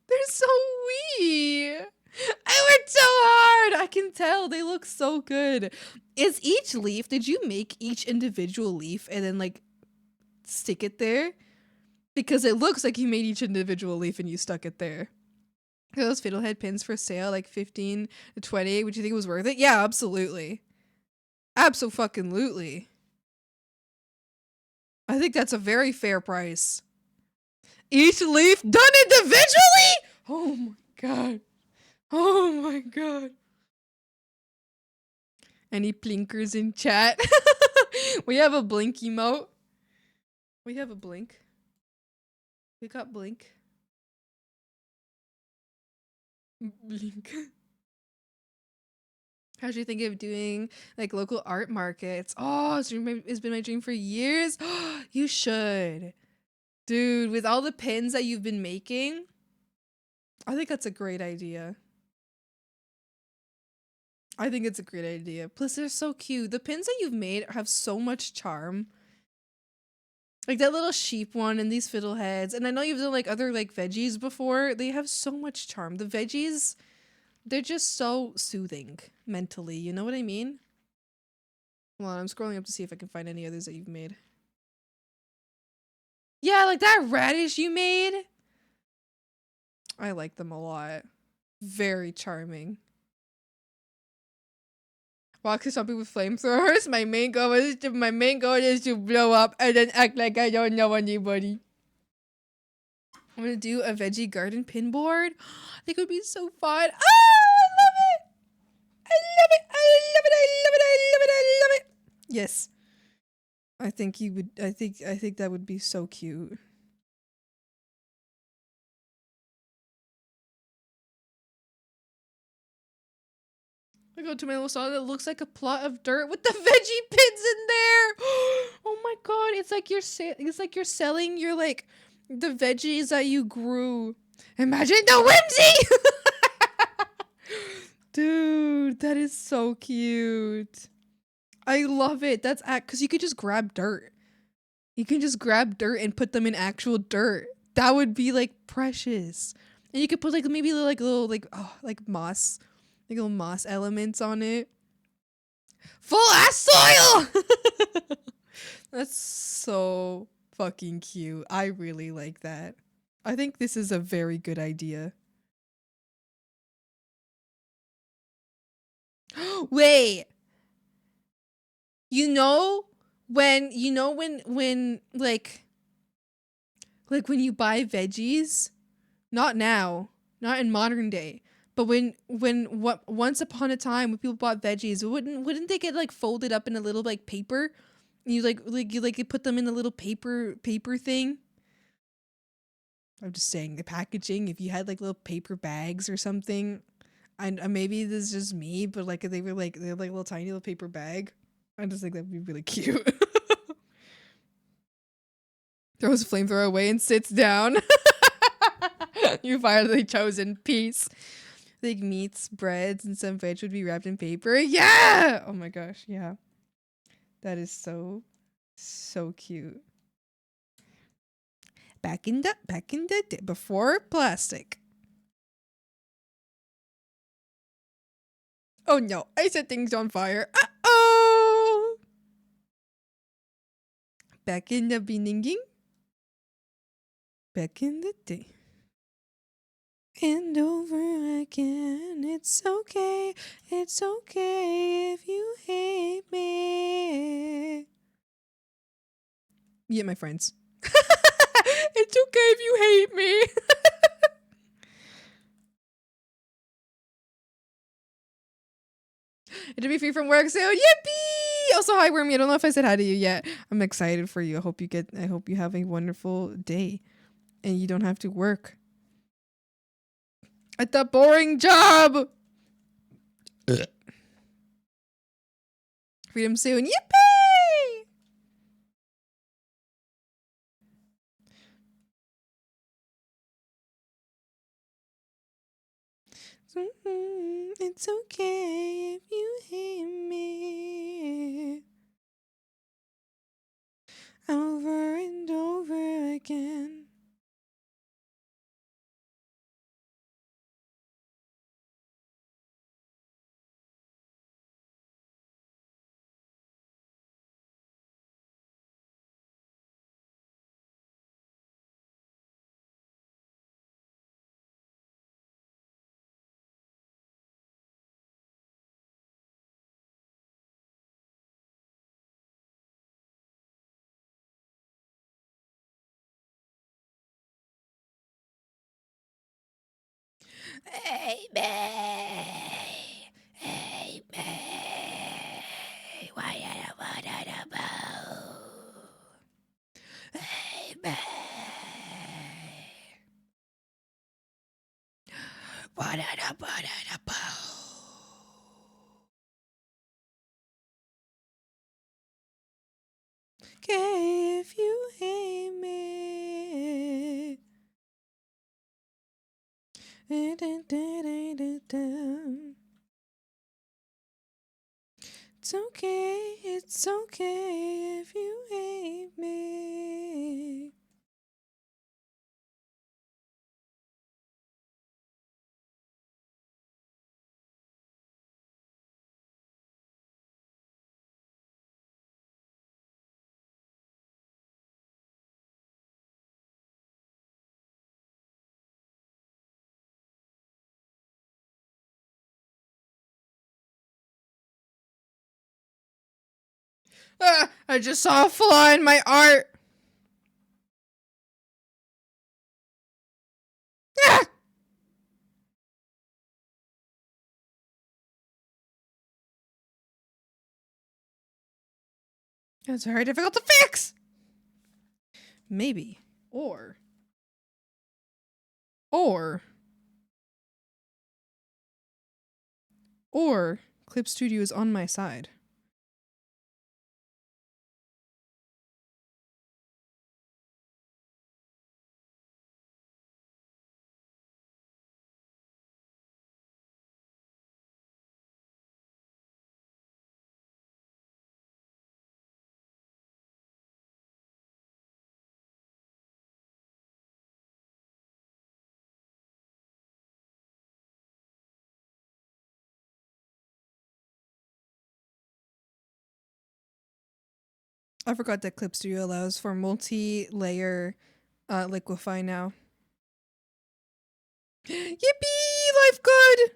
They're so wee. I worked so hard. I can tell. They look so good. Is each leaf, did you make each individual leaf and then like stick it there? Because it looks like you made each individual leaf and you stuck it there. Are those fiddlehead pins for sale, like 15 to 20? Would you think it was worth it? Yeah, absolutely. Abso-fucking-lutely. I think that's a very fair price. Each leaf done individually? Oh my god. Oh my god. Any blinkers in chat? We have a blink emote. We have a blink. We got blink. Blink. How'd you think of doing like local art markets? Oh, it's been my dream for years. You should. Dude, with all the pins that you've been making, I think that's a great idea. I think it's a great idea. Plus, they're so cute. The pins that you've made have so much charm. Like that little sheep one and these fiddleheads. And I know you've done like other like veggies before. They have so much charm. The veggies, they're just so soothing mentally. You know what I mean? Hold on, I'm scrolling up to see if I can find any others that you've made. Yeah, like that radish you made. I like them a lot. Very charming. Walking something with flamethrowers. My main goal is to blow up and then act like I don't know anybody. I'm gonna do a veggie garden pin board. I think it would be so fun. Oh, I love it! I love it! I love it! I love it! I love it! I love it! Yes. I think you would. I think that would be so cute. I go to my little song that looks like a plot of dirt with the veggie pins in there. Oh my god! It's like you're selling your like the veggies that you grew. Imagine the whimsy. Dude, that is so cute. I love it. That's because you could just grab dirt. You can just grab dirt and put them in actual dirt. That would be like precious. And you could put like maybe like little like moss, like little moss elements on it. Full ass soil! That's so fucking cute. I really like that. I think this is a very good idea. Wait. When like when you buy veggies, not now, not in modern day, but what once upon a time when people bought veggies, wouldn't they get like folded up in a little like paper? You you put them in a little paper thing. I'm just saying the packaging. If you had like little paper bags or something, and maybe this is just me, but like they're like little tiny little paper bag. I just think that'd be really cute. Throws a flamethrower away and sits down. You finally chosen piece. Like meats, breads, and some veg would be wrapped in paper. Yeah! Oh my gosh, yeah. That is so cute. Back in the day, before plastic. Oh no, I set things on fire. Uh-oh! Back in the beginning. Back in the day. And over again. It's okay if you hate me. Yeah, my friends. It's okay if you hate me. To be free from work soon. Yippee! Also, hi Wormy. I don't know if I said hi to you yet. I'm excited for you. I hope you have a wonderful day and you don't have to work at that boring job. Freedom soon. Yippee! It's okay if you hate me. Over and over again. Hey, May. Hey, May. Why I want to Hey, May. What Okay, if you hate me. It's okay if you hate me. I just saw a flaw in my art. Ah! It's very difficult to fix. Maybe. Or Clip Studio is on my side. I forgot that Clip Studio allows for multi-layer liquify now. Yippee! Life good!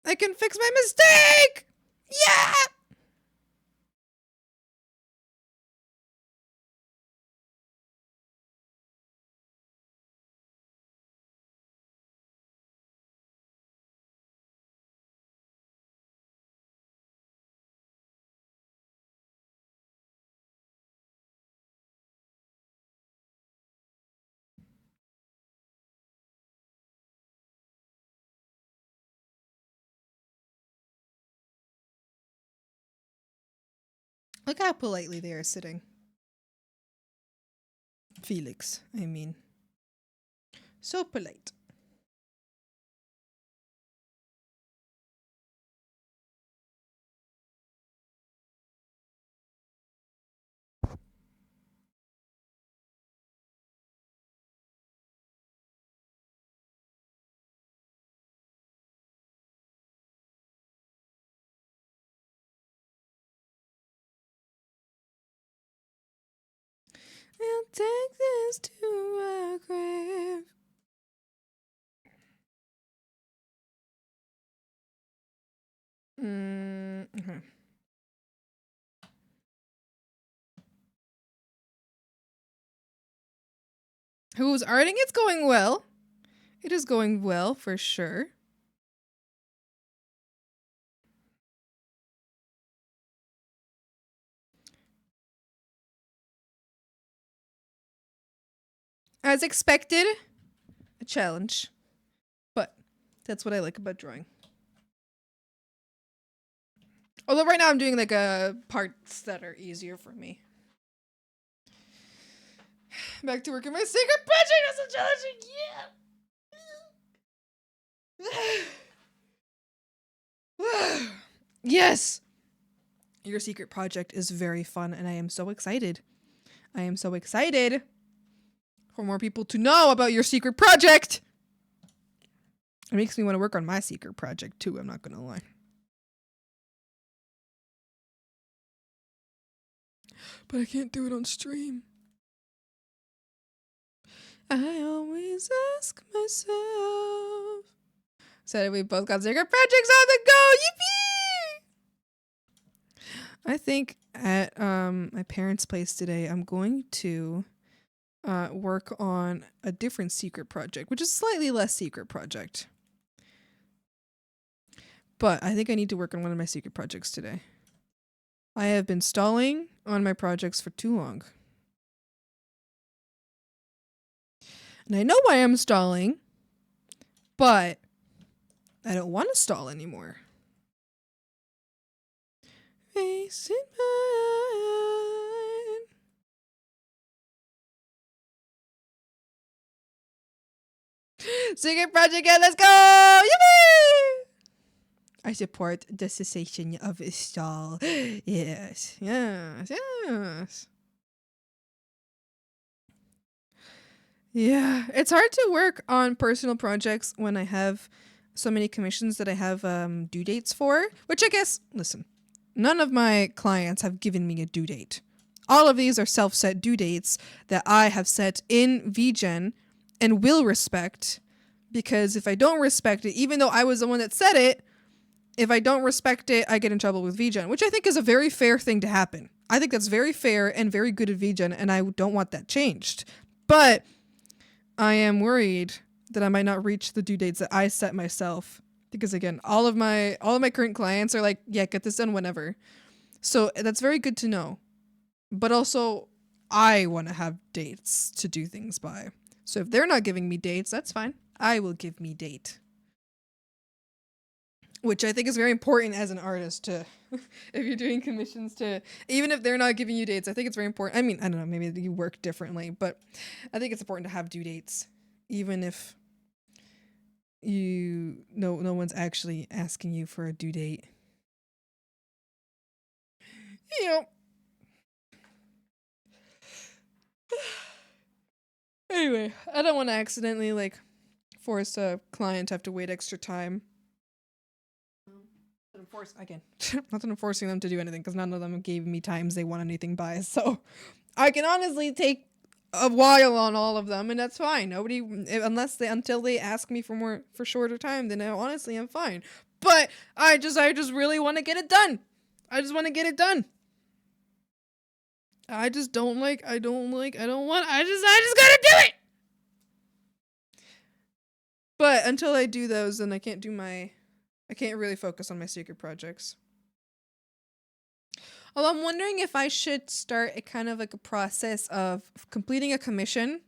I can fix my mistake! Yeah! Look how politely they are sitting. Felix, I mean. So polite. We'll take this to our grave. Okay. Who's arting? It's going well. It is going well for sure. As expected, a challenge. But that's what I like about drawing. Although right now I'm doing like parts that are easier for me. Back to work on my secret project. That's so challenging. Yeah. Yes. Your secret project is very fun and I am so excited. I am so excited for more people to know about your secret project. It makes me want to work on my secret project too, I'm not gonna lie. But I can't do it on stream. I always ask myself. So we both got secret projects on the go. Yippee! I think at my parents' place today, I'm going to work on a different secret project, which is slightly less secret project. But I think I need to work on one of my secret projects today. I have been stalling on my projects for too long. And I know why I'm stalling, but I don't want to stall anymore. Face it mine. Secret project, let's go! Yippee! I support the cessation of stall. Yes, yes, yes. Yeah, it's hard to work on personal projects when I have so many commissions that I have due dates for, which I guess, listen, none of my clients have given me a due date. All of these are self-set due dates that I have set in VGen and will respect, because if I don't respect it, even though I was the one that said it, if I don't respect it, I get in trouble with VGen, which I think is a very fair thing to happen. I think that's very fair and very good at VGen, and I don't want that changed. But I am worried that I might not reach the due dates that I set myself, because again, all of my current clients are like, yeah, get this done whenever. So that's very good to know. But also, I want to have dates to do things by. So if they're not giving me dates, that's fine. I will give me date. Which I think is very important as an artist to, if you're doing commissions, to, even if they're not giving you dates, I think it's very important. I mean, I don't know, maybe you work differently, but I think it's important to have due dates, even if no one's actually asking you for a due date. You know. Anyway, I don't want to accidentally like force a client to have to wait extra time. Not that I'm forcing them to do anything, because none of them gave me times they want anything by. So I can honestly take a while on all of them, and that's fine. Nobody, until they ask me for shorter time, then honestly I'm fine. But I just really want to get it done. I just gotta do it. But until I do those, then I can't really focus on my secret projects. Although I'm wondering if I should start a kind of like a process of completing a commission,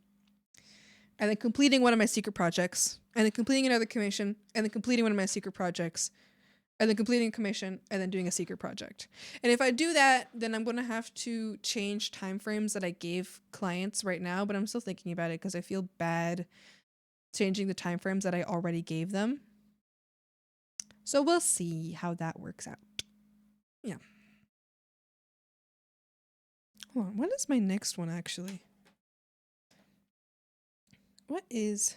and then completing one of my secret projects, and then completing another commission, and then completing one of my secret projects, and then completing a commission, and then doing a secret project. And if I do that, then I'm going to have to change timeframes that I gave clients right now, but I'm still thinking about it because I feel bad changing the timeframes that I already gave them. So we'll see how that works out. Yeah. Hold on, what is my next one actually? What is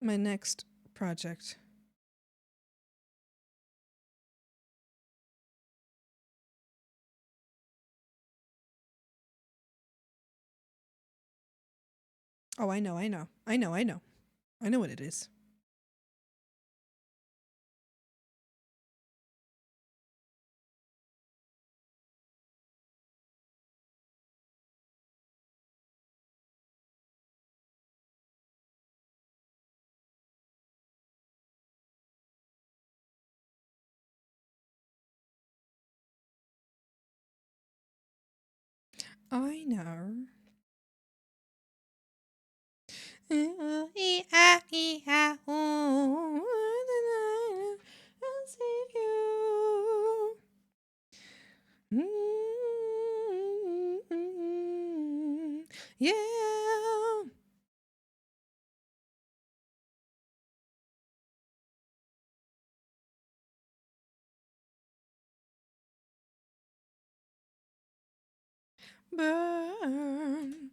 my next project? Oh, I know what it is. I know. I'll save you. Yeah. Burn.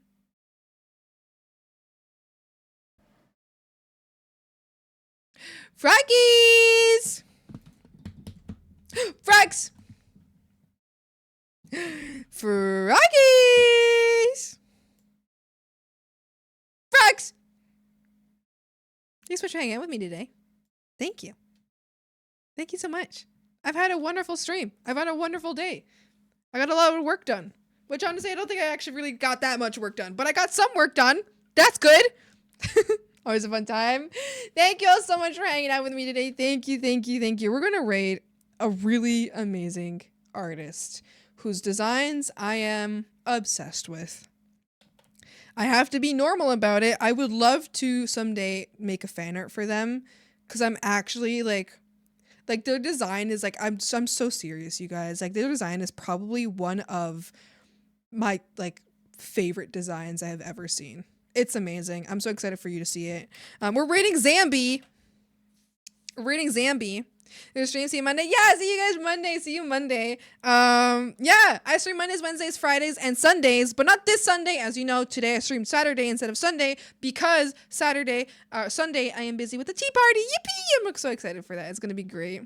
Froggies! Frogs! Froggies! Frogs! Thanks so much for hanging out with me today. Thank you. Thank you so much. I've had a wonderful stream. I've had a wonderful day. I got a lot of work done. Which honestly, I don't think I actually really got that much work done. But I got some work done. That's good. Always a fun time. Thank you all so much for hanging out with me today. Thank you, thank you, thank you. We're going to rate a really amazing artist whose designs I am obsessed with. I have to be normal about it. I would love to someday make a fan art for them, because I'm actually like their design is like, I'm so serious, you guys. Like, their design is probably one of my like favorite designs I have ever seen. It's amazing. I'm so excited for you to see it. We're rating Zambi. There's stream, see you Monday. Yeah, see you guys Monday. See you Monday. Yeah, I stream Mondays, Wednesdays, Fridays, and Sundays, but not this Sunday. As you know, today I streamed Saturday instead of Sunday because Sunday I am busy with the tea party. Yippee! I'm so excited for that. It's gonna be great.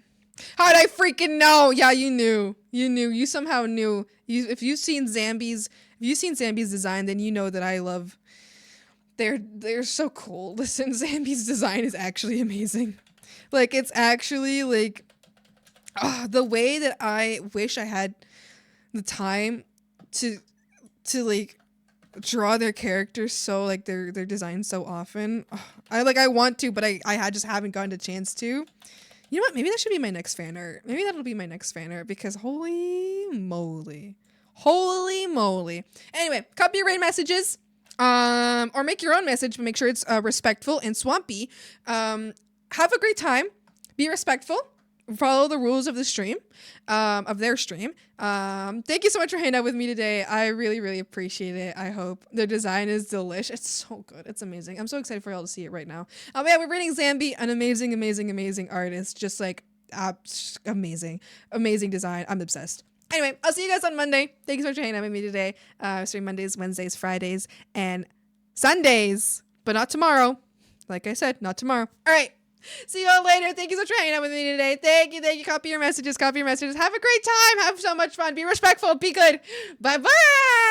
How'd I freaking know? Yeah, you knew. You somehow knew. If you've seen Zambi's design, then you know that I love. They're so cool. Listen, Zambi's design is actually amazing. Like, it's actually like the way that I wish I had the time to like draw their characters, so like their designs so often. I want to, but I just haven't gotten a chance to. You know what? Maybe that should be my next fan art. Maybe that'll be my next fan art, because holy moly. Anyway, copy your raid messages. Or make your own message, but make sure it's respectful and swampy. Have a great time. Be respectful. Follow the rules of the stream, of their stream. Thank you so much for hanging out with me today. I really, really appreciate it. I hope the design is delish. It's so good. It's amazing. I'm so excited for y'all to see it right now. Yeah, we're rating Zambi, an amazing artist. Just like amazing design. I'm obsessed. Anyway, I'll see you guys on Monday. Thank you so much for hanging out with me today. Stream Mondays, Wednesdays, Fridays, and Sundays, but not tomorrow. Like I said, not tomorrow. All right. See you all later. Thank you so much for hanging out with me today. Thank you. Copy your messages. Have a great time. Have so much fun. Be respectful. Be good. Bye-bye.